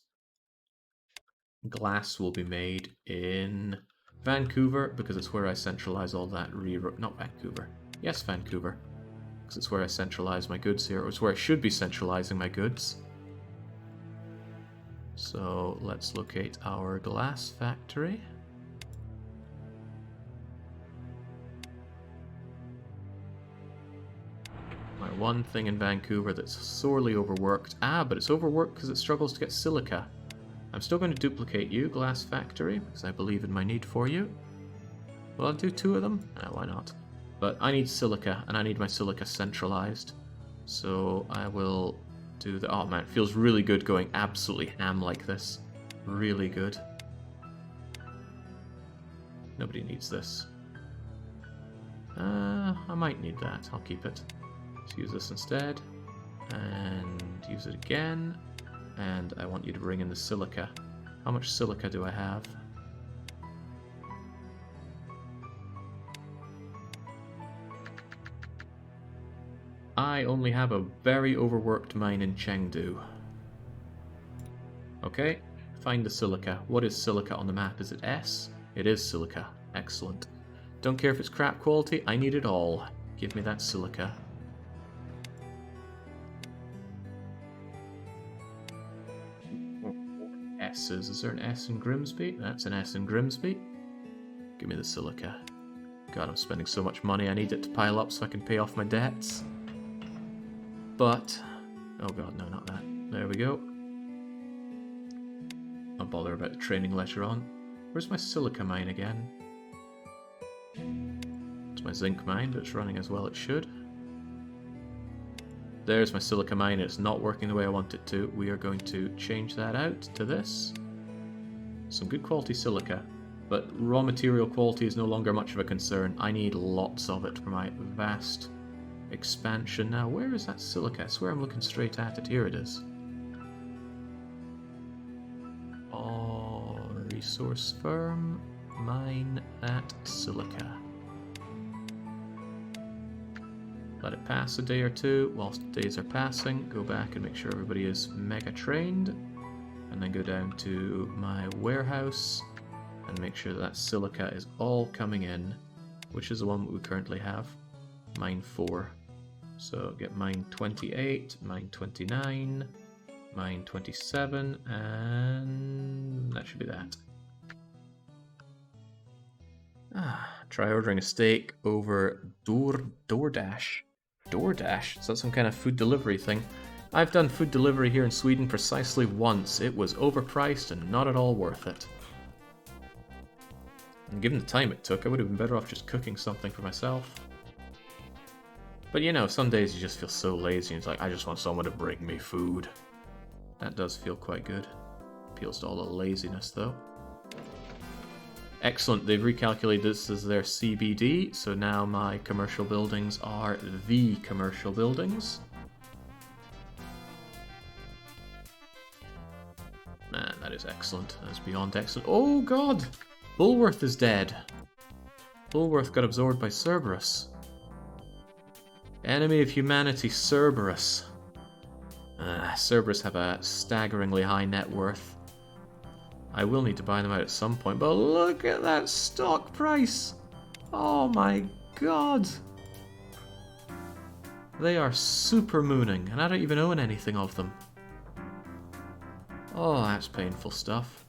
Glass will be made in Vancouver because it's where I centralize all that not Vancouver. Yes, Vancouver. Because it's where I centralize my goods here. Or it's where I should be centralizing my goods. So let's locate our glass factory. My one thing in Vancouver that's sorely overworked. Ah, but it's overworked because it struggles to get silica. I'm still going to duplicate you, glass factory, because I believe in my need for you. Will I do 2 of them? Why not? But I need silica, and I need my silica centralized. So I will do the... Oh man, it feels really good going absolutely ham like this. Really good. Nobody needs this. I might need that. I'll keep it. Let's use this instead. And use it again. And I want you to bring in the silica. How much silica do I have? I only have a very overworked mine in Chengdu. Okay, find the silica. What is silica on the map? Is it S? It is silica. Excellent. Don't care if it's crap quality, I need it all. Give me that silica. S's. Is there an S in Grimsby? That's an S in Grimsby. Give me the silica. God, I'm spending so much money. I need it to pile up so I can pay off my debts. But... oh god, no, not that. There we go. I'll bother about the training later on. Where's my silica mine again? It's my zinc mine, but it's running as well it should. There's my silica mine. It's not working the way I want it to. We are going to change that out to this. Some good quality silica. But raw material quality is no longer much of a concern. I need lots of it for my vast expansion. Now, where is that silica? I swear I'm looking straight at it. Here it is. Oh, resource firm. Mine that silica. Let it pass a day or two. Whilst days are passing, go back and make sure everybody is mega trained. And then go down to my warehouse and make sure that silica is all coming in, which is the one that we currently have. Mine 4. So get mine 28, mine 29, mine 27, and that should be that. Try ordering a steak over DoorDash. DoorDash? Is that some kind of food delivery thing? I've done food delivery here in Sweden precisely once. It was overpriced and not at all worth it. And given the time it took, I would have been better off just cooking something for myself. But you know, some days you just feel so lazy and it's like, I just want someone to bring me food. That does feel quite good. Appeals to all the laziness though. Excellent, they've recalculated this as their CBD, so now my commercial buildings are the commercial buildings. Man, that is excellent. That is beyond excellent. Oh god! Bulworth is dead. Bulworth got absorbed by Cerberus. Enemy of humanity, Cerberus. Cerberus have a staggeringly high net worth. I will need to buy them out at some point, but look at that stock price! Oh my god! They are super mooning, and I don't even own anything of them. Oh, that's painful stuff.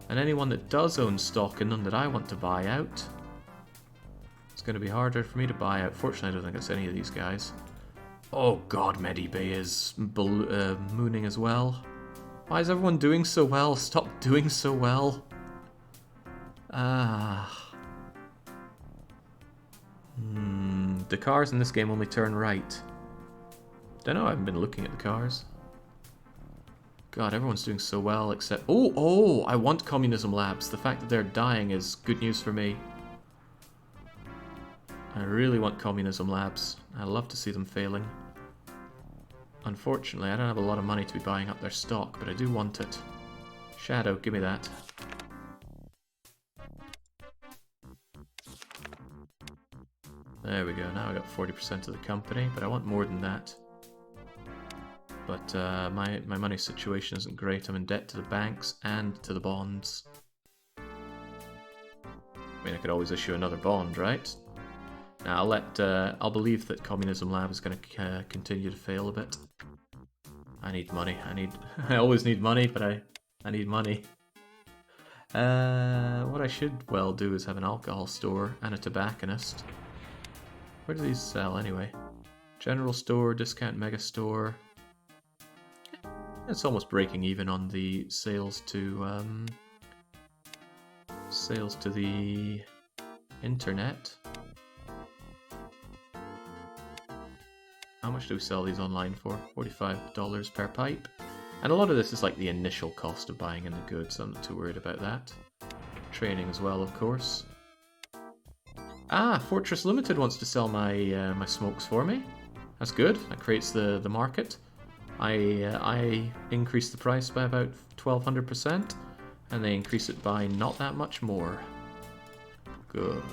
And anyone that does own stock and none that I want to buy out, it's going to be harder for me to buy out. Fortunately, I don't think it's any of these guys. Oh god, Medibay is mooning as well. Why is everyone doing so well? Stop doing so well. The cars in this game only turn right. Don't know, I haven't been looking at the cars. God, everyone's doing so well except... Oh, I want communism labs. The fact that they're dying is good news for me. I really want communism labs. I love to see them failing. Unfortunately, I don't have a lot of money to be buying up their stock, but I do want it. Shadow, give me that. There we go, now I got 40% of the company, but I want more than that. But my money situation isn't great. I'm in debt to the banks and to the bonds. I mean, I could always issue another bond, right? Now I'll believe that Communism Lab is going to continue to fail a bit. I need money. I always need money, but I need money. What I should well do is have an alcohol store and a tobacconist. Where do these sell anyway? General store, discount mega store. It's almost breaking even on the sales to the internet. How much do we sell these online for? $45 per pipe. And a lot of this is like the initial cost of buying in the goods, so I'm not too worried about that. Training as well, of course. Fortress Limited wants to sell my my smokes for me. That's good. That creates the market. I increase the price by about 1200%, and they increase it by not that much more. Good.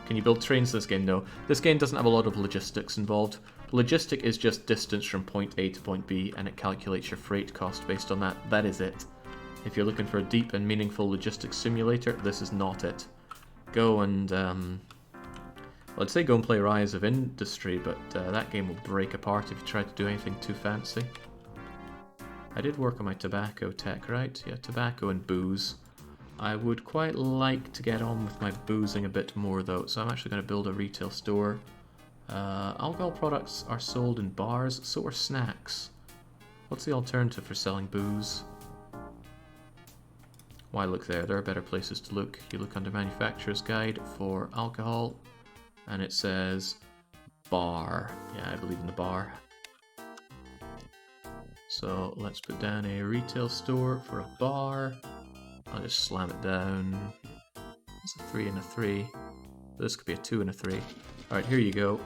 Can you build trains in this game? No. This game doesn't have a lot of logistics involved. Logistic is just distance from point A to point B, and it calculates your freight cost based on that. That is it. If you're looking for a deep and meaningful logistics simulator, this is not it. Go and, well, I'd say go and play Rise of Industry, but that game will break apart if you try to do anything too fancy. I did work on my tobacco tech, right? Yeah, tobacco and booze. I would quite like to get on with my boozing a bit more though, so I'm actually going to build a retail store. Alcohol products are sold in bars, so are snacks. What's the alternative for selling booze? Why look there? There are better places to look. You look under Manufacturer's Guide for alcohol, and it says bar. Yeah, I believe in the bar. So let's put down a retail store for a bar. I'll just slam it down. It's a 3 and a 3. This could be a 2 and a 3. Alright, here you go.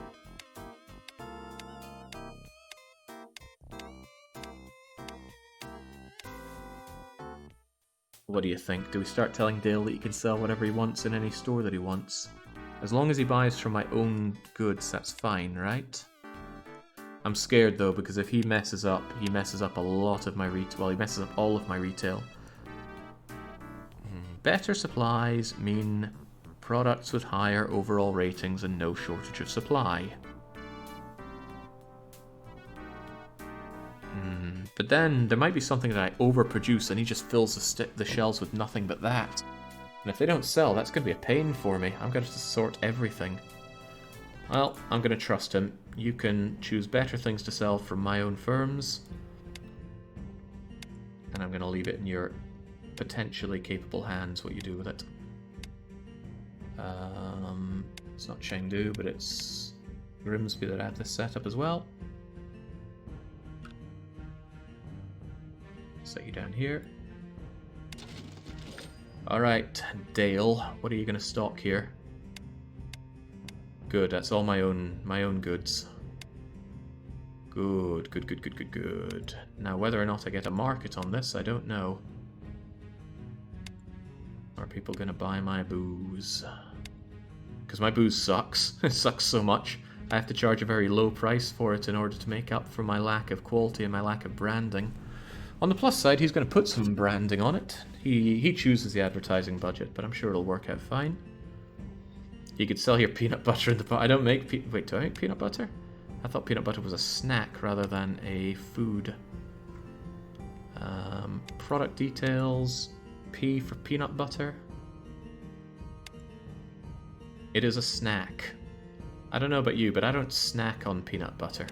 What do you think? Do we start telling Dale that he can sell whatever he wants in any store that he wants? As long as he buys from my own goods, that's fine, right? I'm scared though, because if he messes up a lot of my retail. Well, he messes up all of my retail. Better supplies mean products with higher overall ratings and no shortage of supply. But then there might be something that I overproduce and he just fills the shelves with nothing but that. And if they don't sell, that's going to be a pain for me. I'm going to have to sort everything. Well, I'm going to trust him. You can choose better things to sell from my own firms. And I'm going to leave it in your potentially capable hands what you do with it. It's not Chengdu, but it's Grimsby that I have this set up as well. Set you down here. Alright, Dale, what are you going to stock here? Good, that's all my own goods. Good. Now, whether or not I get a market on this, I don't know. Are people going to buy my booze? Because my booze sucks. It sucks so much. I have to charge a very low price for it in order to make up for my lack of quality and my lack of branding. On the plus side, he's going to put some branding on it. He chooses the advertising budget, but I'm sure it'll work out fine. You could sell your peanut butter in the bar. I don't make wait, do I make peanut butter? I thought peanut butter was a snack rather than a food. Product details. P for peanut butter. It is a snack. I don't know about you, but I don't snack on peanut butter.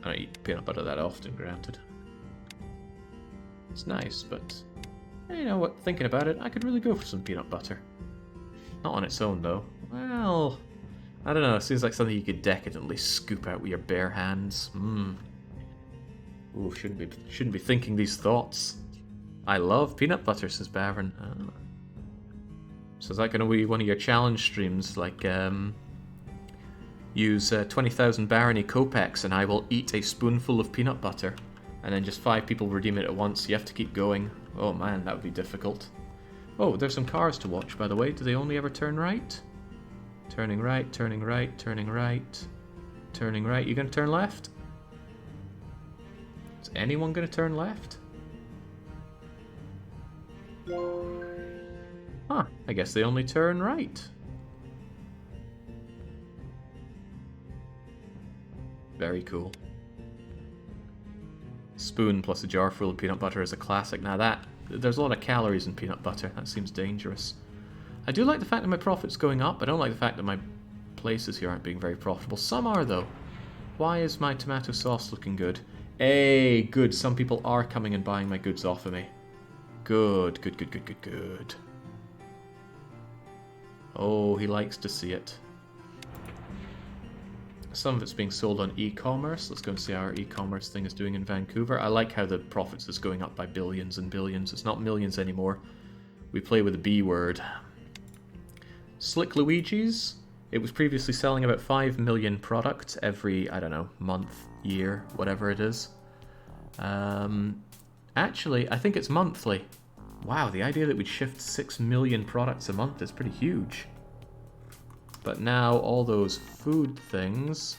I don't eat peanut butter that often, granted. It's nice, but you know what, thinking about it, I could really go for some peanut butter. Not on its own, though. Well, I don't know, it seems like something you could decadently scoop out with your bare hands. Ooh, shouldn't be thinking these thoughts. I love peanut butter, says Bavern. So is that going to be one of your challenge streams? Like, use 20,000 barony kopecks and I will eat a spoonful of peanut butter. And then just 5 people redeem it at once. You have to keep going. Oh man, that would be difficult. Oh, there's some cars to watch, by the way. Do they only ever turn right? Turning right, turning right, turning right. Turning right. You going to turn left? Is anyone going to turn left? Huh, I guess they only turn right. Very cool. Spoon plus a jar full of peanut butter is a classic. Now there's a lot of calories in peanut butter. That seems dangerous. I do like the fact that my profit's going up. I don't like the fact that my places here aren't being very profitable. Some are, though. Why is my tomato sauce looking good? Hey, good. Some people are coming and buying my goods off of me. Good. Oh, he likes to see it. Some of it's being sold on e-commerce. Let's go and see how our e-commerce thing is doing in Vancouver. I like how the profits is going up by billions and billions. It's not millions anymore. We play with the B word. Slick Luigi's. It was previously selling about 5 million products every, I don't know, month, year, whatever it is. Actually, I think it's monthly. Wow, the idea that we'd shift 6 million products a month is pretty huge. But now all those food things...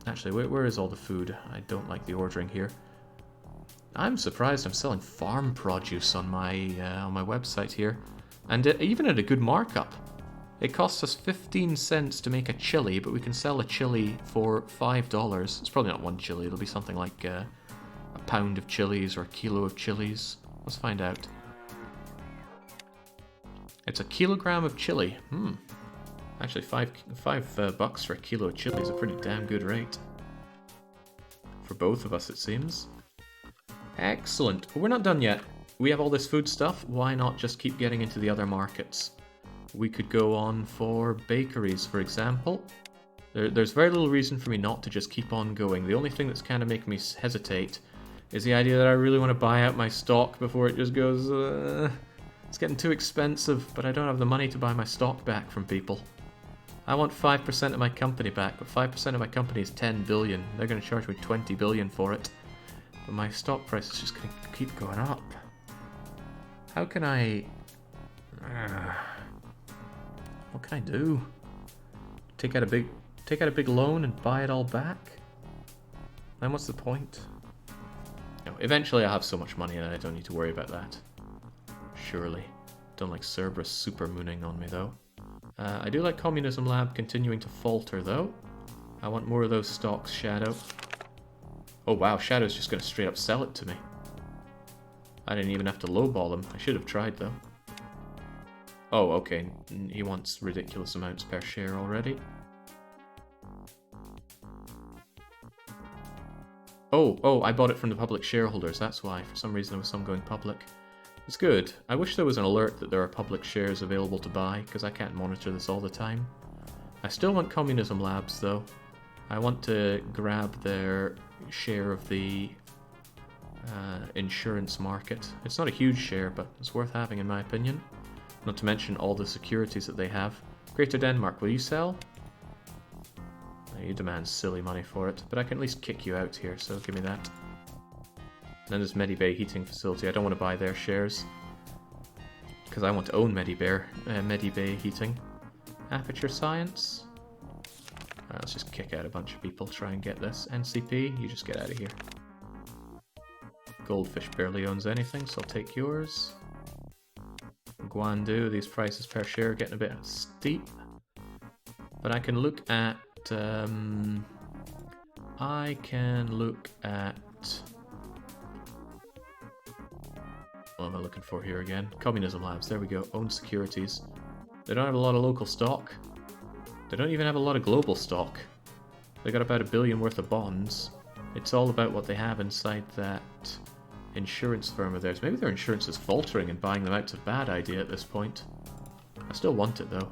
Actually, where is all the food? I don't like the ordering here. I'm surprised I'm selling farm produce on my website here. And even at a good markup. It costs us 15 cents to make a chili, but we can sell a chili for $5. It's probably not one chili, it'll be something like a pound of chilies or a kilo of chilies? Let's find out. It's a kilogram of chili. Actually, five bucks for a kilo of chili is a pretty damn good rate. For both of us, it seems. Excellent. But we're not done yet. We have all this food stuff. Why not just keep getting into the other markets? We could go on for bakeries, for example. There's very little reason for me not to just keep on going. The only thing that's kind of making me hesitate is the idea that I really want to buy out my stock before it just goes, it's getting too expensive, but I don't have the money to buy my stock back from people. I want 5% of my company back, but 5% of my company is 10 billion. They're going to charge me 20 billion for it. But my stock price is just going to keep going up. How can I... what can I do? Take out a big loan and buy it all back? Then what's the point? No, eventually I'll have so much money that I don't need to worry about that. Surely. Don't like Cerberus supermooning on me though. I do like Communism Lab continuing to falter though. I want more of those stocks, Shadow. Oh wow, Shadow's just going to straight up sell it to me. I didn't even have to lowball him. I should have tried though. Oh, okay. He wants ridiculous amounts per share already. Oh, I bought it from the public shareholders. That's why. For some reason there was some going public. It's good. I wish there was an alert that there are public shares available to buy, because I can't monitor this all the time. I still want Communism Labs, though. I want to grab their share of the insurance market. It's not a huge share, but it's worth having in my opinion. Not to mention all the securities that they have. Greater Denmark, will you sell? You demand silly money for it, but I can at least kick you out here, so give me that. And then there's Medibay Heating Facility. I don't want to buy their shares, because I want to own Medibay Heating. Aperture Science. Let's just kick out a bunch of people, try and get this. NCP, you just get out of here. Goldfish barely owns anything, so I'll take yours. Guandu, these prices per share are getting a bit steep. But I can look at... What am I looking for here again? Communism Labs, there we go. Own securities. They don't have a lot of local stock. They don't even have a lot of global stock. They got about $1 billion worth of bonds. It's all about what they have inside that insurance firm of theirs. Maybe their insurance is faltering and buying them out's a bad idea at this point. I still want it though.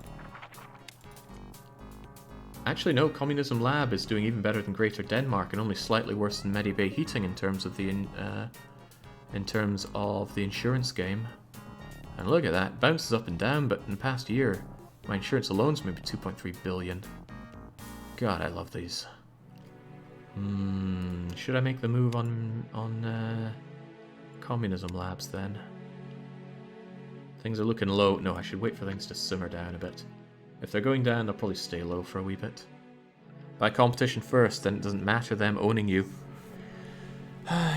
Actually no, Communism Lab is doing even better than Greater Denmark and only slightly worse than Medibay Heating in terms of the insurance game. And look at that, bounces up and down, but in the past year, my insurance alone's maybe 2.3 billion. God, I love these. Should I make the move on Communism Labs then? Things are looking low. No, I should wait for things to simmer down a bit. If they're going down, they'll probably stay low for a wee bit. Buy competition first, then it doesn't matter them owning you.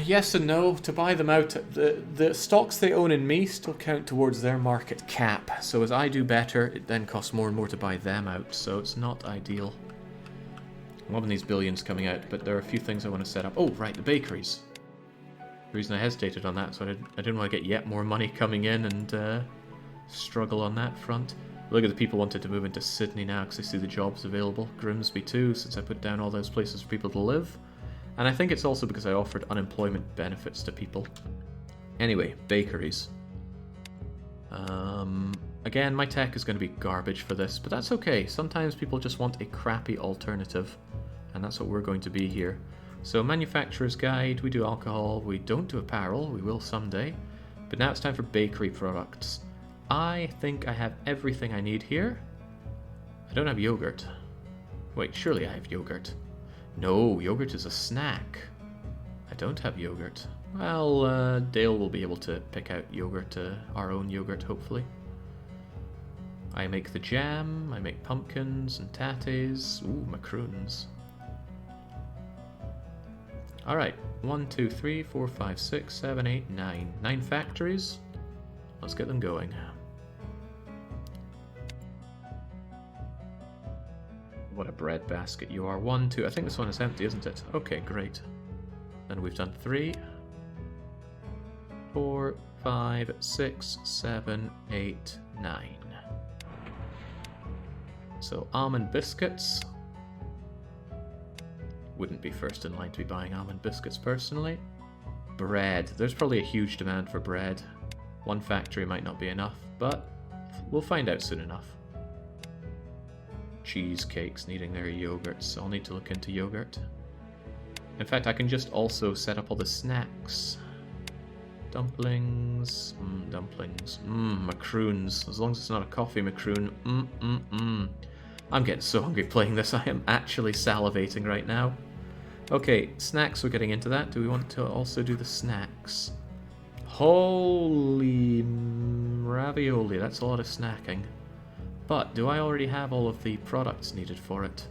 Yes and no. To buy them out, the stocks they own in me still count towards their market cap. So as I do better, it then costs more and more to buy them out. So it's not ideal. I'm loving these billions coming out, but there are a few things I want to set up. Oh, right, the bakeries. The reason I hesitated on that, so I didn't want to get yet more money coming in and struggle on that front. Look at the people wanted to move into Sydney now because they see the jobs available. Grimsby too, since I put down all those places for people to live. And I think it's also because I offered unemployment benefits to people. Anyway, bakeries. Again, my tech is going to be garbage for this, but that's okay. Sometimes people just want a crappy alternative, and that's what we're going to be here. So, manufacturer's guide, we do alcohol, we don't do apparel, we will someday. But now it's time for bakery products. I think I have everything I need here. I don't have yogurt. Wait, surely I have yogurt. No, yogurt is a snack. I don't have yogurt. Well, Dale will be able to pick out yogurt, our own yogurt, hopefully. I make the jam, I make pumpkins and tatties. Ooh, macaroons. Alright, 1, 2, 3, 4, 5, 6, 7, 8, 9. 9 factories. Let's get them going. What a bread basket you are. 1, 2. I think this one is empty, isn't it? Okay, great. Then we've done 3. 4, 5, 6, 7, 8, 9. So almond biscuits. Wouldn't be first in line to be buying almond biscuits personally. Bread. There's probably a huge demand for bread. One factory might not be enough, but we'll find out soon enough. Cheesecakes needing their yogurts, so I'll need to look into yogurt. In fact, I can just also set up all the snacks. Dumplings, macaroons. As long as it's not a coffee macaroon. I'm getting so hungry playing this, I am actually salivating right now. Okay, snacks, we're getting into that. Do we want to also do the snacks? Holy ravioli, that's a lot of snacking. But do I already have all of the products needed for it?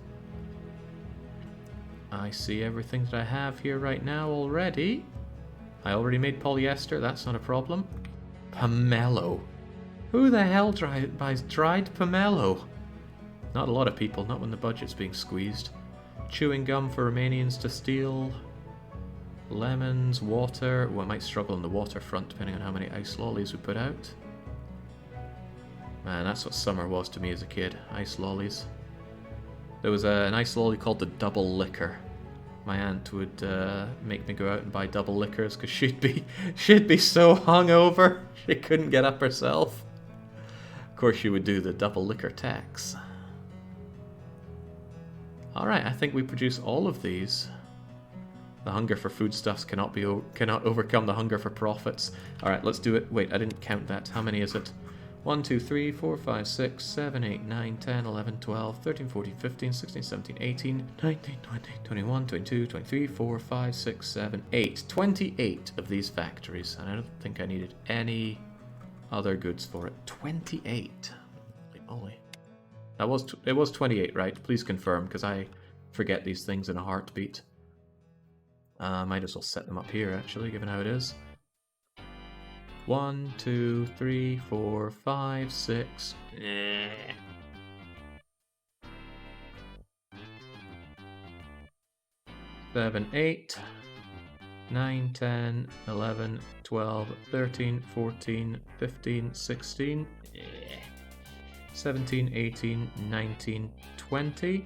I see everything that I have here right now already. I already made polyester, that's not a problem. Pomelo. Who the hell buys dried pomelo? Not a lot of people, not when the budget's being squeezed. Chewing gum for Romanians to steal. Lemons, water. Well, I might struggle on the waterfront depending on how many ice lollies we put out. Man, that's what summer was to me as a kid. Ice lollies. There was an ice lolly called the double liquor. My aunt would make me go out and buy double liquors because she'd be so hungover she couldn't get up herself. Of course, she would do the double liquor tax. Alright, I think we produce all of these. The hunger for foodstuffs cannot overcome the hunger for profits. Alright, let's do it. Wait, I didn't count that. How many is it? 1, 2, 3, 4, 5, 6, 7, 8, 9, 10, 11, 12, 13, 14, 15, 16, 17, 18, 19, 20, 21, 22, 23, 4, 5, 6, 7, 8. 28 of these factories. And I don't think I needed any other goods for it. 28. Holy moly. It was 28, right? Please confirm, because I forget these things in a heartbeat. Might as well set them up here, actually, given how it is. 1, 2, 3, 4, 5, 6. 7, 8, 9, 10, 11, 12, 13, 14, 15, 16. 17, 18, 19, 20,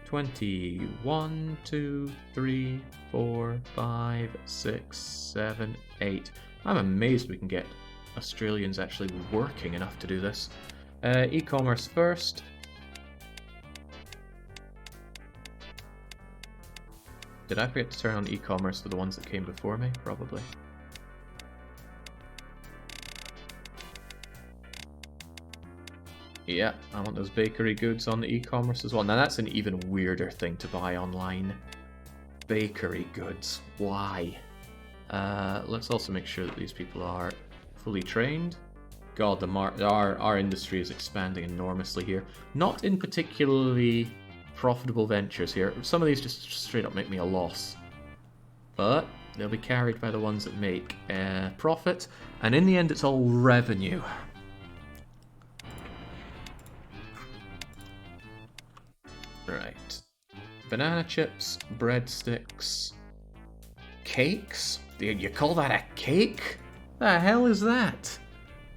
21, 2, 3, 4, 5, 6, 7, 8. I'm amazed we can get Australians actually working enough to do this. E-commerce first. Did I forget to turn on e-commerce for the ones that came before me? Probably. Yeah, I want those bakery goods on the e-commerce as well. Now that's an even weirder thing to buy online. Bakery goods. Why? Let's also make sure that these people are fully trained. God, our industry is expanding enormously here. Not in particularly profitable ventures here. Some of these just straight up make me a loss. But they'll be carried by the ones that make profit. And in the end, it's all revenue. Right. Banana chips, breadsticks, cakes? You call that a cake? The hell is that?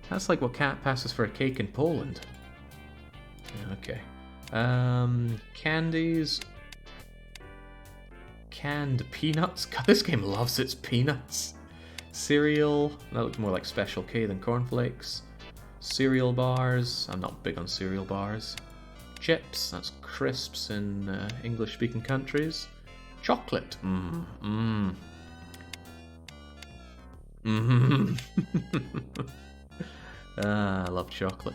That's like what cat passes for a cake in Poland. Okay. Candies. Canned peanuts. God, this game loves its peanuts. Cereal. That looks more like Special K than cornflakes. Cereal bars. I'm not big on cereal bars. Chips. That's crisps in English-speaking countries. Chocolate. I love chocolate.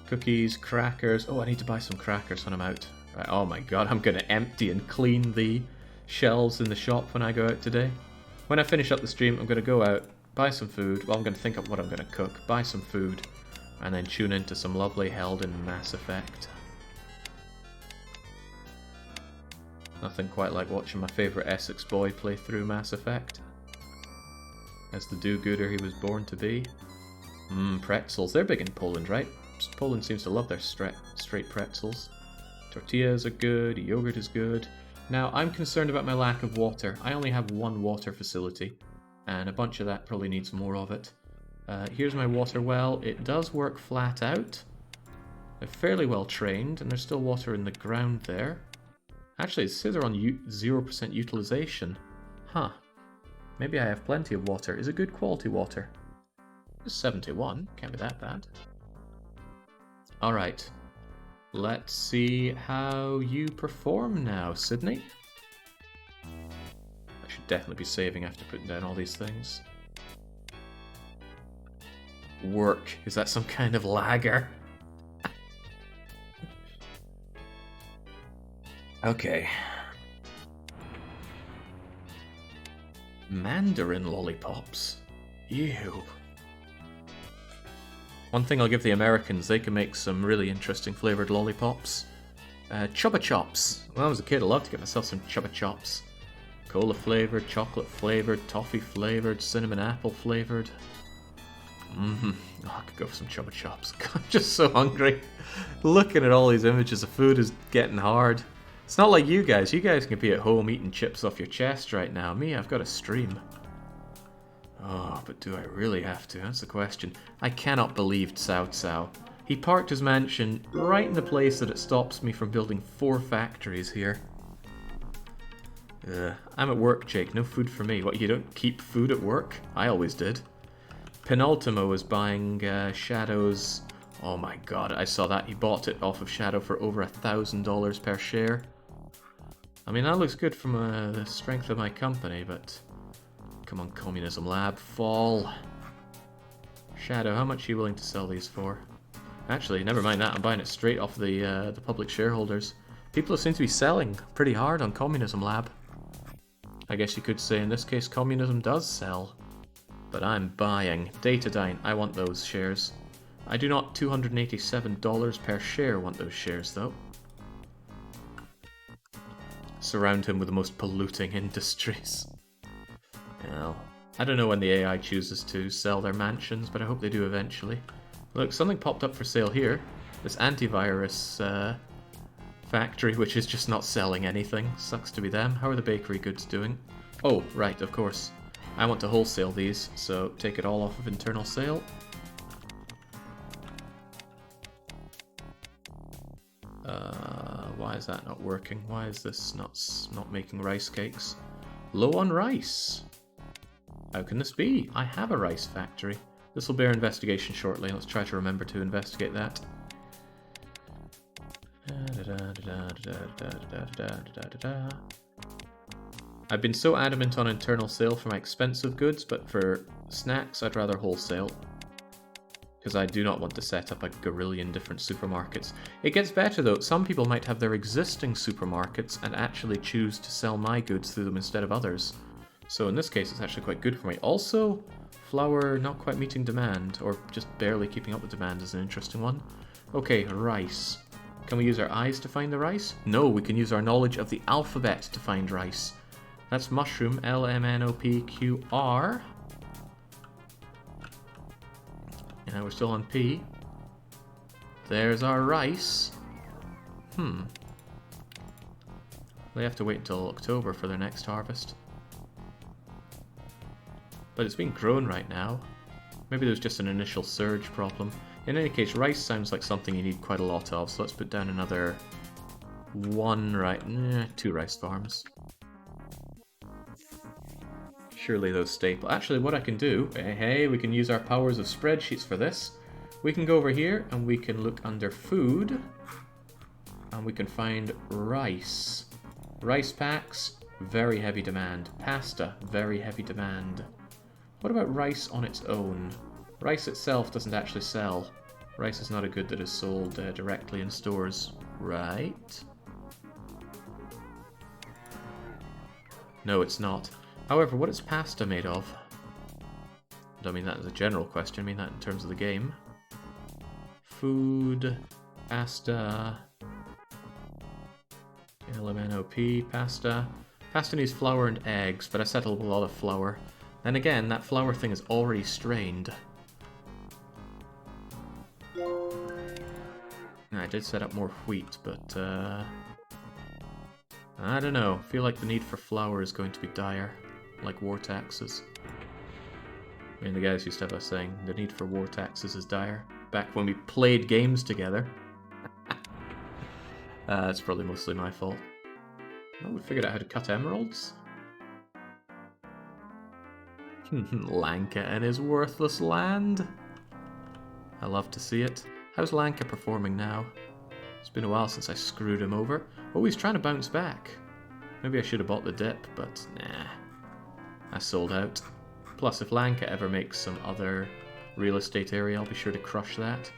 Cookies, crackers. Oh, I need to buy some crackers when I'm out. Right, oh my god, I'm going to empty and clean the shelves in the shop when I go out today. When I finish up the stream, I'm going to go out, buy some food. Well, I'm going to think of what I'm going to cook, buy some food, and then tune into some lovely Helden Mass Effect. Nothing quite like watching my favourite Essex boy play through Mass Effect. As the do-gooder he was born to be. Pretzels. They're big in Poland, right? Poland seems to love their straight pretzels. Tortillas are good, yogurt is good. Now, I'm concerned about my lack of water. I only have one water facility. and a bunch of that probably needs more of it. Here's my water well. It does work flat out. They're fairly well trained, and there's still water in the ground there. Actually, it says they're on 0% utilization. Huh. Maybe I have plenty of water. Is it good quality water? It's 71. Can't be that bad. Alright. Let's see how you perform now, Sydney. I should definitely be saving after putting down all these things. Work. Is that some kind of lagger? Okay. Mandarin lollipops. Ew. One thing I'll give the Americans, they can make some really interesting flavoured lollipops. Chupa Chops. When I was a kid, I loved to get myself some Chupa Chops. Cola flavoured, chocolate flavoured, toffee flavoured, cinnamon apple flavoured. Oh, I could go for some Chupa Chops. I'm just so hungry. Looking at all these images of food is getting hard. It's not like you guys. You guys can be at home eating chips off your chest right now. Me, I've got to stream. Oh, but do I really have to? That's the question. I cannot believe Cao Cao. He parked his mansion right in the place that it stops me from building 4 factories here. I'm at work, Jake. No food for me. What, you don't keep food at work? I always did. Penultimo is buying Shadow's... Oh my god, I saw that. He bought it off of Shadow for over $1,000 per share. I mean, that looks good from the strength of my company, but... Come on, Communism Lab, fall. Shadow, how much are you willing to sell these for? Actually, never mind that. I'm buying it straight off the public shareholders. People seem to be selling pretty hard on Communism Lab. I guess you could say in this case communism does sell. But I'm buying. Datadyne, I want those shares. I do not $287 per share want those shares, though. Surround him with the most polluting industries. Well, I don't know when the AI chooses to sell their mansions, but I hope they do eventually. Look, something popped up for sale here. This antivirus factory, which is just not selling anything. Sucks to be them. How are the bakery goods doing? Oh, right, of course. I want to wholesale these, so take it all off of internal sale. Why is that not working? Why is this not making rice cakes? Low on rice. How can this be? I have a rice factory. This will bear investigation shortly. Let's try to remember to investigate that. I've been so adamant on internal sale for my expensive goods, but for snacks I'd rather wholesale. Because I do not want to set up a gorillion different supermarkets. It gets better though. Some people might have their existing supermarkets and actually choose to sell my goods through them instead of others. So in this case it's actually quite good for me. Also, flour not quite meeting demand, or just barely keeping up with demand is an interesting one. Okay, rice. Can we use our eyes to find the rice? No, we can use our knowledge of the alphabet to find rice. That's mushroom, LMNOPQR. And we're still on P. There's our rice. They have to wait until October for their next harvest. But it's being grown right now. Maybe there's just an initial surge problem. In any case, rice sounds like something you need quite a lot of, so let's put down another 2 rice farms. Surely those staple. Actually, what I can do, hey, we can use our powers of spreadsheets for this. We can go over here and we can look under food, and we can find rice. Rice packs, very heavy demand. Pasta, very heavy demand. What about rice on its own? Rice itself doesn't actually sell. Rice is not a good that is sold directly in stores, right? No, it's not. However, what is pasta made of? I don't mean that as a general question, I mean that in terms of the game. Food, pasta, LMNOP, pasta. Pasta needs flour and eggs, but I settled with a lot of flour. And again, that flour thing is already strained. I did set up more wheat, but I don't know. I feel like the need for flour is going to be dire. Like war taxes. I mean, the guys used to have us saying the need for war taxes is dire. Back when we played games together. It's probably mostly my fault. Oh, we figured out how to cut emeralds. Lanka and his worthless land. I love to see it. How's Lanka performing now? It's been a while since I screwed him over. Oh, he's trying to bounce back. Maybe I should have bought the dip, but nah. I sold out. Plus, if Lanka ever makes some other real estate area, I'll be sure to crush that.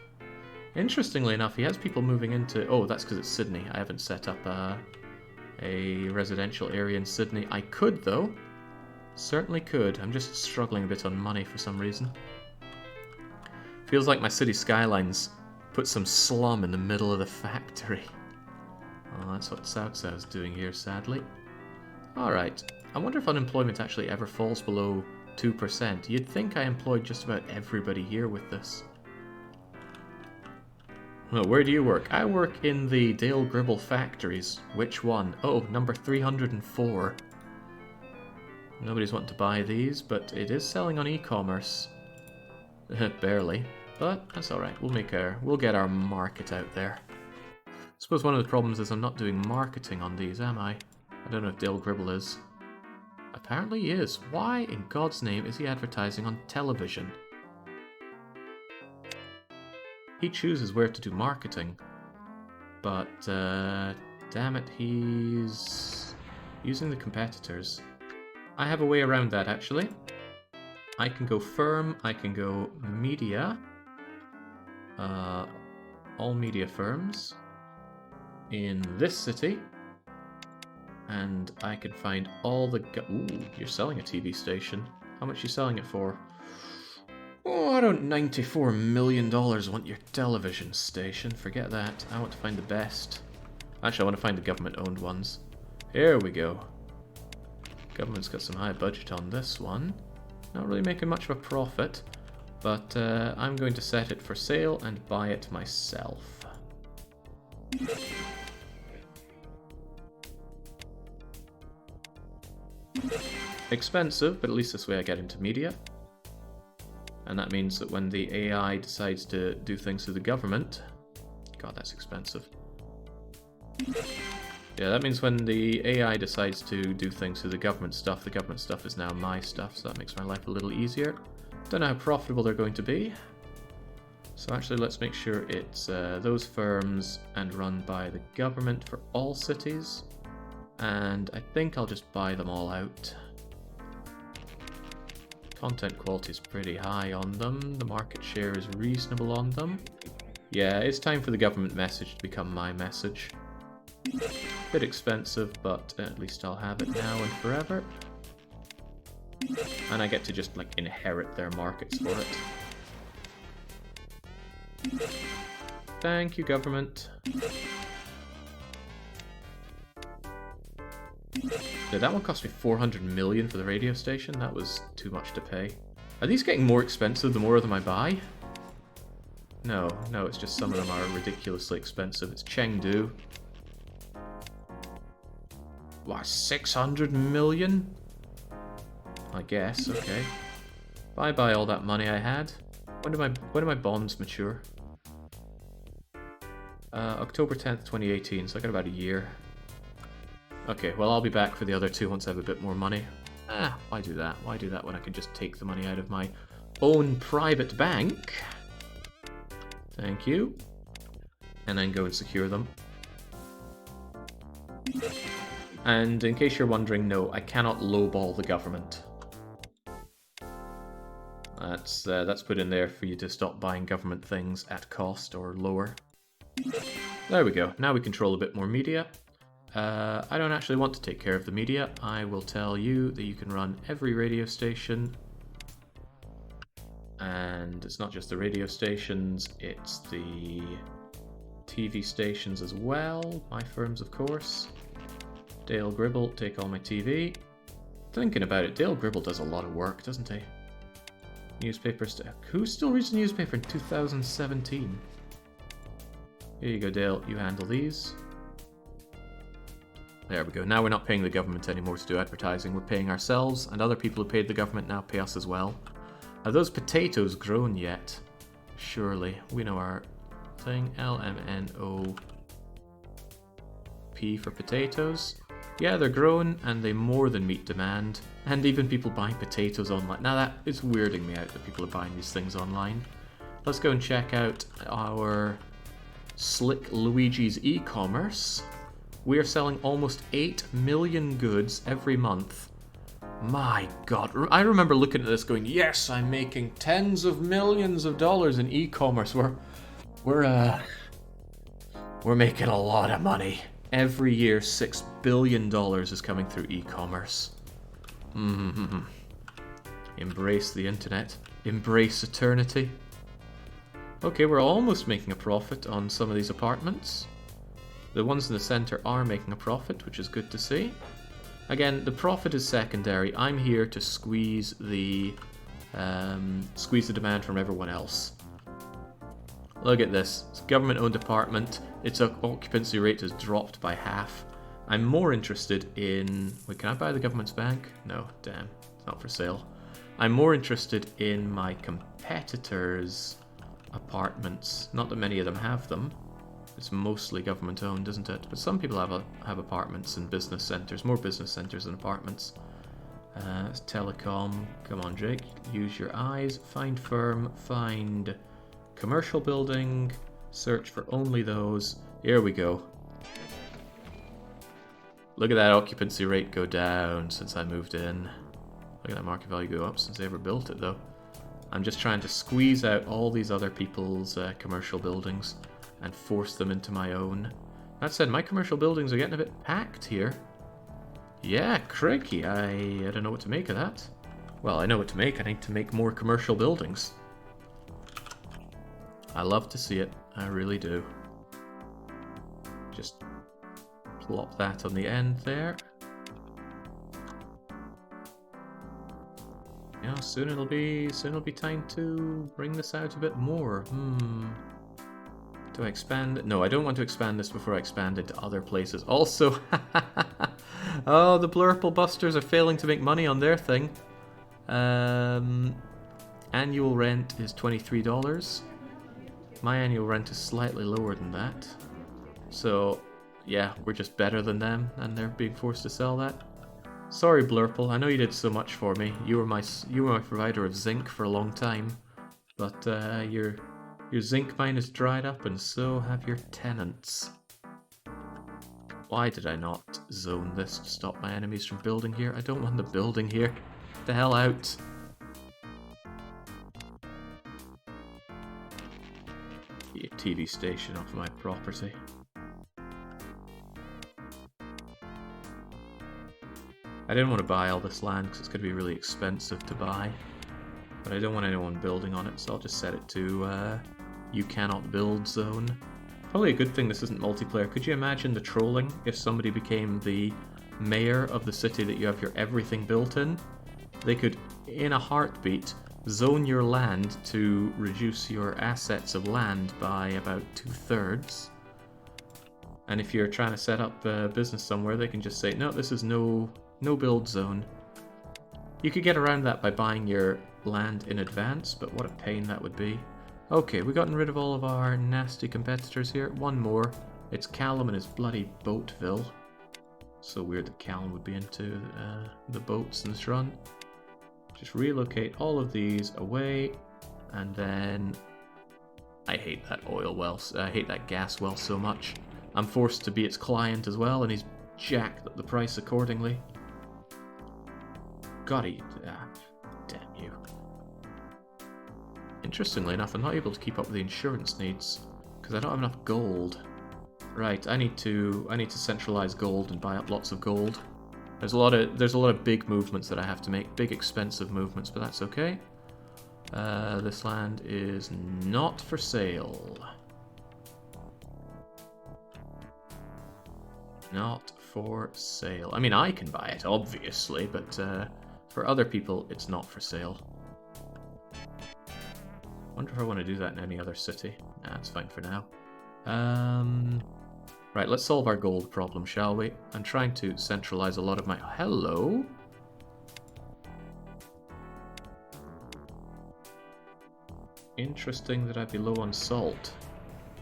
Interestingly enough, he has people moving into... Oh, that's because it's Sydney. I haven't set up a residential area in Sydney. I could, though. Certainly could. I'm just struggling a bit on money for some reason. Feels like my city skylines put some slum in the middle of the factory. Oh, that's what South South's doing here, sadly. Alright. I wonder if unemployment actually ever falls below 2%. You'd think I employed just about everybody here with this. Well, where do you work? I work in the Dale Gribble factories. Which one? Oh, number 304. Nobody's wanting to buy these, but it is selling on e-commerce. Barely, but that's alright. We'll get our market out there. I suppose one of the problems is I'm not doing marketing on these, am I? I don't know if Dale Gribble is. Apparently he is. Why in God's name is he advertising on television? He chooses where to do marketing, but damn it, he's using the competitors. I have a way around that, actually. I can go firm, I can go media, all media firms in this city, and I can find all the... Ooh, you're selling a TV station. How much are you selling it for? Oh, I don't $94 million want your television station. Forget that. I want to find the best. Actually, I want to find the government-owned ones. Here we go. Government's got some high budget on this one. Not really making much of a profit, but I'm going to set it for sale and buy it myself. Expensive, but at least this way I get into media. And that means that when the AI decides to do things through the government... God, that's expensive. Yeah, that means when the AI decides to do things through the government stuff is now my stuff, so that makes my life a little easier. Don't know how profitable they're going to be. So actually, let's make sure it's those firms and run by the government for all cities. And I think I'll just buy them all out. Content quality is pretty high on them. The market share is reasonable on them. Yeah, it's time for the government message to become my message. Bit expensive, but at least I'll have it now and forever. And I get to just, like, inherit their markets for it. Thank you, government. Did that one cost me 400 million for the radio station? That was too much to pay. Are these getting more expensive the more of them I buy? No, it's just some of them are ridiculously expensive. It's Chengdu. What, 600 million? I guess, okay. Bye-bye all that money I had. When do my bonds mature? October 10th, 2018, so I got about a year. Okay, well I'll be back for the other two once I have a bit more money. Why do that? Why do that when I can just take the money out of my own private bank? Thank you. And then go and secure them. And in case you're wondering, no, I cannot lowball the government. That's put in there for you to stop buying government things at cost or lower. There we go. Now we control a bit more media. I don't actually want to take care of the media. I will tell you that you can run every radio station. And it's not just the radio stations, it's the TV stations as well. My firms, of course. Dale Gribble, take all my TV. Thinking about it, Dale Gribble does a lot of work, doesn't he? Newspapers. Who still reads the newspaper in 2017? Here you go, Dale. You handle these. There we go. Now we're not paying the government anymore to do advertising. We're paying ourselves, and other people who paid the government now pay us as well. Have those potatoes grown yet? Surely. We know our thing. LMNOP for potatoes. Yeah, they're growing and they more than meet demand. And even people buying potatoes online. Now that is weirding me out that people are buying these things online. Let's go and check out our Slick Luigi's e-commerce. We are selling almost 8 million goods every month. My god, I remember looking at this going, yes, I'm making tens of millions of dollars in e-commerce. We're making a lot of money. Every year, $6 billion is coming through e-commerce. Embrace the internet. Embrace eternity. Okay, we're almost making a profit on some of these apartments. The ones in the center are making a profit, which is good to see. Again, the profit is secondary. I'm here to squeeze the demand from everyone else. Look at this. It's a government-owned apartment. Its occupancy rate has dropped by half. I'm more interested in... Wait, can I buy the government's bank? No, damn. It's not for sale. I'm more interested in my competitors' apartments. Not that many of them have them. It's mostly government-owned, isn't it? But some people have apartments and business centres. More business centres than apartments. It's telecom. Come on, Jake. Use your eyes. Find firm. Find commercial building. Search for only those. Here we go. Look at that occupancy rate go down since I moved in. Look at that market value go up since they ever built it, though. I'm just trying to squeeze out all these other people's commercial buildings and force them into my own. That said, my commercial buildings are getting a bit packed here. Yeah, crikey, I don't know what to make of that. Well, I know what to make. I need to make more commercial buildings. I love to see it. I really do. Just plop that on the end there. You know, soon it'll be time to bring this out a bit more. Do I expand it? No, I don't want to expand this before I expand it to other places. Also, oh, the Blurple Busters are failing to make money on their thing. Annual rent is $23. My annual rent is slightly lower than that. So, yeah, we're just better than them, and they're being forced to sell that. Sorry, Blurple. I know you did so much for me. You were my provider of zinc for a long time, but your zinc mine is dried up, and so have your tenants. Why did I not zone this to stop my enemies from building here? I don't want them building here. Get the hell out. Get a TV station off my property. I didn't want to buy all this land because it's going to be really expensive to buy. But I don't want anyone building on it, so I'll just set it to you cannot build zone. Probably a good thing this isn't multiplayer. Could you imagine the trolling if somebody became the mayor of the city that you have your everything built in? They could, in a heartbeat, zone your land to reduce your assets of land by about 2/3. And if you're trying to set up a business somewhere, they can just say, no, this is no build zone. You could get around that by buying your land in advance, but what a pain that would be. Okay, we've gotten rid of all of our nasty competitors here. One more. It's Callum and his bloody Boatville. So weird that Callum would be into the boats in this run. Just relocate all of these away, and then I hate that oil well. I hate that gas well so much. I'm forced to be its client as well, and he's jacked up the price accordingly. God, damn you. Interestingly enough, I'm not able to keep up with the insurance needs because I don't have enough gold. Right, I need to centralize gold and buy up lots of gold. There's a lot of big movements that I have to make, big expensive movements, but that's okay. This land is not for sale. Not for sale. I mean, I can buy it, obviously, but for other people, it's not for sale. Wonder if I want to do that in any other city. Nah, it's fine for now. Right, let's solve our gold problem, shall we? I'm trying to centralize a lot of my... Hello? Interesting that I'd be low on salt.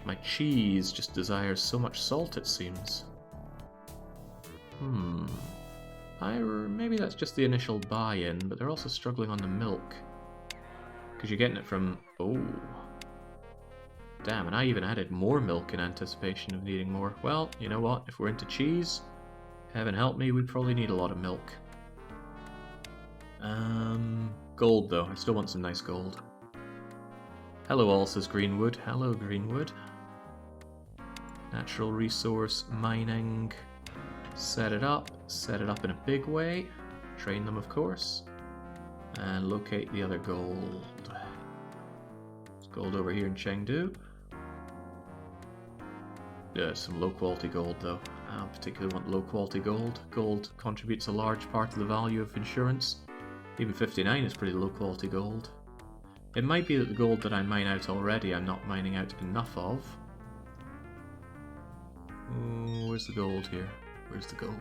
My cheese just desires so much salt, it seems. Maybe that's just the initial buy-in, but they're also struggling on the milk. Because you're getting it from... Oh. Damn, and I even added more milk in anticipation of needing more. Well, you know what? If we're into cheese, heaven help me, we probably need a lot of milk. Gold, though. I still want some nice gold. Hello, all, says Greenwood. Hello, Greenwood. Natural resource mining. Set it up in a big way. Train them, of course. And locate the other gold. There's gold over here in Chengdu. Some low quality gold, though. I don't particularly want low quality gold. Gold contributes a large part of the value of insurance. Even 59 is pretty low quality gold. It might be that the gold that I mine out already I'm not mining out enough of. Oh, where's the gold here? Where's the gold?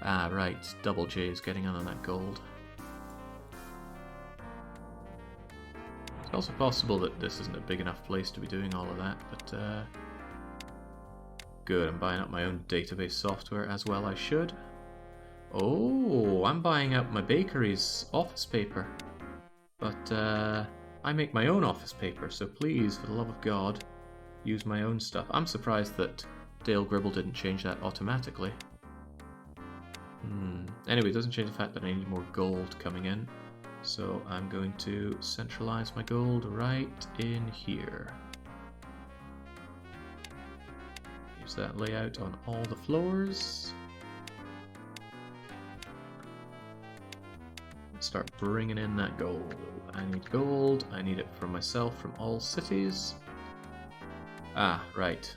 Ah, right. Double J is getting on that gold. It's also possible that this isn't a big enough place to be doing all of that, but good, I'm buying up my own database software as well I should. Oh, I'm buying up my bakery's office paper. But I make my own office paper, so please, for the love of God, use my own stuff. I'm surprised that Dale Gribble didn't change that automatically. Anyway, it doesn't change the fact that I need more gold coming in. So I'm going to centralize my gold right in here. Use that layout on all the floors. Start bringing in that gold. I need gold. I need it for myself from all cities. Ah, right.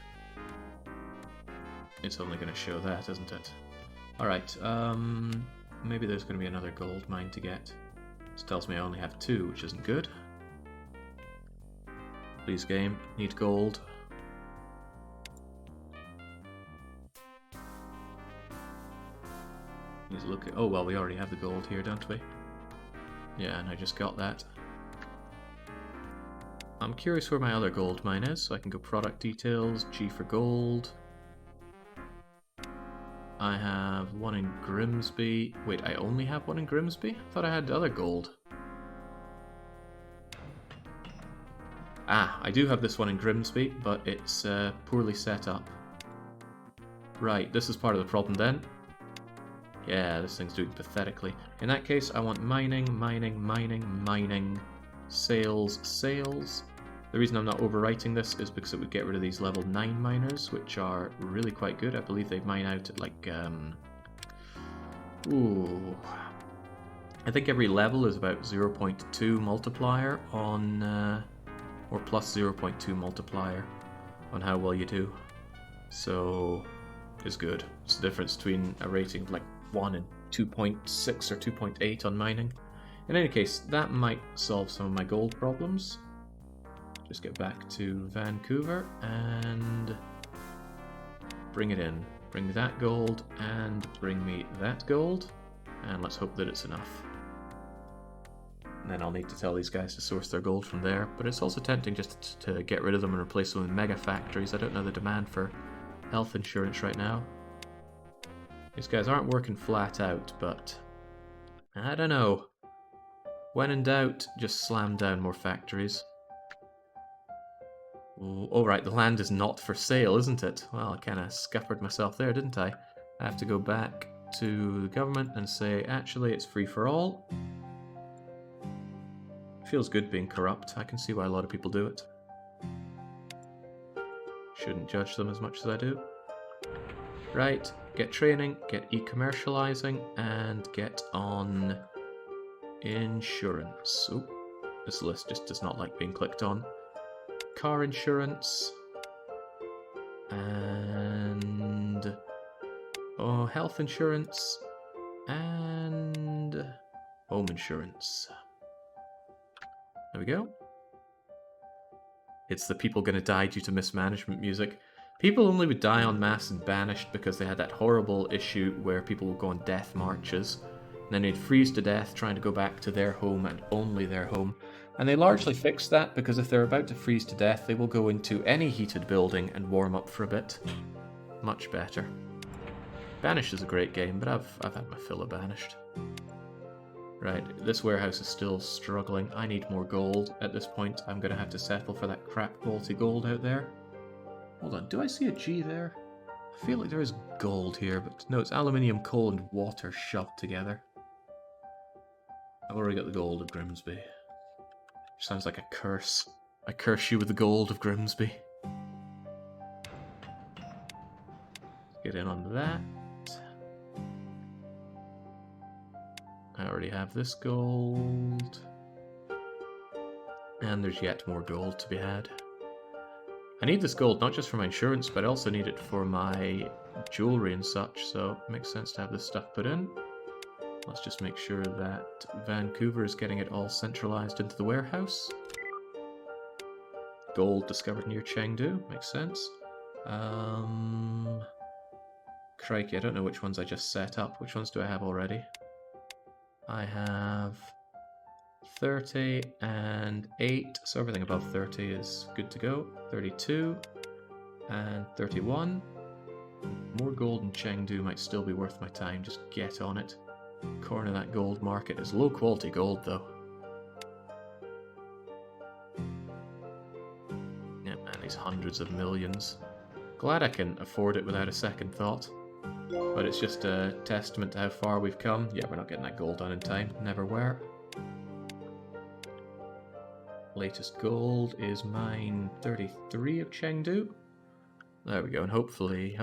It's only going to show that, isn't it? Alright, maybe there's going to be another gold mine to get. This tells me I only have 2, which isn't good. Please, game, need gold. Let's look at... Oh, well, we already have the gold here, don't we? Yeah, and I just got that. I'm curious where my other gold mine is, so I can go product details, G for gold. I have one in Grimsby. Wait, I only have one in Grimsby? I thought I had other gold. Ah, I do have this one in Grimsby, but it's poorly set up. Right, this is part of the problem then. Yeah, this thing's doing pathetically. In that case, I want mining, mining, mining, mining, sales, sales. The reason I'm not overwriting this is because it would get rid of these level 9 miners, which are really quite good. I believe they mine out at like, I think every level is about 0.2 multiplier on, or plus 0.2 multiplier on how well you do. So, it's good. It's the difference between a rating of like 1 and 2.6 or 2.8 on mining. In any case, that might solve some of my gold problems. Just get back to Vancouver and bring it in. Bring me that gold and bring me that gold. And let's hope that it's enough. And then I'll need to tell these guys to source their gold from there. But it's also tempting just to get rid of them and replace them with mega factories. I don't know the demand for health insurance right now. These guys aren't working flat out, but I don't know. When in doubt, just slam down more factories. Oh, right, the land is not for sale, isn't it? Well, I kind of scuppered myself there, didn't I? I have to go back to the government and say, actually, it's free for all. Feels good being corrupt. I can see why a lot of people do it. Shouldn't judge them as much as I do. Right, get training, get e-commercializing, and get on insurance. Oop, this list just does not like being clicked on. Car insurance, and health insurance, and home insurance. There we go. It's the people gonna die due to mismanagement music. People only would die en masse and banished because they had that horrible issue where people would go on death marches, and then they'd freeze to death trying to go back to their home and only their home. And they largely fixed that because if they're about to freeze to death, they will go into any heated building and warm up for a bit. Much better. Banished is a great game, but I've had my fill of Banished. Right, this warehouse is still struggling. I need more gold. At this point, I'm going to have to settle for that crap quality gold out there. Hold on, do I see a G there? I feel like there is gold here, but no, it's aluminium, coal, and water shoved together. I've already got the gold of Grimsby. Sounds like a curse. I curse you with the gold of Grimsby. Get in on that. I already have this gold. And there's yet more gold to be had. I need this gold not just for my insurance, but I also need it for my jewelry and such, so it makes sense to have this stuff put in. Let's just make sure that Vancouver is getting it all centralized into the warehouse. Gold discovered near Chengdu, makes sense. Crikey, I don't know which ones I just set up. Which ones do I have already? I have 30 and 8, so everything above 30 is good to go. 32 and 31. More gold in Chengdu might still be worth my time, just get on it. Corner that gold market is low quality gold though. Yeah man, these hundreds of millions. Glad I can afford it without a second thought. But it's just a testament to how far we've come. Yeah, we're not getting that gold done in time, never were. Latest gold is mine 33 of Chengdu. There we go, and hopefully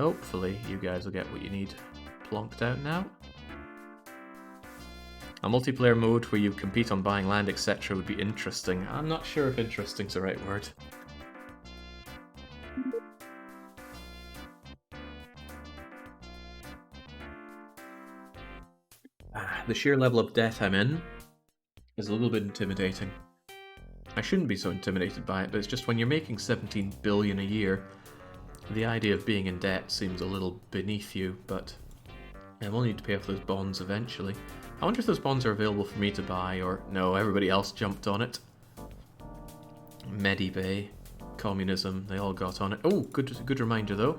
you guys will get what you need plonked out now. A multiplayer mode where you compete on buying land, etc. would be interesting. I'm not sure if interesting's the right word. The sheer level of debt I'm in is a little bit intimidating. I shouldn't be so intimidated by it, but it's just when you're making 17 billion a year, the idea of being in debt seems a little beneath you, but I will need to pay off those bonds eventually. I wonder if those bonds are available for me to buy, or no, everybody else jumped on it. Medibay, communism, they all got on it. Oh, good reminder though.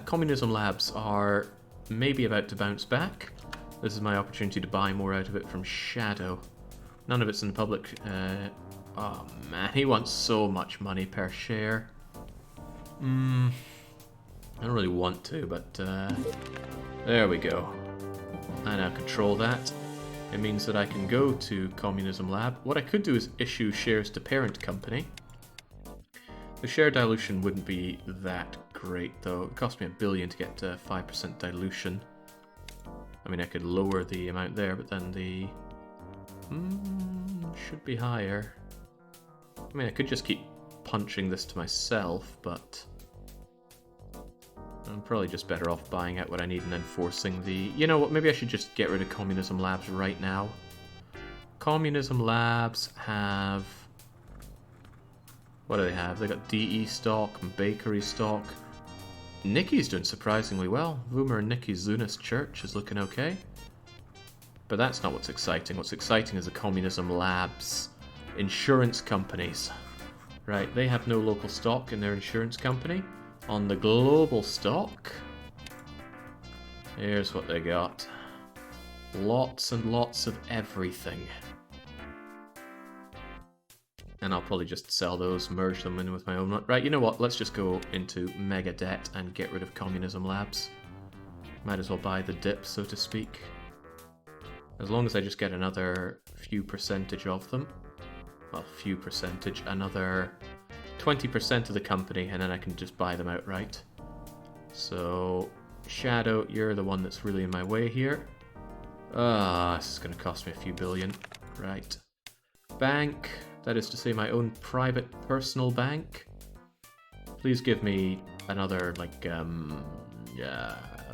Communism labs are maybe about to bounce back. This is my opportunity to buy more out of it from Shadow. None of it's in the public. Oh man, he wants so much money per share. I don't really want to, but there we go. I now control that. It means that I can go to Communism Lab. What I could do is issue shares to parent company. The share dilution wouldn't be that great though. It cost me $1 billion to get 5% dilution. I mean, I could lower the amount there, but then the... should be higher. I mean, I could just keep punching this to myself, but... I'm probably just better off buying out what I need and then forcing the... You know what, maybe I should just get rid of Communism Labs right now. Communism Labs have... What do they have? They got DE stock and bakery stock. Nikki's doing surprisingly well. Vumer and Nikki's Zunist Church is looking okay. But that's not what's exciting. What's exciting is the Communism Labs insurance companies. Right, they have no local stock in their insurance company. On the global stock, here's what they got. Lots and lots of everything. And I'll probably just sell those, merge them in with my own. Right, you know what? Let's just go into mega debt and get rid of Communism Labs. Might as well buy the dip, so to speak. As long as I just get another few percentage of them. Well, few percentage, another 20% of the company, and then I can just buy them outright. So, Shadow, you're the one that's really in my way here. This is going to cost me a few billion. Right. Bank, that is to say my own private personal bank. Please give me another, like,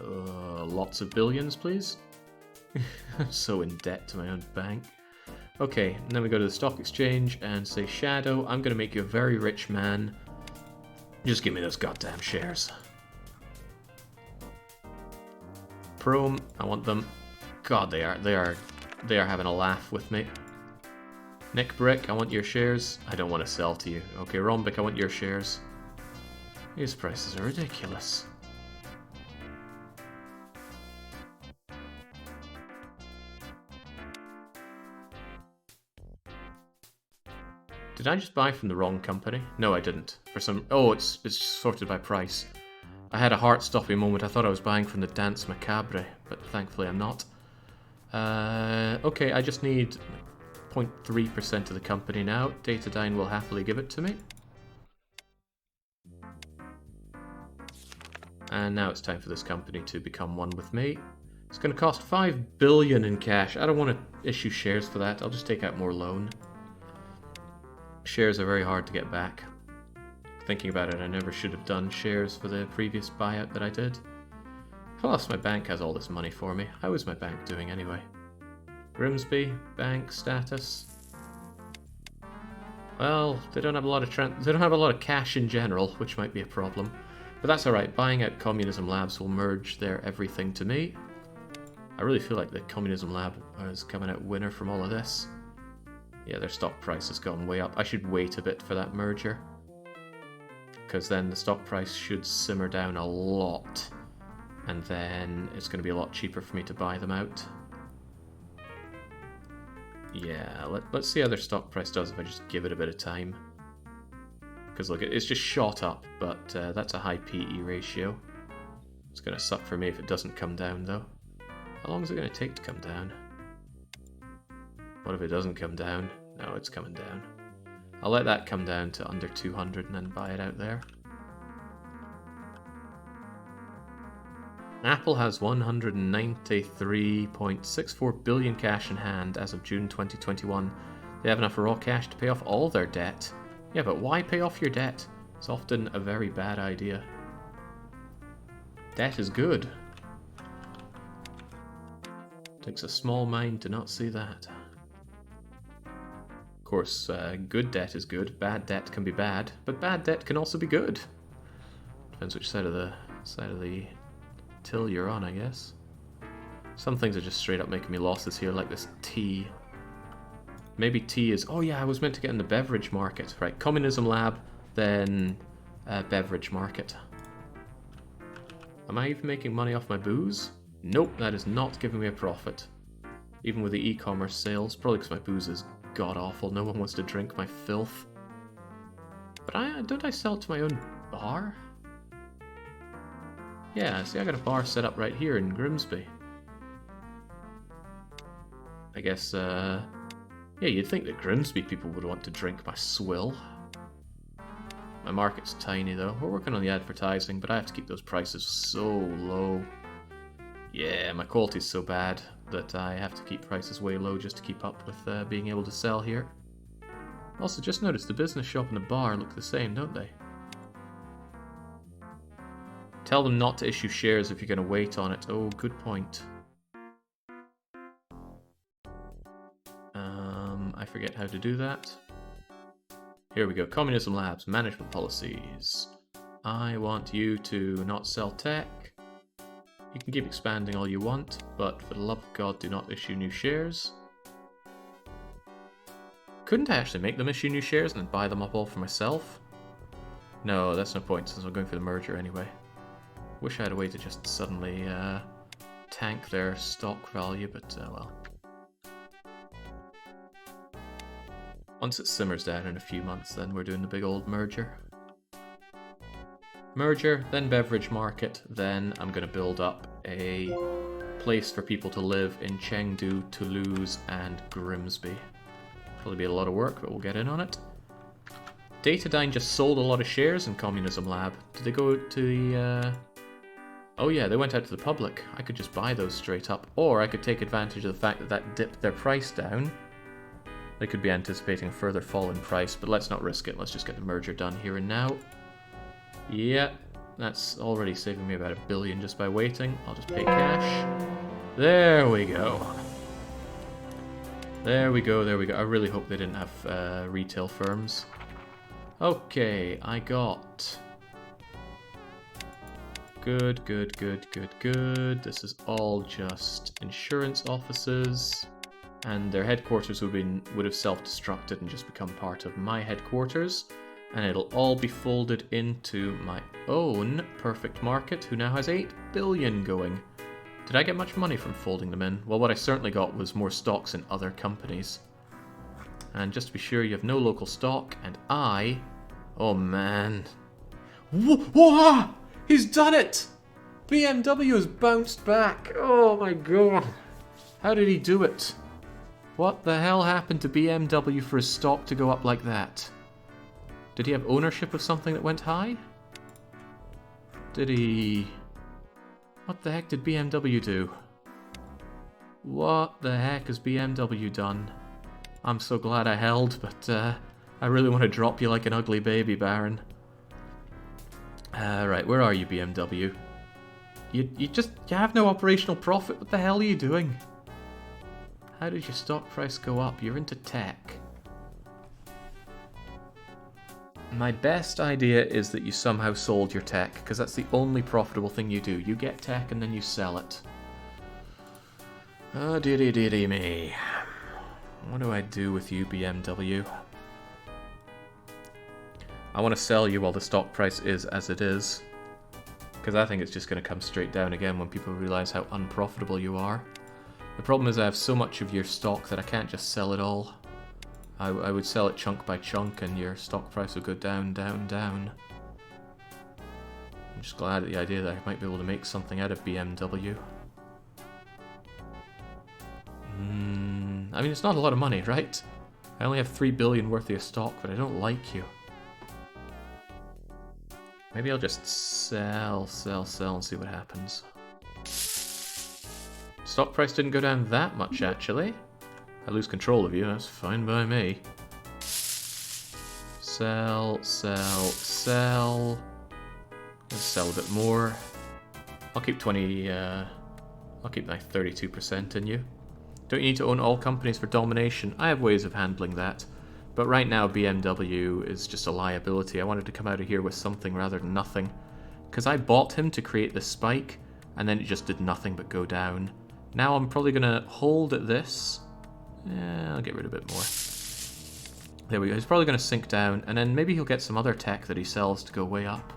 lots of billions, please. I'm so in debt to my own bank. Okay, and then we go to the stock exchange and say, Shadow, I'm going to make you a very rich man. Just give me those goddamn shares. Prom, I want them. God, they are having a laugh with me. Nick Brick, I want your shares. I don't want to sell to you. Okay, Rombic, I want your shares. These prices are ridiculous. Did I just buy from the wrong company? No, I didn't. For some... Oh, it's sorted by price. I had a heart-stopping moment. I thought I was buying from the Dance Macabre, but thankfully I'm not. Okay, I just need 0.3% of the company now. Datadyne will happily give it to me. And now it's time for this company to become one with me. It's going to cost 5 billion in cash. I don't want to issue shares for that. I'll just take out more loan. Shares are very hard to get back. Thinking about it, I never should have done shares for the previous buyout that I did. Plus, my bank has all this money for me. How is my bank doing anyway? Grimsby, bank status. Well, they don't have a lot of cash in general, which might be a problem. But that's alright, buying out Communism Labs will merge their everything to me. I really feel like the Communism Lab is coming out winner from all of this. Yeah, their stock price has gone way up. I should wait a bit for that merger, because then the stock price should simmer down a lot, and then it's going to be a lot cheaper for me to buy them out. Yeah, let's see how their stock price does if I just give it a bit of time. Because look, it's just shot up, but that's a high PE ratio. It's going to suck for me if it doesn't come down, though. How long is it going to take to come down? What if it doesn't come down? No, it's coming down. I'll let that come down to under 200 and then buy it out there. Apple has 193.64 billion cash in hand as of June 2021. They have enough raw cash to pay off all their debt. Yeah, but why pay off your debt? It's often a very bad idea. Debt is good. Takes a small mind to not see that. Of course, good debt is good, bad debt can be bad, but bad debt can also be good. Depends which side of the till you're on, I guess. Some things are just straight up making me losses here, like this tea. Maybe tea is... Oh yeah, I was meant to get in the beverage market. Right, Communism Lab, then beverage market. Am I even making money off my booze? Nope, that is not giving me a profit. Even with the e-commerce sales, probably because my booze is god-awful. No one wants to drink my filth. But don't I sell it to my own bar? Yeah, see, I got a bar set up right here in Grimsby. I guess, yeah, you'd think that Grimsby people would want to drink my swill. My market's tiny, though. We're working on the advertising, but I have to keep those prices so low. Yeah, my quality's so bad that I have to keep prices way low just to keep up with being able to sell here. Also, just noticed the business shop and the bar look the same, don't they? Tell them not to issue shares if you're going to wait on it. Oh, good point. I forget how to do that. Here we go. Communism Labs, management policies. I want you to not sell tech. You can keep expanding all you want, but for the love of God, do not issue new shares. Couldn't I actually make them issue new shares and then buy them up all for myself? No, that's no point since I'm going for the merger anyway. Wish I had a way to just suddenly tank their stock value, but well. Once it simmers down in a few months, then we're doing the big old merger. Merger, then beverage market, then I'm going to build up a place for people to live in Chengdu, Toulouse, and Grimsby. Probably be a lot of work, but we'll get in on it. Datadyne just sold a lot of shares in Communism Lab. Did they go to the... Oh yeah, they went out to the public. I could just buy those straight up, or I could take advantage of the fact that that dipped their price down. They could be anticipating a further fall in price, but let's not risk it. Let's just get the merger done here and now. Yeah, that's already saving me about $1 billion just by waiting. I'll just pay cash. There we go. There we go, there we go. I really hope they didn't have retail firms. Okay, I got... Good, good, good, good, good. This is all just insurance offices. and their headquarters would have self-destructed and just become part of my headquarters, and it'll all be folded into my own perfect market, who now has 8 billion going. Did I get much money from folding them in? Well, what I certainly got was more stocks in other companies. And just to be sure, you have no local stock, and oh man. Whoa! He's done it! BMW has bounced back. Oh my god. How did he do it? What the hell happened to BMW for his stock to go up like that? Did he have ownership of something that went high? Did he... What the heck did BMW do? What the heck has BMW done? I'm so glad I held, but I really want to drop you like an ugly baby, Baron. Right, where are you, BMW? You have no operational profit. What the hell are you doing? How did your stock price go up? You're into tech. My best idea is that you somehow sold your tech, because that's the only profitable thing you do. You get tech and then you sell it. Oh, dearie me. What do I do with you, BMW? I want to sell you while the stock price is as it is, because I think it's just going to come straight down again when people realize how unprofitable you are. The problem is I have so much of your stock that I can't just sell it all. I would sell it chunk by chunk and your stock price would go down, down, down. I'm just glad at the idea that I might be able to make something out of BMW. I mean, it's not a lot of money, right? I only have 3 billion worth of your stock, but I don't like you. Maybe I'll just sell and see what happens. Stock price didn't go down that much, actually. I lose control of you, that's fine by me. Sell. Let's sell a bit more. I'll keep 20, I'll keep my 32% in you. Don't you need to own all companies for domination? I have ways of handling that. But right now, BMW is just a liability. I wanted to come out of here with something rather than nothing. Because I bought him to create this spike, and then it just did nothing but go down. Now I'm probably going to hold at this. Yeah, I'll get rid of a bit more. There we go. He's probably going to sink down, and then maybe he'll get some other tech that he sells to go way up.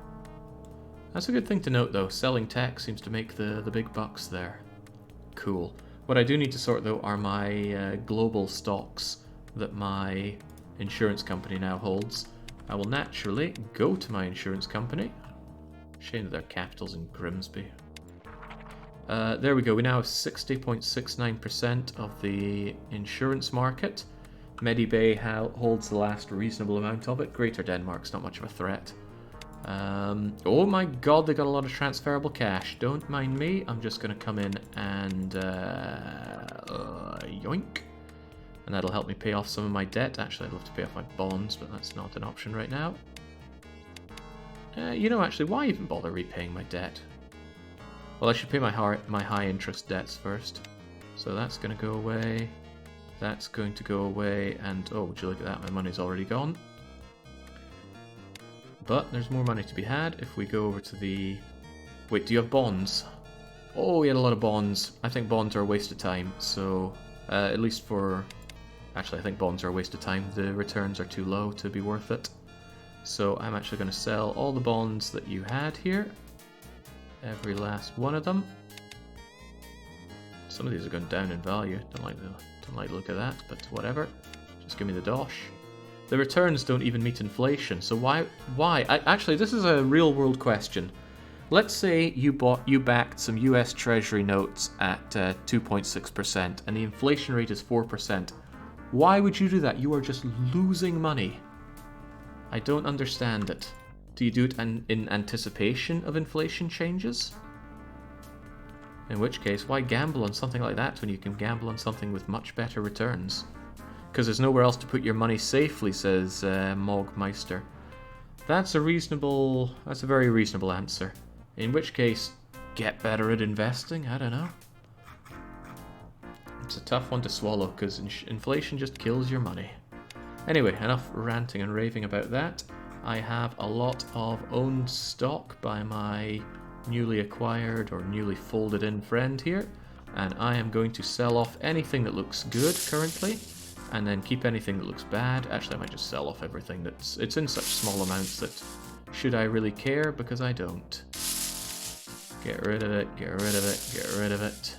That's a good thing to note, though. Selling tech seems to make the big bucks there. Cool. What I do need to sort, though, are my global stocks that my insurance company now holds. I will naturally go to my insurance company. Shame that their capital's in Grimsby. There we go. We now have 60.69% of the insurance market. Medibay holds the last reasonable amount of it. Greater Denmark's not much of a threat. Oh my god, they got a lot of transferable cash. Don't mind me. I'm just going to come in and yoink. And that'll help me pay off some of my debt. Actually, I'd love to pay off my bonds, but that's not an option right now. You know, actually, why even bother repaying my debt? Well, I should pay my high interest debts first. So that's going to go away. That's going to go away. And, oh, would you look at that? My money's already gone. But there's more money to be had if we go over to the... Wait, do you have bonds? Oh, we had a lot of bonds. I think bonds are a waste of time. So, at least for... Actually, I think bonds are a waste of time. The returns are too low to be worth it. So I'm actually going to sell all the bonds that you had here. Every last one of them. Some of these are going down in value. Don't like the look of that, but whatever. Just give me the dosh. The returns don't even meet inflation, so why? Actually, this is a real-world question. Let's say you backed some US Treasury notes at 2.6%, and the inflation rate is 4%. Why would you do that? You are just losing money. I don't understand it. Do you do it in anticipation of inflation changes? In which case, why gamble on something like that when you can gamble on something with much better returns? Because there's nowhere else to put your money safely, says Mogmeister. That's a very reasonable answer. In which case, get better at investing? I don't know. It's a tough one to swallow, because inflation just kills your money. Anyway, enough ranting and raving about that. I have a lot of owned stock by my newly acquired or newly folded in friend here. And I am going to sell off anything that looks good currently, and then keep anything that looks bad. Actually, I might just sell off everything that's... It's in such small amounts that... Should I really care? Because I don't. Get rid of it, get rid of it, get rid of it.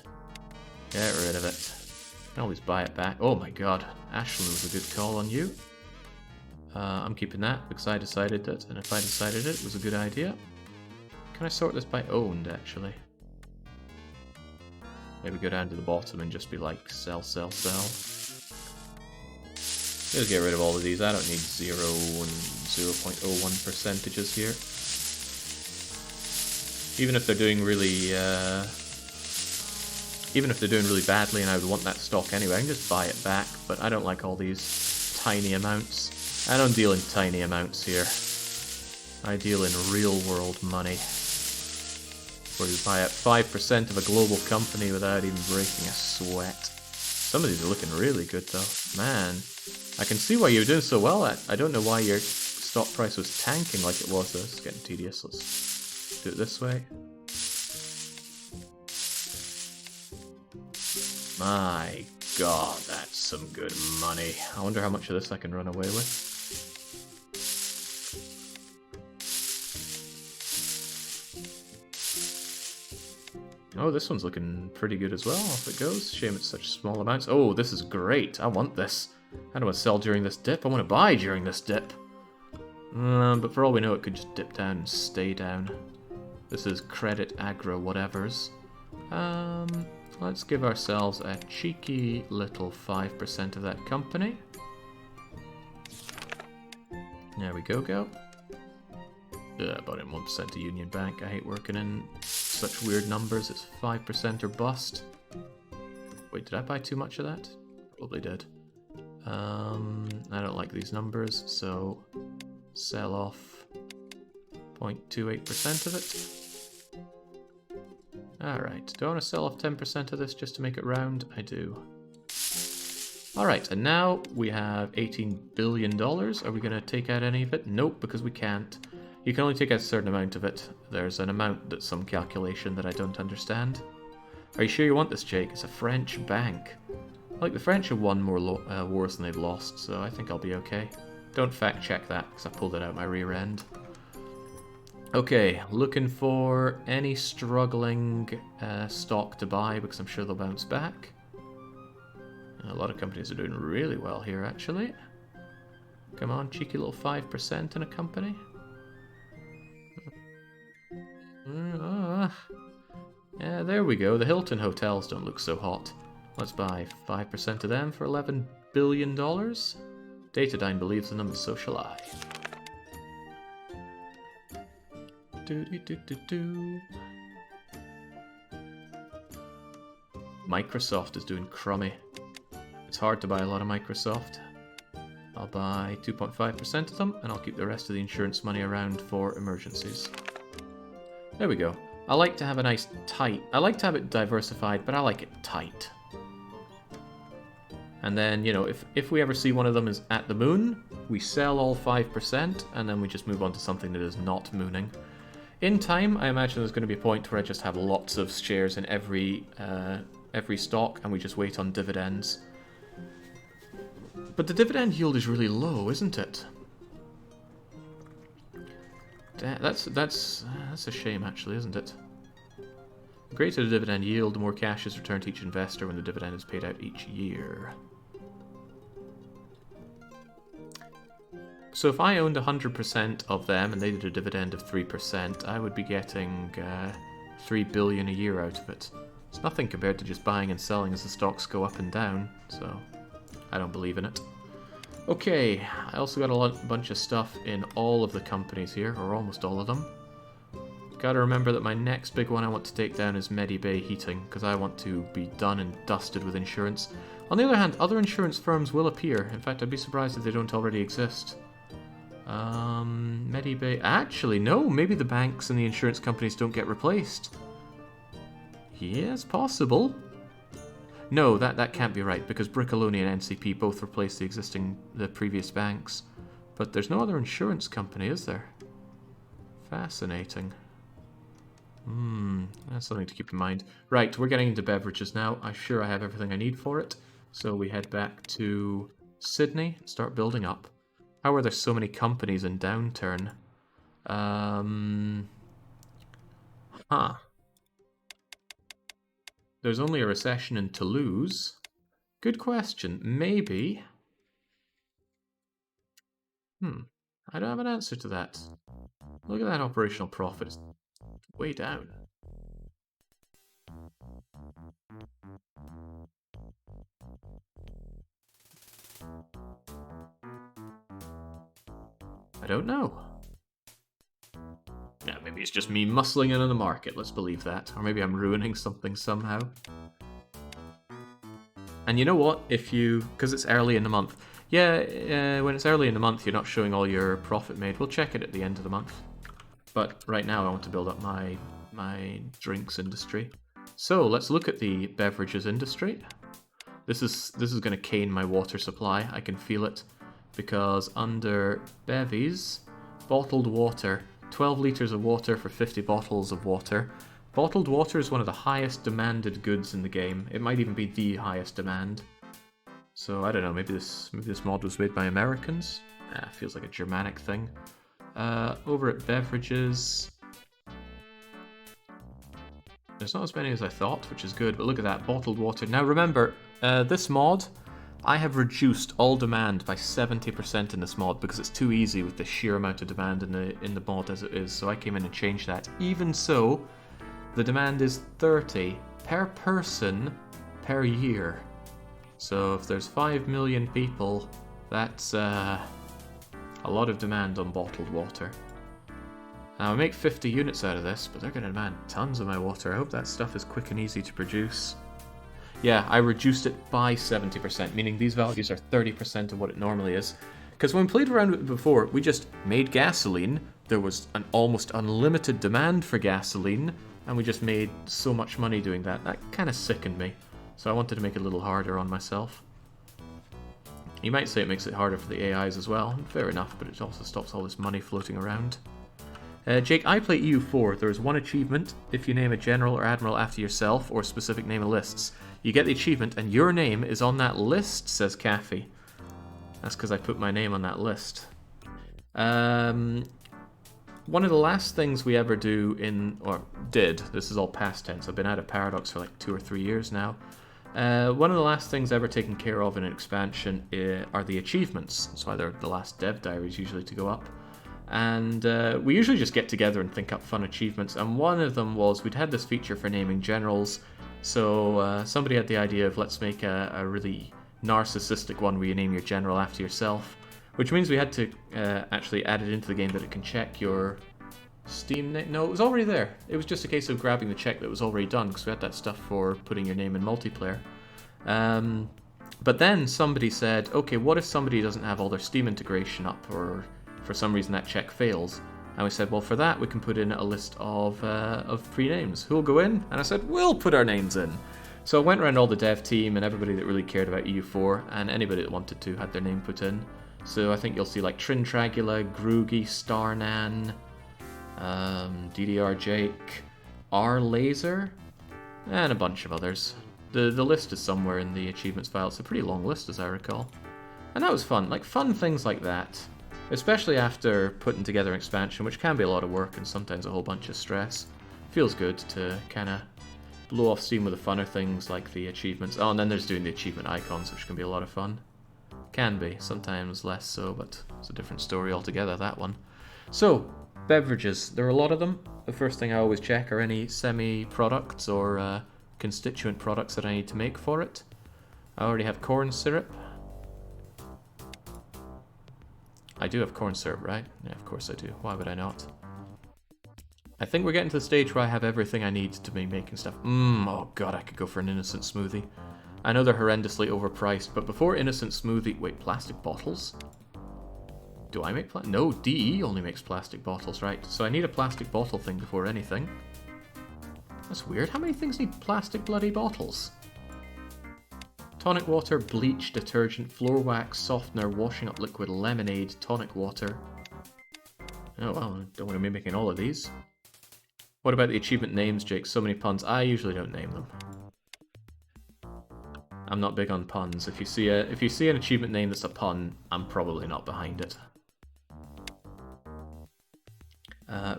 Get rid of it. I can always buy it back. Oh my god, Ashland was a good call on you. I'm keeping that because I decided it, and if I decided it was a good idea. Can I sort this by owned, actually? Maybe go down to the bottom and just be like, sell, sell, sell. Just get rid of all of these. I don't need 0 and 0.01 percentages here. Even if they're doing really, badly and I would want that stock anyway, I can just buy it back, but I don't like all these tiny amounts. I don't deal in tiny amounts here. I deal in real world money. Where you buy up 5% of a global company without even breaking a sweat. Some of these are looking really good though. Man, I can see why you were doing so well at. I don't know why your stock price was tanking like it was though. This is getting tedious. Let's do it this way. My god, that's some good money. I wonder how much of this I can run away with. Oh, this one's looking pretty good as well. Off it goes. Shame it's such small amounts. Oh, this is great. I want this. I don't want to sell during this dip. I want to buy during this dip. But for all we know, it could just dip down and stay down. This is credit aggro whatevers. Let's give ourselves a cheeky little 5% of that company. There we go. About in 1% to Union Bank. I hate working in such weird numbers. It's 5% or bust. Wait, did I buy too much of that? Probably did. I don't like these numbers, so sell off 0.28% of it. Alright, do I want to sell off 10% of this just to make it round? I do. Alright, and now we have $18 billion. Are we going to take out any of it? Nope, because we can't. You can only take out a certain amount of it. There's an amount that's some calculation that I don't understand. Are you sure you want this, Jake? It's a French bank. Like, the French have won more wars than they've lost, so I think I'll be okay. Don't fact check that, because I pulled it out my rear end. Okay, looking for any struggling stock to buy, because I'm sure they'll bounce back. A lot of companies are doing really well here, actually. Come on, cheeky little 5% in a company. Yeah, there we go. The Hilton hotels don't look so hot. Let's buy 5% of them for $11 billion. Datadyne believes in them as so shall I. Microsoft is doing crummy. It's hard to buy a lot of Microsoft. I'll buy 2.5% of them, and I'll keep the rest of the insurance money around for emergencies. There we go. I like to have a nice tight... I like to have it diversified, but I like it tight. And then, you know, if we ever see one of them is at the moon, we sell all 5%, and then we just move on to something that is not mooning. In time, I imagine there's going to be a point where I just have lots of shares in every stock, and we just wait on dividends. But the dividend yield is really low, isn't it? That's a shame, actually, isn't it? The greater the dividend yield, the more cash is returned to each investor when the dividend is paid out each year. So if I owned 100% of them and they did a dividend of 3%, I would be getting $3 billion a year out of it. It's nothing compared to just buying and selling as the stocks go up and down, so I don't believe in it. Okay, I also got a bunch of stuff in all of the companies here, or almost all of them. Gotta remember that my next big one I want to take down is Medibay Heating, because I want to be done and dusted with insurance. On the other hand, other insurance firms will appear. In fact, I'd be surprised if they don't already exist. Medibay... Actually, no, maybe the banks and the insurance companies don't get replaced. Yes, possible. No, that can't be right, because Briccoloni and NCP both replaced the previous banks. But there's no other insurance company, is there? Fascinating. That's something to keep in mind. Right, we're getting into beverages now. I'm sure I have everything I need for it. So we head back to Sydney, start building up. How are there so many companies in downturn? Huh. There's only a recession in Toulouse. Good question. Maybe. I don't have an answer to that. Look at that operational profit. It's way down. I don't know. Yeah, maybe it's just me muscling in on the market, let's believe that. Or maybe I'm ruining something somehow. And you know what? Because it's early in the month. Yeah, when it's early in the month, you're not showing all your profit made. We'll check it at the end of the month. But right now I want to build up my drinks industry. So let's look at the beverages industry. This is going to cane my water supply. I can feel it. Because under bevies, bottled water, 12 litres of water for 50 bottles of water. Bottled water is one of the highest demanded goods in the game. It might even be the highest demand. So I don't know, maybe this mod was made by Americans? Feels like a Germanic thing. Over at beverages, there's not as many as I thought, which is good, but look at that, bottled water. Now remember, this mod, I have reduced all demand by 70% in this mod because it's too easy with the sheer amount of demand in the mod as it is, so I came in and changed that. Even so, the demand is 30 per person per year. So if there's 5 million people, that's a lot of demand on bottled water. Now I make 50 units out of this, but they're going to demand tons of my water. I hope that stuff is quick and easy to produce. Yeah, I reduced it by 70%, meaning these values are 30% of what it normally is. Because when we played around with it before, we just made gasoline, there was an almost unlimited demand for gasoline, and we just made so much money doing that. That kind of sickened me. So I wanted to make it a little harder on myself. You might say it makes it harder for the AIs as well. Fair enough, but it also stops all this money floating around. Jake, I play EU4. There is one achievement if you name a general or admiral after yourself or a specific name of lists. You get the achievement and your name is on that list, says Caffey. That's because I put my name on that list. One of the last things we ever did, this is all past tense, I've been out of Paradox for like 2 or 3 years now. One of the last things ever taken care of in an expansion are the achievements. That's why they're the last dev diaries usually to go up. And we usually just get together and think up fun achievements, and one of them was we'd had this feature for naming generals, so somebody had the idea of let's make a really narcissistic one where you name your general after yourself, which means we had to actually add it into the game that it can check your Steam name. No, it was already there. It was just a case of grabbing the check that was already done, because we had that stuff for putting your name in multiplayer. But then somebody said, okay, what if somebody doesn't have all their Steam integration up, or for some reason that check fails? And we said, well, for that we can put in a list of pre-names. Who'll go in? And I said, we'll put our names in. So I went around all the dev team and everybody that really cared about EU4, and anybody that wanted to had their name put in. So I think you'll see like Trintragula, Groogy, Starnan, DDR Jake, R Laser, and a bunch of others. The list is somewhere in the achievements file. It's a pretty long list as I recall. And that was fun. Like fun things like that. Especially after putting together an expansion, which can be a lot of work and sometimes a whole bunch of stress. Feels good to kind of blow off steam with the funner things like the achievements. Oh, and then there's doing the achievement icons, which can be a lot of fun. Can be, sometimes less so, but it's a different story altogether, that one. So, beverages. There are a lot of them. The first thing I always check are any semi-products or constituent products that I need to make for it. I already have corn syrup. I do have corn syrup, right? Yeah, of course I do. Why would I not? I think we're getting to the stage where I have everything I need to be making stuff. Oh god, I could go for an innocent smoothie. I know they're horrendously overpriced, but before innocent smoothie... Wait, plastic bottles? Do I make No, DE only makes plastic bottles, right? So I need a plastic bottle thing before anything. That's weird. How many things need plastic bloody bottles? Tonic water, bleach, detergent, floor wax, softener, washing up liquid, lemonade, tonic water. Oh well, I don't want to be making all of these. What about the achievement names, Jake? So many puns. I usually don't name them. I'm not big on puns. If you see an achievement name that's a pun, I'm probably not behind it.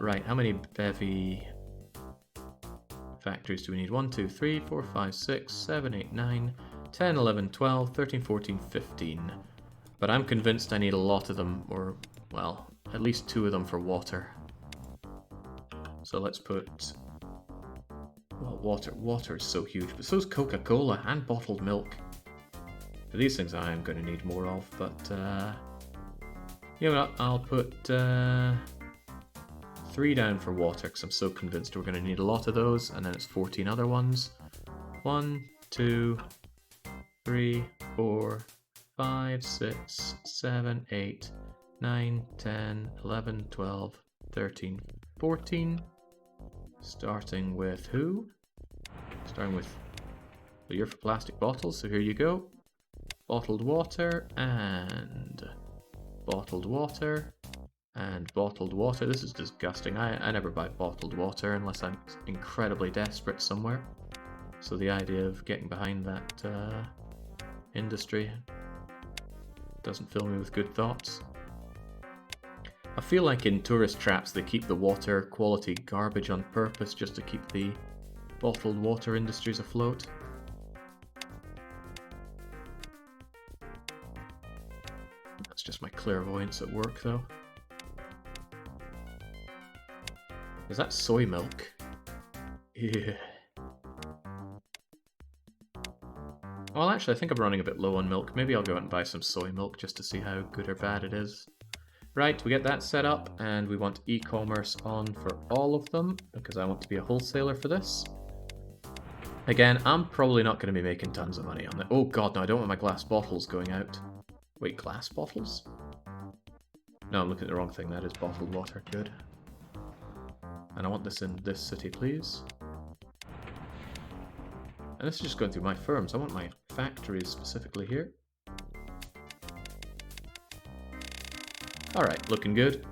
Right, how many bevy factories do we need? 1, 2, 3, 4, 5, 6, 7, 8, 9, 10, 11, 12, 13, 14, 15. But I'm convinced I need a lot of them, or, well, at least 2 of them for water. So let's put... Well, water is so huge, but so is Coca-Cola and bottled milk. For these things I am going to need more of, but, you know what, I'll put 3 down for water, because I'm so convinced we're going to need a lot of those, and then it's 14 other ones. 1, 2, 3, 4, 5, 6, 7, 8, 9, 10, 11, 12, 13, 14. Starting with who? Starting with... Well, you're for plastic bottles, so here you go. Bottled water, and... Bottled water, and bottled water. This is disgusting. I never buy bottled water unless I'm incredibly desperate somewhere. So the idea of getting behind that industry doesn't fill me with good thoughts. I feel like in tourist traps they keep the water quality garbage on purpose just to keep the bottled water industries afloat. That's just my clairvoyance at work though. Is that soy milk? Yeah. Well, actually I think I'm running a bit low on milk. Maybe I'll go out and buy some soy milk just to see how good or bad it is. Right, we get that set up, and we want e-commerce on for all of them, because I want to be a wholesaler for this. Again, I'm probably not going to be making tons of money on that. Oh god, no, I don't want my glass bottles going out. Wait, glass bottles? No, I'm looking at the wrong thing. That is bottled water. Good. And I want this in this city, please. And this is just going through my firms. I want my factories specifically here. Alright, looking good.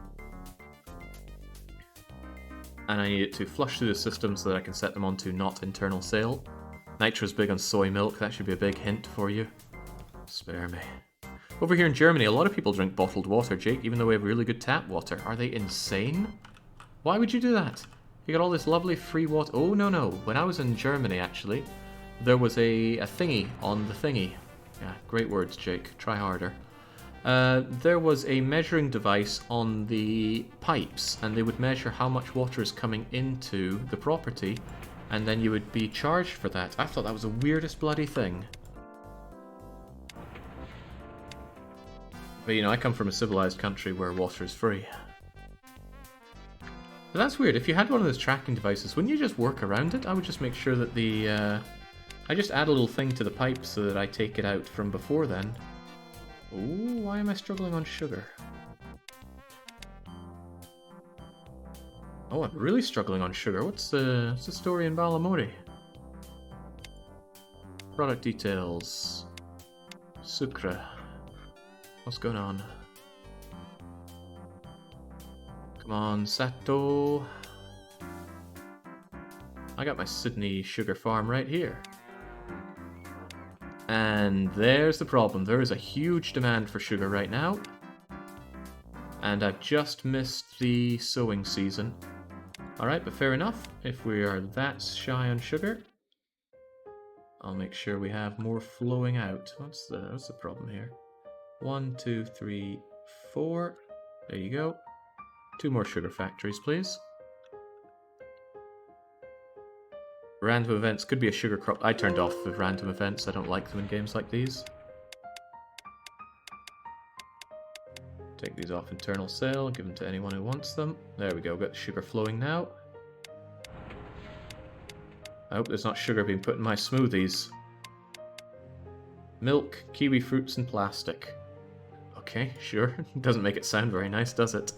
And I need it to flush through the system so that I can set them onto not internal sale. Nitro's big on soy milk, that should be a big hint for you. Spare me. Over here in Germany, a lot of people drink bottled water, Jake, even though we have really good tap water. Are they insane? Why would you do that? You got all this lovely free water. Oh, no, no. When I was in Germany, actually, there was a thingy on the thingy. Yeah, great words, Jake. Try harder. There was a measuring device on the pipes, and they would measure how much water is coming into the property, and then you would be charged for that. I thought that was the weirdest bloody thing. But you know, I come from a civilized country where water is free. But that's weird. If you had one of those tracking devices, wouldn't you just work around it? I would just make sure that the... I just add a little thing to the pipe so that I take it out from before then. Ooh, why am I struggling on sugar? Oh, I'm really struggling on sugar. What's the story in Balamori? Product details. Sucre. What's going on? Come on, Sato. I got my Sydney sugar farm right here. And there's the problem. There is a huge demand for sugar right now. And I've just missed the sowing season. Alright, but fair enough. If we are that shy on sugar, I'll make sure we have more flowing out. What's the problem here? 1, 2, 3, 4. There you go. 2 more sugar factories, please. Random events could be a sugar crop. I turned off with random events. I don't like them in games like these. Take these off internal sale, give them to anyone who wants them. There we go, got the sugar flowing now. I hope there's not sugar being put in my smoothies. Milk, kiwi fruits, and plastic. Okay, sure. Doesn't make it sound very nice, does it?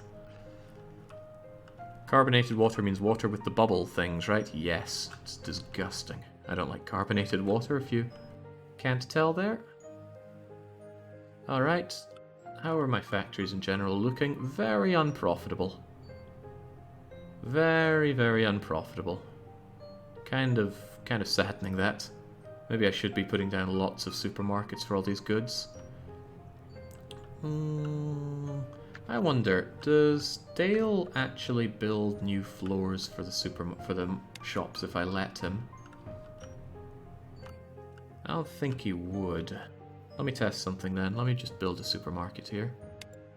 Carbonated water means water with the bubble things, right? Yes, it's disgusting. I don't like carbonated water, if you can't tell there. Alright, how are my factories in general looking? Very unprofitable. Very, very unprofitable. Kind of saddening that. Maybe I should be putting down lots of supermarkets for all these goods. I wonder, does Dale actually build new floors for the shops if I let him? I don't think he would. Let me test something then. Let me just build a supermarket here.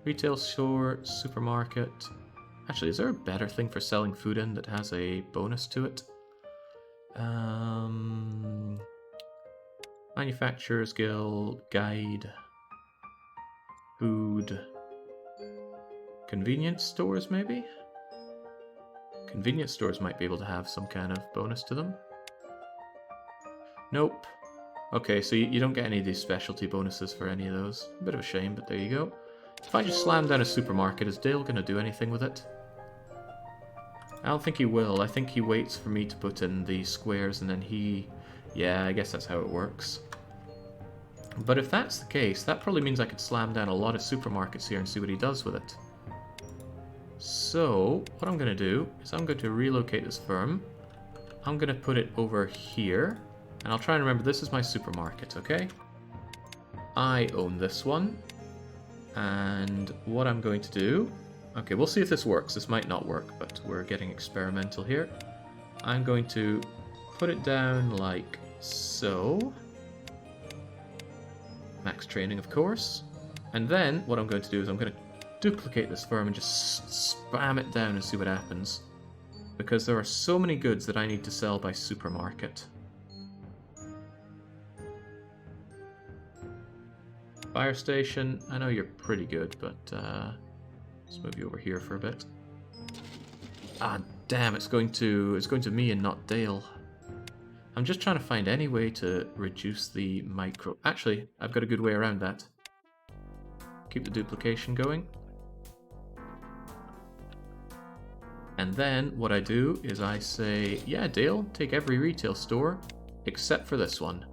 Retail store, supermarket. Actually, is there a better thing for selling food in that has a bonus to it? Manufacturers Guild, guide, food, convenience stores maybe? Convenience stores might be able to have some kind of bonus to them. Nope. Okay, so you don't get any of these specialty bonuses for any of those. A bit of a shame, but there you go. If I just slam down a supermarket, is Dale going to do anything with it? I don't think he will. I think he waits for me to put in the squares and then he... Yeah, I guess that's how it works. But if that's the case, that probably means I could slam down a lot of supermarkets here and see what he does with it. So, what I'm going to do is I'm going to relocate this firm. I'm going to put it over here. And I'll try and remember, this is my supermarket, okay? I own this one. And what I'm going to do... Okay, we'll see if this works. This might not work, but we're getting experimental here. I'm going to put it down like so. Max training, of course. And then what I'm going to do is I'm going to duplicate this firm and just spam it down and see what happens. Because there are so many goods that I need to sell by supermarket. Fire station, I know you're pretty good, but let's move you over here for a bit. Ah, damn, it's going to me and not Dale. I'm just trying to find any way to reduce the micro... Actually, I've got a good way around that. Keep the duplication going. And then what I do is I say, yeah, Dale, take every retail store except for this one.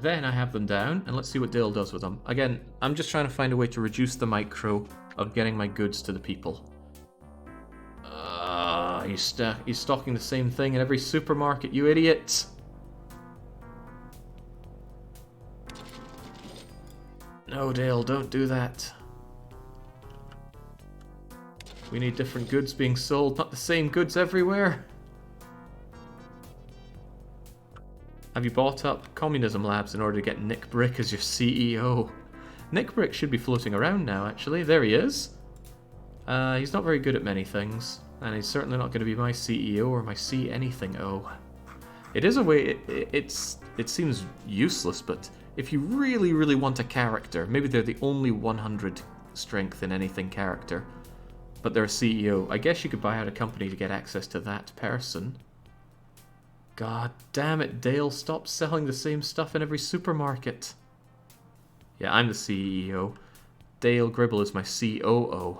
Then I have them down, and let's see what Dale does with them. Again, I'm just trying to find a way to reduce the micro of getting my goods to the people. He's stocking the same thing in every supermarket, you idiot! No, Dale, don't do that. We need different goods being sold, not the same goods everywhere. Have you bought up Communism Labs in order to get Nick Brick as your CEO? Nick Brick should be floating around now, actually. There he is. He's not very good at many things, and he's certainly not going to be my CEO or my C-anything-o. It is a way... It seems useless, but if you really, really want a character, maybe they're the only 100 strength in anything character, but they're a CEO, I guess you could buy out a company to get access to that person. God damn it, Dale, stop selling the same stuff in every supermarket. Yeah, I'm the CEO. Dale Gribble is my COO.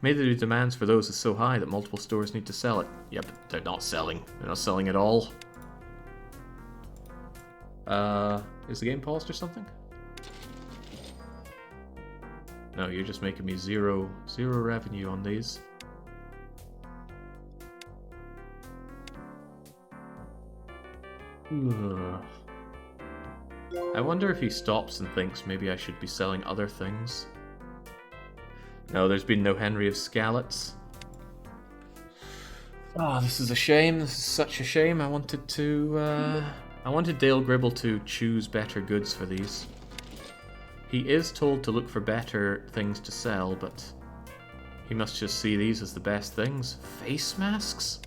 Maybe the demands for those is so high that multiple stores need to sell it. Yeah, but they're not selling. They're not selling at all. Is the game paused or something? No, you're just making me zero revenue on these. Ugh. I wonder if he stops and thinks maybe I should be selling other things. No, there's been no Henry of Scallots. Oh, this is a shame. This is such a shame. I wanted Dale Gribble to choose better goods for these. He is told to look for better things to sell, but he must just see these as the best things. Face masks?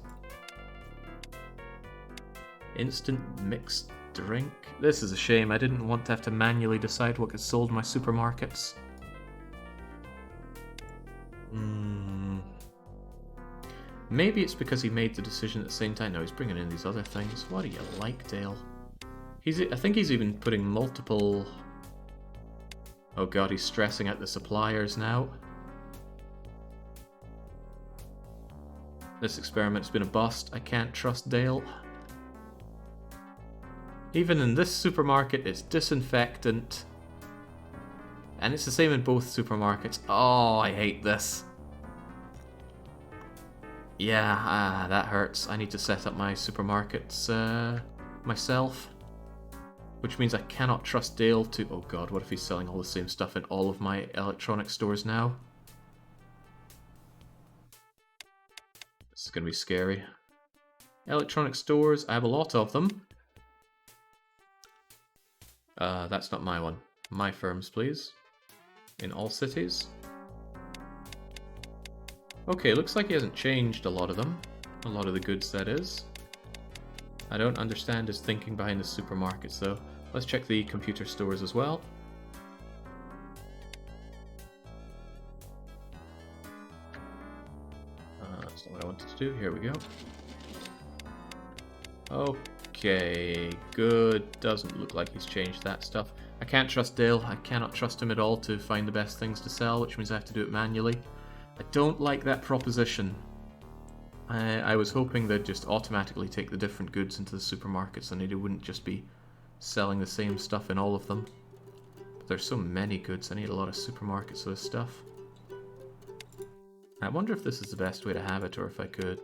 Instant mixed drink? This is a shame. I didn't want to have to manually decide what gets sold in my supermarkets. Maybe it's because he made the decision at the same time. No, he's bringing in these other things. What do you like, Dale? I think he's even putting multiple... Oh god, he's stressing out the suppliers now. This experiment's been a bust. I can't trust Dale. Even in this supermarket, it's disinfectant. And it's the same in both supermarkets. Oh, I hate this. Yeah, that hurts. I need to set up my supermarkets myself. Which means I cannot trust Dale to... Oh god, what if he's selling all the same stuff in all of my electronic stores now? This is going to be scary. Electronic stores, I have a lot of them. That's not my one. My firms, please. In all cities. Okay, looks like he hasn't changed a lot of them. A lot of the goods, that is. I don't understand his thinking behind the supermarkets, though. Let's check the computer stores as well. That's not what I wanted to do. Here we go. Okay, good. Doesn't look like he's changed that stuff. I can't trust Dale. I cannot trust him at all to find the best things to sell, which means I have to do it manually. I don't like that proposition. I was hoping they'd just automatically take the different goods into the supermarkets and they wouldn't just be selling the same stuff in all of them. But there's so many goods, I need a lot of supermarkets for this stuff. I wonder if this is the best way to have it, or if I could...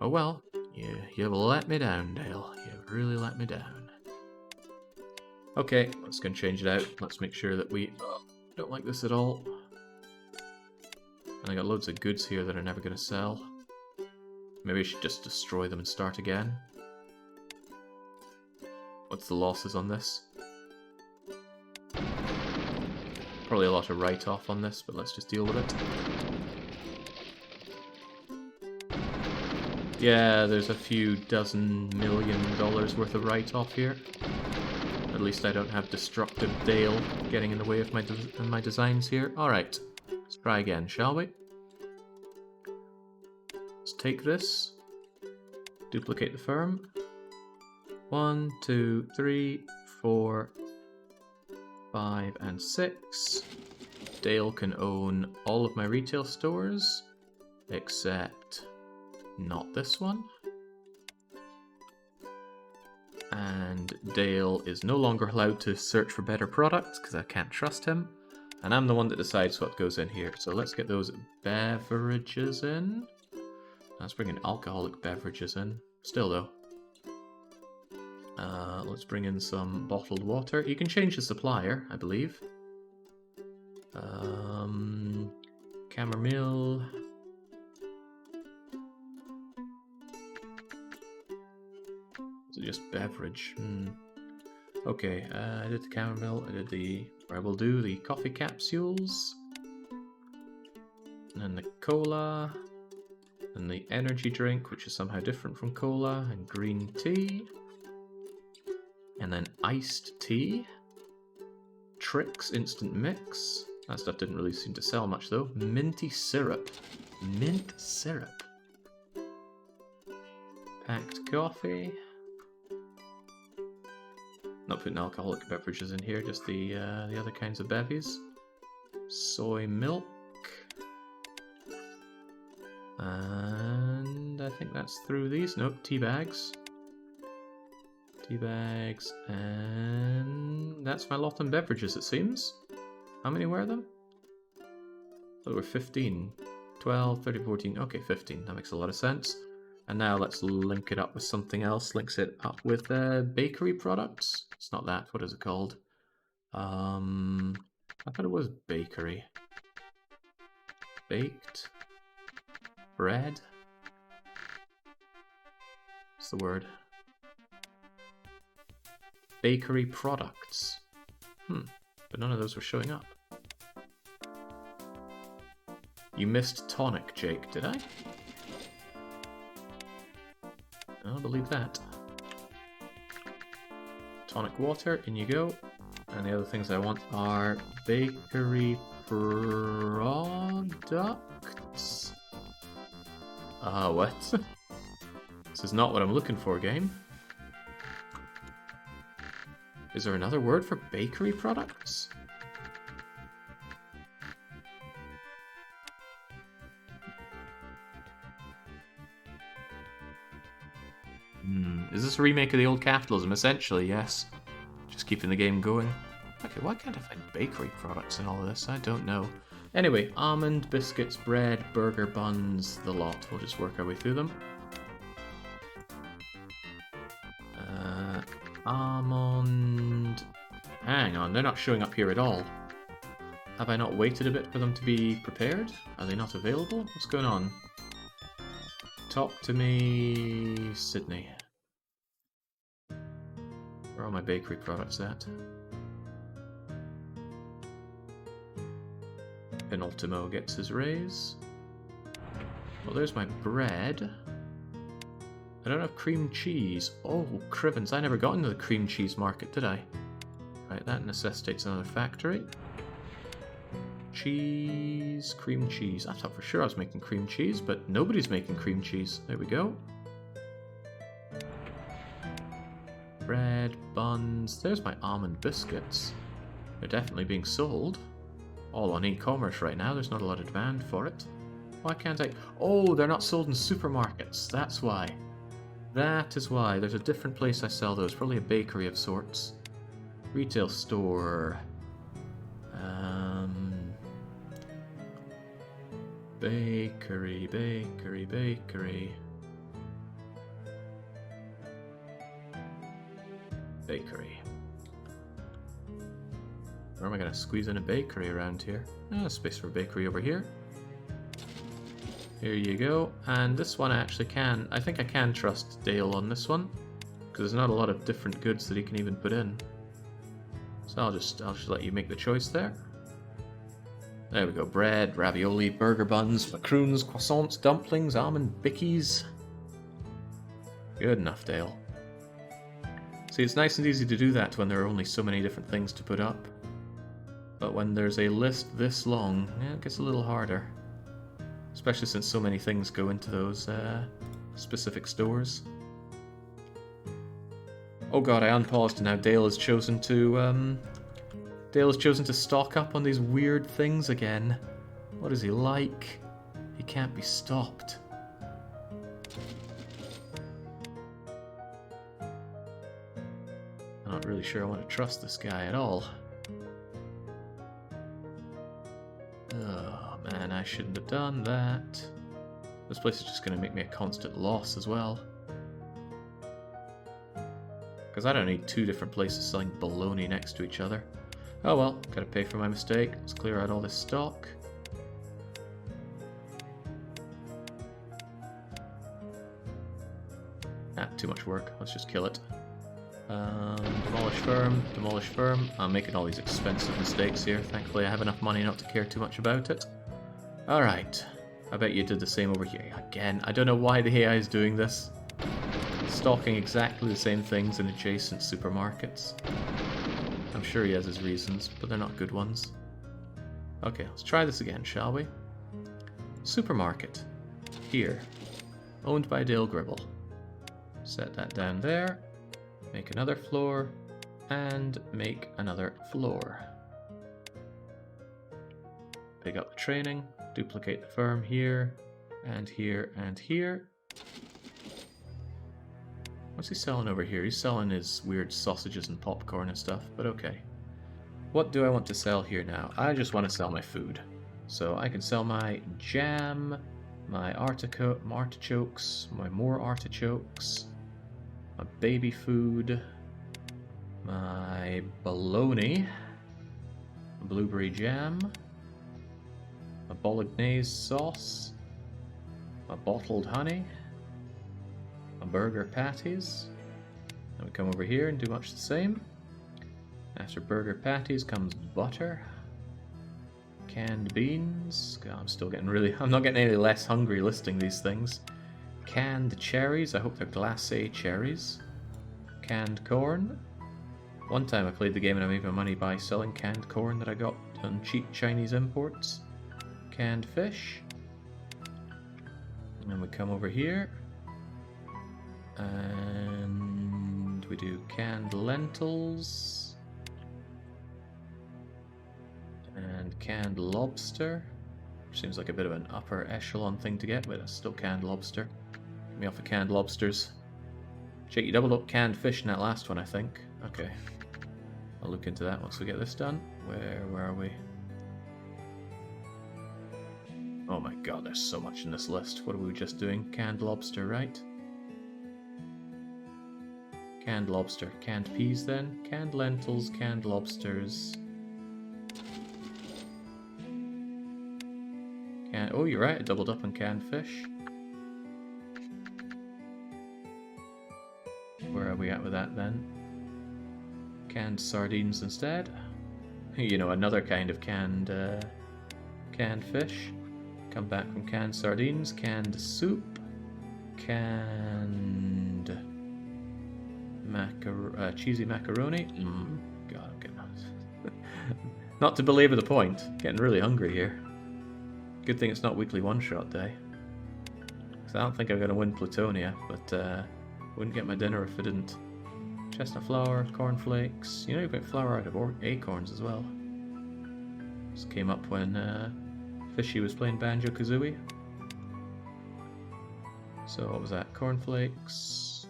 Oh well, you've let me down, Dale. You've really let me down. Okay, let's go and change it out. Let's make sure that we don't like this at all. And I got loads of goods here that are never going to sell. Maybe I should just destroy them and start again. What's the losses on this? Probably a lot of write-off on this, but let's just deal with it. Yeah, there's a few dozen $1 million worth of write-off here. At least I don't have destructive Dale getting in the way of my designs here. Alright, let's try again, shall we? Let's take this, duplicate the firm. 1, 2, 3, 4, 5, and 6. Dale can own all of my retail stores, except not this one. And Dale is no longer allowed to search for better products because I can't trust him. And I'm the one that decides what goes in here. So let's get those beverages in. Let's bring in alcoholic beverages in. Still though. Let's bring in some bottled water. You can change the supplier, I believe. Chamomile. Is it just beverage? Okay, I did the chamomile, I will do the coffee capsules. And then the cola. And the energy drink, which is somehow different from cola. And green tea. And then iced tea. Trix instant mix. That stuff didn't really seem to sell much though. Minty syrup. Mint syrup. Packed coffee. Not putting alcoholic beverages in here, just the other kinds of bevies. Soy milk. And I think that's through these. Nope, tea bags. Tea bags, and that's my lot on beverages, it seems. How many were there? There were 15. 12, 13, 14. Okay, 15. That makes a lot of sense. And now let's link it up with something else. Links it up with bakery products. It's not that. What is it called? I thought it was bakery. Baked. Bread. What's the word? Bakery products. But none of those were showing up. You missed tonic, Jake, did I? I don't believe that. Tonic water, in you go. And the other things I want are bakery products. What? This is not what I'm looking for, game. Is there another word for bakery products? Is this a remake of the old capitalism? Essentially, yes. Just keeping the game going. Okay, why can't I find bakery products in all of this? I don't know. Anyway, almond, biscuits, bread, burger, buns, the lot. We'll just work our way through them. Almond... Hang on, they're not showing up here at all. Have I not waited a bit for them to be prepared? Are they not available? What's going on? Talk to me, Sydney. Where are all my bakery products at? Penultimo gets his raise. Well, there's my bread. I don't have cream cheese. Oh, crivens, I never got into the cream cheese market, did I? Right, that necessitates another factory. Cheese, cream cheese. I thought for sure I was making cream cheese, but nobody's making cream cheese. There we go. Bread, buns. There's my almond biscuits. They're definitely being sold. All on e-commerce right now. There's not a lot of demand for it. Why can't I? Oh, they're not sold in supermarkets. That's why. That is why. There's a different place I sell those. Probably a bakery of sorts. Retail store. Bakery, bakery, bakery. Bakery. Where am I going to squeeze in a bakery around here? Space for a bakery over here. Here you go. And this one I actually can... I think I can trust Dale on this one. Because there's not a lot of different goods that he can even put in. So I'll just let you make the choice there. There we go. Bread, ravioli, burger buns, macaroons, croissants, dumplings, almond bickies. Good enough, Dale. See, it's nice and easy to do that when there are only so many different things to put up. But when there's a list this long, yeah, it gets a little harder. Especially since so many things go into those specific stores. Oh god, I unpaused and now Dale has chosen to stock up on these weird things again. What is he like? He can't be stopped. I'm not really sure I want to trust this guy at all. Oh man, I shouldn't have done that. This place is just going to make me a constant loss as well. Because I don't need two different places selling baloney next to each other. Oh well, gotta pay for my mistake. Let's clear out all this stock. Too much work. Let's just kill it. Demolish firm. I'm making all these expensive mistakes here. Thankfully I have enough money not to care too much about it. Alright. I bet you did the same over here. Again, I don't know why the AI is doing this. Stocking exactly the same things in adjacent supermarkets. I'm sure he has his reasons, but they're not good ones. Okay, let's try this again, shall we? Supermarket. Here. Owned by Dale Gribble. Set that down there. Make another floor. And make another floor. Pick up the training. Duplicate the firm here. And here and here. What's he selling over here? He's selling his weird sausages and popcorn and stuff, but okay. What do I want to sell here now? I just want to sell my food. So I can sell my jam, my artichokes, my more artichokes, my baby food, my bologna, my blueberry jam, my bolognese sauce, my bottled honey, my burger patties. Then we come over here and do much the same. After burger patties comes butter, canned beans. God, I'm not getting any less hungry listing these things. Canned cherries. I hope they're glacé cherries. Canned corn. One time I played the game and I made my money by selling canned corn that I got on cheap Chinese imports. Canned fish. And then we come over here. And we do canned lentils. And canned lobster. Which seems like a bit of an upper echelon thing to get, but it's still canned lobster. Get me off of canned lobsters. Jake, you doubled up canned fish in that last one, I think. Okay. I'll look into that once we get this done. Where are we? Oh my god, there's so much in this list. What are we just doing? Canned lobster, right? Canned lobster. Canned peas then? Canned lentils, canned lobsters. Oh, you're right, I doubled up on canned fish. Where are we at with that then? Canned sardines instead. You know, another kind of canned fish. Come back from canned sardines, canned soup, canned cheesy macaroni. God, I'm getting not to belabor the point, getting really hungry here. Good thing it's not weekly one-shot day. Because I don't think I'm going to win Plutonia, but wouldn't get my dinner if I didn't. Chestnut flour, cornflakes. You know, you get flour out of acorns as well. This came up when Fishy was playing Banjo-Kazooie. So what was that? Cornflakes.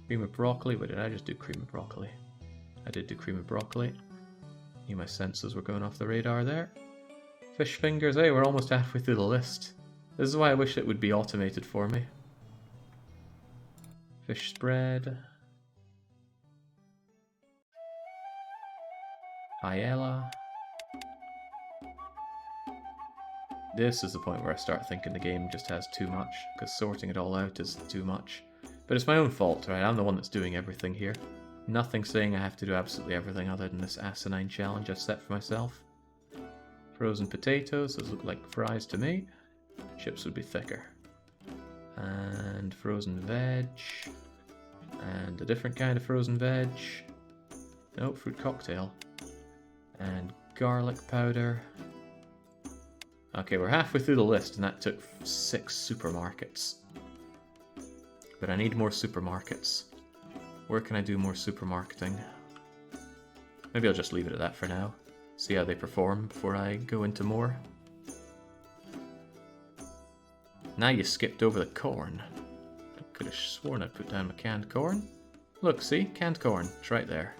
Cream of broccoli. Wait, did I just do cream of broccoli? I did do cream of broccoli. Knew my senses were going off the radar there. Fish fingers. Hey, we're almost halfway through the list. This is why I wish it would be automated for me. Fish spread. Paella. This is the point where I start thinking the game just has too much, because sorting it all out is too much. But it's my own fault, right? I'm the one that's doing everything here. Nothing saying I have to do absolutely everything other than this asinine challenge I've set for myself. Frozen potatoes, those look like fries to me. Chips would be thicker. And frozen veg. And a different kind of frozen veg. No, fruit cocktail. And garlic powder. Okay, we're halfway through the list, and that took 6 supermarkets. But I need more supermarkets. Where can I do more supermarketing? Maybe I'll just leave it at that for now. See how they perform before I go into more. Now you skipped over the corn. I could have sworn I'd put down my canned corn. Look, see? Canned corn. It's right there.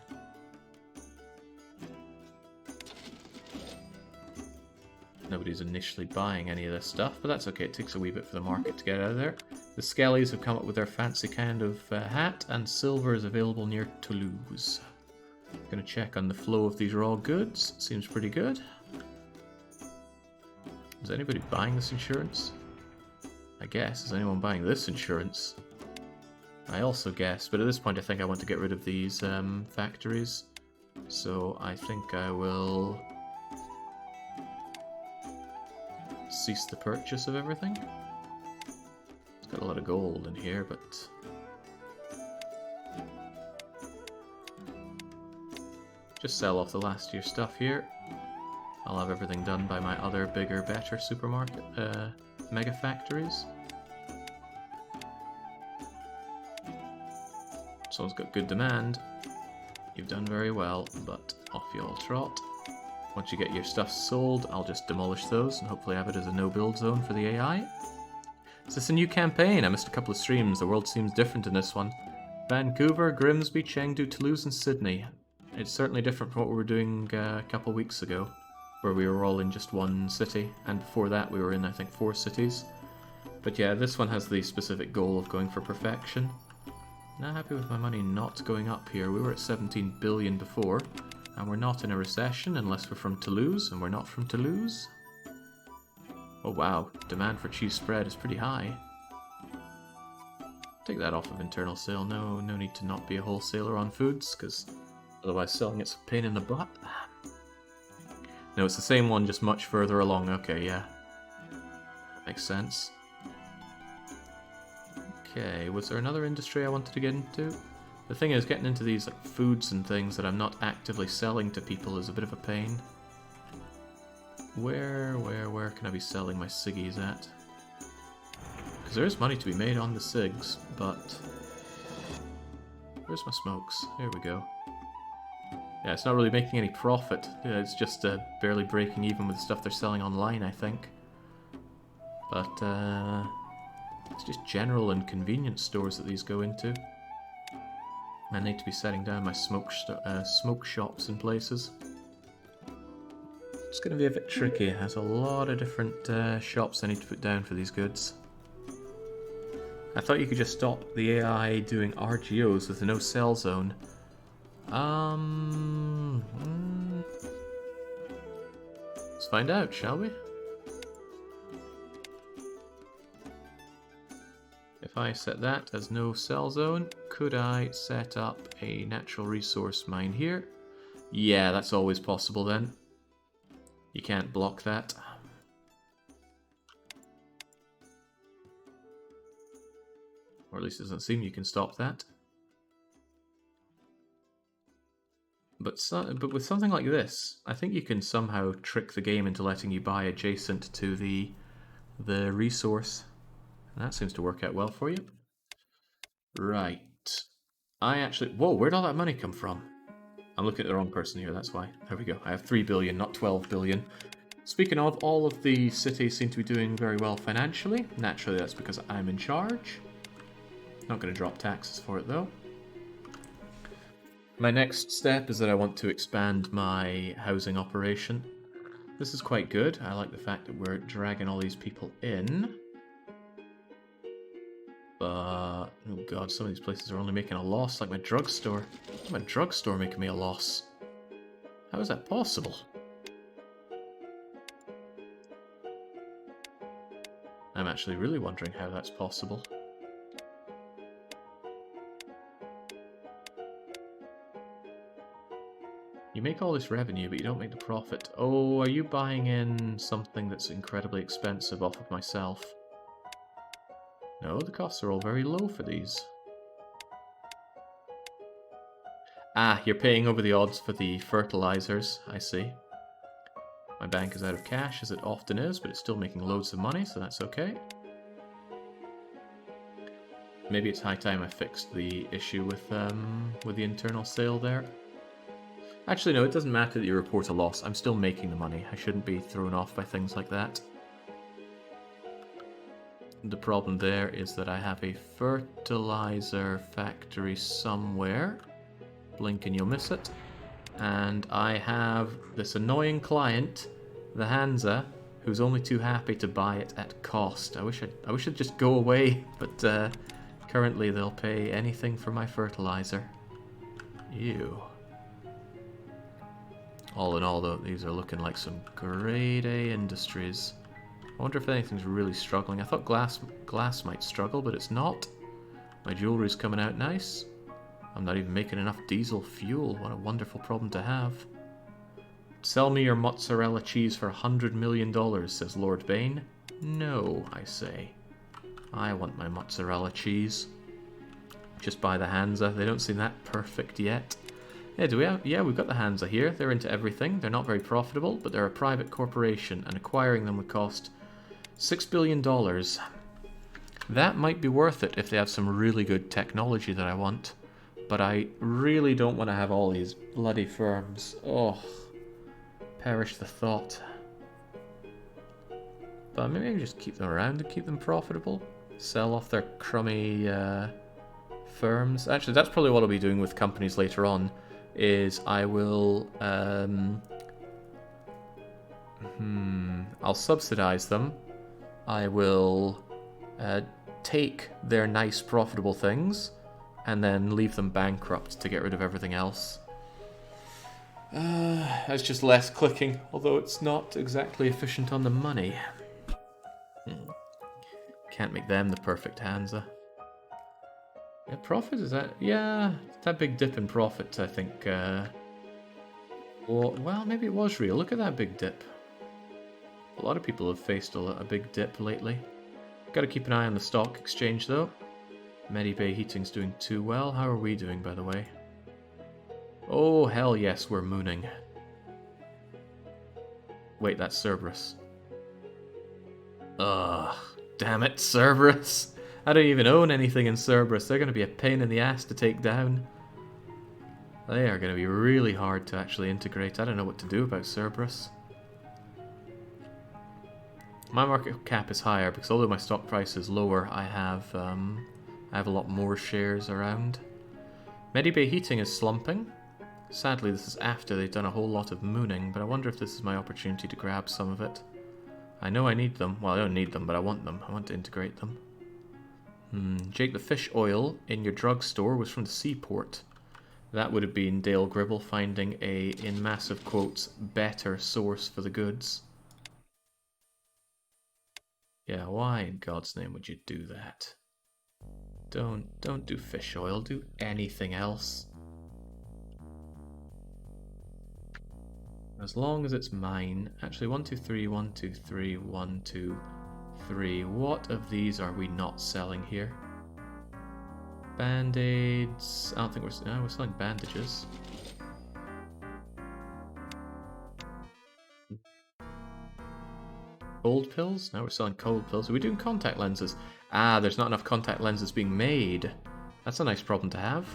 Nobody's initially buying any of this stuff, but that's okay. It takes a wee bit for the market to get out of there. The Skellies have come up with their fancy kind of hat, and silver is available near Toulouse. Gonna check on the flow of these raw goods. Seems pretty good. Is anybody buying this insurance? I guess. Is anyone buying this insurance? I also guess, but at this point I think I want to get rid of these factories. So I think I will cease the purchase of everything. It's got a lot of gold in here, but just sell off the last year's stuff here. I'll have everything done by my other bigger, better supermarket, mega factories. Someone's got good demand. You've done very well, but off you all trot. Once you get your stuff sold, I'll just demolish those and hopefully have it as a no-build zone for the AI. Is this a new campaign? I missed a couple of streams. The world seems different in this one. Vancouver, Grimsby, Chengdu, Toulouse, and Sydney. It's certainly different from what we were doing a couple weeks ago, where we were all in just one city, and before that we were in, I think, 4 cities. But yeah, this one has the specific goal of going for perfection. Not happy with my money not going up here. We were at 17 billion before, and we're not in a recession unless we're from Toulouse, and we're not from Toulouse. Oh wow, demand for cheese spread is pretty high. Take that off of internal sale. No need to not be a wholesaler on foods, because otherwise selling it's a pain in the butt. No, it's the same one, just much further along. Okay, yeah. That makes sense. Okay, was there another industry I wanted to get into? The thing is, getting into these like foods and things that I'm not actively selling to people is a bit of a pain. Where can I be selling my ciggies at? Because there is money to be made on the cigs, but where's my smokes? Here we go. Yeah, it's not really making any profit. Yeah, it's just barely breaking even with the stuff they're selling online, I think. But it's just general and convenience stores that these go into. I need to be setting down my smoke shops in places. It's going to be a bit tricky. There's a lot of different shops I need to put down for these goods. I thought you could just stop the AI doing RGOs with a no sell zone. Let's find out, shall we? If I set that as no sell zone, could I set up a natural resource mine here? Yeah, that's always possible then. You can't block that. Or at least it doesn't seem you can stop that. But with something like this, I think you can somehow trick the game into letting you buy adjacent to the resource. And that seems to work out well for you. Right. Whoa, where'd all that money come from? I'm looking at the wrong person here, that's why. There we go. I have 3 billion, not 12 billion. Speaking of, all of the cities seem to be doing very well financially. Naturally, that's because I'm in charge. Not going to drop taxes for it, though. My next step is that I want to expand my housing operation. This is quite good. I like the fact that we're dragging all these people in. But, oh god, some of these places are only making a loss, like my drugstore. My drugstore making me a loss. How is that possible? I'm actually really wondering how that's possible. You make all this revenue, but you don't make the profit. Oh, are you buying in something that's incredibly expensive off of myself? No, the costs are all very low for these. Ah, you're paying over the odds for the fertilizers, I see. My bank is out of cash, as it often is, but it's still making loads of money, so that's okay. Maybe it's high time I fixed the issue with the internal sale there. Actually, no, it doesn't matter that you report a loss. I'm still making the money. I shouldn't be thrown off by things like that. The problem there is that I have a fertilizer factory somewhere. Blink and you'll miss it. And I have this annoying client, the Hansa, who's only too happy to buy it at cost. I wish I'd just go away, but currently they'll pay anything for my fertilizer. Ew. All in all, though, these are looking like some grade A industries. I wonder if anything's really struggling. I thought glass might struggle, but it's not. My jewelry's coming out nice. I'm not even making enough diesel fuel. What a wonderful problem to have. Sell me your mozzarella cheese for $100 million, says Lord Bane. No, I say. I want my mozzarella cheese. Just buy the Hansa. They don't seem that perfect yet. Yeah, do we have? Yeah, we've got the Hansa here. They're into everything. They're not very profitable, but they're a private corporation, and acquiring them would cost $6 billion. That might be worth it if they have some really good technology that I want. But I really don't want to have all these bloody firms. Oh, perish the thought. But maybe I can just keep them around and keep them profitable. Sell off their crummy firms. Actually, that's probably what I'll be doing with companies later on. Is I will I'll subsidize them. I will take their nice profitable things and then leave them bankrupt to get rid of everything else. That's just less clicking, although it's not exactly efficient on the money. Can't make them the perfect Hansa. Yeah, profit is that? Yeah, that big dip in profit, I think. Well, maybe it was real. Look at that big dip. A lot of people have faced a big dip lately. Got to keep an eye on the stock exchange, though. Medibay Heating's doing too well. How are we doing, by the way? Oh, hell yes, we're mooning. Wait, that's Cerberus. Ugh, damn it, Cerberus. I don't even own anything in Cerberus. They're going to be a pain in the ass to take down. They are going to be really hard to actually integrate. I don't know what to do about Cerberus. My market cap is higher because although my stock price is lower, I have a lot more shares around. Medibay Heating is slumping. Sadly, this is after they've done a whole lot of mooning, but I wonder if this is my opportunity to grab some of it. I know I need them. Well, I don't need them, but I want them. I want to integrate them. Jake, the fish oil in your drugstore was from the seaport. That would have been Dale Gribble finding a, in massive quotes, better source for the goods. Yeah, why in God's name would you do that? Don't do fish oil, do anything else. As long as it's mine. Actually, 1, 2, 3, 1, 2, 3, 1, 2, 3. What of these are we not selling here? Band-aids. I don't think we're selling bandages. Cold pills? Now we're selling cold pills. Are we doing contact lenses? Ah, there's not enough contact lenses being made. That's a nice problem to have.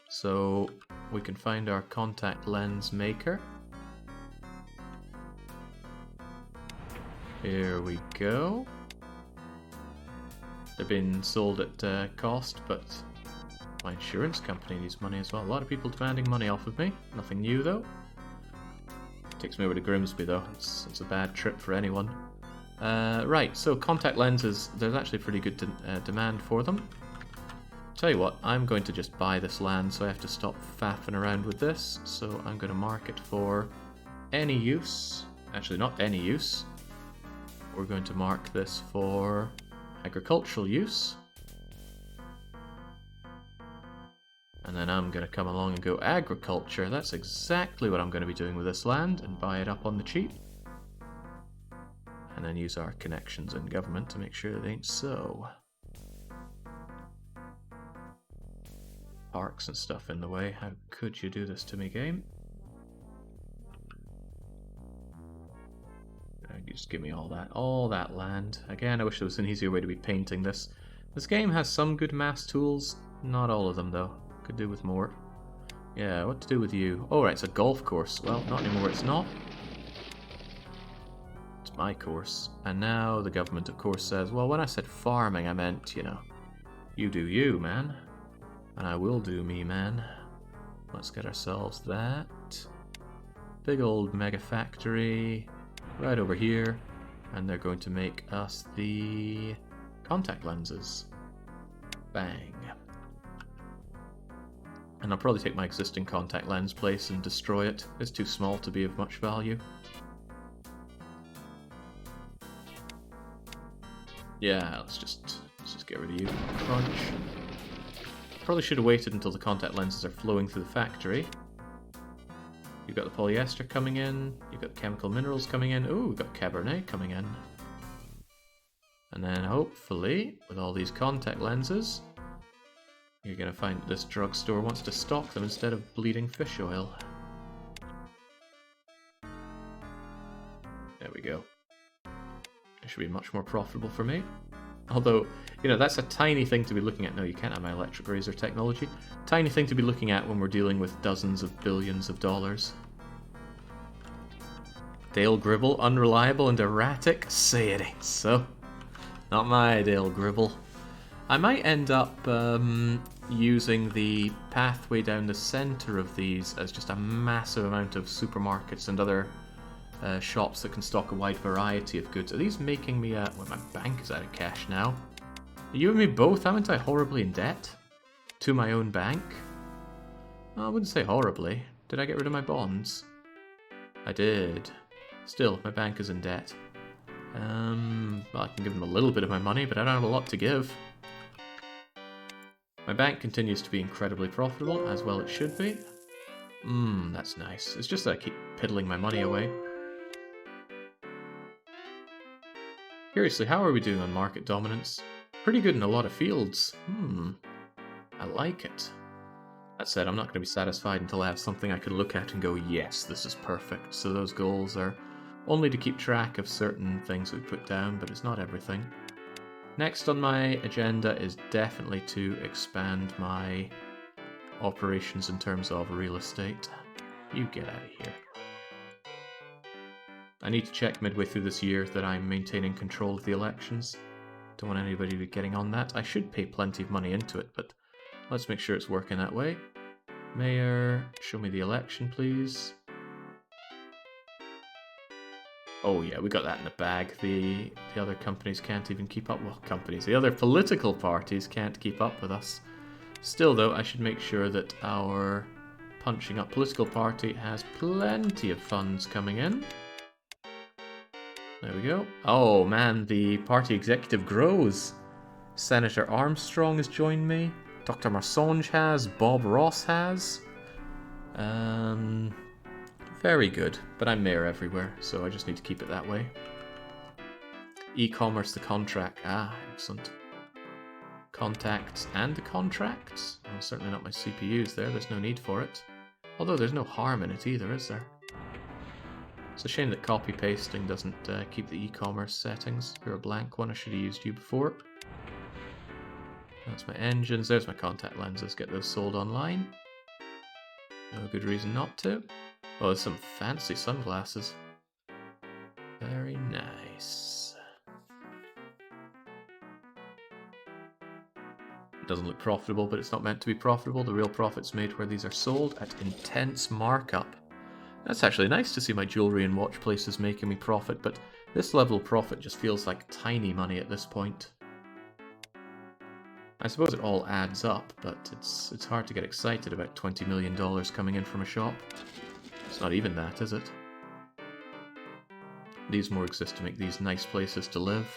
So we can find our contact lens maker. Here we go. They're being sold at cost, but my insurance company needs money as well. A lot of people demanding money off of me. Nothing new though. Takes me over to Grimsby though. It's a bad trip for anyone. Right, so contact lenses, there's actually pretty good demand for them. Tell you what, I'm going to just buy this land, so I have to stop faffing around with this. So I'm going to mark it for any use. Actually, not any use. We're going to mark this for agricultural use. And then I'm going to come along and go agriculture. That's exactly what I'm going to be doing with this land, and buy it up on the cheap. And then use our connections in government to make sure it ain't so. Parks and stuff in the way. How could you do this to me, game? You just give me all that land. Again, I wish there was an easier way to be painting this. This game has some good mass tools, not all of them though. Could do with more. Yeah, what to do with you? Oh right, it's a golf course. Well, not anymore, it's not. It's my course. And now the government of course says, well, when I said farming I meant, you know, you do you, man. And I will do me, man. Let's get ourselves that. Big old mega factory right over here. And they're going to make us the contact lenses. Bang. And I'll probably take my existing contact lens place and destroy it. It's too small to be of much value. Yeah, let's just get rid of you. Crunch. Probably should have waited until the contact lenses are flowing through the factory. You've got the polyester coming in, you've got the chemical minerals coming in, ooh, we've got Cabernet coming in. And then hopefully, with all these contact lenses, you're going to find that this drugstore wants to stock them instead of bleeding fish oil. There we go. It should be much more profitable for me. Although, you know, that's a tiny thing to be looking at. No, you can't have my electric razor technology. Tiny thing to be looking at when we're dealing with dozens of billions of dollars. Dale Gribble, unreliable and erratic? Say it ain't so. Not my Dale Gribble. I might end up using the pathway down the center of these as just a massive amount of supermarkets and other shops that can stock a wide variety of goods. Are these making me well, my bank is out of cash now. You and me both, haven't I horribly in debt? To my own bank? Oh, I wouldn't say horribly. Did I get rid of my bonds? I did. Still, my bank is in debt. Well, I can give them a little bit of my money, but I don't have a lot to give. My bank continues to be incredibly profitable, as well it should be. That's nice. It's just that I keep piddling my money away. Curiously, how are we doing on market dominance? Pretty good in a lot of fields. I like it. That said, I'm not going to be satisfied until I have something I can look at and go, yes, this is perfect. So those goals are only to keep track of certain things we put down, but it's not everything. Next on my agenda is definitely to expand my operations in terms of real estate. You get out of here. I need to check midway through this year that I'm maintaining control of the elections. Don't want anybody to be getting on that. I should pay plenty of money into it, but let's make sure it's working that way. Mayor, show me the election, please. Oh yeah, we got that in the bag. The other companies can't even keep up. Well, the other political parties can't keep up with us. Still though, I should make sure that our punching up political party has plenty of funds coming in. There we go. Oh man, the party executive grows. Senator Armstrong has joined me. Dr. Marsange has. Bob Ross has. Very good. But I'm mayor everywhere, so I just need to keep it that way. E-commerce, the contract. Ah, excellent. Contacts and the contracts. Well, certainly not my CPUs there. There's no need for it. Although there's no harm in it either, is there? It's a shame that copy-pasting doesn't keep the e-commerce settings. You're a blank one. I should have used you before. That's my engines. There's my contact lenses. Get those sold online. No good reason not to. Oh, there's some fancy sunglasses. Very nice. It doesn't look profitable, but it's not meant to be profitable. The real profit's made where these are sold at intense markup. That's actually nice to see my jewelry and watch places making me profit, but this level of profit just feels like tiny money at this point. I suppose it all adds up, but it's hard to get excited about $20 million coming in from a shop. It's not even that, is it? These more exist to make these nice places to live.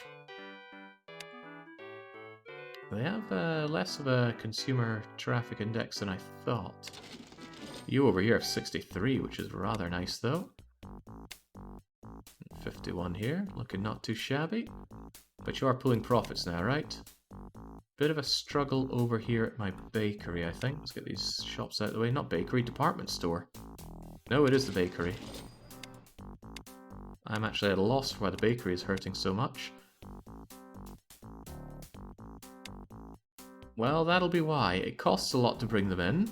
They have less of a consumer traffic index than I thought. You over here have 63, which is rather nice though. 51 here, looking not too shabby. But you are pulling profits now, right? Bit of a struggle over here at my bakery, I think. Let's get these shops out of the way. Not bakery, department store. No, it is the bakery. I'm actually at a loss for why the bakery is hurting so much. Well, that'll be why. It costs a lot to bring them in.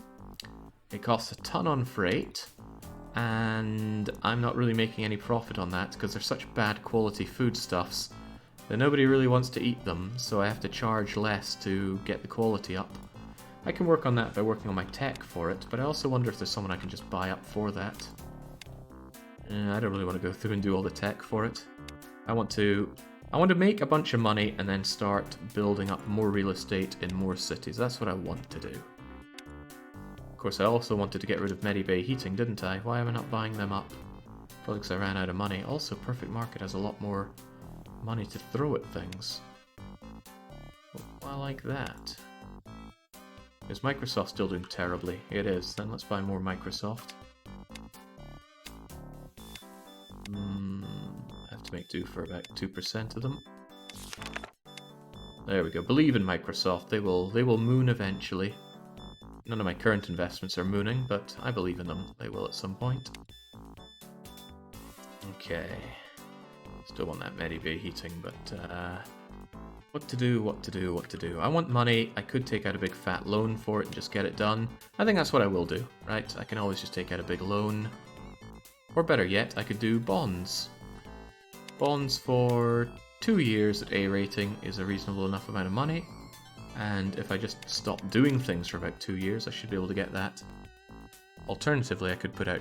It costs a ton on freight. And I'm not really making any profit on that because they're such bad quality foodstuffs that nobody really wants to eat them, so I have to charge less to get the quality up. I can work on that by working on my tech for it, but I also wonder if there's someone I can just buy up for that. I don't really want to go through and do all the tech for it. I want to make a bunch of money and then start building up more real estate in more cities. That's what I want to do. Of course, I also wanted to get rid of Medibay Heating, didn't I? Why am I not buying them up? Probably because I ran out of money. Also, Perfect Market has a lot more money to throw at things. Well, I like that. Is Microsoft still doing terribly? It is. Then let's buy more Microsoft. I have to make do for about 2% of them. There we go. Believe in Microsoft. They will moon eventually. None of my current investments are mooning, but I believe in them. They will at some point. Okay. Still want that Medibay Heating, but what to do? I want money. I could take out a big fat loan for it and just get it done. I think that's what I will do, right? I can always just take out a big loan. Or better yet, I could do bonds. Bonds for 2 years at A rating is a reasonable enough amount of money. And if I just stop doing things for about 2 years, I should be able to get that. Alternatively, I could put out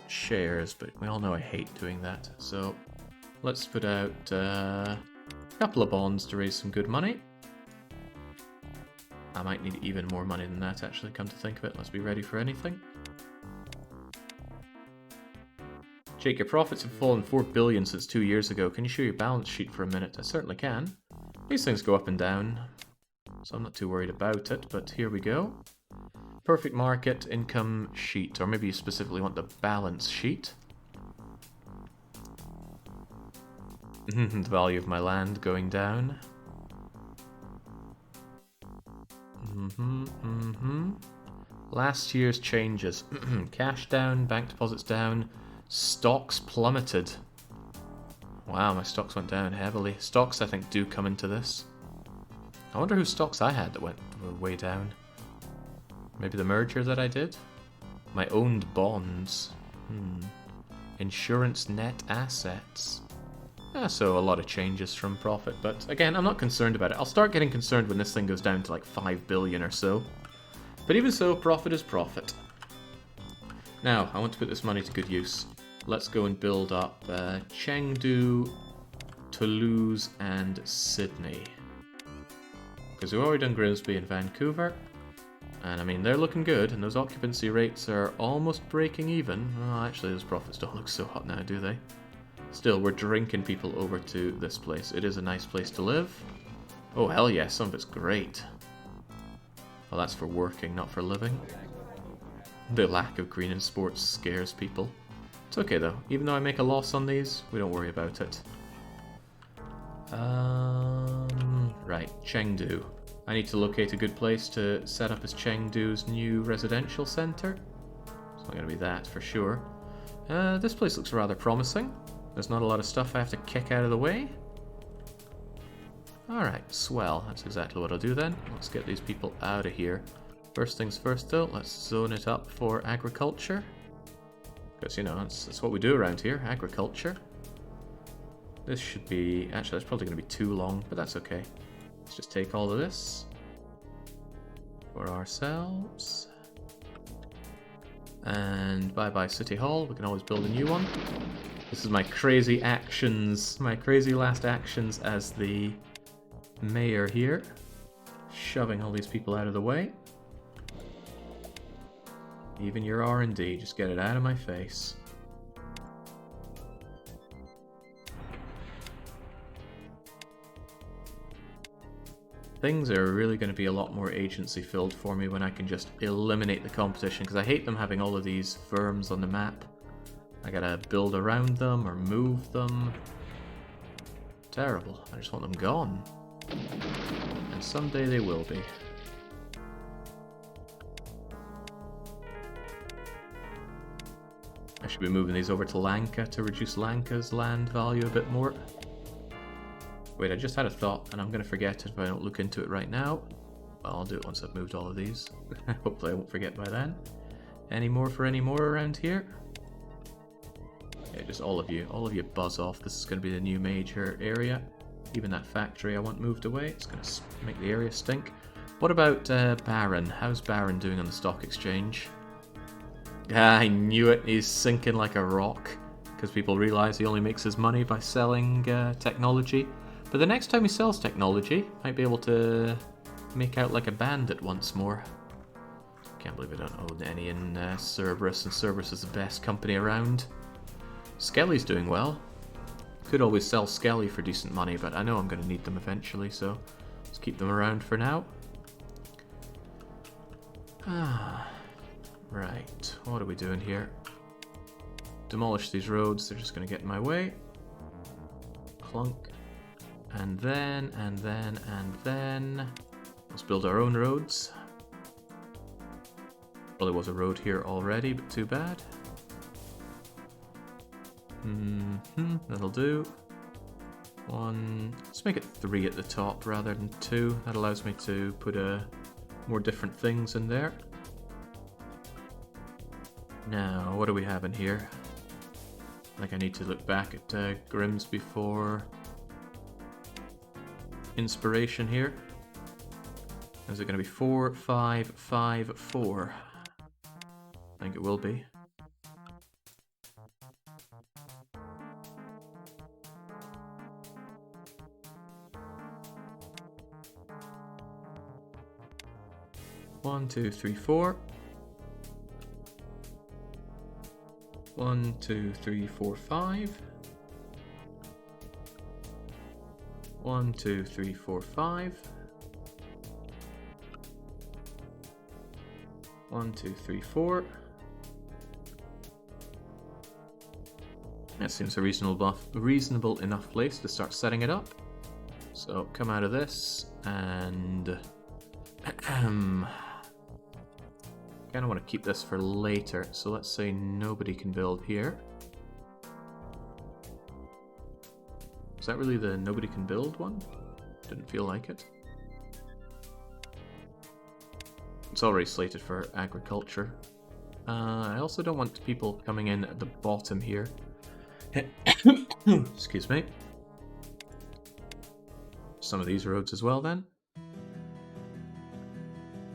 shares, but we all know I hate doing that. So let's put out a couple of bonds to raise some good money. I might need even more money than that, actually, come to think of it. Let's be ready for anything. Jake, your profits have fallen 4 billion since 2 years ago. Can you show your balance sheet for a minute? I certainly can. These things go up and down, so I'm not too worried about it, but here we go. Perfect Market income sheet, or maybe you specifically want the balance sheet. The value of my land going down. Last year's changes. Cash down, bank deposits down, stocks plummeted. Wow, my stocks went down heavily. Stocks, I think, do come into this. I wonder whose stocks I had that went way down. Maybe the merger that I did? My owned bonds. Insurance net assets. So a lot of changes from profit, but again, I'm not concerned about it. I'll start getting concerned when this thing goes down to like 5 billion or so. But even so, profit is profit. Now, I want to put this money to good use. Let's go and build up Chengdu, Toulouse, and Sydney. Because we've already done Grimsby and Vancouver. And I mean, they're looking good, and those occupancy rates are almost breaking even. Oh, actually, those profits don't look so hot now, do they? Still, we're drinking people over to this place. It is a nice place to live. Oh, hell yeah, some of it's great. Well, that's for working, not for living. The lack of green in sports scares people. It's okay though. Even though I make a loss on these, we don't worry about it. Right, Chengdu. I need to locate a good place to set up as Chengdu's new residential centre. It's not going to be that for sure. This place looks rather promising. There's not a lot of stuff I have to kick out of the way. Alright, swell. That's exactly what I'll do then. Let's get these people out of here. First things first though, let's zone it up for agriculture. Because, you know, that's what we do around here, agriculture. This should be... Actually, that's probably going to be too long, but that's okay. Let's just take all of this for ourselves. And bye-bye City Hall. We can always build a new one. This is my crazy actions, my crazy last actions as the mayor here. Shoving all these people out of the way. Even your R&D, just get it out of my face. Things are really going to be a lot more agency filled for me when I can just eliminate the competition, because I hate them having all of these firms on the map. I gotta build around them or move them. Terrible. I just want them gone. And someday they will be. I should be moving these over to Lanka to reduce Lanka's land value a bit more. Wait, I just had a thought, and I'm going to forget it if I don't look into it right now. Well, I'll do it once I've moved all of these. Hopefully I won't forget by then. Any more for any more around here? Yeah, just all of you buzz off. This is going to be the new major area. Even that factory I want moved away. It's going to make the area stink. What about Baron? How's Baron doing on the stock exchange? Ah, I knew it. He's sinking like a rock. Because people realize he only makes his money by selling technology. But the next time he sells technology, might be able to make out like a bandit once more. Can't believe I don't own any in Cerberus, and Cerberus is the best company around. Skelly's doing well. Could always sell Skelly for decent money, but I know I'm going to need them eventually, so let's keep them around for now. Right, what are we doing here? Demolish these roads, they're just going to get in my way. Clunk. And then, let's build our own roads. Probably was a road here already, but too bad. That'll do. Let's make it 3 at the top rather than 2. That allows me to put more different things in there. Now, what do we have in here? I think I need to look back at Grimsby for inspiration here. Is it going to be 4, 5, 5, 4? I think it will be. One, 2, 3, 4. 1, 2, 3, 4, 5. 1, 2, 3, 4, 5. 1, 2, 3, 4. That seems a reasonable enough place to start setting it up. So come out of this and kind of want to keep this for later. So let's say nobody can build here. Is that really the nobody can build one? Didn't feel like it. It's already slated for agriculture. I also don't want people coming in at the bottom here. Excuse me. Some of these roads as well then.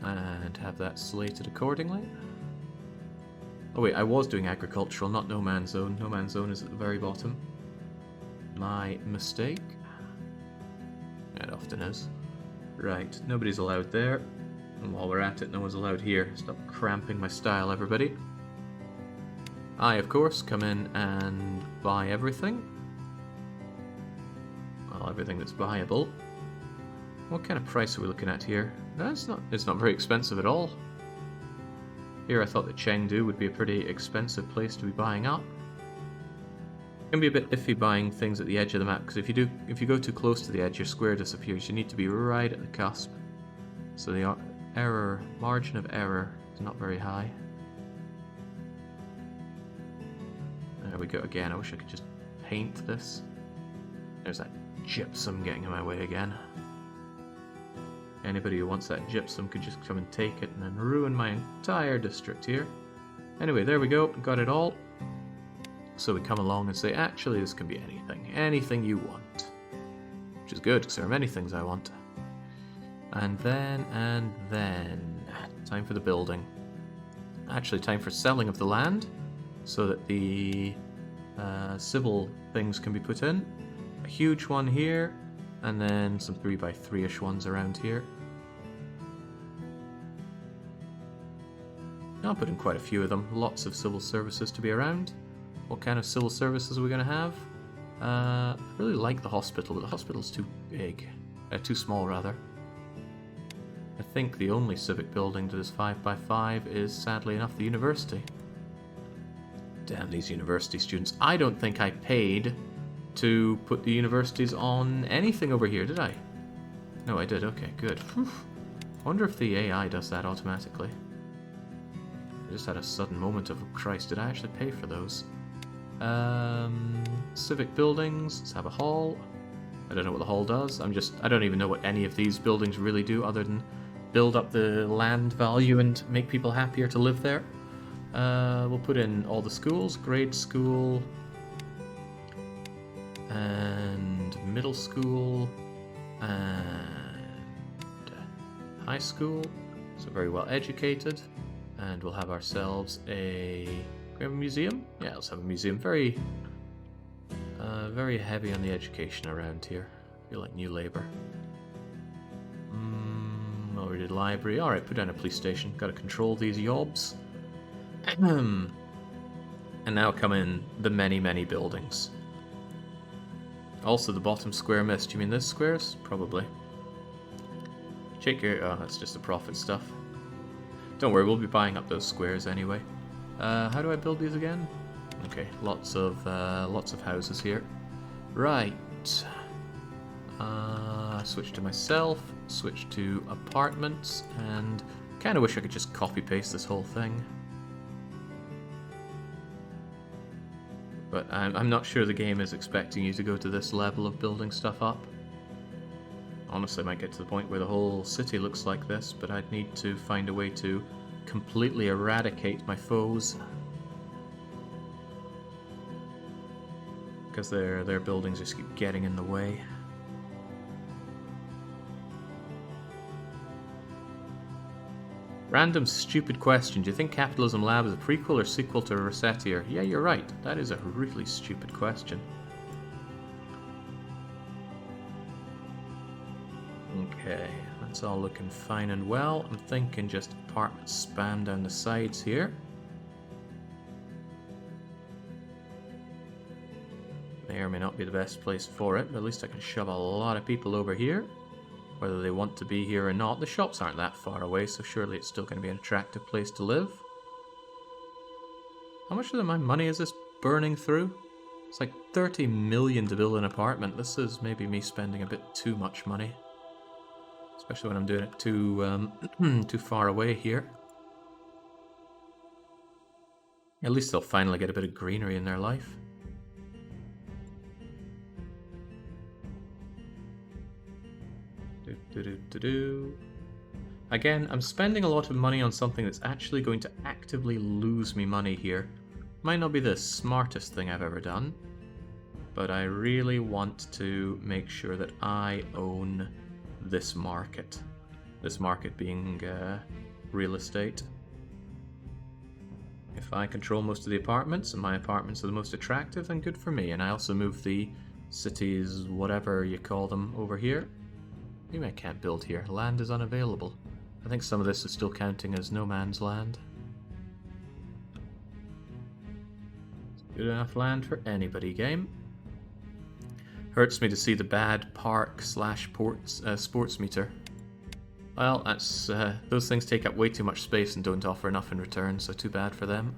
And have that slated accordingly. Oh wait, I was doing agricultural, not no man's zone. No man's zone is at the very bottom. My mistake. It often is. Right, nobody's allowed there. And while we're at it, no one's allowed here. Stop cramping my style, everybody. I, of course, come in and buy everything. Well, everything that's buyable. What kind of price are we looking at here? No, it's not very expensive at all. Here I thought that Chengdu would be a pretty expensive place to be buying up. It can be a bit iffy buying things at the edge of the map, because if you go too close to the edge, your square disappears. You need to be right at the cusp. So the margin of error is not very high. There we go again. I wish I could just paint this. There's that gypsum getting in my way again. Anybody who wants that gypsum could just come and take it and then ruin my entire district here. Anyway, there we go. Got it all. So we come along and say, actually, this can be anything. Anything you want. Which is good, because there are many things I want. And then... time for the building. Actually, time for selling of the land, so that the civil things can be put in. A huge one here, and then some 3x3-ish ones around here. I'll put in quite a few of them. Lots of civil services to be around. What kind of civil services are we going to have? I really like the hospital, but the hospital's too big. Too small, rather. I think the only civic building that is 5x5 is, sadly enough, the university. Damn these university students. I don't think I paid to put the universities on anything over here, did I? No, I did. Okay, good. Whew. I wonder if the AI does that automatically. I just had a sudden moment of, Christ, did I actually pay for those? Civic buildings. Let's have a hall. I don't know what the hall does. I don't even know what any of these buildings really do other than build up the land value and make people happier to live there. We'll put in all the schools, grade school, and middle school, and high school, so very well educated, and we'll have ourselves we have a museum? Yeah, let's have a museum. Very heavy on the education around here. I feel like new labour. Already did library. Alright, put down a police station. Gotta control these yobs. And now come in the many buildings. Also, the bottom square missed. You mean this squares? Probably. Check your... Oh, that's just the profit stuff. Don't worry, we'll be buying up those squares anyway. How do I build these again? Okay, lots of houses here. Right. Switch to myself, switch to apartments, and kind of wish I could just copy-paste this whole thing. But I'm not sure the game is expecting you to go to this level of building stuff up. Honestly, I might get to the point where the whole city looks like this, but I'd need to find a way to completely eradicate my foes. Because their buildings just keep getting in the way. Random stupid question. Do you think Capitalism Lab is a prequel or sequel to Resettier? Yeah, you're right. That is a really stupid question. Okay, that's all looking fine and well. I'm thinking just apartments spam down the sides here. May or may not be the best place for it, but at least I can shove a lot of people over here. Whether they want to be here or not. The shops aren't that far away, so surely it's still going to be an attractive place to live. How much of my money is this burning through? It's like 30 million to build an apartment. This is maybe me spending a bit too much money. Especially when I'm doing it too far away here. At least they'll finally get a bit of greenery in their life. Again, I'm spending a lot of money on something that's actually going to actively lose me money here. Might not be the smartest thing I've ever done, but I really want to make sure that I own this market. This market being real estate. If I control most of the apartments, and my apartments are the most attractive, then good for me. And I also move the cities, whatever you call them, over here. Maybe I can't build here. Land is unavailable. I think some of this is still counting as no man's land. Good enough land for anybody, game. Hurts me to see the bad park / ports sports meter. Well, that's those things take up way too much space and don't offer enough in return, so too bad for them.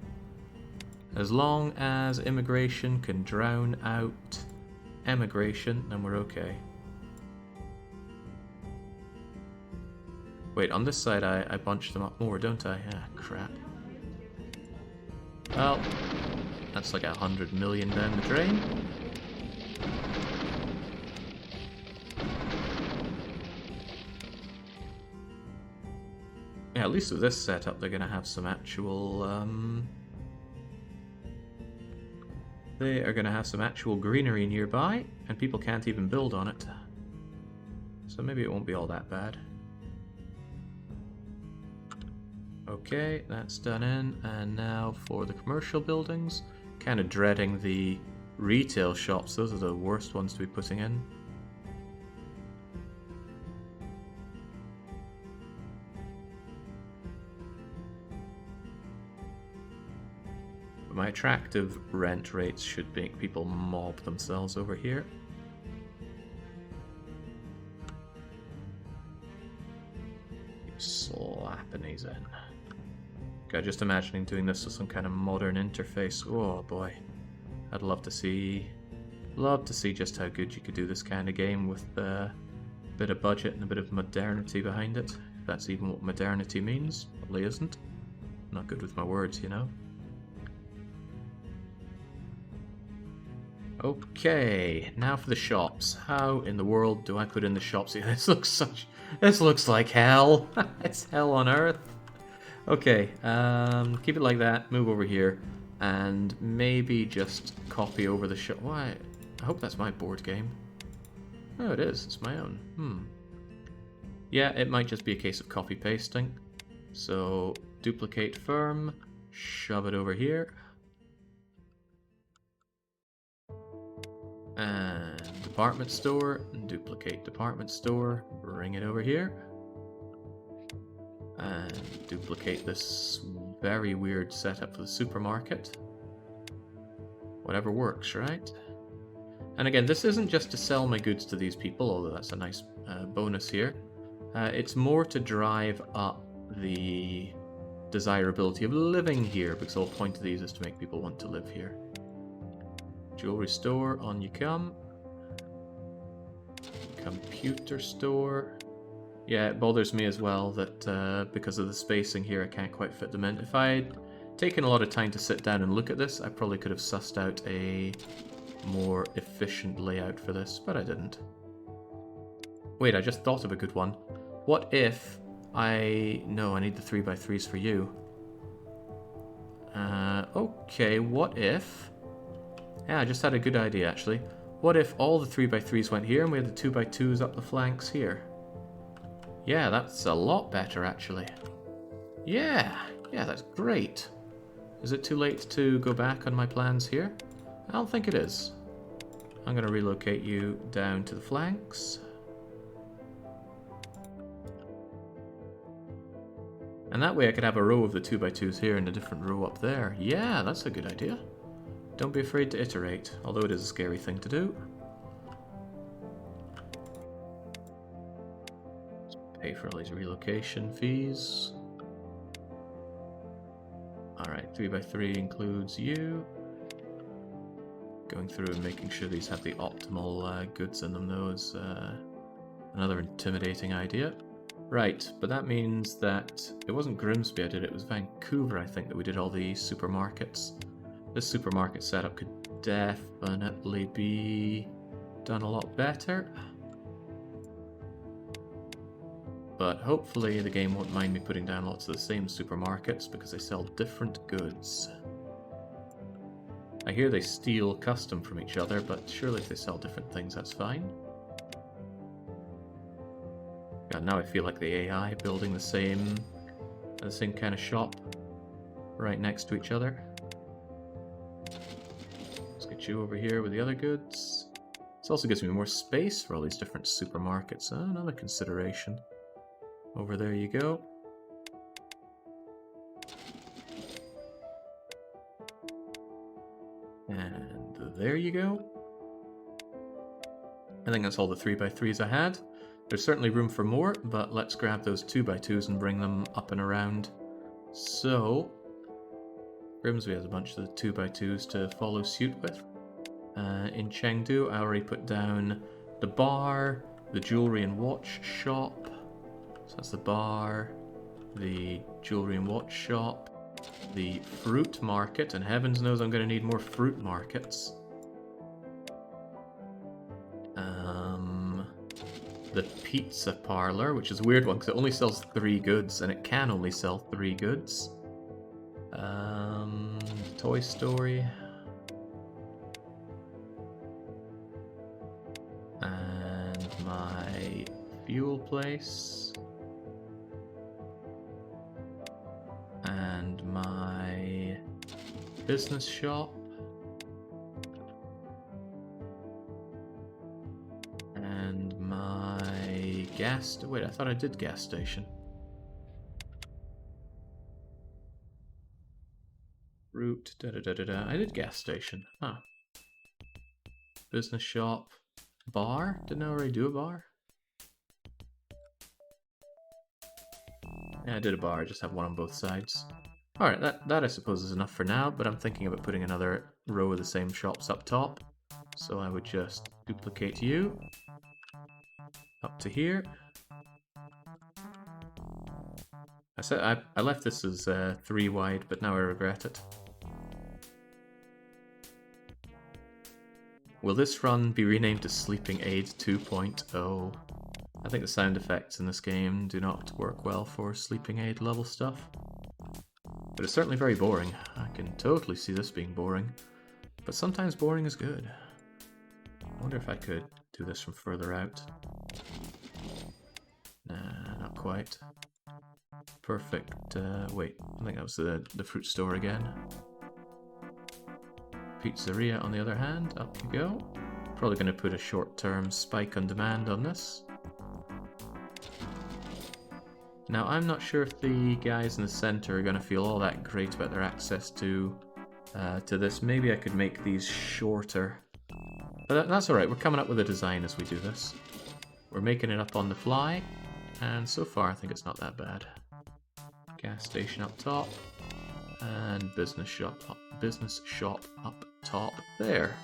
As long as immigration can drown out emigration, then we're okay. Wait, on this side I bunch them up more, don't I? Ah, crap. Well, that's like 100 million down the drain. Yeah, at least with this setup they're gonna have some actual, they are gonna have some actual greenery nearby, and people can't even build on it. So maybe it won't be all that bad. Okay, that's done in, and now for the commercial buildings. Kind of dreading the retail shops, those are the worst ones to be putting in. But my attractive rent rates should make people mob themselves over here. Slapping these in. God, just imagining doing this with some kind of modern interface. Oh boy, I'd love to see just how good you could do this kind of game with a bit of budget and a bit of modernity behind it. If that's even what modernity means, probably isn't. I'm not good with my words, you know. Okay, now for the shops. How in the world do I put in the shops here? This looks like hell. It's hell on earth. Okay, keep it like that, move over here, and maybe just copy over the shop. Why? I hope that's my board game. Oh, it is. It's my own. Yeah, it might just be a case of copy-pasting. So, duplicate firm, shove it over here. And department store, duplicate department store, bring it over here. And duplicate this very weird setup for the supermarket. Whatever works, right? And again, this isn't just to sell my goods to these people, although that's a nice bonus here. It's more to drive up the desirability of living here, because the whole point of these is to make people want to live here. Jewelry store, on you come. Computer store. Yeah, it bothers me as well that because of the spacing here I can't quite fit them in. If I'd taken a lot of time to sit down and look at this, I probably could have sussed out a more efficient layout for this, but I didn't. Wait, I just thought of a good one. What if No, I need the 3x3s for you. Okay, what if... Yeah, I just had a good idea, actually. What if all the 3x3s went here and we had the 2x2s up the flanks here? Yeah, that's a lot better, actually. Yeah, that's great. Is it too late to go back on my plans here? I don't think it is. I'm going to relocate you down to the flanks. And that way I could have a row of the 2x2s here and a different row up there. Yeah, that's a good idea. Don't be afraid to iterate, although it is a scary thing to do. Pay for all these relocation fees. Alright, 3x3 includes you. Going through and making sure these have the optimal goods in them, though, is another intimidating idea. Right, but that means that it wasn't Grimsby I did, it was Vancouver, I think, that we did all the supermarkets. This supermarket setup could definitely be done a lot better. But hopefully the game won't mind me putting down lots of the same supermarkets because they sell different goods. I hear they steal custom from each other, but surely if they sell different things, that's fine. God, now I feel like the AI building the same kind of shop. right next to each other. Let's get you over here with the other goods. This also gives me more space for all these different supermarkets. Another consideration. Over there you go. And there you go. I think that's all the 3x3s I had. There's certainly room for more, but let's grab those 2x2s and bring them up and around. So, Grimsby has a bunch of the 2x2s to follow suit with. In Chengdu, I already put down the bar, the jewelry and watch shop. So that's the bar, the jewelry and watch shop, the fruit market, and heavens knows I'm going to need more fruit markets. The pizza parlor, which is a weird one because it only sells 3 goods, and it can only sell 3 goods. Toy Story. And my fuel place. And my business shop. And my gas... Wait, I thought I did gas station. Route, da-da-da-da-da. I did gas station. Huh. Business shop. Bar? Didn't I already do a bar? Yeah, I did a bar. I just have one on both sides. Alright, that I suppose is enough for now, but I'm thinking about putting another row of the same shops up top. So I would just duplicate you up to here. I left this as 3 wide, but now I regret it. Will this run be renamed to Sleeping Aid 2.0? I think the sound effects in this game do not work well for Sleeping Aid level stuff. But it's certainly very boring. I can totally see this being boring. But sometimes boring is good. I wonder if I could do this from further out. Nah, not quite. Perfect. Wait, I think that was the fruit store again. Pizzeria, on the other hand, up you go. Probably going to put a short-term spike on demand on this. Now, I'm not sure if the guys in the center are going to feel all that great about their access to this. Maybe I could make these shorter. But that's alright, we're coming up with a design as we do this. We're making it up on the fly, and so far I think it's not that bad. Gas station up top, and business shop up top there.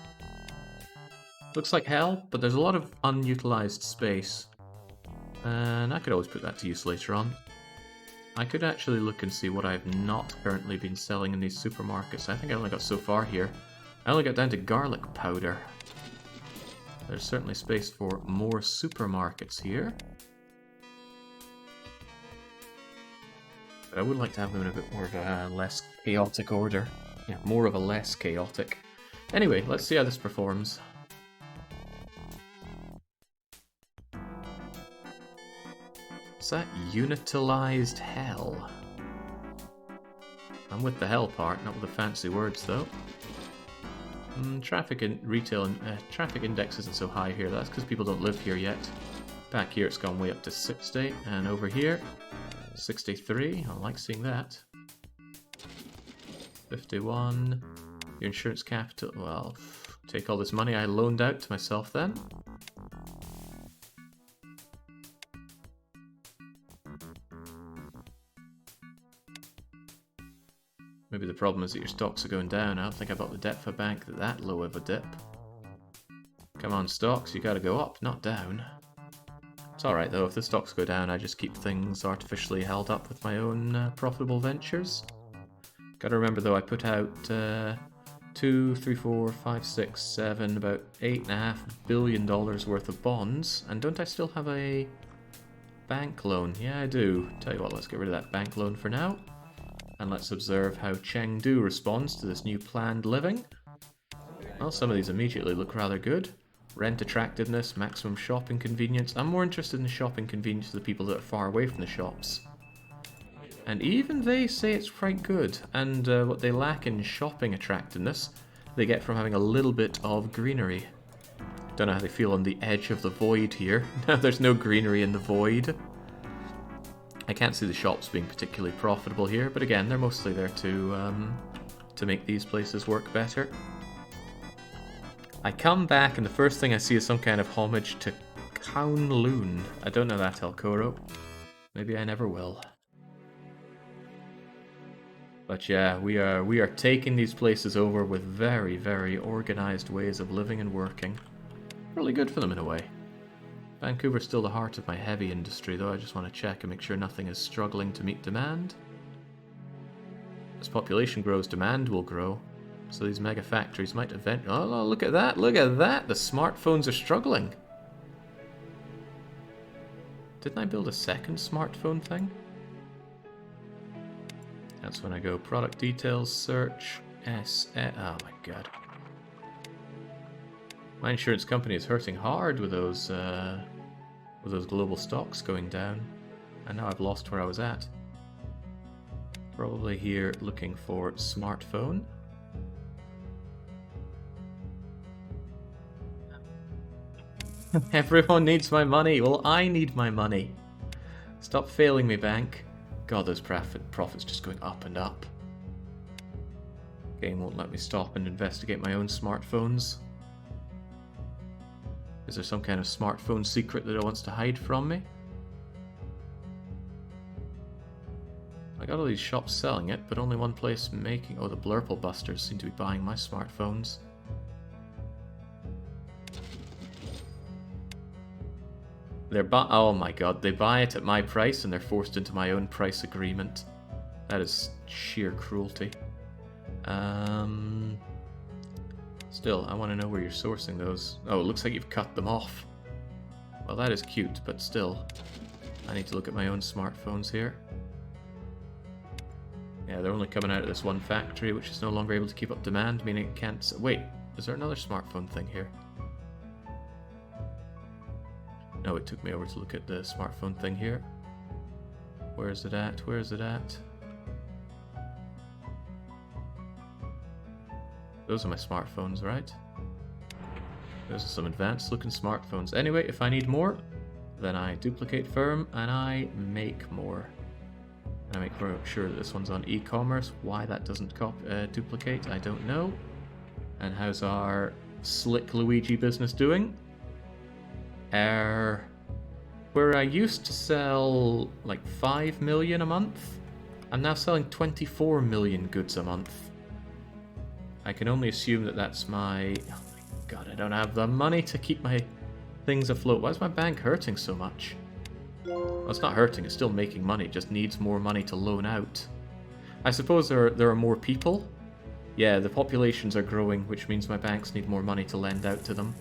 Looks like hell, but there's a lot of unutilized space. And I could always put that to use later on. I could actually look and see what I've not currently been selling in these supermarkets. I think I only got so far here. I only got down to garlic powder. There's certainly space for more supermarkets here. But I would like to have them in a bit more of a less chaotic order. Yeah, more of a less chaotic. Anyway, let's see how this performs. Is that utilized hell? I'm with the hell part, not with the fancy words though. Traffic in retail and traffic index isn't so high here. That's because people don't live here yet. Back here it's gone way up to 60, and over here 63. I like seeing that. 51. Your insurance capital. Well, take all this money I loaned out to myself then. Maybe the problem is that your stocks are going down. I don't think I bought the debt for bank that low of a dip. Come on, stocks, you gotta go up, not down. It's alright though, if the stocks go down, I just keep things artificially held up with my own profitable ventures. Gotta remember though, I put out 2, 3, 4, 5, 6, 7, about $8.5 billion worth of bonds. And don't I still have a bank loan? Yeah, I do. Tell you what, let's get rid of that bank loan for now. And let's observe how Chengdu responds to this new planned living. Well, some of these immediately look rather good. Rent attractiveness, maximum shopping convenience. I'm more interested in the shopping convenience of the people that are far away from the shops. And even they say it's quite good. And what they lack in shopping attractiveness, they get from having a little bit of greenery. Don't know how they feel on the edge of the void here. There's no greenery in the void. I can't see the shops being particularly profitable here, but again, they're mostly there to make these places work better. I come back and the first thing I see is some kind of homage to Kowloon. I don't know that, Elcoro. Maybe I never will. But yeah, we are taking these places over with very, very organized ways of living and working. Really good for them in a way. Vancouver's still the heart of my heavy industry, though. I just want to check and make sure nothing is struggling to meet demand. As population grows, demand will grow. So these mega factories might eventually... Oh, look at that! Look at that! The smartphones are struggling! Didn't I build a second smartphone thing? That's when I go product details, search, oh my god. My insurance company is hurting hard with those global stocks going down. And now I've lost where I was at. Probably here looking for smartphone. Everyone needs my money. Well, I need my money. Stop failing me, bank. God, those profits just going up and up. Game won't let me stop and investigate my own smartphones. Is there some kind of smartphone secret that it wants to hide from me? I got all these shops selling it, but only one place making... Oh, the Blurple Busters seem to be buying my smartphones. Oh my god, they buy it at my price and they're forced into my own price agreement. That is sheer cruelty. Still, I want to know where you're sourcing those. Oh, it looks like you've cut them off. Well, that is cute, but still. I need to look at my own smartphones here. Yeah, they're only coming out of this one factory, which is no longer able to keep up demand, meaning it can't... Wait, is there another smartphone thing here? No, it took me over to look at the smartphone thing here. Where is it at? Where is it at? Those are my smartphones, right? Those are some advanced looking smartphones. Anyway, if I need more, then I duplicate firm and I make more. And I make sure that this one's on e-commerce. Why that doesn't duplicate, I don't know. And how's our Slick Luigi business doing? Where I used to sell like 5 million a month, I'm now selling 24 million goods a month. I can only assume that that's my... Oh my god, I don't have the money to keep my things afloat. Why is my bank hurting so much? Well, it's not hurting, it's still making money, it just needs more money to loan out. I suppose there are more people. Yeah, the populations are growing, which means my banks need more money to lend out to them.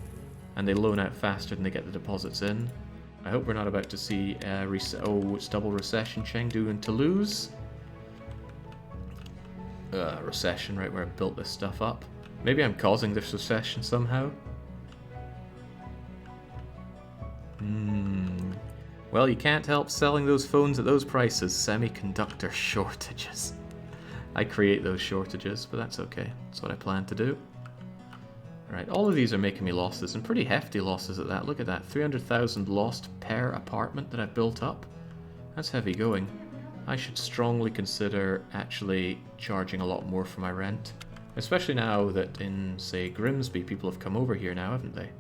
And they loan out faster than they get the deposits in. I hope we're not about to see it's double recession, Chengdu and Toulouse. Recession, right where I built this stuff up. Maybe I'm causing this recession somehow. Well, you can't help selling those phones at those prices. Semiconductor shortages. I create those shortages, but that's okay. That's what I plan to do. Right, all of these are making me losses, and pretty hefty losses at that. Look at that, 300,000 lost per apartment that I've built up. That's heavy going. I should strongly consider actually charging a lot more for my rent. Especially now that in, say, Grimsby, people have come over here now, haven't they?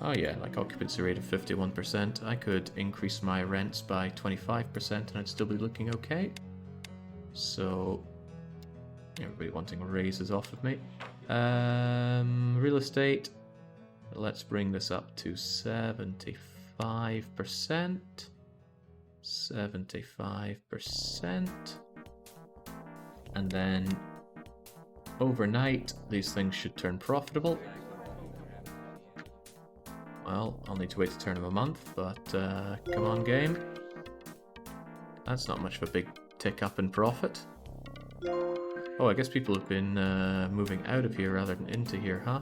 Oh yeah, like occupancy rate of 51%. I could increase my rents by 25% and I'd still be looking okay. So... everybody wanting raises off of me. Real estate. Let's bring this up to 75%. 75%. And then overnight, these things should turn profitable. Well, I'll need to wait to turn them a month, but come on, game. That's not much of a big tick up in profit. Oh, I guess people have been moving out of here rather than into here, huh?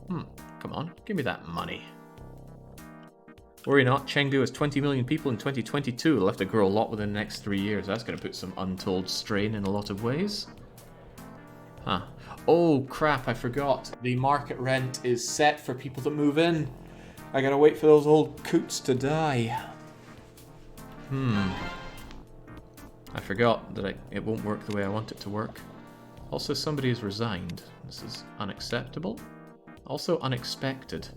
Come on, give me that money. Worry not, Chengdu has 20 million people in 2022. It'll have to grow a lot within the next 3 years. That's going to put some untold strain in a lot of ways. Huh. Oh, crap, I forgot. The market rent is set for people to move in. I gotta wait for those old coots to die. I forgot that it won't work the way I want it to work. Also, somebody has resigned. This is unacceptable. Also unexpected.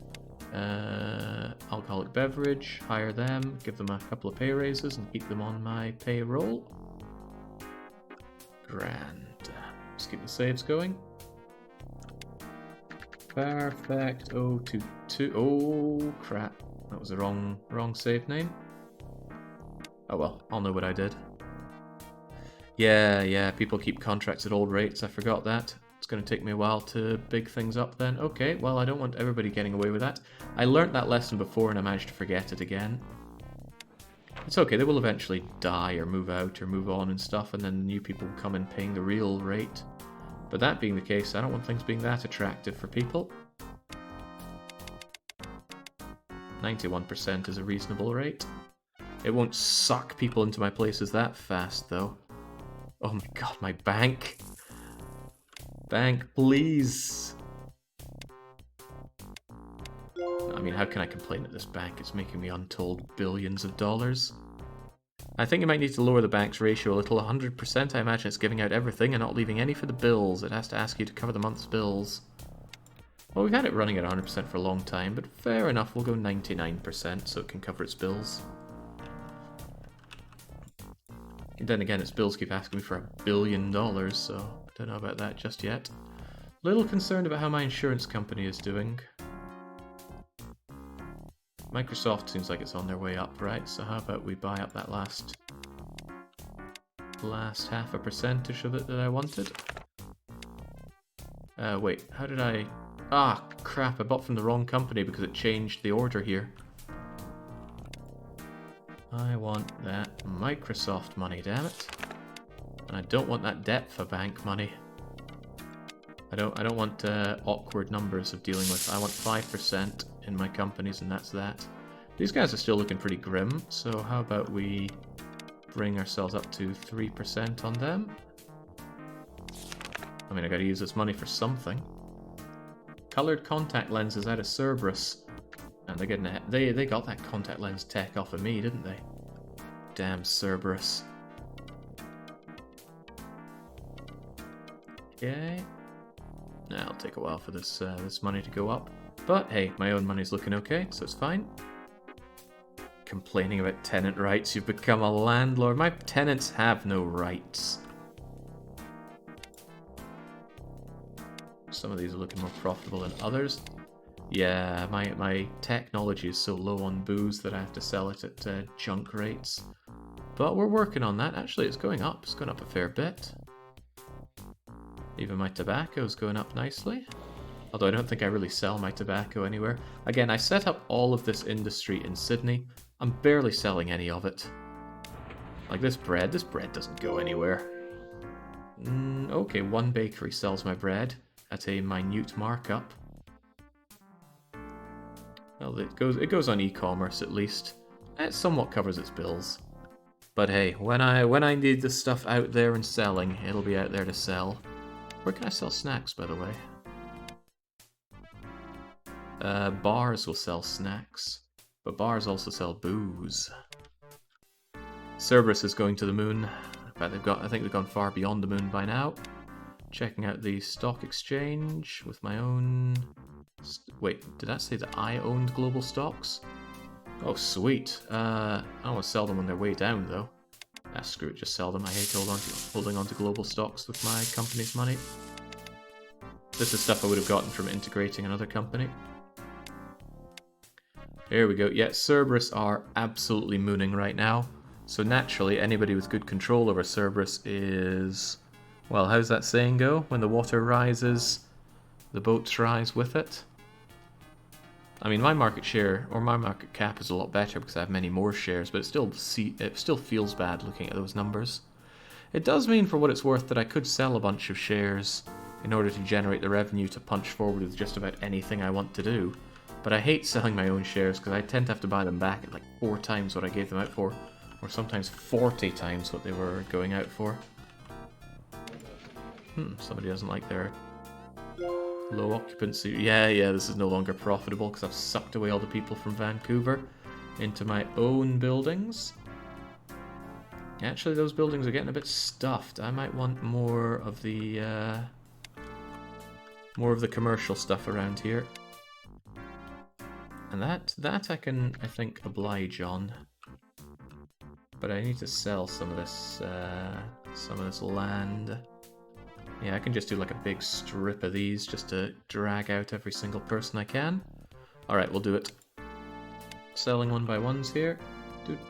Alcoholic beverage, hire them, give them a couple of pay raises and keep them on my payroll. Grand. Let's keep the saves going. Perfect. 022. Oh crap. That was the wrong save name. Oh well, I'll know what I did. Yeah, people keep contracts at old rates. I forgot that. It's going to take me a while to big things up then. Okay, well, I don't want everybody getting away with that. I learnt that lesson before and I managed to forget it again. It's okay, they will eventually die or move out or move on and stuff, and then new people will come in paying the real rate. But that being the case, I don't want things being that attractive for people. 91% is a reasonable rate. It won't suck people into my places that fast, though. Oh my god, my bank. Bank, please. I mean, how can I complain at this bank? It's making me untold billions of dollars. I think you might need to lower the bank's ratio a little. 100%, I imagine it's giving out everything and not leaving any for the bills. It has to ask you to cover the month's bills. Well, we've had it running at 100% for a long time, but fair enough, we'll go 99% so it can cover its bills. And then again, its bills keep asking me for $1 billion, so I don't know about that just yet. Little concerned about how my insurance company is doing. Microsoft seems like it's on their way up, right? So how about we buy up that last 0.5% of it that I wanted? Wait, how did I... Ah, crap, I bought from the wrong company because it changed the order here. I want that Microsoft money, damn it. And I don't want that DEPFA bank money. I don't want awkward numbers of dealing with. I want 5% in my companies and that's that. These guys are still looking pretty grim, so how about we bring ourselves up to 3% on them? I mean, I gotta use this money for something. Colored contact lenses out of Cerberus. And they're getting they got that contact lens tech off of me, didn't they? Damn Cerberus. Okay. Now it'll take a while for this this money to go up. But hey, my own money's looking okay, so it's fine. Complaining about tenant rights, you've become a landlord. My tenants have no rights. Some of these are looking more profitable than others. Yeah, my technology is so low on booze that I have to sell it at junk rates. But we're working on that. Actually, it's going up. It's going up a fair bit. Even my tobacco is going up nicely. Although I don't think I really sell my tobacco anywhere. Again, I set up all of this industry in Sydney. I'm barely selling any of it. Like this bread doesn't go anywhere. Okay, one bakery sells my bread at a minute markup. Well, it goes on e-commerce at least. It somewhat covers its bills. But hey, when I need this stuff out there and selling, it'll be out there to sell. Where can I sell snacks, by the way? Bars will sell snacks, but bars also sell booze. Cerberus is going to the moon. In fact, I think they've gone far beyond the moon by now. Checking out the stock exchange with my own... Wait, did that say that I owned global stocks? Oh, sweet. I don't want to sell them when they're way down, though. Ah, screw it, just sell them. I hate holding on to global stocks with my company's money. This is stuff I would have gotten from integrating another company. Here we go. Yeah, Cerberus are absolutely mooning right now. So naturally, anybody with good control over Cerberus is... Well, how's that saying go? When the water rises, the boats rise with it? I mean, my market share, or my market cap is a lot better because I have many more shares, but it still feels bad looking at those numbers. It does mean, for what it's worth, that I could sell a bunch of shares in order to generate the revenue to punch forward with just about anything I want to do. But I hate selling my own shares because I tend to have to buy them back at like 4 times what I gave them out for. Or sometimes 40 times what they were going out for. Somebody doesn't like their low occupancy. Yeah, this is no longer profitable because I've sucked away all the people from Vancouver into my own buildings. Actually, those buildings are getting a bit stuffed. I might want more of the commercial stuff around here. And that I can, I think, oblige on. But I need to sell some of this land. Yeah, I can just do like a big strip of these just to drag out every single person I can. Alright, we'll do it. Selling one by ones here.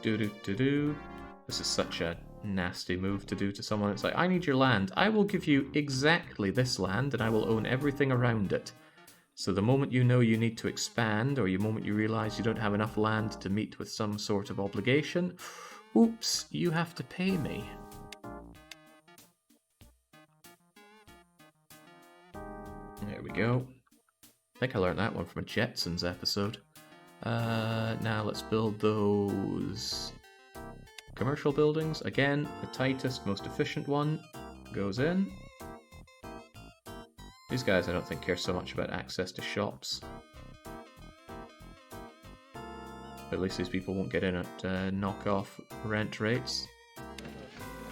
This is such a nasty move to do to someone. It's like, I need your land. I will give you exactly this land and I will own everything around it. So the moment you know you need to expand, or the moment you realize you don't have enough land to meet with some sort of obligation, oops, you have to pay me. There we go. I think I learned that one from a Jetsons episode. Now let's build those commercial buildings. Again, the tightest, most efficient one goes in. These guys I don't think care so much about access to shops. At least these people won't get in at knockoff rent rates.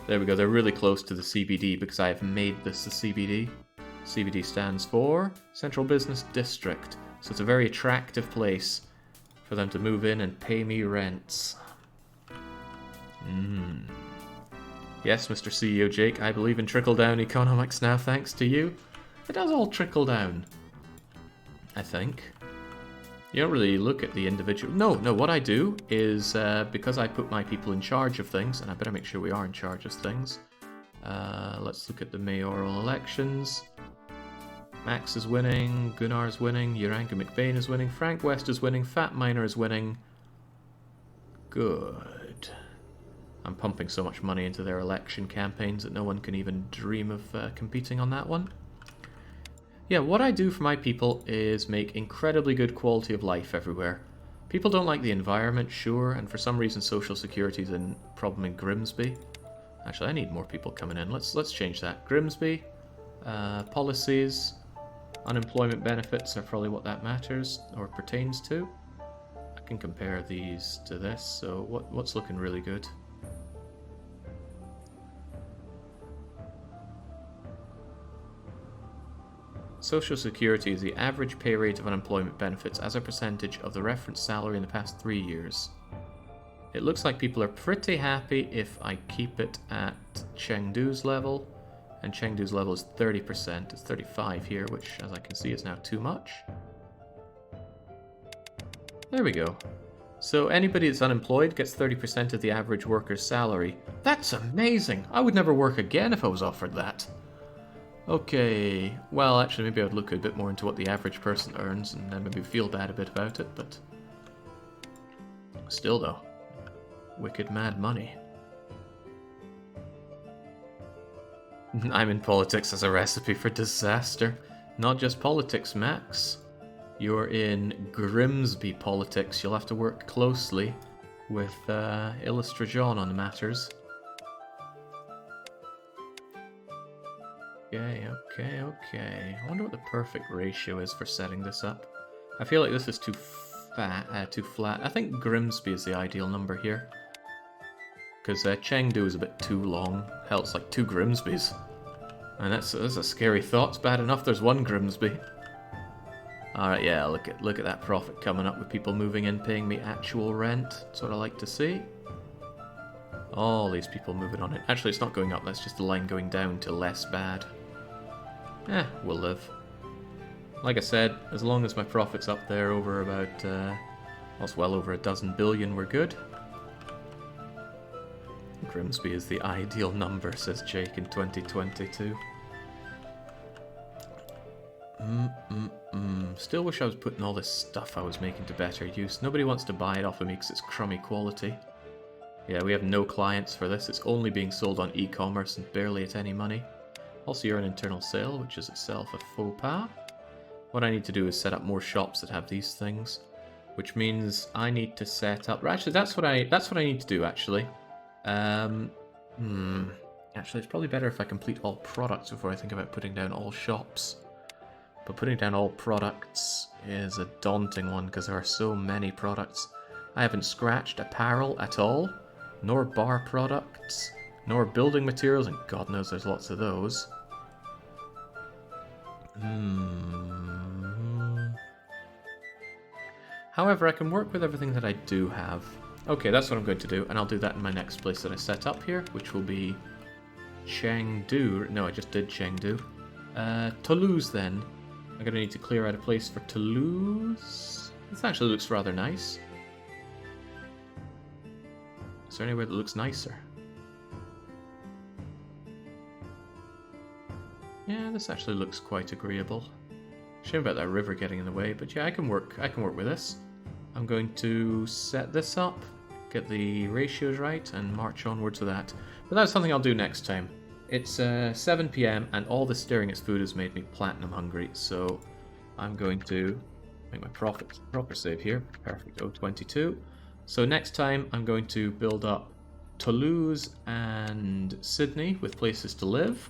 There we go, they're really close to the CBD because I have made this the CBD. CBD stands for Central Business District. So it's a very attractive place for them to move in and pay me rents. Yes, Mr. CEO Jake, I believe in trickle-down economics now thanks to you. It does all trickle down, I think. You don't really look at the individual... No, what I do is, because I put my people in charge of things, and I better make sure we are in charge of things. Let's look at the mayoral elections. Max is winning, Gunnar is winning, Uranka McBain is winning, Frank West is winning, Fat Miner is winning. Good. I'm pumping so much money into their election campaigns that no one can even dream of competing on that one. Yeah, what I do for my people is make incredibly good quality of life everywhere. People don't like the environment, sure, and for some reason social security is a problem in Grimsby. Actually, I need more people coming in. Let's change that. Grimsby, policies, unemployment benefits are probably what that matters or pertains to. I can compare these to this, so what's looking really good? Social Security is the average pay rate of unemployment benefits as a percentage of the reference salary in the past 3 years. It looks like people are pretty happy if I keep it at Chengdu's level, and Chengdu's level is 30%. It's 35 here, which, as I can see, is now too much. There we go. So anybody that's unemployed gets 30% of the average worker's salary. That's amazing! I would never work again if I was offered that. Okay, well, actually, maybe I would look a bit more into what the average person earns and then maybe feel bad a bit about it, but still, though, wicked mad money. I'm in politics as a recipe for disaster. Not just politics, Max. You're in Grimsby politics. You'll have to work closely with Illustrajon on matters. Okay. I wonder what the perfect ratio is for setting this up. I feel like this is too flat. I think Grimsby is the ideal number here. Because Chengdu is a bit too long. Hell, it's like 2 Grimsbys. And that's a scary thought. It's bad enough there's 1 Grimsby. Alright, yeah, look at that profit coming up with people moving in, paying me actual rent. That's what I like to see. All these people moving on it. Actually, it's not going up. That's just the line going down to less bad. We'll live. Like I said, as long as my profit's up there over about, well over 12 billion, we're good. Grimsby is the ideal number, says Jake in 2022. Still wish I was putting all this stuff I was making to better use. Nobody wants to buy it off of me because it's crummy quality. Yeah, we have no clients for this. It's only being sold on e-commerce and barely at any money. Also, you're an internal sale, which is itself a faux pas. what I need to do is set up more shops that have these things, which means I need to set up. Actually, that's what I need to do. Actually, actually, it's probably better if I complete all products before I think about putting down all shops. But putting down all products is a daunting one because there are so many products. I haven't scratched apparel at all, nor bar products, nor building materials, and God knows there's lots of those. However, I can work with everything that I do have. Okay, that's what I'm going to do, and I'll do that in my next place that I set up here, which will be Chengdu. No, I just did Chengdu. Toulouse, then. I'm going to need to clear out a place for Toulouse. This actually looks rather nice. Is there anywhere that looks nicer? Yeah, this actually looks quite agreeable. Shame about that river getting in the way, but yeah, I can work with this. I'm going to set this up, get the ratios right, and march onwards with that. But that's something I'll do next time. It's 7 PM, and all this staring at food has made me platinum hungry, so I'm going to make my proper save here. Perfect, 022. So next time I'm going to build up Toulouse and Sydney with places to live,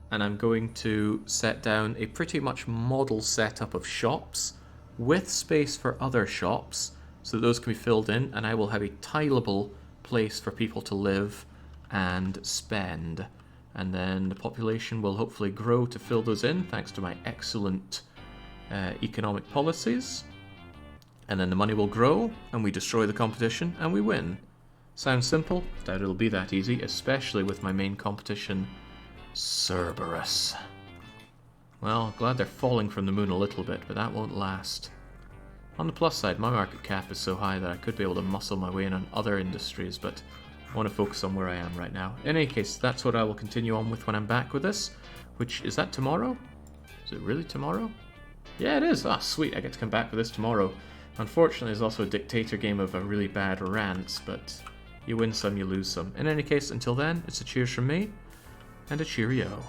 and I'm going to set down a pretty much model setup of shops with space for other shops, so that those can be filled in, and I will have a tileable place for people to live and spend. And then the population will hopefully grow to fill those in, thanks to my excellent economic policies. And then the money will grow, and we destroy the competition, and we win. Sounds simple? Doubt it'll be that easy, especially with my main competition, Cerberus. Well, glad they're falling from the moon a little bit, but that won't last. On the plus side, my market cap is so high that I could be able to muscle my way in on other industries, but I want to focus on where I am right now. In any case, that's what I will continue on with when I'm back with this, which, is that tomorrow? Is it really tomorrow? Yeah, it is. Ah, sweet, I get to come back with this tomorrow. Unfortunately, there's also a dictator game of a really bad rants, but you win some, you lose some. In any case, until then, it's a cheers from me, and a cheerio.